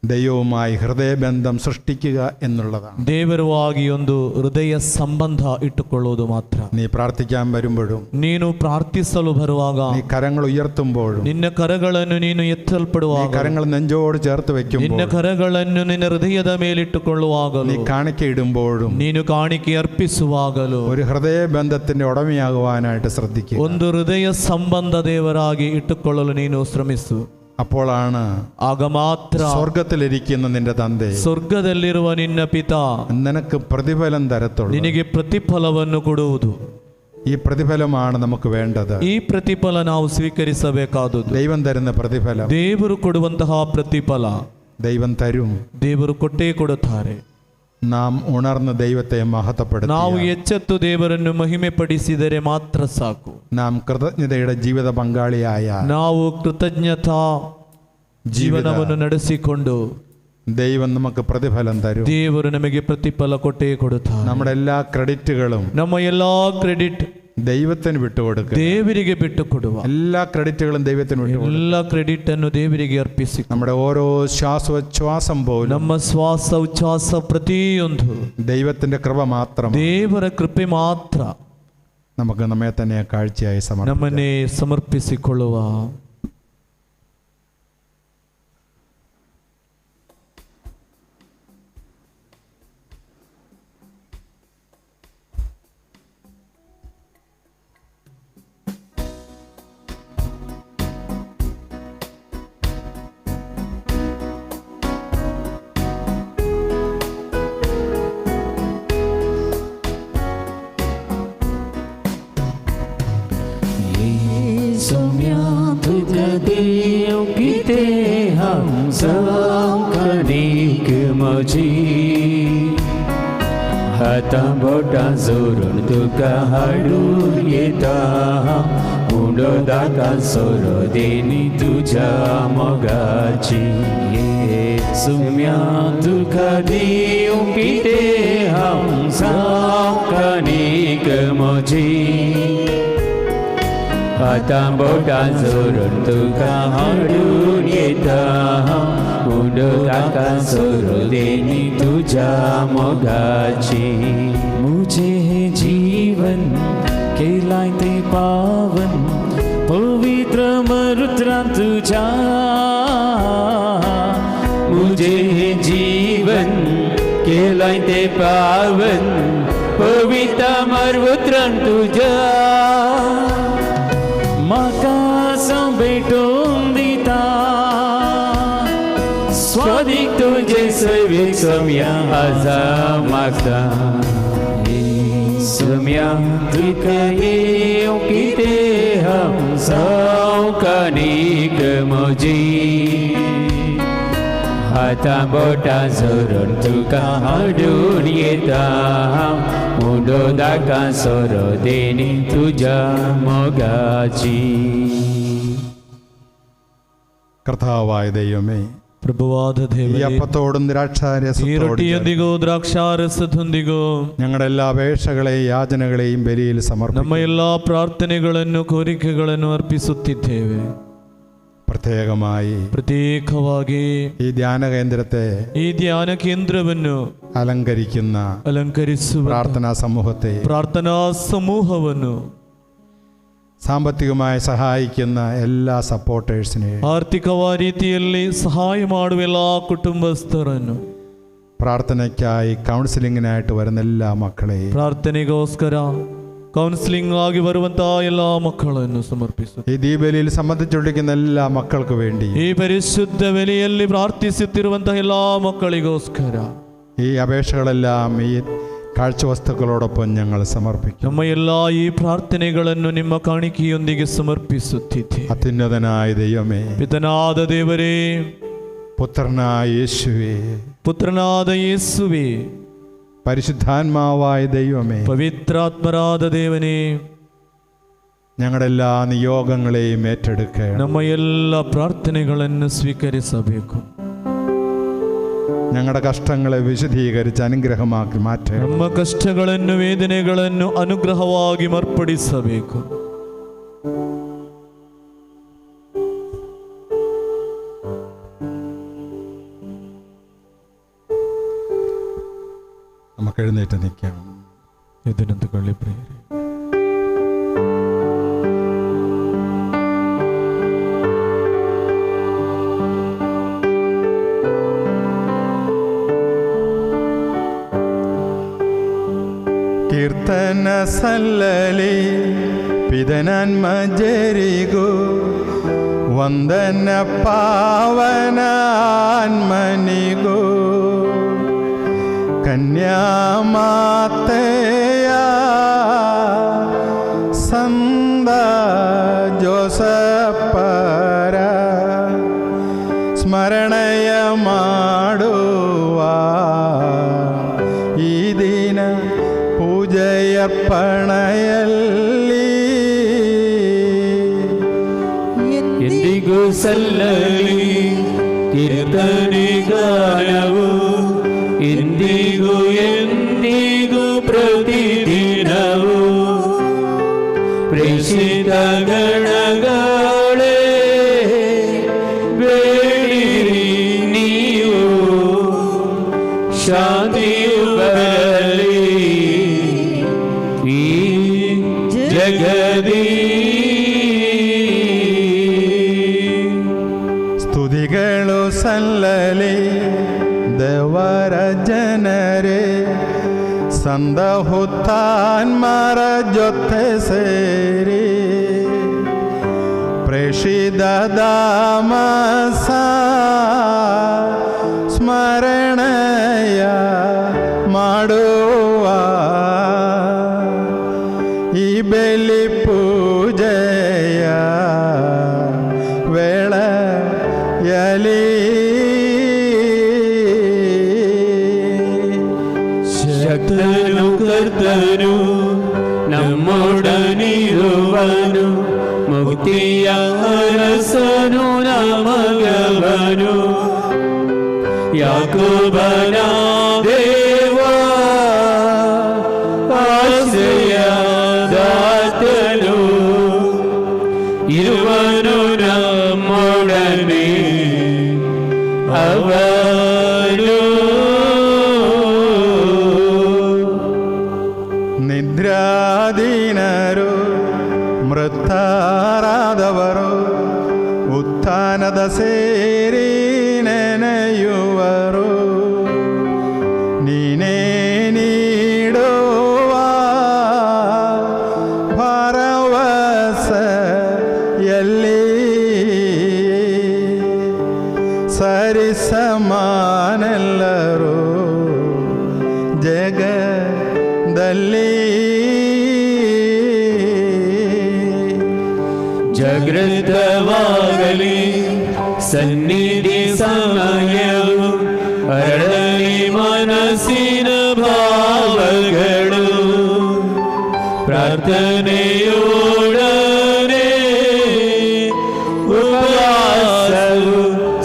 ദൈവവുമായി ഹൃദയബന്ധം സൃഷ്ടിക്കുക എന്നുള്ളതാണ്. ದೇವರುವಾಗಿ ಒಂದು ಹೃದಯ ಸಂಬಂಧ ಇಟ್ಟುಕೊಳ್ಳುವುದು ಮಾತ್ರ. നീ പ്രാർത്ഥിക്കാൻ വരുമ്പോഴും, ನೀನು ಪ್ರಾರ್ಥಿಸಲು ಬರುವಾಗ, നീ കരങ്ങൾ ഉയർത്തുമ്പോഴും, ನಿನ್ನ ಕರಗಳನ್ನು ನೀನು ಎತ್ತಲ್ಪಡುವಾಗ, കരങ്ങൾ നെഞ്ചോട് ചേർത്ത് വെക്കുമ്പോൾ, ನಿನ್ನ ಕರಗಳನ್ನು ನಿನ್ನ ಹೃದಯದ ಮೇಲಿಟ್ಟುಕೊಳ್ಳುವಾಗಲೂ, നീ കാണിക്ക ഇടുമ്പോഴും, ನೀನು ಕಾಣಿಕೆ ಅರ್ಪಿಸುವಾಗಲೂ ഒരു ഹൃദയബന്ധത്തിന്റെ ഉടമയാകുവാനായിട്ട് ശ്രദ്ധിക്കുക. ಒಂದು ಹೃದಯ ಸಂಬಂಧ ದೇವರಾಗಿ ಇಟ್ಟುಕೊಳ್ಳಲು ನೀನು ಶ್ರಮಿಸು. അപ്പോഴാണ് ಆಗ ಮಾತ್ರ സ്വർഗത്തിലിരിക്കുന്ന നിന്റെ തന്തേ, ಸ್ವರ್ಗದಲ್ಲಿರುವ ನಿನ್ನ ಪಿತಾ നിനക്ക് പ്രതിഫലം തരത്തുള്ളൂ. ನಿನಗೆ ಪ್ರತಿಫಲವನ್ನು ಕೊಡುವುದು. ഈ പ്രതിഫലമാണ് നമുക്ക് വേണ്ടത്. ಈ ಪ್ರತಿಫಲ ನಾವು ಸ್ವೀಕರಿಸಬೇಕಾದುದು. ദൈവം തരുന്ന പ്രതിഫലം, ದೇವರು ಕೊಡುವಂತಹ ಪ್ರತಿಫಲ ദൈവം തരും. ದೇವರು ಕೊಟ್ಟೇ ಕೊಡುತ್ತಾರೆ. നാം ഉണർന്ന് ദൈവത്തെ മഹത്വപ്പെടുത്തുക. ನಾವು ಎಚ್ಚೆತ್ತು ದೇವರನ್ನು ಮಹಿಮೆ ಪಡಿಸಿದರೆ ಮಾತ್ರ ಸಾಕು. നാം കൃതജ്ഞതയുടെ ജീവിത പങ്കാളിയായ, ನಾವು ಕೃತಜ್ಞತಾ ಜೀವನವನ್ನು ನಡೆಸಿಕೊಂಡು ദൈവം നമുക്ക് പ്രതിഫലം തരും. ದೇವರು ನಮಗೆ ಪ್ರತಿಫಲ ಕೊಟ್ಟೇ ಕೊಡುತ್ತಾರೆ. നമ്മുടെ എല്ലാ ക്രെഡിറ്റുകളും ನಮ್ಮ ಎಲ್ಲಾ ಕ್ರೆಡಿಟ್ ദൈവത്തിന് വിട്ടുകൊടുക്കുക. ದೇವರಿಗೆ ಬಿಟ್ಟು ಕೊಡುವ. എല്ലാ ക്രെഡിറ്റുകളും ദൈവത്തിന് വിട്ടുകൊടുക്കുക. ಎಲ್ಲ ಕ್ರೆಡಿಟ್ ಅನ್ನು ದೇವರಿಗೆ ಅರ್ಪಿಸಿ. നമ്മുടെ ഓരോ ശ്വാസോച്ഛ്വാസം പോലും ನಮ್ಮ ಶ್ವಾಸ ಉಚ್ಛ್ವಾಸ ಪ್ರತಿಯೊಂದು ദൈവത്തിന്റെ കൃപ മാത്രം. ದೇವರ ಕೃಪೆ ಮಾತ್ರ. നമുക്ക് നമ്മെ തന്നെ കാഴ്ചയായി സമർപ്പിക്കാം. ನಮ್ಮನ್ನೇ ಸಮರ್ಪಿಸಿಕೊಳ್ಳುವ. Hata bota zorun tuka hadur yeta undo daka soro deni tuja mogachi sumya tuka diu kite ham sakani kemoji Hata bota zorun tuka hadur yeta undo daka soro deni tuja mogachi मुझे जीवन के लायते पावन पवित्र मरुद्रा तुझा मुझे जीवन के लायते पावन पवित्र मरुद्रा तुझा मका संबेटून दिता स्वादिक तुझे सविक सम्या आजा मागता Sumya tukaye okite ham saukani kemoji Hata bota zorun tuka hadur yeta Mudo daka soro deni tuja mogachi കർത്താവായ ദൈവമേ, ಪ್ರಭುವಾದ ഈ ದೇವರೇ, അപ്പത്തോടും ಈ ദ്രാക്ഷാരസത്തോടും ರೊಟ್ಟಿಯೊಂದಿಗೂ ದ್ರಾಕ್ಷಾರಸದೊಂದಿಗೂ ഞങ്ങളുടെ എല്ലാ അപേക്ഷകളെയും യാചനകളെയും ബലിയിൽ ನಮ್ಮ സമർപ്പിക്കുന്നു. ಎಲ್ಲ ಪ್ರಾರ್ಥನೆಗಳನ್ನು ಕೋರಿಕೆಗಳನ್ನು ಅರ್ಪಿಸುತ್ತಿದ್ದೇವೆ. ಪ್ರತ್ಯೇಕವಾಗಿ ಈ ಧ್ಯಾನ ಕೇಂದ್ರವನ್ನು ಅಲಂಕರಿಸುವ ಪ್ರಾರ್ಥನಾ ಸಮೂಹವನ್ನು ಸಾಂಬತ್ತಿಕವಾಗಿ ಸಹಾಯಿക്കുന്ന എല്ലാ ಸಪೋರ್ಟರ್ಸ್നെ ಆರ್ಥಿಕವಾದ ರೀತಿಯಲ್ಲಿ ಸಹಾಯ ಮಾಡುವ ಎಲ್ಲ ಕುಟುಂಬಸ್ಥರನ್ನು ಪ್ರಾರ್ಥನೆಗಾಗಿ ಕೌನ್ಸಿಲಿಂಗಿನಾയിട്ട് വരുന്ന എല്ലാ മക്കളെയും ಪ್ರಾರ್ಥನೆಗೋಸ್ಕರ ಕೌನ್ಸಿಲಿಂಗ್ ಆಗಿ ಬರುವಂತಹ ಎಲ್ಲ ಮಕ್ಕಳನ್ನು ಸಮರ್ಪಿಸು. ಈ ದೀಪಬಲಿയിൽ സംബന്ധിച്ചുകൊണ്ടിരിക്കുന്ന എല്ലാ മക്കൾക്ക് വേണ്ടി ಈ ಪರಿಶುದ್ಧ ಬಲಿಯಲ್ಲಿ ಪ್ರಾರ್ಥಿಸುತ್ತಿರುವಂತಹ ಎಲ್ಲ ಮಕ್ಕಳಿಗೋಸ್ಕರ ഈ അപേക്ഷകളെല്ലാം ഈ കാഴ്ചവസ്തുക്കളോടൊപ്പം ഞങ്ങൾ സമർപ്പിക്കും. ನಮ್ಮ ಎಲ್ಲ ಈ ಪ್ರಾರ್ಥನೆಗಳನ್ನು ನಿಮ್ಮ ಕಾಣಿಕೆಯೊಂದಿಗೆ ಸಮರ್ಪಿಸುತ್ತಿದ್ದೆ. അത്യുന്നതനായ ദൈവമേ, ಪಿತನಾದ ದೇವರೇ, പുത്രനായ യേശുവേ, ಪುತ್ರನಾದ ಯೇಸುವೇ, പരിശുദ്ധാത്മാവായ ദൈവമേ, പവിത്രാത്മരാದ ದೇವನೇ, ഞങ്ങളുടെ എല്ലാ നിയോഗങ്ങളെയും ഏറ്റെടുക്കുക. ನಮ್ಮ ಎಲ್ಲ ಪ್ರಾರ್ಥನೆಗಳನ್ನು ಸ್ವೀಕರಿಸಬೇಕು. ഞങ്ങളുടെ കഷ്ടങ്ങളെ വിശദീകരിച്ച് അനുഗ്രഹമാക്കി മാറ്റുക. ನಮ್ಮ ಕಷ್ಟಗಳನ್ನು ವೇದನೆಗಳನ್ನು ಅನುಗ್ರಹವಾಗಿ ಮಾರ್ಪಡಿಸಬೇಕು. നമുക്ക് എഴുന്നേറ്റ് നിൽക്കാം. എതിനെന്തുകളി പ്രിയരേ, ಕೀರ್ತನ ಸಲ್ಲಲಿ ಪಿದನನ್ಮ ಜರಿಗೋ ವಂದನ ಪಾವನ ಆನ್ಮನಿಗೋ ಕನ್ಯಾಮಾತೆಯ ಸಂದ ಜೋಸಪ್ಪರ ಸ್ಮರಣೆಯ ಮಾಡುವ ಈ ದಿನ ಪೂಜೆಯರ್ಪಣೆಯಲ್ಲಿ ಎಂದಿಗೂ ಸಲ್ಲಲಿ ಕೀರ್ತನೆ ಗಾನವು, ಎಂದಿಗೂ ಎಂದಿಗೂ ಪ್ರತಿದಿನವೂ ಪ್ರೇಷಿತ ಗಣಗಳೇ ಬೇಡಿರಿ ನೀವು, ಶಾಂತಿಯು ಬರಲಿ ಈ ಜಗದಿ. ಸ್ತುತಿಗಳು ಸಲ್ಲಲಿ ದೇವರ ಜನರೇ, ಸಂದ ಹುತ್ತಾನ್ಮರ ಜೊತೆ ಸೇರಿ ಪ್ರೇಷಿತ ದಾಮಸ ಸ್ಮರಣೆಯ ಮಾಡುವ ಈ ಬೆಲಿ ಪೂಜೆಯ ವೇಳೆಯಲ್ಲಿ ಶಕ್ತನು ಕರ್ತನು ನಮ್ಮೊಡನಿರುವನು, ಮುಕ್ತಿಯ ಅರಸನು ನಮಗವನು, ಯಾಕೋಬನ ದೇವ ಆಶ್ರಯದಾತನು, ಇರುವನು ನಮ್ಮೊಡನೆ ಅವನು. ನಿದ್ರಾಧೀನರು ಮೃತರಾದವರು ಉತ್ಥಾನದ ಸೇರಿ ನೆನೆಯುವರು, ನೀನೇ ನೀಡುವ ಭರವಸೆಯಲ್ಲಿ ಸರಿಸಮಾನೆಲ್ಲರೂ ಜಗದಲ್ಲಿ ಜಾಗೃತವಾಗಲಿ ಸನ್ನಿಧಿ ಸಮಯವು, ಅರಳಲಿ ಮನಸ್ಸಿನ ಭಾವಗಳು, ಪ್ರಾರ್ಥನೆಯೋಡನೆ ಉಪವಾಸವು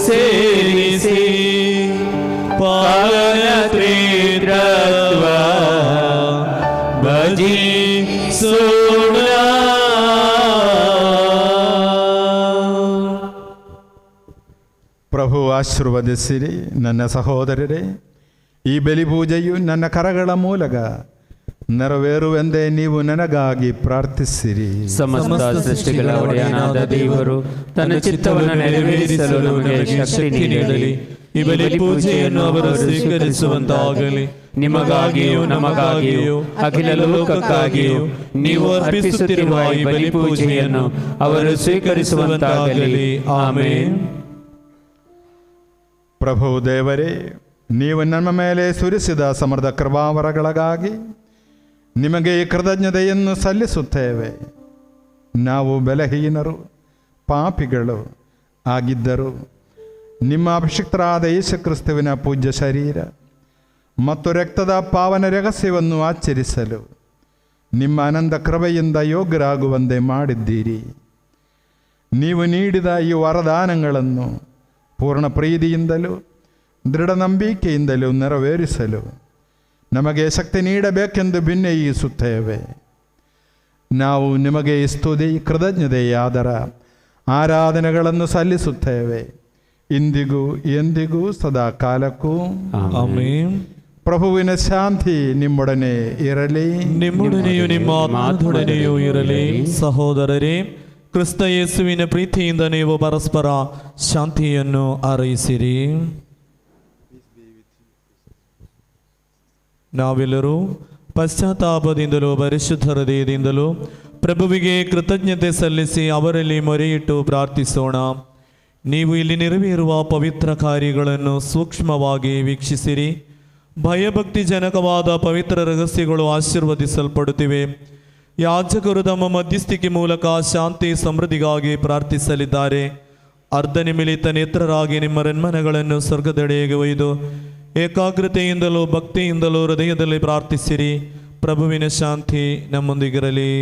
ಸೇರಿಸಿ ಪಾವನ ತ್ರಿತ್ವ ಭಜಿಸೋಣ. ಪ್ರಭು ಆಶೀರ್ವದಿಸಿರಿ. ನನ್ನ ಸಹೋದರರೇ, ಈ ಬಲಿಪೂಜೆಯು ನನ್ನ ಕರಗಳ ಮೂಲಕ ನೆರವೇರುವೆಂದೇ ನೀವು ನನಗಾಗಿ ಪ್ರಾರ್ಥಿಸಿರಿ. ಸಮಸ್ತ ಸೃಷ್ಟಿಗಳ ಒಡೆಯನಾದ ದೇವರು ತನ್ನ ಚಿತ್ತವನ್ನು ನೆರವೇರಿಸಲು ನಮಗೆ ಶಕ್ತಿ ನೀಡಲಿ. ಈ ಬಲಿಪೂಜೆಯನ್ನು ಅವರು ಸ್ವೀಕರಿಸುವಂತಾಗಲಿ. ನಿಮಗಾಗಿಯೂ ನಮಗಾಗಿಯೂ ಅಖಿಲ ಲೋಕಕ್ಕಾಗಿಯೂ ನೀವು ಅರ್ಪಿಸುತ್ತಿರುವ ಈ ಬಲಿಪೂಜೆಯನ್ನು ಅವರು ಸ್ವೀಕರಿಸುವಂತಾಗಲಿ. ಆಮೆನ್. ಪ್ರಭು ದೇವರೇ, ನೀವು ನಮ್ಮ ಮೇಲೆ ಸುರಿಸಿದ ಸಮೃದ್ಧ ಕೃಪಾವರಗಳಿಗಾಗಿ ನಿಮಗೆ ಕೃತಜ್ಞತೆಯನ್ನು ಸಲ್ಲಿಸುತ್ತೇವೆ. ನಾವು ಬಲಹೀನರು, ಪಾಪಿಗಳು ಆಗಿದ್ದರು ನಿಮ್ಮ ಅಭಿಷಿಕ್ತರಾದ ಯೇಸು ಕ್ರಿಸ್ತುವಿನ ಪೂಜ್ಯ ಶರೀರ ಮತ್ತು ರಕ್ತದ ಪಾವನ ರಹಸ್ಯವನ್ನು ಆಚರಿಸಲು ನಿಮ್ಮ ಅನಂತ ಕೃಪೆಯಿಂದ ಯೋಗ್ಯರಾಗುವಂತೆ ಮಾಡಿದ್ದೀರಿ. ನೀವು ನೀಡಿದ ಈ ವರದಾನಗಳನ್ನು ಪೂರ್ಣ ಪ್ರೀತಿಯಿಂದಲೂ ದೃಢ ನಂಬಿಕೆಯಿಂದಲೂ ನೆರವೇರಿಸಲು ನಮಗೆ ಶಕ್ತಿ ನೀಡಬೇಕೆಂದು ಭಿನ್ನಯಿಸುತ್ತೇವೆ. ನಾವು ನಿಮಗೆ ಸ್ತುತಿ, ಕೃತಜ್ಞತೆಯಾದರ ಆರಾಧನೆಗಳನ್ನು ಸಲ್ಲಿಸುತ್ತೇವೆ, ಇಂದಿಗೂ ಎಂದಿಗೂ ಸದಾ ಕಾಲಕ್ಕೂ. ಆಮೆನ್. ಪ್ರಭುವಿನ ಶಾಂತಿ ನಿಮ್ಮೊಡನೆ ಇರಲಿ. ನಿಮ್ಮೊಡನೆಯೂ ನಿಮ್ಮ ಆತ್ಮದೊಡನೆಯೂ ಇರಲಿ. ಸಹೋದರರೇ, ಕ್ರಿಸ್ತ ಯೇಸುವಿನ ಪ್ರೀತಿಯಿಂದ ನೀವು ಪರಸ್ಪರ ಶಾಂತಿಯನ್ನು ಹಾರೈಸಿರಿ. ನಾವೆಲ್ಲರೂ ಪಶ್ಚಾತ್ತಾಪದಿಂದಲೂ ಪರಿಶುದ್ಧ ಹೃದಯದಿಂದಲೂ ಪ್ರಭುವಿಗೆ ಕೃತಜ್ಞತೆ ಸಲ್ಲಿಸಿ ಅವರಲ್ಲಿ ಮೊರೆಯಿಟ್ಟು ಪ್ರಾರ್ಥಿಸೋಣ. ನೀವು ಇಲ್ಲಿ ನೆರವೇರುವ ಪವಿತ್ರ ಕಾರ್ಯಗಳನ್ನು ಸೂಕ್ಷ್ಮವಾಗಿ ವೀಕ್ಷಿಸಿರಿ. ಭಯಭಕ್ತಿ ಜನಕವಾದ ಪವಿತ್ರ ರಹಸ್ಯಗಳು ಆಶೀರ್ವದಿಸಲ್ಪಡುತ್ತಿವೆ. ಯಾಜಕರು ತಮ್ಮ ಮಧ್ಯಸ್ಥಿಕೆ ಮೂಲಕ ಶಾಂತಿ ಸಮೃದ್ಧಿಗಾಗಿ ಪ್ರಾರ್ಥಿಸಲಿದ್ದಾರೆ. ಅರ್ಧ ನಿಮಿಲಿತ ನೇತ್ರರಾಗಿ ನಿಮ್ಮ ರನ್ಮನಗಳನ್ನು ಸ್ವರ್ಗದೆಡೆಗೆ ಒಯ್ದು ಏಕಾಗ್ರತೆಯಿಂದಲೂ ಭಕ್ತಿಯಿಂದಲೂ ಹೃದಯದಲ್ಲಿ ಪ್ರಾರ್ಥಿಸಿರಿ. ಪ್ರಭುವಿನ ಶಾಂತಿ ನಮ್ಮೊಂದಿಗಿರಲಿ.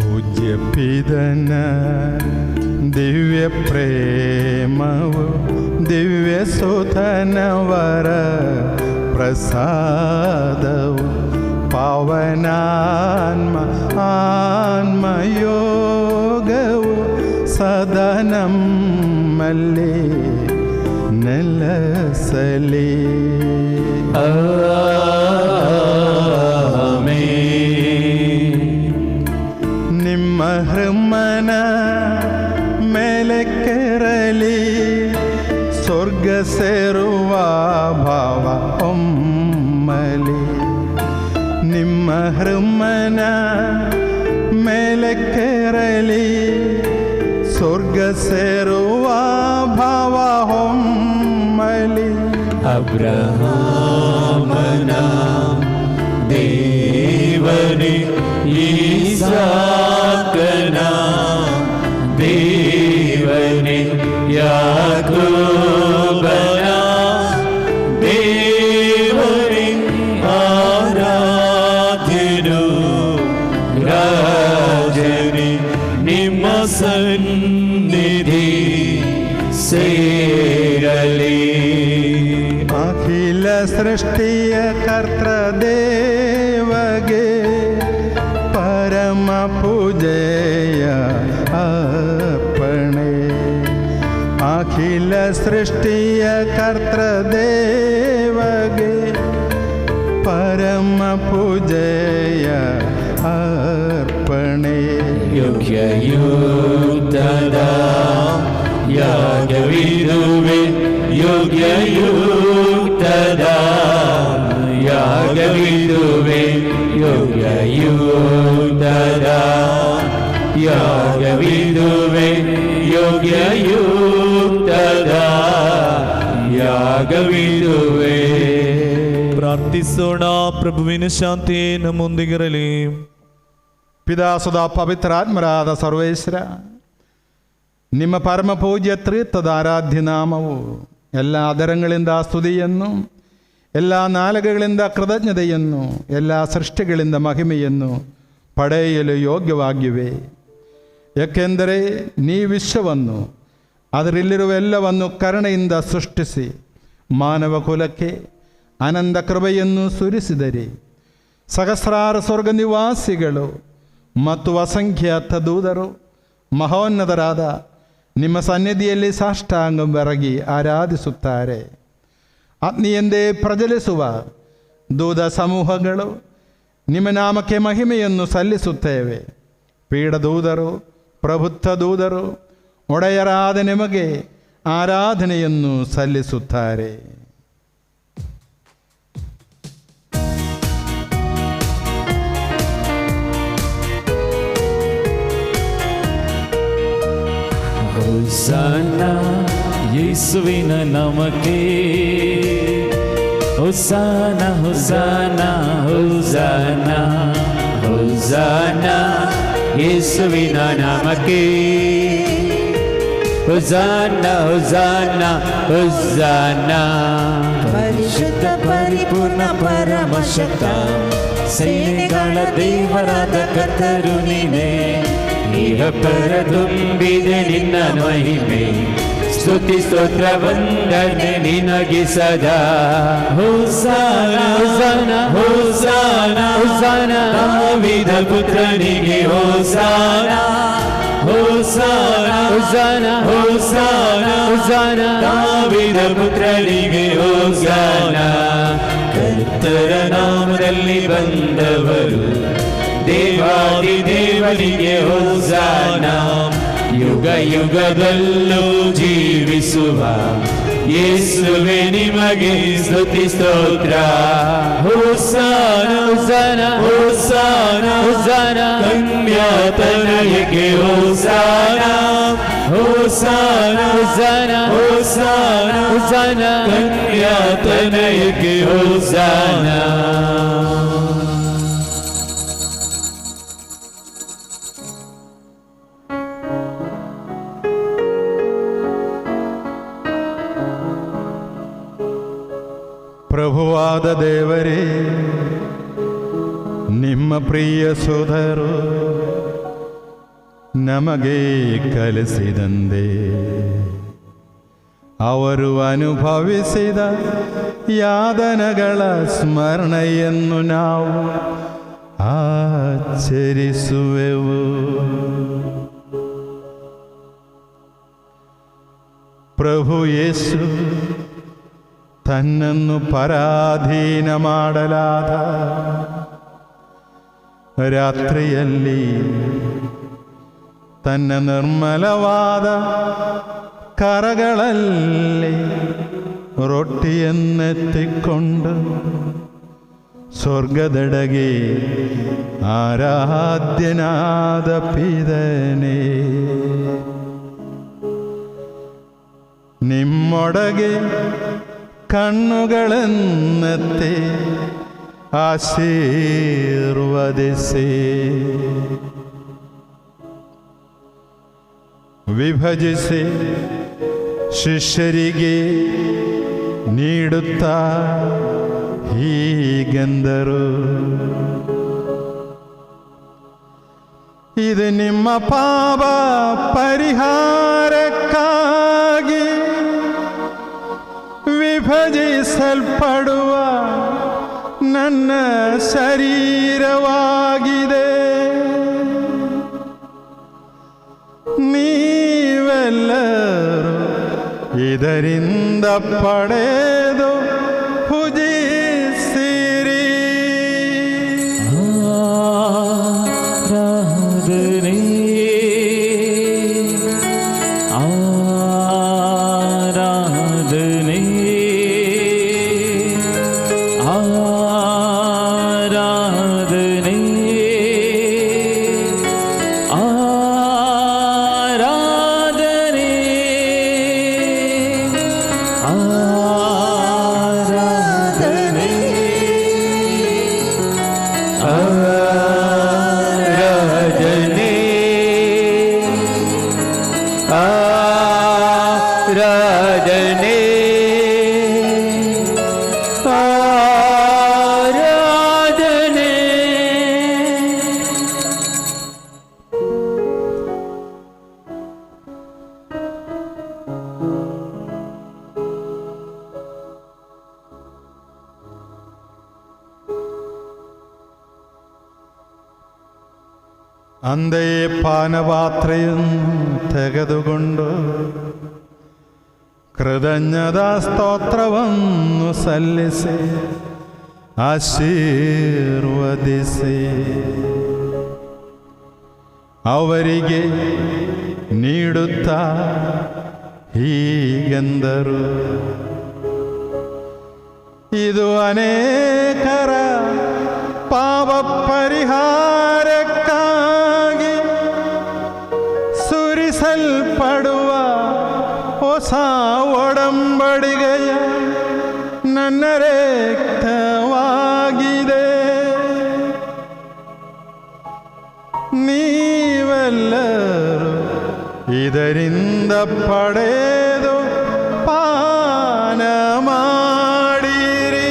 ಪೂಜ್ಯ ಪಿತನ ದಿವ್ಯ ಪ್ರೇಮವು ದಿವ್ಯ ಸುತನವರ ಪ್ರಸಾದವು ಪಾವನಾತ್ಮ ಆತ್ಮಯೋಗವು ಸದಾ ನಮ್ಮಲ್ಲಿ ನೆಲೆಸಲಿ. ನಿಮ್ಮ ಹೃಮನ ಮೇಲೆ ಕೆರಲಿ, ಸ್ವರ್ಗ ಸೇರುವ ಭಾವ ಒಮ್ಮಲಿ. ನಿಮ್ಮ ಹೃಮನ ಮೇಲೆ ಕೆರಲಿ, ಸ್ವರ್ಗ ಸೇರುವ ಭಾವ ಒಮ್ಮಲಿ. ಅಬ್ರಹಾಮನ ದೇವನೇ, ಈಸಾಕನ ದೇವನೇ, ಯಾಕೋಬನ ದೇವನೇ, ಆರಾಧ್ಯನು ರಾಜನೇ, ನಿಮ್ಮ ಸನ್ನಿಧಿ ಸೇರಲಿ. ಅಖಿಲ ಸೃಷ್ಟಿಯ ಕರ್ತೃದೇವಗೆ ಪರಮ ಪೂಜೆಯ ಅರ್ಪಣೆ. ಅಖಿಲ ಸೃಷ್ಟಿಯ ಕರ್ತೃದೇವಗೆ ಪರಮ ಪೂಜೆಯ ಅರ್ಪಣೆ. ಯೋಗ್ಯಯುಕ್ತದ ಯಾಗವಿದುವೆ, ಯೋಗ್ಯಯುಕ್ತದ ಯಾಗವಿದುವೆ, ಯೋಗ್ಯಯುಕ್ತದ ಯಾಗವಿದುವೆ, ಯೋಗ್ಯಯುಕ್ತದ ಯಾಗವಿದುವೆ. ಪ್ರಾರ್ಥಿಸೋಣ. ಪ್ರಭುವಿನ ಶಾಂತಿ ನಮ್ಮೊಂದಿಗಿರಲಿ. ಪಿದಾಸುದ ಪವಿತ್ರಾತ್ಮರಾದ ಸರ್ವೇಶ್ವರ, ನಿಮ್ಮ ಪರಮ ಪೂಜ್ಯ ತ್ರಿತ್ವದ ಆರಾಧ್ಯ ನಾಮವು ಎಲ್ಲ ಆದರಗಳಿಂದ ಸ್ತುತಿಯನ್ನು, ಎಲ್ಲ ನಾಲಿಗೆಗಳಿಂದ ಕೃತಜ್ಞತೆಯನ್ನು, ಎಲ್ಲ ಸೃಷ್ಟಿಗಳಿಂದ ಮಹಿಮೆಯನ್ನು ಪಡೆಯಲು ಯೋಗ್ಯವಾಗಿವೆ. ಏಕೆಂದರೆ ನೀ ವಿಶ್ವವನ್ನು ಅದರಲ್ಲಿರುವ ಎಲ್ಲವನ್ನು ಕರುಣೆಯಿಂದ ಸೃಷ್ಟಿಸಿ ಮಾನವಕುಲಕ್ಕೆ ಅನಂತ ಕೃಪೆಯನ್ನು ಸುರಿಸಿದರೆ ಸಹಸ್ರಾರು ಸ್ವರ್ಗ ನಿವಾಸಿಗಳು ಮತ್ತು ಅಸಂಖ್ಯಾತ ದೂತರು ಮಹೋನ್ನತರಾದ ನಿಮ್ಮ ಸನ್ನಿಧಿಯಲ್ಲಿ ಸಾಷ್ಟಾಂಗ ಬೆರಗಿ ಆರಾಧಿಸುತ್ತಾರೆ. ಅಗ್ನಿಯೆಂದೇ ಪ್ರಜ್ವಲಿಸುವ ದೂತ ಸಮೂಹಗಳು ನಿಮ್ಮ ನಾಮಕ್ಕೆ ಮಹಿಮೆಯನ್ನು ಸಲ್ಲಿಸುತ್ತೇವೆ. ಪೀಡದೂತರು, ಪ್ರಭುತ್ವ ದೂತರು ಒಡೆಯರಾದ ನಿಮಗೆ ಆರಾಧನೆಯನ್ನು ಸಲ್ಲಿಸುತ್ತಾರೆ. ಹೊಸನ್ನ ಯೇಸುವಿನ ನಾಮಕ್ಕೆ, ಹೊಸನ್ನ ಹೊಸನ್ನ ಹೊಸನ್ನ ಹೊಸನ್ನ ಯೇಸುವಿನ ನಾಮಕ್ಕೆ, ಹೊಸನ್ನ ಹೊಸನ್ನ ಹೊಸನ್ನ. ಪರಿಶುದ್ಧ ಪರಿಪೂರ್ಣ ಪರಮಶಕ್ತ ಸೇನೆಗಳ ದೇವರಾದ ಕರ್ತರು ನೀನೇ. ಇಹ ಪರ ತುಂಬಿದೆ ನಿನ್ನ ಮಹಿಮೆ, ಸ್ತುತಿ ಸ್ತೋತ್ರ ವಂದನೆ ನಿನಗೆ ಸದಾ. ಹೋಸಾನ ಹೋಸಾನ ಹೋಸಾನ ಹೋಸಾನ ದಾವೀದ ಪುತ್ರನಿಗೆ ಹೋಸಾನ, ಹೋಸಾನ ಹೋಸಾನ ಹೋಸಾನ ಹೋಸಾನ ದಾವೀದ ಪುತ್ರನಿಗೆ ಹೋಸಾನ. ಕರ್ತರ ನಾಮದಲ್ಲಿ ಬಂದವರು ದೇವಾದಿ ದೇವರಿಗೆ ಹೋಸಾನ. ಯುಗ ಯುಗದಲ್ಲೂ ಜೀವಿಸುವ ಯೇಸುವೆ ನಿಮಗೆ ಸ್ತುತಿ ಸ್ತೋತ್ರ. ಹೋಸಾನ ಹೋಸಾನ ಹೋಸಾನ ಹೋಸಾನ ಕನ್ಯಾತನಯಕ್ಕೆ ಹೋಸಾನ, ಹೋಸಾನ ಹೋಸಾನ ಹೋಸಾನ ಹೋಸಾನ ಕನ್ಯಾತನಯಕ್ಕೆ ಹೋಸಾನ. ಪ್ರಭುವಾದ ದೇವರೇ, ನಿಮ್ಮ ಪ್ರಿಯ ಸೋದರರು ನಮಗೆ ಕಲಿಸಿದಂತೆ ಅವರು ಅನುಭವಿಸಿದ ಯಾತನೆಗಳ ಸ್ಮರಣೆಯನ್ನು ನಾವು ಆಚರಿಸುವೆವು. ಪ್ರಭು ಯೇಸು ತನ್ನನ್ನು ಪರಾಧೀನ ಮಾಡಲಾದ ರಾತ್ರಿಯಲ್ಲಿ ತನ್ನ ನಿರ್ಮಲವಾದ ಕರಗಳಲ್ಲಿ ರೊಟ್ಟಿಯನ್ನೆತ್ತಿಕೊಂಡು ಸ್ವರ್ಗದೆಡೆಗೆ ಆರಾಧ್ಯನಾದ ಪಿತನೇ, ನಿಮ್ಮೊಳಗೆ ಕಣ್ಣುಗಳನ್ನೆತ್ತಿ ಆಶೀರ್ವದಿಸಿ ವಿಭಜಿಸಿ ಶಿಷ್ಯರಿಗೆ ನೀಡುತ್ತಾ ಹೀಗೆಂದರು. ಇದು ನಿಮ್ಮ ಪಾಪ ಪರಿಹಾರಕ್ಕಾಗಿ ವಿಭಜಿಸಲ್ಪಡುವ ನನ್ನ ಶರೀರವಾಗಿದೆ. ನೀವೆಲ್ಲರೂ ಇದರಿಂದ ಪಡೆದು ಭುಜಿಸಿರಿ. ಆರಾಧನೆ ಆರಾಧನೆ ಆರಾಧನೆ ಆರಾಧನೆ ಆರಾಧನೆ ಅಂತೆಯೇ ಪಾನಪಾತ್ರೆಯನ್ನು ತೆಗೆದುಕೊಂಡು ಕೃತಜ್ಞತಾ ಸ್ತೋತ್ರವನ್ನು ಸಲ್ಲಿಸಿ ಆಶೀರ್ವದಿಸಿ ಅವರಿಗೆ ನೀಡುತ್ತಾ ಹೀಗೆಂದರು, ಇದು ಅನೇಕರ ಪಾಪ ಪರಿಹಾರಕ್ಕಾಗಿ ಸುರಿಸಲ್ಪಡುವ ಹೊಸ ಒಡಂಬಡಿಕೆಯ ನನ್ನ ರಕ್ತವಾಗಿದೆ. ನೀವೆಲ್ಲರೂ ಇದರಿಂದ ಪಡೆದು ಪಾನ ಮಾಡಿರಿ.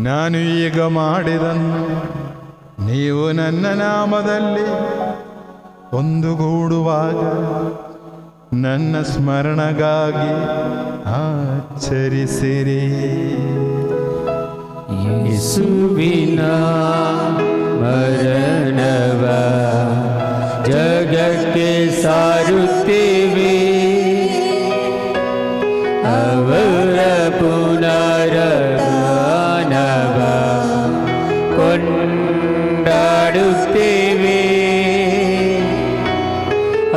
ನಾನು ಈಗ ಮಾಡಿದನ್ನು ನೀವು ನನ್ನ ನಾಮದಲ್ಲಿ ಒಂದುಗೂಡುವಾಗ ನನ್ನ ಸ್ಮರಣಗಾಗಿ ಆಚರಿಸಿರಿ. ಯೇಸುವಿನ ಮರಣವ ಜಗಕ್ಕೆ ಸಾರುತ್ತೇವೆ, ಅವರ ಪುನರುತ್ಥಾನವ ಕೊಂಡಾಡುತ್ತೇವೆ,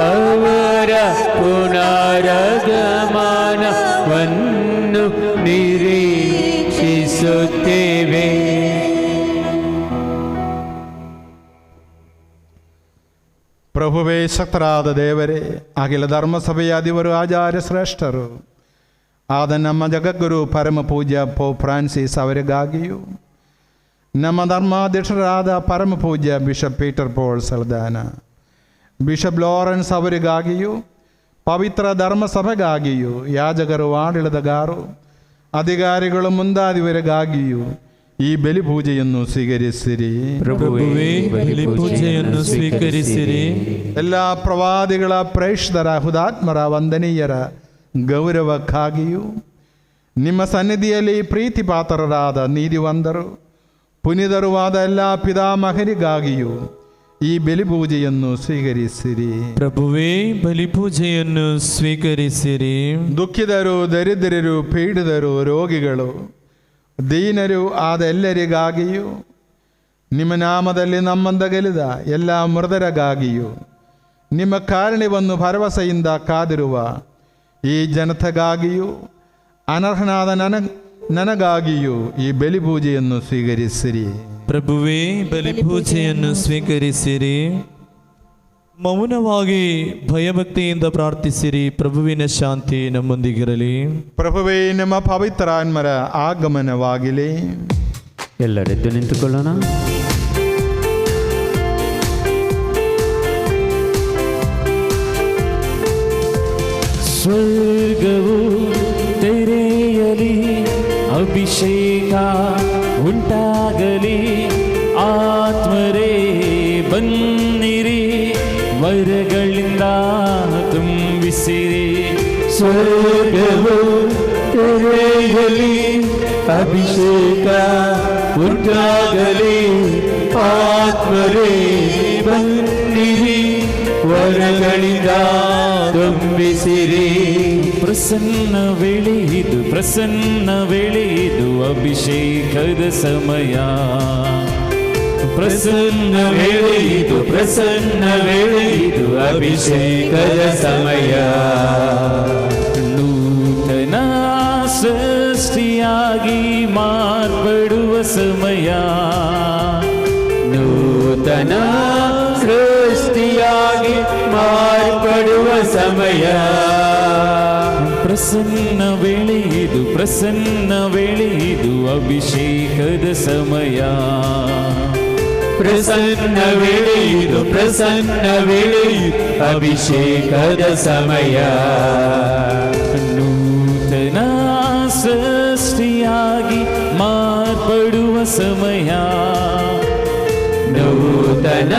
ಅವರ ಪುನರಾಗಮನವನ್ನು ನಿರೀಕ್ಷಿಸುತ್ತೇವೆ. ಪ್ರಭುವೇ ಶಕ್ತರಾದ ದೇವರೇ, ಅಖಿಲ ಧರ್ಮಸಭೆಯ ಅಧಿವರು ಆಚಾರ್ಯ ಶ್ರೇಷ್ಠರು ಆದ ನಮ್ಮ ಜಗದ್ಗುರು ಪರಮ ಪೂಜ್ಯ ಪೋಪ್ ಫ್ರಾನ್ಸಿಸ್ ಅವರಿಗಾಗಿಯೂ, ನಮ್ಮ ಧರ್ಮಾಧ್ಯಕ್ಷರಾದ ಪರಮ ಪೂಜ್ಯ bishop Peter pole ಸಲ್ದಾನ, bishop Lawrence ಅವರಿಗಾಗಿಯೂ, ಪವಿತ್ರ ಧರ್ಮಸಭೆಗಾಗಿಯೂ, ಯಾಜಕರು, ಆಡಳಿತಗಾರರು, ಅಧಿಕಾರಿಗಳು ಮುಂದಾದವರಿಗಾಗಿಯೂ ಈ ಬಲಿ ಪೂಜೆಯನ್ನು ಸ್ವೀಕರಿಸಿರಿ. ಪ್ರಭುವೇ, ಬಲಿ ಪೂಜೆಯನ್ನು ಸ್ವೀಕರಿಸಿರಿ. ಎಲ್ಲ ಪ್ರವಾದಿಗಳ ಪ್ರೇಷಿತರ ಹುತಾತ್ಮರ ವಂದನೀಯರ ಗೌರವಕ್ಕಾಗಿಯೂ, ನಿಮ್ಮ ಸನ್ನಿಧಿಯಲ್ಲಿ ಪ್ರೀತಿಪಾತ್ರರಾದ ನೀತಿವಂತರು ಪುನೀತರೂ ಆದ ಎಲ್ಲ ಪಿತಾಮಹರಿಗಾಗಿಯೂ ಈ ಬಲಿ ಪೂಜೆಯನ್ನು ಸ್ವೀಕರಿಸಿರಿ. ಪ್ರಭುವೇ, ಬಲಿ ಪೂಜೆಯನ್ನು ಸ್ವೀಕರಿಸಿರಿ. ದುಃಖಿತರು, ದರಿದ್ರರು, ಪೀಡಿತರು, ರೋಗಿಗಳು, ದೀನರು ಆದ ಎಲ್ಲರಿಗಾಗಿಯೂ, ನಿಮ್ಮ ನಾಮದಲ್ಲಿ ನಮ್ಮಂದಗಲಿದ ಎಲ್ಲ ಮೃತರಿಗಾಗಿಯೂ, ನಿಮ್ಮ ಕಾರಣವನ್ನು ಭರವಸೆಯಿಂದ ಕಾದಿರುವ ಈ ಜನತೆಗಾಗಿಯೂ, ಅನರ್ಹನಾದ ನನಗಾಗಿಯೂ ಈ ಬಲಿ ಪೂಜೆಯನ್ನು ಸ್ವೀಕರಿಸಿರಿ. ಪ್ರಭುವೇ, ಬಲಿ ಪೂಜೆಯನ್ನು ಸ್ವೀಕರಿಸಿರಿ. ಮೌನವಾಗಿ ಭಯಭಕ್ತಿಯಿಂದ ಪ್ರಾರ್ಥಿಸಿರಿ. ಪ್ರಭುವಿನ ಶಾಂತಿ ನಮ್ಮೊಂದಿಗಿರಲಿ. ಪ್ರಭುವೇ, ನಿಮ್ಮ ಪವಿತ್ರಾತ್ಮರ ಆಗಮನವಾಗಲಿ. ಎಲ್ಲರೆದ್ದು ನಿಂತುಕೊಳ್ಳೋಣ. ಸ್ವರ್ಗವು ತೆರೆಯಲಿ, ಅಭಿಷೇಕ ಉಂಟಾಗಲಿ, ಆತ್ಮರೇ ಬನ್ನಿರಿ, ವರಗಳಿಂದ ತುಂಬಿಸಿರಿ. ಸ್ವರ್ಗವು ತೆರೆಯಲಿ, ಅಭಿಷೇಕ ಉಂಟಾಗಲಿ, ಆತ್ಮರೇ ಬನ್ನಿರಿ, ವರಗಳಿಂದ ತುಂಬಿಸಿರಿ. ಪ್ರಸನ್ನ ವೇಳೆಯಿದು, ಪ್ರಸನ್ನ ವೇಳೆಯಿದು, ಅಭಿಷೇಕದ ಸಮಯ. ಪ್ರಸನ್ನ ವೇಳೆ ಇದು, ಪ್ರಸನ್ನ ವೇಳೆ ಇದು, ಅಭಿಷೇಕದ ಸಮಯ. ನೂತನ ಸೃಷ್ಟಿಯಾಗಿ ಮಾರ್ಪಡುವ ಸಮಯ, ನೂತನ ಸೃಷ್ಟಿಯಾಗಿ ಮಾರ್ಪಡುವ ಸಮಯ. ಪ್ರಸನ್ನ ವೇಳೆ ಇದು, ಪ್ರಸನ್ನ ವೇಳೆ ಇದು, ಅಭಿಷೇಕದ ಸಮಯ. ಪ್ರಸನ್ನ ವೇಳೆ ಇದು, ಪ್ರಸನ್ನ ವೇಳೆ ಇದು, ಅಭಿಷೇಕದ ಸಮಯ. ನೂತನ ಸೃಷ್ಟಿಯಾಗಿ ಮಾರ್ಪಡುವ ಸಮಯ, ನೂತನ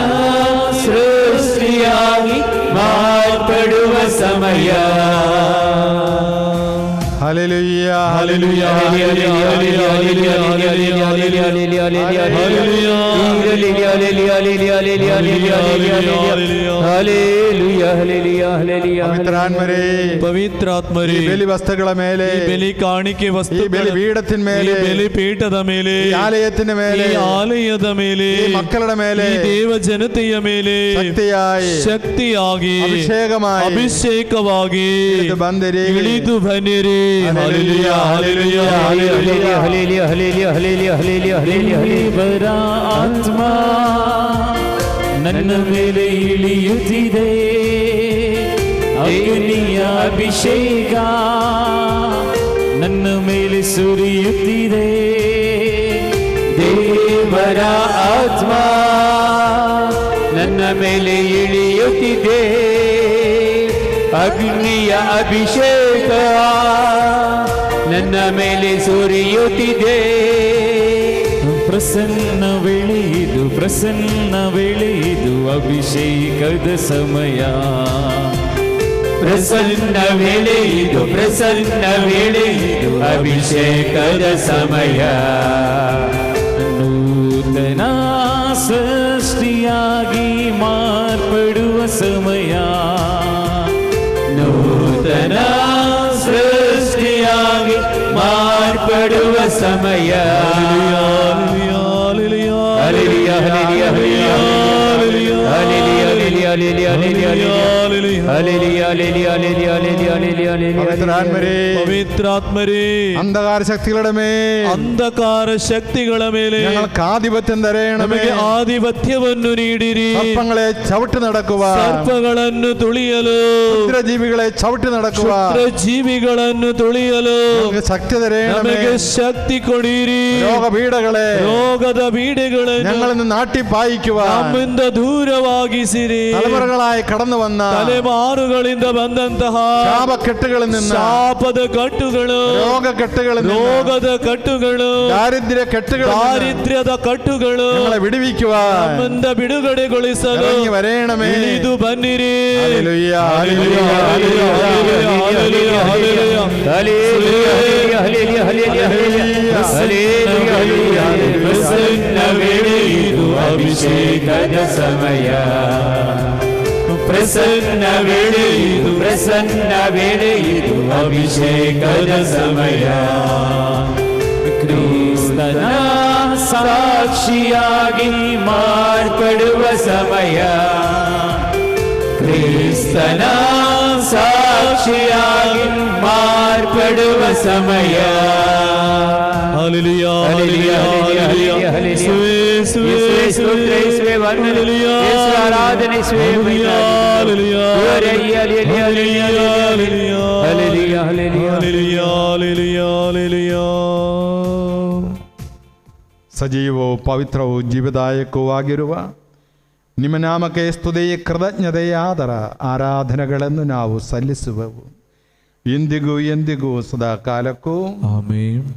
ಸೃಷ್ಟಿಯಾಗಿ ಮಾರ್ಪಡುವ ಸಮಯ. ಹಲ್ಲೆಲೂಯಾ, hallelujah, hallelujah, hallelujah, hallelujah, hallelujah, hallelujah, hallelujah, hallelujah, hallelujah, hallelujah, ಹಲ್ಲೆಲೂಯಾ. ಪವಿತ್ರಾತ್ಮರೇ, ಪವಿತ್ರಾತ್ಮರೇ, ಈ ಬೆಲಿ ವಸ್ತುಗಳ ಮೇಲೆ, ಈ ಬೆಲಿ ಕಾಣಿಕೆ ವಸ್ತು, ಈ ಬೆಲಿ ಪೀಠದ ಮೇಲೆ, ಬೆಲಿ ಪೀಠದ ಮೇಲೆ, ಈ ಆಲಯದ ಮೇಲೆ, ಈ ಆಲಯದ ಮೇಲೆ, ಈ ಮಕ್ಕಳ ಮೇಲೆ, ಈ ದೇವ ಜನತೆಯ ಮೇಲೆ ಶಕ್ತಿಯಾಗಿ ಅಭಿಷೇಕವಾಗಿ ಬಂದಿರಿ, ಇಳಿದು ಬನ್ನಿರಿ. Hallelujah, hallelujah, hallelujah, hallelujah, hallelujah, hallelujah, hallelujah, hallelujah. ದೇವರ ಆತ್ಮ ನನ್ನ ಮೇಲೆ ಇಳಿಯುತ್ತಿದೆ, ಅಗ್ನಿಯ ಅಭಿಷೇಕ ನನ್ನ ಮೇಲೆ ಸುರಿಯುತ್ತಿದೆ. ದೇವರ ಆತ್ಮ ನನ್ನ ಮೇಲೆ ಇಳಿಯುತ್ತಿದೆ, ಅಗ್ನಿಯ ಅಭಿಷೇಕ ನನ್ನ ಮೇಲೆ ಸುರಿಯುತ್ತಿದೆ. ಪ್ರಸನ್ನ ವೇಳೆ ಇದು, ಪ್ರಸನ್ನ ವೇಳೆ ಇದು, ಅಭಿಷೇಕದ ಸಮಯ. ಪ್ರಸನ್ನ ವೇಳೆ ಇದು, ಪ್ರಸನ್ನ ವೇಳೆ ಇದು, ಅಭಿಷೇಕದ ಸಮಯ. ನೂತನ ಸೃಷ್ಟಿಯಾಗಿ ಮಾರ್ಪಡುವ ಸಮಯ, ನೂತನ ಸೃಷ್ಟಿಯಾಗಿ ಮಾರ್ಪಡುವ ಸಮಯ. ಹಲ್ಲೆಲೂಯಾ, hallelujah, hallelujah, hallelujah, hallelujah, hallelujah, hallelujah, hallelujah, hallelujah, hallelujah, ಹಲ್ಲೆಲೂಯಾ. പവിത്രാത്മരേ, അന്ധകാര ശക്തികളുടെ മേൽ, ಅಂಧಕಾರ ಶಕ್ತಿಗಳ ಮೇಲೆ ഞങ്ങൾക്ക് ആധിപത്യം തരേണമേ. ನಮಗೆ ಆಧಿಪತ್ಯವನ್ನು ನೀಡಿರಿ. സർപ്പങ്ങളെ ചവിട്ടി നടക്കുക, ಸರ್ಪಗಳನ್ನು ತುಳಿಯಲು, ക്ഷുദ്രജീവികളെ ചവിട്ടി നടക്കുക, ಜೀವಿಗಳನ್ನು ತುಳಿಯಲು ഞങ്ങൾക്ക് ശക്തി തരേണമേ. ನಮಗೆ ಶಕ್ತಿ ಕೊಡಿರಿ. രോഗപീഠകളെ, ರೋಗದ ಬೀಡೆಗಳನ್ನು ഞങ്ങളിന്ന് നാട്ടി പായിക്കുവാൻ ನಮ್ಮಿಂದ ದೂರವಾಗಿಸಿರಿ. തലമുറകളായി കടന്നു വന്ന ತಲೆಮಾರುಗಳಿಂದ ಬಂದಂತಹ ശാപക്കെട്ടുകളിൽ നിന്ന്, ಶಾಪದ ಕಟ್ಟುಗಳು, രോഗക്കെട്ടുകളിൽ നിന്ന്, ರೋಗದ ಕಟ್ಟುಗಳು, ദാരിദ്ര്യ കെട്ടുകളിൽ നിന്ന് ದಾರಿದ್ರ್ಯದ ಕಟ್ಟುಗಳು ഞങ്ങളെ വിടുവിക്കുവാൻ ನಮ್ಮಿಂದ ಬಿಡುಗಡೆಗೊಳಿಸಲು ഇറങ്ങി വരേണമേ. ಇಳಿದು ಬನ್ನಿರಿ. Hallelujah, hallelujah, hallelujah, hallelujah, hallelujah, hallelujah, hallelujah, hallelujah, hallelujah, hallelujah. Prasanna ವೇಳೆ ಇದು, ಅಭಿಷೇಕದ ಸಮಯ. ಪ್ರಸನ್ನ ವೇಳೆ ಇದು, ಪ್ರಸನ್ನ ವೇಳೆ ಇದು, ಅಭಿಷೇಕದ ಸಮಯ. ಕ್ರಿಸ್ತನ ಸಾಕ್ಷಿಯಾಗಿ ಮಾರ್ಪಡುವ ಸಮಯ, ಕ್ರಿಸ್ತನ ಸಾಕ್ಷಿಯಾಗಿ ಮಾರ್ಪಡುವ ಸಮಯ. ಹಲ್ಲೆಲೂಯಾ, ಹಲ್ಲೆಲೂಯಾ, ಹಲ್ಲೆಲೂಯಾ, ಹಲ್ಲೆಲೂಯಾ. ಯೇಸುವೇ ಸ್ತೋತ್ರ, ಯೇಸುವೇ ವಂದನೆ, ಯೇಸುವೇ ಆರಾಧನೆ, ಯೇಸುವೇ ಮಹಿಮೆ. Hallelujah, hallelujah, hallelujah, hallelujah, hallelujah, hallelujah, ಹಲ್ಲೆಲೂಯಾ. ಸಜೀವವೂ ಪವಿತ್ರವೂ ಜೀವದಾಯಕವೂ ಆಗಿರುವ ನಿಮ್ಮ ನಾಮಕ್ಕೆ ಸ್ತುತಿ, ಕೃತಜ್ಞತೆಯ ಆದರ ಆರಾಧನೆಗಳನ್ನು ನಾವು ಸಲ್ಲಿಸುವೆವು ಇಂದಿಗೂ ಎಂದಿಗೂ ಸದಾ ಕಾಲಕ್ಕೂ. ಆಮೆನ್.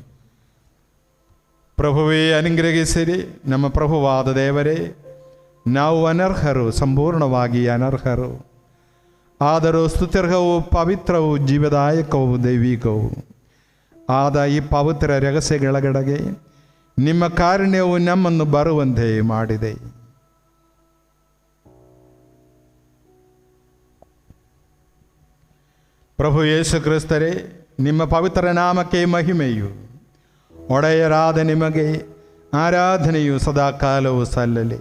ಪ್ರಭುವೇ ಅನುಗ್ರಹಿಸಿರಿ. ನಮ್ಮ ಪ್ರಭುವಾದ ದೇವರೇ, ನಾವು ಅನರ್ಹರು, ಸಂಪೂರ್ಣವಾಗಿ ಅನರ್ಹರು. ಆದರೂ ಸ್ತುತ್ಯರ್ಹವೂ ಪವಿತ್ರವೂ ಜೀವದಾಯಕವೂ ದೈವಿಕವೂ ಆದ ಈ ಪವಿತ್ರ ರಹಸ್ಯಗಳಗಡೆಗೆ ನಿಮ್ಮ ಕಾರುಣ್ಯವು ನಮ್ಮನ್ನು ಬರುವಂತೆ ಮಾಡಿದೆ. ಪ್ರಭು ಯೇಸು ಕ್ರಿಸ್ತರೇ, ನಿಮ್ಮ ಪವಿತ್ರ ನಾಮಕ್ಕೆ ಮಹಿಮೆಯು. ಒಡೆಯರಾದ ನಿಮಗೆ ಆರಾಧನೆಯು ಸದಾಕಾಲವೂ ಸಲ್ಲಲಿ.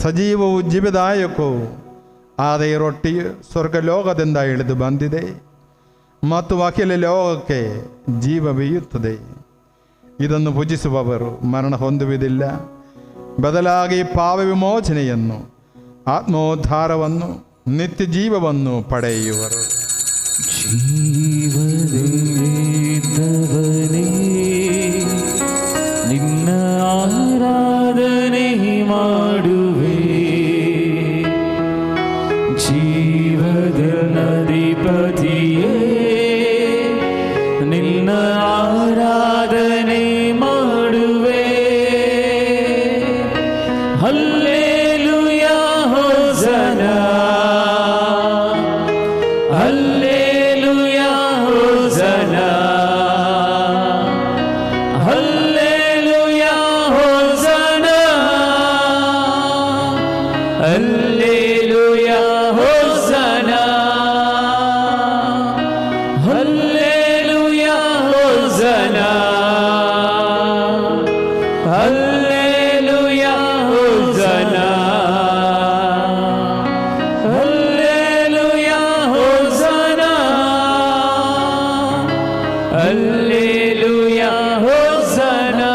ಸಜೀವವು ಜೀವದಾಯಕವು ಆದ ಈ ರೊಟ್ಟಿಯು ಸ್ವರ್ಗಲೋಕದಿಂದ ಇಳಿದು ಬಂದಿದೆ ಮತ್ತು ಅಖಿಲ ಲೋಕಕ್ಕೆ ಜೀವ ಬೀಯುತ್ತದೆ. ಇದನ್ನು ಭುಜಿಸುವವರು ಮರಣ ಹೊಂದುವುದಿಲ್ಲ, ಬದಲಾಗಿ ಪಾಪ ವಿಮೋಚನೆಯನ್ನು, ಆತ್ಮೋದ್ಧಾರವನ್ನು, ನಿತ್ಯ ಜೀವವನ್ನು ಪಡೆಯುವರು. ಜೀವದೇವನೇ ನಿನ್ನ ಆರಾಧನೆ ಮಾಡುವೆ, ಜೀವದನಧಿಪತಿಯೇ ನಿನ್ನ ಆರಾಧನೆ ಮಾಡುವೆ. ಹಲ್ಲೆಲೂಯಾ ಹೋಸನಾ, ಹಲ್ಲೆಲೂಯಾ ಹೋಸನಾ, ಹಲ್ಲೆಲೂಯಾ ಹೋಸನಾ, ಹಲ್ಲೆಲೂಯಾ ಹೋಸನಾ, ಹಲ್ಲೆಲೂಯಾ ಹೋಸನಾ, ಹಲ್ಲೆಲೂಯಾ ಹೋಸನಾ, ಹಲ್ಲೆಲೂಯಾ ಹೋಸನಾ, ಹಲ್ಲೆಲೂಯಾ ಹೋಸನಾ.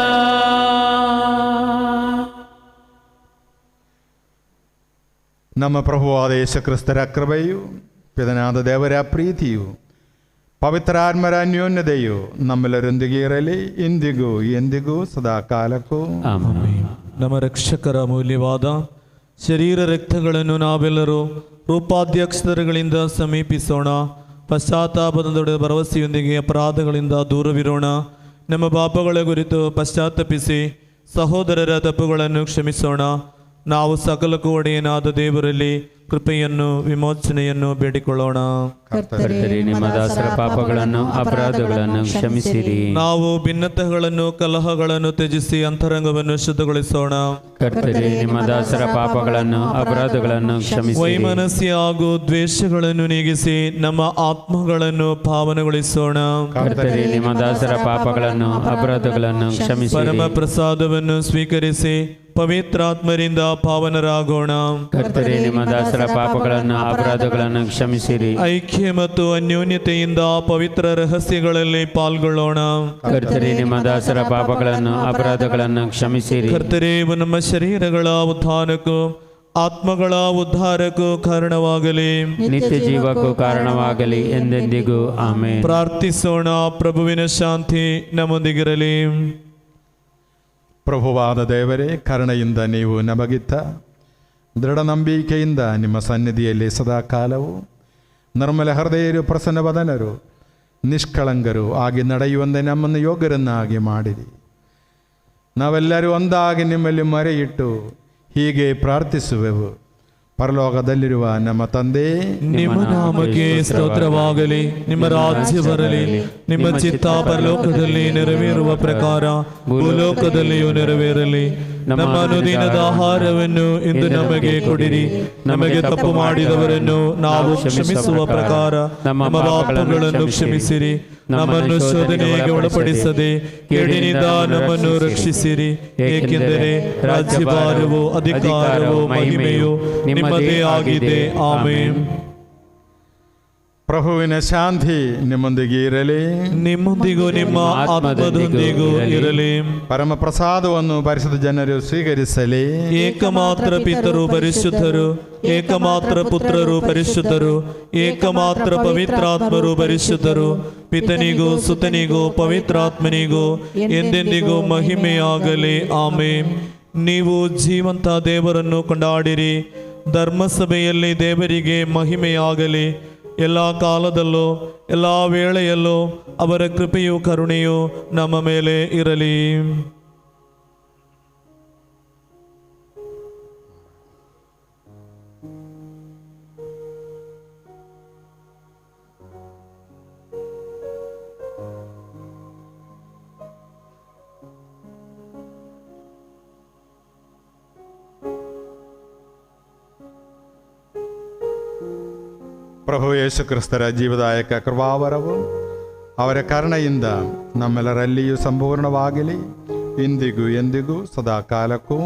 ನಮ್ಮ ಪ್ರಭುವಾದ ಯೇಸು ಕ್ರಿಸ್ತರ ಕೃಪೆಯು, ಪಿತನಾದ ದೇವರ ಪ್ರೀತಿಯು, ಪವಿತ್ರಾತ್ಮರ ಅನ್ಯೋನ್ಯತೆಯು ನಮ್ಮೆಲ್ಲರೊಂದಿಗೆ ಇರಲಿ, ಇಂದಿಗೂ ಎಂದಿಗೂ ಸದಾ ಕಾಲಕ್ಕೂ. ನಮ್ಮ ರಕ್ಷಕರ ಅಮೂಲ್ಯವಾದ ಶರೀರ ರಕ್ತಗಳನ್ನು ನಾವೆಲ್ಲರೂ ರೂಪಾಧ್ಯಕ್ಷರಗಳಿಂದ ಸಮೀಪಿಸೋಣ. ಪಶ್ಚಾತ್ತಾಪದ ಭರವಸೆಯೊಂದಿಗೆ ಅಪರಾಧಗಳಿಂದ ದೂರವಿರೋಣ. ನಮ್ಮ ಪಾಪಗಳ ಕುರಿತು ಪಶ್ಚಾತ್ತಾಪಿಸಿ ಸಹೋದರರ ತಪ್ಪುಗಳನ್ನು ಕ್ಷಮಿಸೋಣ. ನಾವು ಸಕಲಕ್ಕೂ ಒಡೆಯನಾದ ದೇವರಲ್ಲಿ ಕೃಪೆಯನ್ನು, ವಿಮೋಚನೆಯನ್ನು ಬೇಡಿಕೊಳ್ಳೋಣ. ಕರ್ತರೇ, ನಿಮ್ಮ ದಾಸರ ಪಾಪಗಳನ್ನು ಅಪರಾಧಗಳನ್ನು ಕ್ಷಮಿಸಿರಿ. ನಾವು ಭಿನ್ನತೆಗಳನ್ನು, ಕಲಹಗಳನ್ನು ತ್ಯಜಿಸಿ ಅಂತರಂಗವನ್ನು ಶುದ್ಧಗೊಳಿಸೋಣ. ಕರ್ತರೇ, ನಿಮ್ಮ ದಾಸರ ಪಾಪಗಳನ್ನು ಅಪರಾಧಗಳನ್ನು ಕ್ಷಮಿಸಿರಿ. ವೈಮನಸ್ಯ ಹಾಗೂ ದ್ವೇಷಗಳನ್ನು ನೀಗಿಸಿ ನಮ್ಮ ಆತ್ಮಗಳನ್ನು ಪಾವನಗೊಳಿಸೋಣ. ಕರ್ತರೇ, ನಿಮ್ಮ ದಾಸರ ಪಾಪಗಳನ್ನು ಅಪರಾಧಗಳನ್ನು ಕ್ಷಮಿಸಿರಿ. ಪರಮ ಪ್ರಸಾದವನ್ನು ಸ್ವೀಕರಿಸಿ ಪವಿತ್ರಾತ್ಮರಿಂದ ಪಾವನರಾಗೋಣ. ಕರ್ತರೇ, ನಿಮ್ಮ ದಾಸರ ಪಾಪಗಳನ್ನು ಅಪರಾಧಗಳನ್ನು ಕ್ಷಮಿಸಿರಿ. ಐಕ್ಯ ಮತ್ತು ಅನ್ಯೋನ್ಯತೆಯಿಂದ ಪವಿತ್ರ ರಹಸ್ಯಗಳಲ್ಲಿ ಪಾಲ್ಗೊಳ್ಳೋಣ. ಕರ್ತರೇ, ನಿಮ್ಮ ದಾಸರ ಪಾಪಗಳನ್ನು ಅಪರಾಧಗಳನ್ನು ಕ್ಷಮಿಸಿರಿ. ಕರ್ತರೇ, ನಮ್ಮ ಶರೀರಗಳ ಉದ್ಧಾರಕ್ಕೂ ಆತ್ಮಗಳ ಉದ್ಧಾರಕ್ಕೂ ಕಾರಣವಾಗಲಿ, ನಿತ್ಯ ಜೀವಕ್ಕೂ ಕಾರಣವಾಗಲಿ ಎಂದೆಂದಿಗೂ ಆಮೆನ್. ಪ್ರಾರ್ಥಿಸೋಣ. ಪ್ರಭುವಿನ ಶಾಂತಿ ನಮ್ಮೊಂದಿಗಿರಲಿ. ಪ್ರಭುವಾದ ದೇವರೇ, ಕರುಣೆಯಿಂದ ನೀವು ನಮಗಿತ್ತ ದೃಢ ನಂಬಿಕೆಯಿಂದ ನಿಮ್ಮ ಸನ್ನಿಧಿಯಲ್ಲಿ ಸದಾ ಕಾಲವು ನಿರ್ಮಲ ಹೃದಯರು, ಪ್ರಸನ್ನವದನರು, ನಿಷ್ಕಳಂಕರು ಆಗಿ ನಡೆಯುವಂತೆ ನಮ್ಮನ್ನು ಯೋಗ್ಯರನ್ನಾಗಿ ಮಾಡಿರಿ. ನಾವೆಲ್ಲರೂ ಒಂದಾಗಿ ನಿಮ್ಮಲ್ಲಿ ಮರೆಯಿಟ್ಟು ಹೀಗೆ ಪ್ರಾರ್ಥಿಸುವೆವು. ಪರಲೋಕದಲ್ಲಿರುವ ನಮ್ಮ ತಂದೆ, ನಿಮ್ಮ ನಾಮಕ್ಕೆ ಸ್ತೋತ್ರವಾಗಲಿ. ನಿಮ್ಮ ರಾಜ್ಯ ಬರಲಿ. ನಿಮ್ಮ ಚಿತ್ತ ಪರಲೋಕದಲ್ಲಿ ನೆರವೇರುವ ಪ್ರಕಾರ ಭೂಲೋಕದಲ್ಲಿಯೂ ನೆರವೇರಲಿ. ನಮ್ಮ ಅನುದಿನದ ಆಹಾರವನ್ನು ಇಂದು ನಮಗೆ ಕೊಡಿರಿ. ನಮಗೆ ತಪ್ಪು ಮಾಡಿದವರನ್ನು ನಾವು ಕ್ಷಮಿಸುವ ಪ್ರಕಾರ ನಮ್ಮ ಪಾಪಗಳನ್ನು ಕ್ಷಮಿಸಿರಿ. ನಮ್ಮನ್ನು ಶೋಧನೆಗೆ ಒಳಪಡಿಸದೆ ಕೇಡಿನಿಂದ ನಮ್ಮನ್ನು ರಕ್ಷಿಸಿರಿ. ಏಕೆಂದರೆ ರಾಜ್ಯಭಾರವು, ಅಧಿಕಾರವು, ಮಹಿಮೆಯು ನಿಮ್ಮದೇ ಆಗಿದೆ. ಆಮೆನ್. ಪ್ರಭುವಿನ ಶಾಂತಿ ನಿಮ್ಮೊಂದಿಗೆ ಇರಲಿ, ನಿಮ್ಮೊಂದಿಗೂ ನಿಮ್ಮ ಆತ್ಮದೊಂದಿಗೂ ಇರಲಿ. ಪರಮ ಪ್ರಸಾದವನ್ನು ಪರಿಶುದ್ಧ ಜನರು ಸ್ವೀಕರಿಸಲಿ. ಏಕಮಾತ್ರ ಪಿತರು ಪರಿಶುದ್ಧರು, ಏಕಮಾತ್ರ ಪುತ್ರರು ಪರಿಶುದ್ಧರು, ಏಕಮಾತ್ರ ಪವಿತ್ರಾತ್ಮರು ಪರಿಶುದ್ಧರು. ಪಿತನಿಗೂ ಸುತನಿಗೂ ಪವಿತ್ರಾತ್ಮನಿಗೂ ಎಂದೆಂದಿಗೂ ಮಹಿಮೆಯಾಗಲಿ. ಆಮೆನ್. ನೀವು ಜೀವಂತ ದೇವರನ್ನು ಕೊಂಡಾಡಿರಿ. ಧರ್ಮಸಭೆಯಲ್ಲಿ ದೇವರಿಗೆ ಮಹಿಮೆಯಾಗಲಿ. ಎಲ್ಲ ಕಾಲದಲ್ಲೂ ಎಲ್ಲ ವೇಳೆಯಲ್ಲೂ ಅವರ ಕೃಪೆಯು ಕರುಣೆಯು ನಮ್ಮ ಮೇಲೆ ಇರಲಿ. ಪ್ರಭು ಯೇಸು ಕ್ರಿಸ್ತರ ಜೀವದಾಯಕ ಕೃಪಾವರವು ಅವರ ಕರುಣೆಯಿಂದ ನಮ್ಮೆಲ್ಲರಲ್ಲಿಯೂ ಸಂಪೂರ್ಣವಾಗಲಿ. ಇಂದಿಗೂ ಎಂದಿಗೂ ಸದಾ ಕಾಲಕ್ಕೂ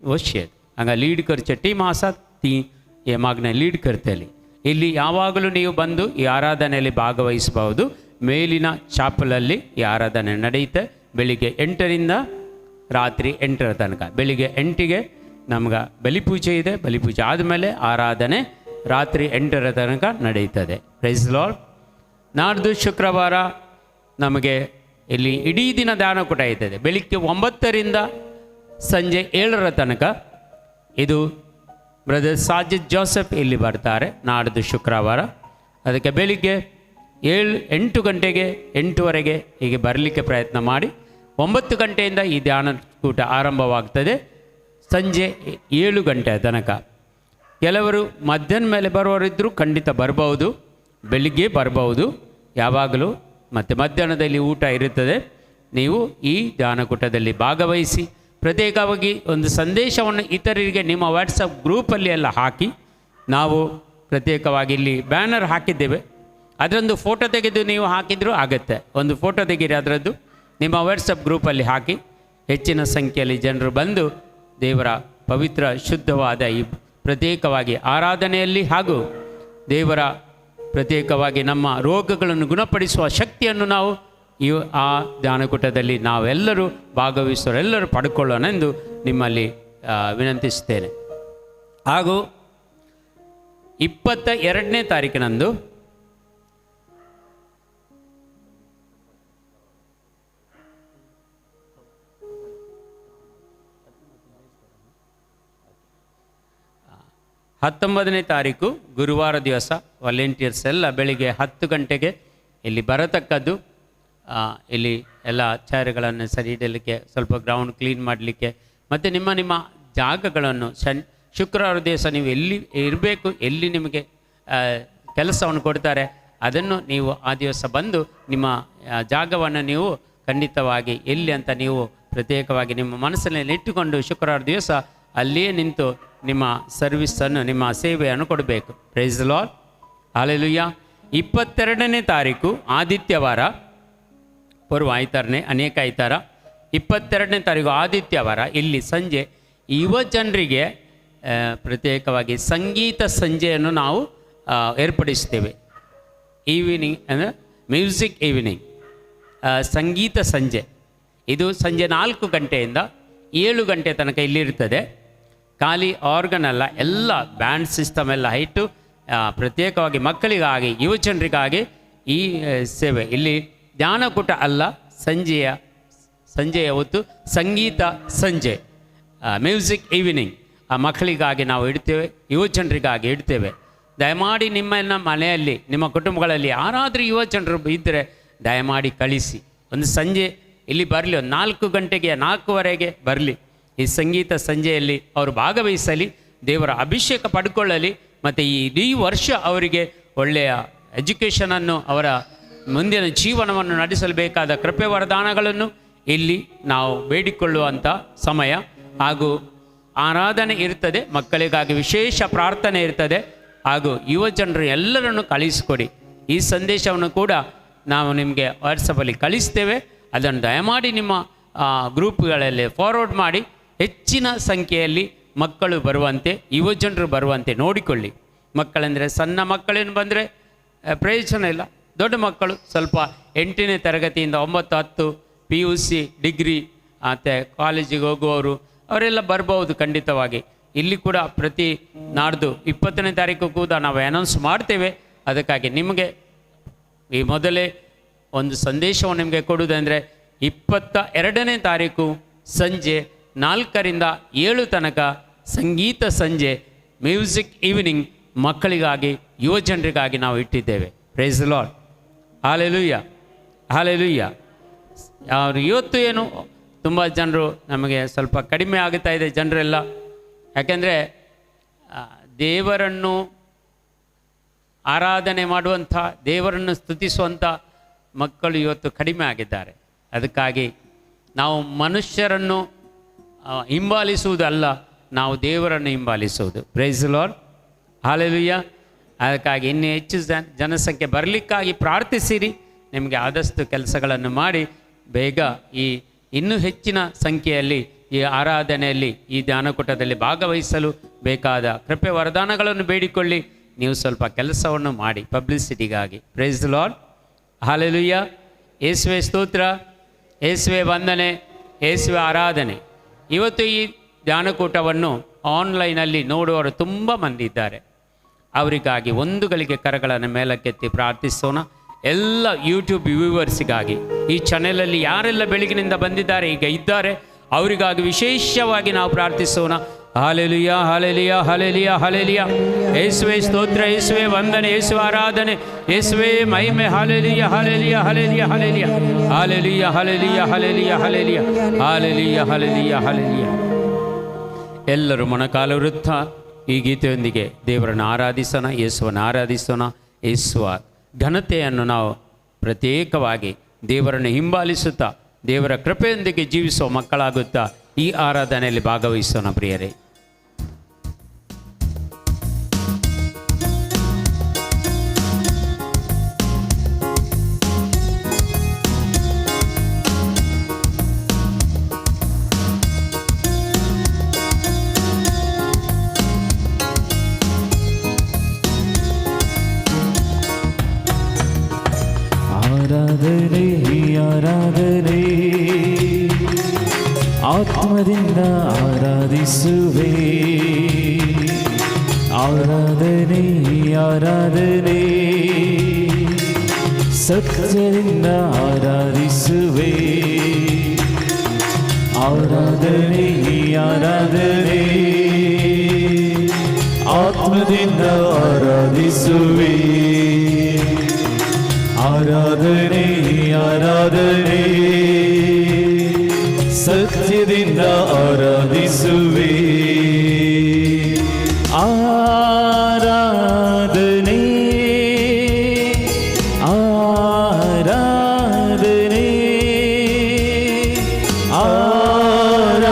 ವರ್ಷ ಹಂಗೆ ಲೀಡ್ ಕರ್ಚೆ ಟೀಮ್ ಆಸಕ್ತಿ ಈ ಮಾಗ್ನ ಲೀಡ್ ಕರ್ತೇಲಿ ಇಲ್ಲಿ ಯಾವಾಗಲೂ ನೀವು ಬಂದು ಈ ಆರಾಧನೆಯಲ್ಲಿ ಭಾಗವಹಿಸಬಹುದು. ಮೇಲಿನ ಚಾಪಲಲ್ಲಿ ಈ ಆರಾಧನೆ ನಡೆಯುತ್ತೆ. ಬೆಳಿಗ್ಗೆ 8ರಿಂದ ರಾತ್ರಿ 8ರ ತನಕ. ಬೆಳಿಗ್ಗೆ 8ಗೆ ನಮ್ಗೆ ಬಲಿಪೂಜೆ ಇದೆ. ಬಲಿಪೂಜೆ ಆದಮೇಲೆ ಆರಾಧನೆ ರಾತ್ರಿ 8ರ ತನಕ ನಡೆಯುತ್ತದೆ. Praise Lord. ನಾಡ್ದು ಶುಕ್ರವಾರ ನಮಗೆ ಇಲ್ಲಿ ಇಡೀ ದಿನ ಧ್ಯಾನಕೂಟ ಇರ್ತದೆ. ಬೆಳಿಗ್ಗೆ 9ರಿಂದ ಸಂಜೆ 7ರ ತನಕ. ಇದು ಬ್ರದರ್ ಸಾಜಿದ್ ಜೋಸೆಫ್ ಇಲ್ಲಿ ಬರ್ತಾರೆ ನಾಡ್ದು ಶುಕ್ರವಾರ. ಅದಕ್ಕೆ ಬೆಳಿಗ್ಗೆ 8 ಗಂಟೆಗೆ 8:15 ಹೀಗೆ ಬರಲಿಕ್ಕೆ ಪ್ರಯತ್ನ ಮಾಡಿ. 9 ಗಂಟೆಯಿಂದ ಈ ಧ್ಯಾನಕೂಟ ಆರಂಭವಾಗ್ತದೆ ಸಂಜೆ 7 ಗಂಟೆಯ ತನಕ. ಕೆಲವರು ಮಧ್ಯಾಹ್ನ ಮೇಲೆ ಬರುವವರಿದ್ದರೂ ಖಂಡಿತ ಬರ್ಬೋದು, ಬೆಳಿಗ್ಗೆ ಬರ್ಬೋದು ಯಾವಾಗಲೂ. ಮತ್ತು ಮಧ್ಯಾಹ್ನದಲ್ಲಿ ಊಟ ಇರುತ್ತದೆ. ನೀವು ಈ ಧ್ಯಾನಕೂಟದಲ್ಲಿ ಭಾಗವಹಿಸಿ ಪ್ರತ್ಯೇಕವಾಗಿ ಒಂದು ಸಂದೇಶವನ್ನು ಇತರರಿಗೆ ನಿಮ್ಮ ವಾಟ್ಸಪ್ ಗ್ರೂಪಲ್ಲಿ ಎಲ್ಲ ಹಾಕಿ. ನಾವು ಪ್ರತ್ಯೇಕವಾಗಿ ಇಲ್ಲಿ ಬ್ಯಾನರ್ ಹಾಕಿದ್ದೇವೆ, ಅದರೊಂದು ಫೋಟೋ ತೆಗೆದು ನೀವು ಹಾಕಿದರೂ ಆಗುತ್ತೆ. ಒಂದು ಫೋಟೋ ತೆಗೀರಿ, ಅದರದ್ದು ನಿಮ್ಮ ವಾಟ್ಸಪ್ ಗ್ರೂಪಲ್ಲಿ ಹಾಕಿ. ಹೆಚ್ಚಿನ ಸಂಖ್ಯೆಯಲ್ಲಿ ಜನರು ಬಂದು ದೇವರ ಪವಿತ್ರ ಶುದ್ಧವಾದ ಈ ಪ್ರತ್ಯೇಕವಾಗಿ ಆರಾಧನೆಯಲ್ಲಿ ಹಾಗೂ ದೇವರ ಪ್ರತ್ಯೇಕವಾಗಿ ನಮ್ಮ ರೋಗಗಳನ್ನು ಗುಣಪಡಿಸುವ ಶಕ್ತಿಯನ್ನು ನಾವು ಆ ಧ್ಯಾನಕೂಟದಲ್ಲಿ ನಾವೆಲ್ಲರೂ ಭಾಗವಹಿಸುವರೆಲ್ಲರೂ ಪಡ್ಕೊಳ್ಳೋಣ ಎಂದು ನಿಮ್ಮಲ್ಲಿ ವಿನಂತಿಸುತ್ತೇನೆ. ಹಾಗೂ 22ನೇ ತಾರೀಕಿನಂದು ಹತ್ತೊಂಬತ್ತನೇ ತಾರೀಕು ಗುರುವಾರ ದಿವಸ ವಾಲಂಟಿಯರ್ಸ್ ಎಲ್ಲ ಬೆಳಿಗ್ಗೆ 10 ಗಂಟೆಗೆ ಇಲ್ಲಿ ಬರತಕ್ಕದ್ದು. ಇಲ್ಲಿ ಎಲ್ಲ ಚೇರ್ಗಳನ್ನು ಸರಿ ಇಡಲಿಕ್ಕೆ, ಸ್ವಲ್ಪ ಗ್ರೌಂಡ್ ಕ್ಲೀನ್ ಮಾಡಲಿಕ್ಕೆ, ಮತ್ತು ನಿಮ್ಮ ಜಾಗಗಳನ್ನು ಶುಕ್ರವಾರ ದಿವಸ ನೀವು ಎಲ್ಲಿ ಇರಬೇಕು, ಎಲ್ಲಿ ನಿಮಗೆ ಕೆಲಸವನ್ನು ಕೊಡ್ತಾರೆ ಅದನ್ನು ನೀವು ಆ ದಿವಸ ಬಂದು ನಿಮ್ಮ ಜಾಗವನ್ನು ನೀವು ಖಂಡಿತವಾಗಿ ಎಲ್ಲಿ ಅಂತ ನೀವು ಪ್ರತ್ಯೇಕವಾಗಿ ನಿಮ್ಮ ಮನಸ್ಸಿನಲ್ಲಿ ಇಟ್ಟುಕೊಂಡು ಶುಕ್ರವಾರ ದಿವಸ ಅಲ್ಲಿಯೇ ನಿಂತು ನಿಮ್ಮ ಸರ್ವಿಸನ್ನು, ನಿಮ್ಮ ಸೇವೆಯನ್ನು ಕೊಡಬೇಕು. Praise the Lord. ಹಲ್ಲೆಲೂಯಾ. 22ನೇ ತಾರೀಕು ಆದಿತ್ಯವಾರ, ಪೂರ್ವ ಆಯ್ತಾರನೇ ಅನೇಕ ಆಯ್ತಾರ. 22ನೇ ತಾರೀಕು ಆದಿತ್ಯವಾರ ಇಲ್ಲಿ ಸಂಜೆ ಯುವ ಜನರಿಗೆ ಪ್ರತ್ಯೇಕವಾಗಿ ಸಂಗೀತ ಸಂಜೆಯನ್ನು ನಾವು ಏರ್ಪಡಿಸ್ತೇವೆ. ಈವ್ನಿಂಗ್ ಅಂದರೆ ಮ್ಯೂಸಿಕ್ ಈವ್ನಿಂಗ್, ಸಂಗೀತ ಸಂಜೆ. ಇದು ಸಂಜೆ 4 ಗಂಟೆಯಿಂದ 7 ಗಂಟೆ ತನಕ ಇಲ್ಲಿರ್ತದೆ. ಖಾಲಿ ಆರ್ಗನ್ ಅಲ್ಲ, ಎಲ್ಲ ಬ್ಯಾಂಡ್ ಸಿಸ್ಟಮ್ ಎಲ್ಲ ಇಟ್ಟು ಪ್ರತ್ಯೇಕವಾಗಿ ಮಕ್ಕಳಿಗಾಗಿ ಯುವಜನರಿಗಾಗಿ ಈ ಸೇವೆ. ಇಲ್ಲಿ ಧ್ಯಾನಕೂಟ ಅಲ್ಲ, ಸಂಜೆಯ ಹೊತ್ತು ಸಂಗೀತ ಸಂಜೆ, ಮ್ಯೂಸಿಕ್ ಈವ್ನಿಂಗ್ ಆ ಮಕ್ಕಳಿಗಾಗಿ ನಾವು ಇಡ್ತೇವೆ, ಯುವಜನರಿಗಾಗಿ ಇಡ್ತೇವೆ. ದಯಮಾಡಿ ನಿಮ್ಮನ್ನ ಮನೆಯಲ್ಲಿ ನಿಮ್ಮ ಕುಟುಂಬಗಳಲ್ಲಿ ಯಾರಾದರೂ ಯುವಜನರು ಇದ್ದರೆ ದಯಮಾಡಿ ಕಳಿಸಿ. ಒಂದು ಸಂಜೆ ಇಲ್ಲಿ ಬರಲಿ, ಒಂದು 4 ಗಂಟೆಗೆ 4:15 ಬರಲಿ. ಈ ಸಂಗೀತ ಸಂಜೆಯಲ್ಲಿ ಅವರು ಭಾಗವಹಿಸಲಿ, ದೇವರ ಅಭಿಷೇಕ ಪಡ್ಕೊಳ್ಳಲಿ, ಮತ್ತು ಈ ಇಡೀ ವರ್ಷ ಅವರಿಗೆ ಒಳ್ಳೆಯ ಎಜುಕೇಷನನ್ನು, ಅವರ ಮುಂದಿನ ಜೀವನವನ್ನು ನಡೆಸಲು ಬೇಕಾದ ಕೃಪೆ ವರದಾನಗಳನ್ನು ಇಲ್ಲಿ ನಾವು ಬೇಡಿಕೊಳ್ಳುವಂಥ ಸಮಯ. ಹಾಗೂ ಆರಾಧನೆ ಇರ್ತದೆ, ಮಕ್ಕಳಿಗಾಗಿ ವಿಶೇಷ ಪ್ರಾರ್ಥನೆ ಇರ್ತದೆ. ಹಾಗೂ ಯುವಜನರು ಎಲ್ಲರನ್ನು ಕಳಿಸಿಕೊಡಿ. ಈ ಸಂದೇಶವನ್ನು ಕೂಡ ನಾವು ನಿಮಗೆ ವಾಟ್ಸಪ್ಪಲ್ಲಿ ಕಳಿಸ್ತೇವೆ. ಅದನ್ನು ದಯಮಾಡಿ ನಿಮ್ಮ ಗ್ರೂಪ್ಗಳಲ್ಲಿ ಫಾರ್ವರ್ಡ್ ಮಾಡಿ. ಹೆಚ್ಚಿನ ಸಂಖ್ಯೆಯಲ್ಲಿ ಮಕ್ಕಳು ಬರುವಂತೆ, ಯುವಜನರು ಬರುವಂತೆ ನೋಡಿಕೊಳ್ಳಿ. ಮಕ್ಕಳೆಂದರೆ ಸಣ್ಣ ಮಕ್ಕಳೇನು ಬಂದರೆ ಪ್ರಯೋಜನ ಇಲ್ಲ. ದೊಡ್ಡ ಮಕ್ಕಳು ಸ್ವಲ್ಪ 8ನೇ ತರಗತಿಯಿಂದ 9, 10 PUC ಡಿಗ್ರಿ ಮತ್ತು ಕಾಲೇಜಿಗೆ ಹೋಗುವವರು ಅವರೆಲ್ಲ ಬರ್ಬೋದು ಖಂಡಿತವಾಗಿ. ಇಲ್ಲಿ ಕೂಡ ಪ್ರತಿ ನಾಡ್ದು 20ನೇ ತಾರೀಕು ಕೂಡ ನಾವು ಅನೌನ್ಸ್ ಮಾಡ್ತೇವೆ. ಅದಕ್ಕಾಗಿ ನಿಮಗೆ ಈ ಮೊದಲೇ ಒಂದು ಸಂದೇಶವನ್ನು ನಿಮಗೆ ಕೊಡುವುದಂದರೆ 22ನೇ ತಾರೀಕು ಸಂಜೆ 4ರಿಂದ 7 ತನಕ ಸಂಗೀತ ಸಂಜೆ, ಮ್ಯೂಸಿಕ್ ಈವ್ನಿಂಗ್ ಮಕ್ಕಳಿಗಾಗಿ ಯುವಜನರಿಗಾಗಿ ನಾವು ಇಟ್ಟಿದ್ದೇವೆ. Praise the Lord. Hallelujah, hallelujah. ಅವರು ಇವತ್ತು ಏನು ತುಂಬ ಜನರು ನಮಗೆ ಸ್ವಲ್ಪ ಕಡಿಮೆ ಆಗುತ್ತಾ ಇದೆ ಜನರೆಲ್ಲ. ಯಾಕೆಂದರೆ ದೇವರನ್ನು ಆರಾಧನೆ ಮಾಡುವಂಥ, ದೇವರನ್ನು ಸ್ತುತಿಸುವಂಥ ಮಕ್ಕಳು ಇವತ್ತು ಕಡಿಮೆ ಆಗಿದ್ದಾರೆ. ಅದಕ್ಕಾಗಿ ನಾವು ಮನುಷ್ಯರನ್ನು ಹಿಂಬಾಲಿಸುವುದಲ್ಲ, ನಾವು ದೇವರನ್ನು ಹಿಂಬಾಲಿಸುವುದು. Praise the Lord. ಹಲ್ಲೆಲೂಯಾ. ಅದಕ್ಕಾಗಿ ಇನ್ನೂ ಹೆಚ್ಚು ಜನಸಂಖ್ಯೆ ಬರಲಿಕ್ಕಾಗಿ ಪ್ರಾರ್ಥಿಸಿರಿ. ನಿಮಗೆ ಆದಷ್ಟು ಕೆಲಸಗಳನ್ನು ಮಾಡಿ ಬೇಗ ಈ ಇನ್ನೂ ಹೆಚ್ಚಿನ ಸಂಖ್ಯೆಯಲ್ಲಿ ಈ ಆರಾಧನೆಯಲ್ಲಿ, ಈ ಧ್ಯಾನಕೂಟದಲ್ಲಿ ಭಾಗವಹಿಸಲು ಬೇಕಾದ ಕೃಪೆ ವರದಾನಗಳನ್ನು ಬೇಡಿಕೊಳ್ಳಿ. ನೀವು ಸ್ವಲ್ಪ ಕೆಲಸವನ್ನು ಮಾಡಿ ಪಬ್ಲಿಸಿಟಿಗಾಗಿ. Praise the Lord. ಹಲ್ಲೆಲೂಯಾ. ಯೇಸುವೇ ಸ್ತೋತ್ರ, ಯೇಸುವೇ ವಂದನೆ, ಯೇಸುವೆ ಆರಾಧನೆ. ಇವತ್ತು ಈ ಧ್ಯಾನಕೂಟವನ್ನು ಆನ್ಲೈನಲ್ಲಿ ನೋಡುವವರು ತುಂಬ ಮಂದಿ ಇದ್ದಾರೆ. ಅವರಿಗಾಗಿ ಒಂದು ಗಳಿಗೆ ಕರಗಳನ್ನು ಮೇಲಕ್ಕೆತ್ತಿ ಪ್ರಾರ್ಥಿಸೋಣ. ಎಲ್ಲ ಯೂಟ್ಯೂಬ್ ವ್ಯೂವರ್ಸಿಗಾಗಿ, ಈ ಚಾನೆಲಲ್ಲಿ ಯಾರೆಲ್ಲ ಬೆಳಗಿನಿಂದ ಬಂದಿದ್ದಾರೆ, ಈಗ ಇದ್ದಾರೆ, ಅವರಿಗಾಗಿ ವಿಶೇಷವಾಗಿ ನಾವು ಪ್ರಾರ್ಥಿಸೋಣ. ಹಾಲೆಲುಯ ಹಾಲೆಲುಯ ಹಾಲೆಲುಯ ಹಾಲೆಲುಯ. ಯೇಸುವೆ ಸ್ತೋತ್ರ, ಯೇಸುವೆ ವಂದನೆ, ಯೇಸುವೆ ಆರಾಧನೆ, ಯೇಸುವೆ ಮಹಿಮೆ. ಹಾಲೆಲುಯ ಹಾಲೆಲುಯ ಹಾಲೆಲುಯ ಹಾಲೆಲುಯ ಹಾಲೆಲುಯ ಹಾಲೆಲುಯ ಹಾಲೆಲುಯ ಹಾಲೆಲುಯ ಹಾಲೆಲುಯ ಹಾಲೆಲುಯ ಹಾಲೆಲುಯ. ಎಲ್ಲರೂ ಮೊಣಕಾಲು ವೃತ್ತ ಈ ಗೀತೆಯೊಂದಿಗೆ ದೇವರನ್ನು ಆರಾಧಿಸೋಣ, ಯೇಸುವನ್ನು ಆರಾಧಿಸೋಣ. ಯೇಸುವ ಘನತೆಯನ್ನು ನಾವು ಪ್ರತ್ಯೇಕವಾಗಿ ದೇವರನ್ನು ಹಿಂಬಾಲಿಸುತ್ತಾ ದೇವರ ಕೃಪೆಯೊಂದಿಗೆ ಜೀವಿಸುವ ಮಕ್ಕಳಾಗುತ್ತಾ ಈ ಆರಾಧನೆಯಲ್ಲಿ ಭಾಗವಹಿಸೋಣ ಪ್ರಿಯರೇ. ಆರಾಧನೆ ಆರಾಧನೆ ಆತ್ಮದಿಂದ ಆರಾಧಿಸುವೆ. ಆರಾಧನೆ ಆರಾಧನೆ ಸತ್ಯದಿಂದ ಆರಾಧಿಸುವೆ. ಆರಾಧನೆ ಆರಾಧನೆ ಆತ್ಮದಿಂದ ಆರಾಧಿಸುವೆ. ಆರಾಧನೆ ಆರಾಧನೆ ಸತ್ಯದಿಂದ ಆರಾಧಿಸುವೆ. ಆರಾಧನೆ ಆರಾಧನೆ ಆರಾಧನೆ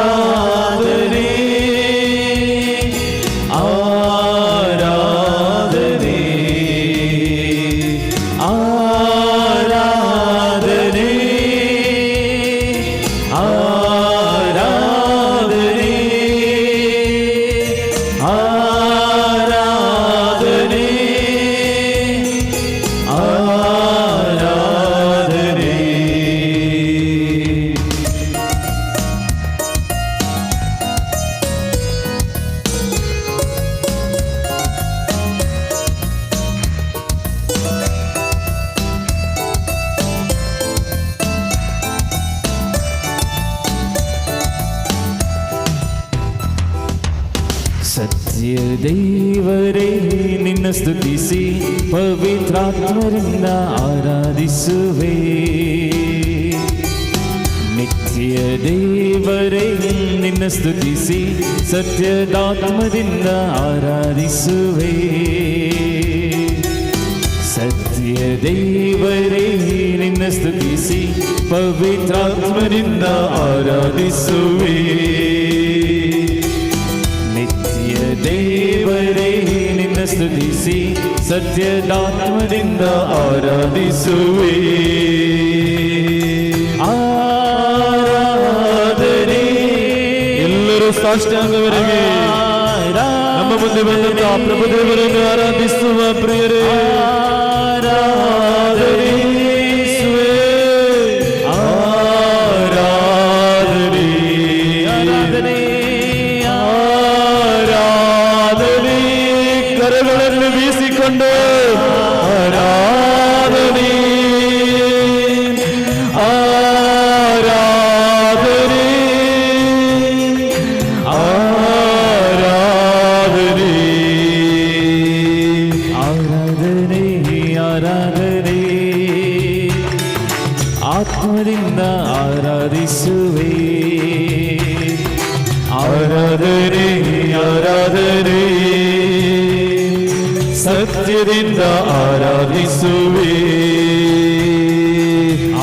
ಆರಾಧನೆ ಆರಾಧನೆ ಸತ್ಯ ದೇವರೇ ನಿನ್ನ ಸ್ತುತಿಸಿ ಪವಿತ್ರಾತ್ಮರಿಂದ ಆರಾಧಿಸುವೆ. ನಿತ್ಯ ದೇವರೇ ನಿನ್ನ ಸ್ತುತಿಸಿ ಸತ್ಯದಾತ್ಮದಿಂದ ಆರಾಧಿಸುವೆ. ಸತ್ಯ ದೇವರೇ ನಿನ್ನ ಸ್ತುತಿಸಿ ಪವಿತ್ರಾತ್ಮರಿಂದ ಆರಾಧಿಸುವೆ. ನಿತ್ಯ ದೇವರೇ ನಿನ್ನ ಸ್ತುತಿಸಿ ಸತ್ಯದಾತ್ಮದಿಂದ ಆರಾಧಿಸುವೆ. ಆರಾಧನೆ ಎಲ್ಲರೂ ಸಾಷ್ಟಾಂಗವರೆಗೆ ನಮ್ಮ ಮುಂದೆ ಬಂದಂತಹ ಪ್ರಭು ದೇವರನ್ನು ಆರಾಧಿಸುವ ಪ್ರಿಯರೇ. ಆರಾಧನೆ ಆರಾಧನೆ ಆರಾಧನೆ ಆರಾಧನೆ ಕರಗಳನ್ನು ಬೀಸಿಕೊಂಡು ಆರಾಧನೆ ಆರಾಧನೆ ಆರಾಧನೆ ಆರಾಧನೆ ಆರಾಧನೆ ಆತ್ಮದಿಂದ ಆರಾಧಿಸುವೆ. ಆರಾಧನೆ ಆರಾಧನೆ ಸತ್ಯದಿಂದ ಆರಾಧಿಸುವೆ.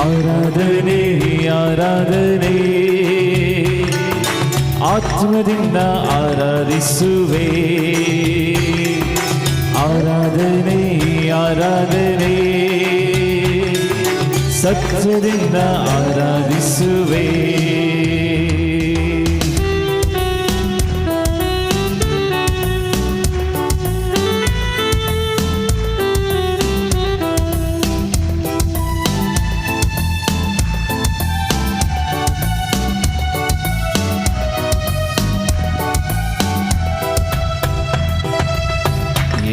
ಆರಾಧನೆ ಆರಾಧನೆ ಆತ್ಮದಿಂದ ಆರಾಧಿಸುವೆ. ಆರಾಧನೆ ಆರಾಧನೆ ಸತ್ಯದಿಂದ ಆರಾಧಿಸುವೆ.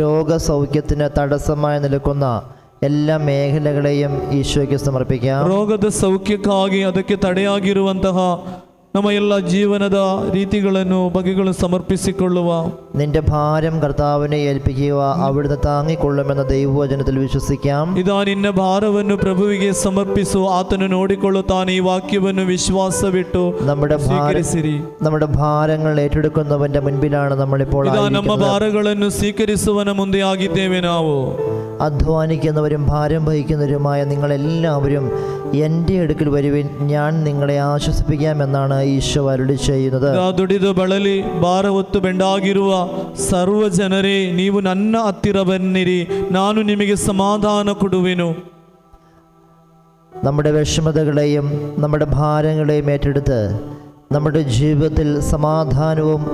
രോഗസൗഖ്യത്തിന് ತಡಸമായി ನಿಲುಕುന്ന ಎಲ್ಲ ಮೇಖಲೆಗಳೇയും ಈಶೋಗೆ ಸಮರ್ಪಿക്കാം. ರೋಗದ ಸೌಖ್ಯಕ್ಕಾಗಿ ಅದಕ್ಕೆ ತಡೆಯಾಗಿರುವಂತಹ ನಮ್ಮ ಎಲ್ಲ ಜೀವನದ ರೀತಿಗಳನ್ನು ಬಗೆಗಳನ್ನು ಸಮರ್ಪಿಸಿಕೊಳ್ಳುವ. നിന്റെ ഭാരം കർത്താവിനെ ഏൽപ്പിക്കുക, അവിടുന്ന് താങ്ങിക്കൊള്ളുമെന്ന ദൈവവചനത്തിൽ വിശ്വസിക്കാം. ഇതാ നിന്റെ ഭാരವನ್ನು ಪ್ರಭುವಿಗೆ ಸಮರ್ಪಿಸು, ಆತನು ನೋಡಿಕೊಳ್ಳುತ್ತಾನೆ. ಈ ವಾಕ್ಯವನ್ನು ವಿಶ್ವಾಸವಿಟ್ಟು ಸ್ವೀಕರಿಸಿರಿ. നമ്മുടെ ഭാരങ്ങൾ ഏറ്റെടുക്കുന്നവന്റെ മുൻപിലാണ് നമ്മളിപ്പോൾ. ഇതാ ನಮ್ಮ ಭಾರಗಳನ್ನು ಸ್ವೀಕರಿಸುವನ ಮುಂದೆ ಆಗಿದ್ದೇವೆ ನಾವು. അധ്വാനിക്കുന്നവരും ഭാരം വഹിക്കുന്നവരുമായ നിങ്ങളെല്ലാവരും എൻ്റെ അടുക്കൽ വരുവിൻ, ഞാൻ നിങ്ങളെ ആശ്വസിപ്പിക്കാമെന്നാണ് ഈശോ അരുളി ചെയ്യുന്നത്. ದುಡಿದು ಬಳಲಿ ಭಾರ ಹೊತ್ತು ಬೆಂಡಾಗಿರುವ ಸರ್ವ ಜನರೇ, ನೀವು ನನ್ನ ಹತ್ತಿರ ಬನ್ನಿರಿ, ನಾನು ನಿಮಗೆ ಸಮಾಧಾನ ಕೊಡುವೆನು. നമ്മുടെ വിഷമതകളെയും നമ്മുടെ ഭാരങ്ങളെയും ഏറ്റെടുത്ത് നമ്മുടെ ജീവിതത്തിൽ സമാധാനവും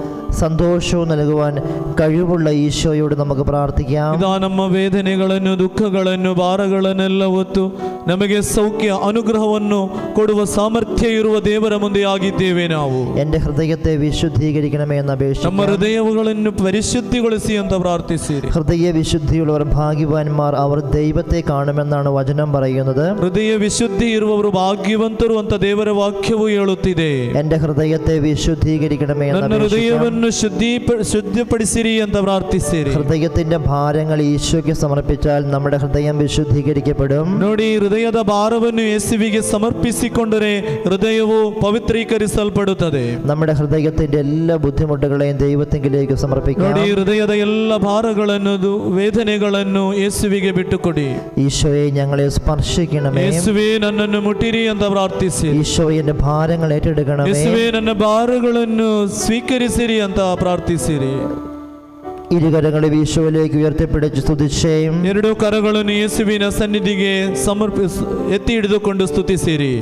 സന്തോഷവും നൽകുവാൻ കഴിവുള്ള ഈശോയോട് നമുക്ക് പ്രാർത്ഥിക്കാം. ഇതാ ನಮ್ಮ ವೇದನೆಗಳನ್ನು ದುಃಖಗಳನ್ನು ಭಾರಗಳನ್ನೆಲ್ಲ ಹೊತ್ತು ನಮಗೆ ಸೌಖ್ಯ ಅನುಗ್ರಹವನ್ನು ಕೊಡುವ ಸಾಮರ್ಥ್ಯ ಇರುವ ದೇವರ ಮುಂದೆ ಆಗಿದ್ದೇವೆ ನಾವು. എൻ്റെ ഹൃദയത്തെ വിശുദ്ധീകരിക്കണമേ എന്ന് അപേക്ഷിക്കാം. ನಮ್ಮ ಹೃದಯಗಳನ್ನು ಪರಿಶುದ್ಧಿಗೊಳಿಸಿ ಅಂತ ಪ್ರಾರ್ಥಿಸಿರಿ. ഹൃദയ വിശുദ്ധിയുള്ളവർ ഭാഗ്യവാന്മാർ, അവർ ദൈവത്തെ കാണുമെന്നാണ് വചനം പറയുന്നത്. ಹೃದಯ ವಿಶುದ್ಧಿ ಇರುವವರು ಭಾಗ್ಯವಂತರು ಅಂತ ದೇವರ ವಾಕ್ಯವು ಹೇಳುತ್ತಿದೆ. എൻ്റെ ഹൃദയത്തെ വിശുദ്ധീകരിക്കണമേ എന്ന് അപേക്ഷിക്കാം. ശുദ്ധിപ്പെടുത്തിരി ಅಂತ ಪ್ರಾರ್ಥಿಸಿರಿ. ഹൃദയത്തിന്റെ ഭാരങ്ങൾ ഈശോയ്ക്ക് സമർപ്പിച്ചാൽ നമ്മുടെ ഹൃദയം വിശുദ്ധീകരിക്കപ്പെടും. ನೋಡಿ, ಹೃದಯದ ಭಾರವನ್ನು ಯೇಸುವಿಗೆ ಸಮರ್ಪಿಸಿಕೊಂಡರೆ ಹೃದಯವು ಪವಿತ್ರೀಕರಿಸಲ್ಪಡುತ್ತದೆ. നമ്മുടെ ഹൃദയത്തിന്റെ എല്ലാ ബുദ്ധിമുട്ടുകളെയും ദൈവത്തിലേക്ക് സമർപ്പിക്കാം. ನೋಡಿ, ಹೃದಯದ ಎಲ್ಲ ಭಾರಗಳನ್ನು ವೇದನೆಗಳನ್ನು ಯೇಸುವಿಗೆ ಬಿಟ್ಟುಕೊಡಿ. ഈശോയെ ഞങ്ങളെ സ്പർശിക്കണമേ. ಯೇಸುവೇ ನನ್ನನ್ನು ಮುಟ್ಟಿರಿ ಅಂತ ಪ್ರಾರ್ಥಿಸಿ. ഈശോയെ എൻ്റെ ഭാരങ്ങൾ ഏറ്റെടുക്കണമേ. ಯೇಸುವೇ ನನ್ನ ಭಾರಗಳನ್ನು ಸ್ವೀಕರಿಸಿರಿ ಅಂತ ಪ್ರಾರ್ಥಿಸಿರಿ. ഇരുകരങ്ങളും ഈശോയിലേക്ക് ഉയർത്തിപ്പിടിച്ച് സ്തുതിച്ചേയും. ಎರಡು ಕರಗಳನ್ನು ಯೇಸುವಿನ ಸನ್ನಿಧಿಗೆ ಎತ್ತಿ ಹಿಡಿದುಕೊಂಡು ಸ್ತುತಿಸಿರಿ.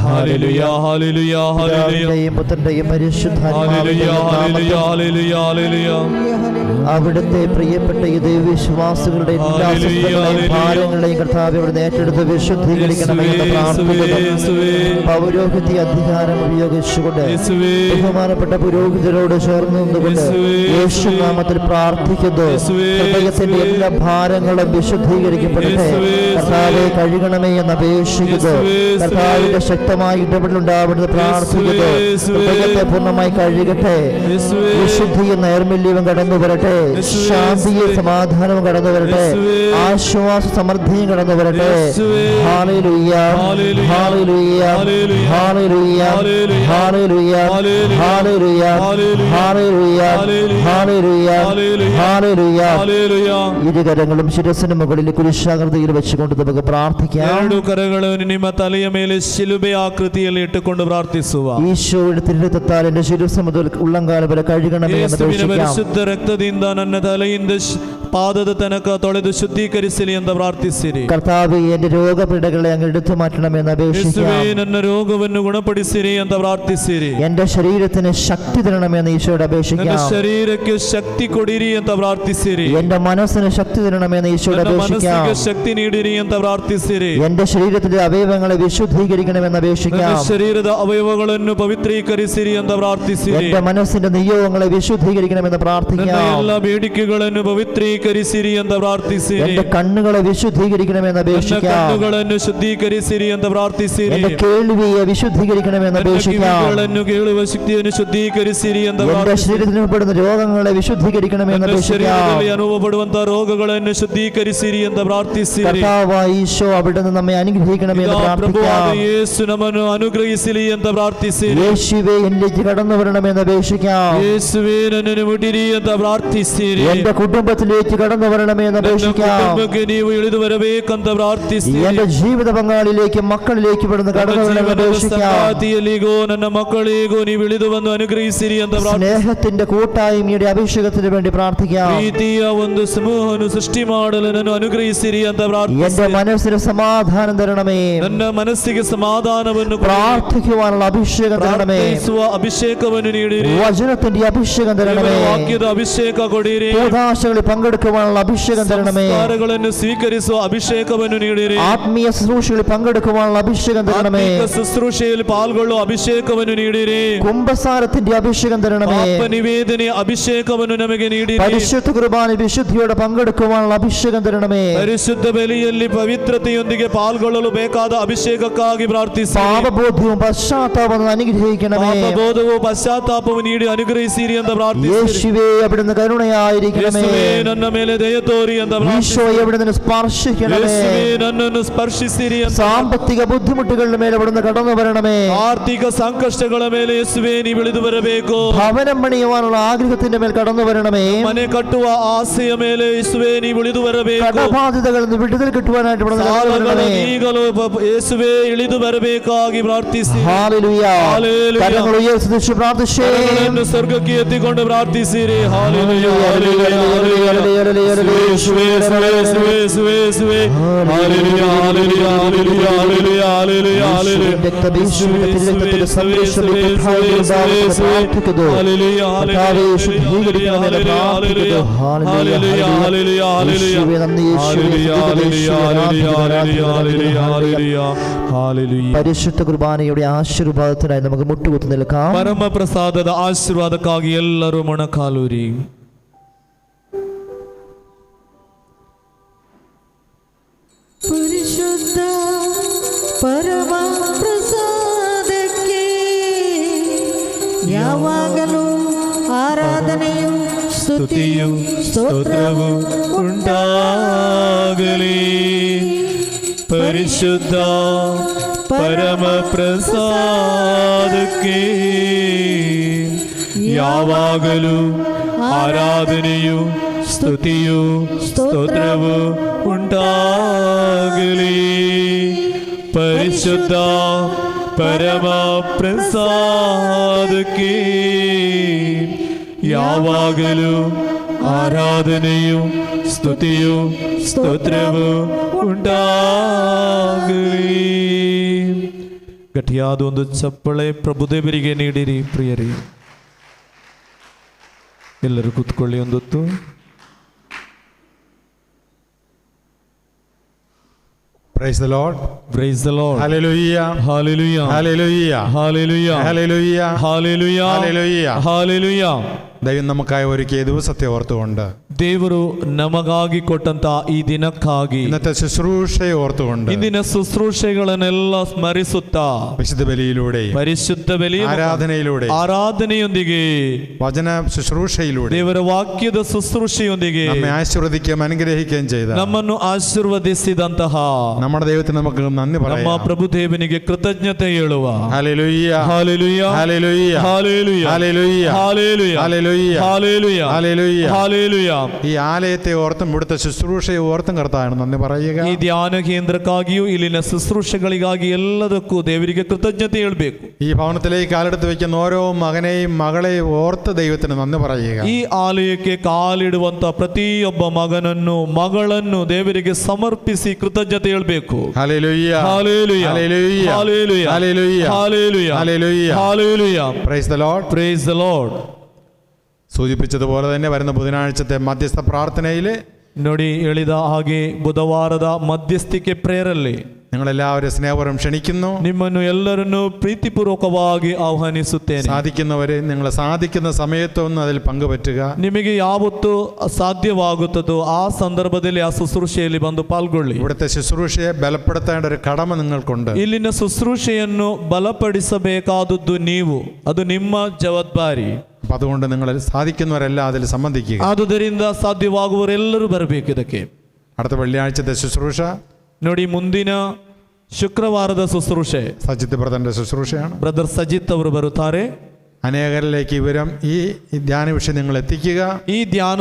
ഹല്ലേലൂയ ഹല്ലേലൂയ ഹല്ലേലൂയ പുത്രന്റെയും പരിശുദ്ധാത്മാവിന്റെയും ഹല്ലേലൂയ ഹല്ലേലൂയ ഹല്ലേലൂയ. അവിടുത്തെ പ്രിയപ്പെട്ട ഈ ദൈവവിശ്വാസികളുടെ എല്ലാ അസ്വസ്ഥതകളെയും ഭാരങ്ങളെയും കർത്താവേ അവിടുന്ന് ഏറ്റെടുത്ത് വിശുദ്ധീകരിക്കണമേ എന്ന് പ്രാർത്ഥിക്കുന്നു. പൗരോഹിത്യ അധികാരം ഉപയോഗിച്ചുകൊണ്ട് ബഹുമാനപ്പെട്ട പുരോഹിതരോട് ചേർന്ന് നിന്നുകൊണ്ട് യേശുനാമത്തിൽ പ്രാർത്ഥിക്കുന്നു. ഹൃദയത്തിന്റെ എല്ലാ ഭാരങ്ങളും വിശുദ്ധീകരിക്കപ്പെടട്ടെ. കർത്താവെ കഴുകണമേ എന്ന് അപേക്ഷിക്കുന്നു. കർത്താവിന്റെ ശക്തമായ ഇടപെടലുണ്ടാവുന്നത് പ്രാർത്ഥിക്കുന്നു. ഹൃദയത്തെ പൂർണ്ണമായി കഴുകട്ടെ. വിശുദ്ധിയും നൈർമല്യവും കടന്നു വരട്ടെ. ശാന്തിയും സമാധാനവും കടന്നു വരട്ടെ. ആശ്വാസ സമൃദ്ധിയും കടന്നു വരട്ടെ. ഹല്ലേലൂയ hallelujah hallelujah hallelujah hallelujah hallelujah hallelujah ഹല്ലേലൂയ. ഇരുകരങ്ങളും ശിരസിന് മുകളിൽ കുരിശാകൃതിയിൽ വെച്ചുകൊണ്ട് നമുക്ക് പ്രാർത്ഥിക്കാം. ಎರಡು ಕರಗಳನ್ನು ನಿಮ್ಮ ತಲೆಯ ಮೇಲೆ ಶಿಲುಬೆ ಆಕೃತಿಯಲ್ಲಿ ಇಟ್ಟುಕೊಂಡು ಪ್ರಾರ್ಥಿಸುವ. ഈശോയുടെ തിരുരക്തത്താൽ എൻ്റെ ശിരസ് മുതൽ ഉള്ളംകാലം വരെ കഴുകണമേ എന്ന് അപേക്ഷിക്കാം. ಪರಿಶುದ್ಧ ರಕ್ತದಿಂದ ನನ್ನ ತಲೆಯಿಂದ ಪಾದದ ತನಕ ತೊಳೆದು ಶುದ್ಧೀಕರಿಸಲಿ ಅಂತ ಪ್ರಾರ್ಥಿಸಿರಿ. കർത്താവേ എൻ്റെ രോഗപീഠകളെ അങ്ങ് എടുത്തു മാറ്റണമെന്ന് അപേക്ഷിക്കാം. ನನ್ನ ರೋಗವನ್ನು ಗುಣಪಡಿಸಿರಿ ಅಂತ ಪ್ರಾರ್ಥಿಸಿರಿ. എൻ്റെ ശരീരത്തിന് ശക്തി തരണമെന്ന് ഈശോയോട് അപേക്ഷിക്കാം. ನನ್ನ ಶರೀರಕ್ಕೆ ಶಕ್ತಿ ಕೊಡಿರಿ ಅಂತ ಪ್ರಾರ್ಥಿಸಿರಿ. എൻ്റെ മനസ്സിന് ശക്തി തരണമെന്ന് ഈശോയോട് അപേക്ഷിക്കാം. ಮನಸ್ಸಿಗೆ ಶಕ್ತಿ ನೀಡಿರಿ ಅಂತ ಪ್ರಾರ್ಥಿಸಿರಿ. എൻ്റെ ശരീരത്തിലെ അവയവങ്ങളെ വിശുദ്ധീകരിക്കണമെന്ന് അപേക്ഷിക്കാം. ശരീರದ ಅವಯವಗಳನ್ನು ಪವಿತ್ರೀಕರಿಸಿರಿ ಅಂತ ಪ್ರಾರ್ಥಿಸಿರಿ. എൻ്റെ മനസ്സിന്റെ നിയോഗങ്ങളെ വിശുദ്ധീകരിക്കണമെന്ന് പ്രാർത്ഥിക്കാം. ಎಲ್ಲ ಬೇಡಿಕೆಗಳನ್ನು ಪವಿತ್ರೀಕರಿಸಿರಿ ಅಂತ ಪ್ರಾರ್ಥಿಸಿರಿ. എൻ്റെ കണ്ണുകളെ വിശുദ്ധീകരിക്കണമെന്ന് അപേക്ഷിക്കാം. ಕಣ್ಣುಗಳನ್ನು ಶುದ್ಧೀಕರಿಸಿರಿ ಅಂತ ಪ್ರಾರ್ಥಿಸಿರಿ. എൻ്റെ കേൾവിയെ വിശുദ്ധീകരിക്കണമെന്ന് അപേക്ഷിക്കാം. ಕೇಳುವ ಶಕ್ತಿಯನ್ನು ಶುದ್ಧೀಕರಿಸಿರಿ ಅಂತ എൻ്റെ ശരീരത്തിൽ ഉൾപ്പെടുന്ന രോഗങ്ങളെ വിശുദ്ധീകരിക്കണമെന്ന് അപേക്ഷിക്കാം. അനുഭവപ്പെടുವಂತ ರೋಗಗಳನ್ನು ಶುದ್ಧೀಕರಿಸಿರಿ ಅಂತ ಪ್ರಾರ್ಥಿಸಿರಿ. കർത്താവായ ഈശോ അവിടുന്ന് നമ്മെ അനുഗ്രഹിക്കണമെന്ന് പ്രാർത്ഥിക്കാം. യേശു നമ്മെ അനുഗ്രഹിസിരി ಅಂತ ಪ್ರಾರ್ಥಿಸಿರಿ. യേശുവേ എന്നിലേക്ക് കടന്നു വരണമെന്ന് അപേക്ഷിക്കാം. യേശുവേ നನ್ನನ್ನು ಮುಟ್ಟಿರಿ ಅಂತ ಪ್ರಾರ್ಥಿಸಿರಿ. എൻ്റെ കുടുംബത്തിലേക്ക് കടന്നു വരണമെന്ന് അപേക്ഷിക്കാം. കുടുംബಕ್ಕೆ ನೀವು ಇಳಿದು ಬರಬೇಕಂತ ಪ್ರಾರ್ಥಿಸಿರಿ. എൻ്റെ ജീവിത പങ്കാളിയിലേക്കും മക്കളിലേക്കും ഇവിടുന്ന് കടന്നു വരണമെന്ന് അപേക്ഷിക്കാം. ಸಂಗಾತಿಯಲ್ಲಿಗೋ ನನ್ನ ಮಕ್ಕಳಿಗೋ ನೀವು ಇಳಿದು ಬಂದು ಅನುಗ್ರಹಿಸಿರಿ ಅಂತ സ്നേഹത്തിന്റെ കൂട്ടായ്മയുടെ അഭിഷേകത്തിന് വേണ്ടി പ്രാർത്ഥിക്കാം. ಪ್ರೀತಿಯ ಒಂದು ಸಮೂಹವನ್ನು ಸೃಷ್ಟಿ ಮಾಡಲು ನನ್ನ ಅನುಗ್ರಹಿಸಿರಿ ಅಂತ ಪ್ರಾರ್ಥಿಸಿರಿ. എൻ്റെ മനസ്സിന് സമാധാനം തരണമേ. ನನ್ನ ಮನಸ್ಸಿಗೆ ಸಮಾಧಾನವನ್ನು പ്രാർത്ഥിക്കുവാനുള്ള അഭിഷേകം തരണമേ. ಅಭಿಷೇಕವನ್ನು ನೀಡಿರಿ. വചനത്തിന്റെ അഭിഷേകം തരണമേ. ವಾಕ್ಯದ ಅಭಿಷೇಕ ಕೊಡಿರಿ. കൂദാശകളിൽ പങ്കെടുക്കുവാനുള്ള പങ്കെടുക്കുവാനുള്ള അഭിഷേകം തരണമേ. ಸಂಸ್ಕಾರಗಳನ್ನು ಸ್ವೀಕರಿಸುವ ಅಭಿಷೇಕವನ್ನು ನೀಡಿರಿ. ആത്മീയ ശുശ്രൂഷകളിൽ പങ്കെടുക്കുവാനുള്ള അഭിഷേകം തരണമേ. ಶುಶ್ರೂಷೆಯಲ್ಲಿ ಪಾಲ್ಗೊಳ್ಳುವ ಅಭಿಷೇಕವನ್ನು ನೀಡಿರಿ. കുംഭസാരത്തിന്റെ അഭിഷേകം തരണമേ. ಪಾಪ ನಿವೇದನೆ ಅಭಿಷೇಕವನ್ನು ನಮಗೆ ನೀಡಿರಿ. പരിശുദ്ധ കുർബാന വിശുദ്ധിയോടെ പങ്കെടുക്കുവാനുള്ള അഭിഷേകം തരണമേ. ಪರಿಶುದ್ಧ ಬಲಿಯಲ್ಲಿ ಪವಿತ್ರತೆಯೊಂದಿಗೆ ಪಾಲ್ಗೊಳ್ಳಲು ಬೇಕಾದ ಅಭಿಷೇಕಕ್ಕಾಗಿ ಪ್ರಾರ್ಥಿಸಿ. പാപബോധവും പശ്ചാത്താപവും അനുഗ്രഹിക്കണമേ. ಪಾಪಬೋಧವು ಪಶ್ಚಾತ್ತಾಪವು ನೀಡಿ ಅನುಗ್ರಹಿಸಿರಿ ಅಂತ ಪ್ರಾರ್ಥಿಸಿ. യേശുവേ അവിടുന്ന് കരുണയായിരിക്കണമേ. ಯೇಸುವೇ ನನ್ನ ಮೇಲೆ ದಯ ತೋರಿ ಅಂತ ಪ್ರಾರ್ಥಿಸಿ. ഈശോയെ അവിടുന്ന് സ്പർശിക്കണമേ. ಯೇಸುವೇ ನನ್ನನ್ನು ಸ್ಪರ್ಶಿಸಿರಿ ಅಂತ. സാമ്പത്തിക ബുദ്ധിമുട്ടുകളുടെ മേലെ അവിടുന്ന് കടന്നു വരണമേ. ಆರ್ಥಿಕ ಸಂಕಷ್ಟಗಳ ಮೇಲೆ ಯೇಸುವೇ ನೀವು ಇಳಿದು ಬರಬೇಕು. ഭവനം പണിയുവാനുള്ള ആഗ്രഹത്തിന്റെ മേൽ കടന്നു വരണമേ. ಮನೆ ಕಟ್ಟುವ ಆಸೆಯ ಮೇಲೆ ಯೇಸುವೇ ನೀವು ಇಳಿದು ಬರಬೇಕು. കടബാധ്യതകളിൽ നിന്ന് വിടുതൽ കിട്ടുവാനായിട്ട് ഇവിടുന്ന് കടന്നു വരണമേ. ಈಗಲೂ ಯೇಸುವೇ ಇಳಿದು ಬರಬೇಕಾಗಿ ಪ್ರಾರ್ಥಿಸಿ. ഹല്ലേലൂയ. കരങ്ങൾ ഉയർത്തി പ്രാർത്ഥിച്ചേ. ಕರಗಳನ್ನು ಸ್ವರ್ಗಕ್ಕೆ ಎತ್ತಿಕೊಂಡು ಪ್ರಾರ್ಥಿಸಿರಿ. ഹല്ലേലൂയ ഹല്ലേലൂയ ഹല്ലേലൂയ ಯೇಸುವೇ ಯೇಸುವೇ ಯೇಸುವೇ ಯೇಸುವೇ ഹല്ലേലൂയ ഹല്ലേലൂയ ഹല്ലേലൂയ ഹല്ലേലൂയ ഹല്ലേലൂയ ഹല്ലേലൂയ രക്തബീജത്തിന്റെ തിരുരക്തത്തിന്റെ സംരക്ഷണം പ്രാർത്ഥിക്കുന്നു. ഹല്ലേലൂയ കർത്താവേ ശുദ്ധീകരിക്കണമേ പ്രാർത്ഥിക്കുന്നു. ഹല്ലേലൂയ ഹല്ലേലൂയ യേശുവേ നന്ദി. യേശുവേ പരിശുദ്ധ കുർബാനയുടെ ആശീർവാദത്തിനായി നമുക്ക് മുട്ടുകുത്തി നിൽക്കാം. ಪರಮಪ್ರಸಾದದ ಆಶೀರ್ವಾದಕ್ಕಾಗಿ ಎಲ್ಲರೂ ಮೊಣಕಾಲೂರಿ. ಪರಿಶುದ್ಧ ಪರಮ ಪ್ರಸಾದಕ್ಕೆ ಯಾವಾಗಲೂ ಆರಾಧನೆಯು ಸ್ತುತಿಯು ಸ್ತೋತ್ರವು ಉಂಟಾಗಲಿ. ಪರಿಶುದ್ಧ ಪರಮ ಪ್ರಸಾದಕ್ಕೆ ಯಾವಾಗಲೂ ಆರಾಧನೆಯು ಸ್ತುತಿಯು ಸ್ತೋತ್ರವು ಉಂಟಾಗಲಿ. ಪರಿಶುದ್ಧ ಪರಮ ಪ್ರಸಾದಕ್ಕೆ ಯಾವಾಗಲೂ ಆರಾಧನೆಯು ಸ್ತುತಿಯು ಸ್ತೋತ್ರವು ಉಂಟಾಗಲಿ. ಗಟ್ಟಿಯಾದ ಒಂದು ಚಪ್ಪಳೆ ಪ್ರಭುದೇವರಿಗೆ ನೀಡಿರಿ ಪ್ರಿಯರಿ. ಎಲ್ಲರೂ ಕೂತ್ಕೊಳ್ಳಿ ಒಂದೊತ್ತು. Praise the Lord. Praise the Lord. Hallelujah. Hallelujah. Hallelujah. Hallelujah. Hallelujah. Hallelujah. Hallelujah. Hallelujah. ദൈവം നമുക്കായി ഒരുക്കിയ ദിവസത്തെ ഓർത്തുകൊണ്ട്, ದೇವರು ನಮಗಾಗಿ ಕೊಟ್ಟಂತ ಈ ದಿನಕ್ಕಾಗಿ, ഇന്നത്തെ ശുശ്രൂഷയെ ഓർത്തുകൊണ്ട്, ಇಂದಿನ ಶುಶ್ರೂಷೆಗಳನ್ನೆಲ್ಲ ಸ್ಮರಿಸುತ್ತಾ വിശുദ്ധ ബലിയിലൂടെ, ಪರಿಶುದ್ಧ ಬಲಿ ആരാധനയിലൂടെ, ಆರಾಧನೆಯೊಂದಿಗೆ, വചന ശുശ്രൂഷയിലൂടെ ದೇವರ ವಾಕ್ಯದ ಶುಶ್ರೂಷೆಯೊಂದಿಗೆ നമ്മെ ആശീർവദിക്കുകയും അനുഗ്രഹിക്കുകയും ചെയ്ത ನಮ್ಮನ್ನು ಆಶೀರ್ವದಿಸಿದಂತಹ നമ്മുടെ ദൈവത്തിന് നമുക്ക് നന്ദി ನಮ್ಮ പറയാം. ಪ್ರಭುದೇವನಿಗೆ ಕೃತಜ್ಞತೆ ಹೇಳುವ. Hallelujah. Hallelujah. Hallelujah. Hallelujah. Hallelujah. Hallelujah. Hallelujah. Hallelujah. Hallelujah. Hallelujah. ഈ ആലയത്തെ ഓർത്തും ഇവിടുത്തെ ശുശ്രൂഷയെ ഓർത്തും കർത്താവിന് നന്ദി പറയുക. ಈ ಧ್ಯಾನ ಕೇಂದ್ರಕ್ಕಾಗಿಯೂ ಇಲ್ಲಿನ ಶುಶ್ರೂಷೆಗಳಿಗಾಗಿ ಎಲ್ಲದಕ್ಕೂ ದೇವರಿಗೆ ಕೃತಜ್ಞತೆ ಹೇಳಬೇಕು. ഈ ഭവനത്തിലേക്ക് കാലെടുത്ത് വെക്കുന്ന ഓരോ മകനെയും മകളെയും ഓർത്ത് ദൈവത്തിന് നന്ദി പറയുക. ಈ ಆಲಯಕ್ಕೆ ಕಾಲಿಡುವಂತ ಪ್ರತಿಯೊಬ್ಬ ಮಗನನ್ನು ಮಗಳನ್ನು ದೇವರಿಗೆ ಸಮರ್ಪಿಸಿ ಕೃತಜ್ಞತೆ ಹೇಳಬೇಕು. Hallelujah. Hallelujah. Hallelujah. Hallelujah. Hallelujah. Hallelujah. Hallelujah. Hallelujah. Praise the Lord. Praise the Lord. സൂചിപ്പിച്ചതുപോലെ തന്നെ വരുന്ന ബുധനാഴ്ചത്തെ മധ്യസ്ഥ പ്രാർത്ഥനയിൽ ನೋಡಿ, ಹೇಳಿದ ಹಾಗೆ ಬುಧವಾರದ ಮಧ್ಯಸ್ಥಿಕೆ ಪ್ರೇರಲ್ಲಿ നിങ്ങളെല്ലാവരും സ്നേഹപൂർവ്വം ക്ഷണിക്കുന്നു. ನಿಮ್ಮನ್ನು ಎಲ್ಲರನ್ನು ಪ್ರೀತಿಪೂರ್ವಕವಾಗಿ ಆಹ್ವಾನಿಸುತ್ತೇನೆ. സാധിക്കുന്നവരെ നിങ്ങൾ സാധിക്കുന്ന സമയത്തൊന്ന് അതിൽ പങ്കുപറ്റുക. ನಿಮಗೆ ಯಾವತ್ತು ಸಾಧ್ಯವಾಗುತ್ತದೋ ಆ ಸಂದರ್ಭದಲ್ಲಿ ಆ ಶುಶ್ರೂಷೆಯಲ್ಲಿ ಬಂದು ಪಾಲ್ಗೊಳ್ಳಿ. ഇവിടുത്തെ ശുശ്രൂഷയെ ബലപ്പെടുത്തേണ്ട ഒരു കടമ നിങ്ങൾക്കുണ്ട്. ಇಲ್ಲಿನ ಶುಶ್ರೂಷೆಯನ್ನು ಬಲಪಡಿಸಬೇಕಾದದ್ದು ನೀವು, ಅದು ನಿಮ್ಮ ಜವಾಬ್ದಾರಿ. അപ്പം അതുകൊണ്ട് നിങ്ങൾ സാധിക്കുന്നവരെല്ലാം അതിൽ സംബന്ധിക്കുക. ಆದುದರಿಂದ ಸಾಧ್ಯವಾಗುವವರೆಲ್ಲರೂ ಬರಬೇಕು ಇದಕ್ಕೆ. അടുത്ത വെള്ളിയാഴ്ചത്തെ ശുശ്രൂഷ ನೋಡಿ, ಮುಂದಿನ ಶುಕ್ರವಾರದ ಶುಶ್ರೂಷೆ സജിത്ത് ബ്രദറിന്റെ ശുശ്രൂഷയാണ്. ಬ್ರದರ್ ಸಜಿತ್ ಅವರು ಬರುತ್ತಾರೆ. അനേകരിലേക്ക് വിവരം ഈ ധ്യാന വിഷയം നിങ്ങൾ എത്തിക്കുക. ಈ ಧ್ಯಾನ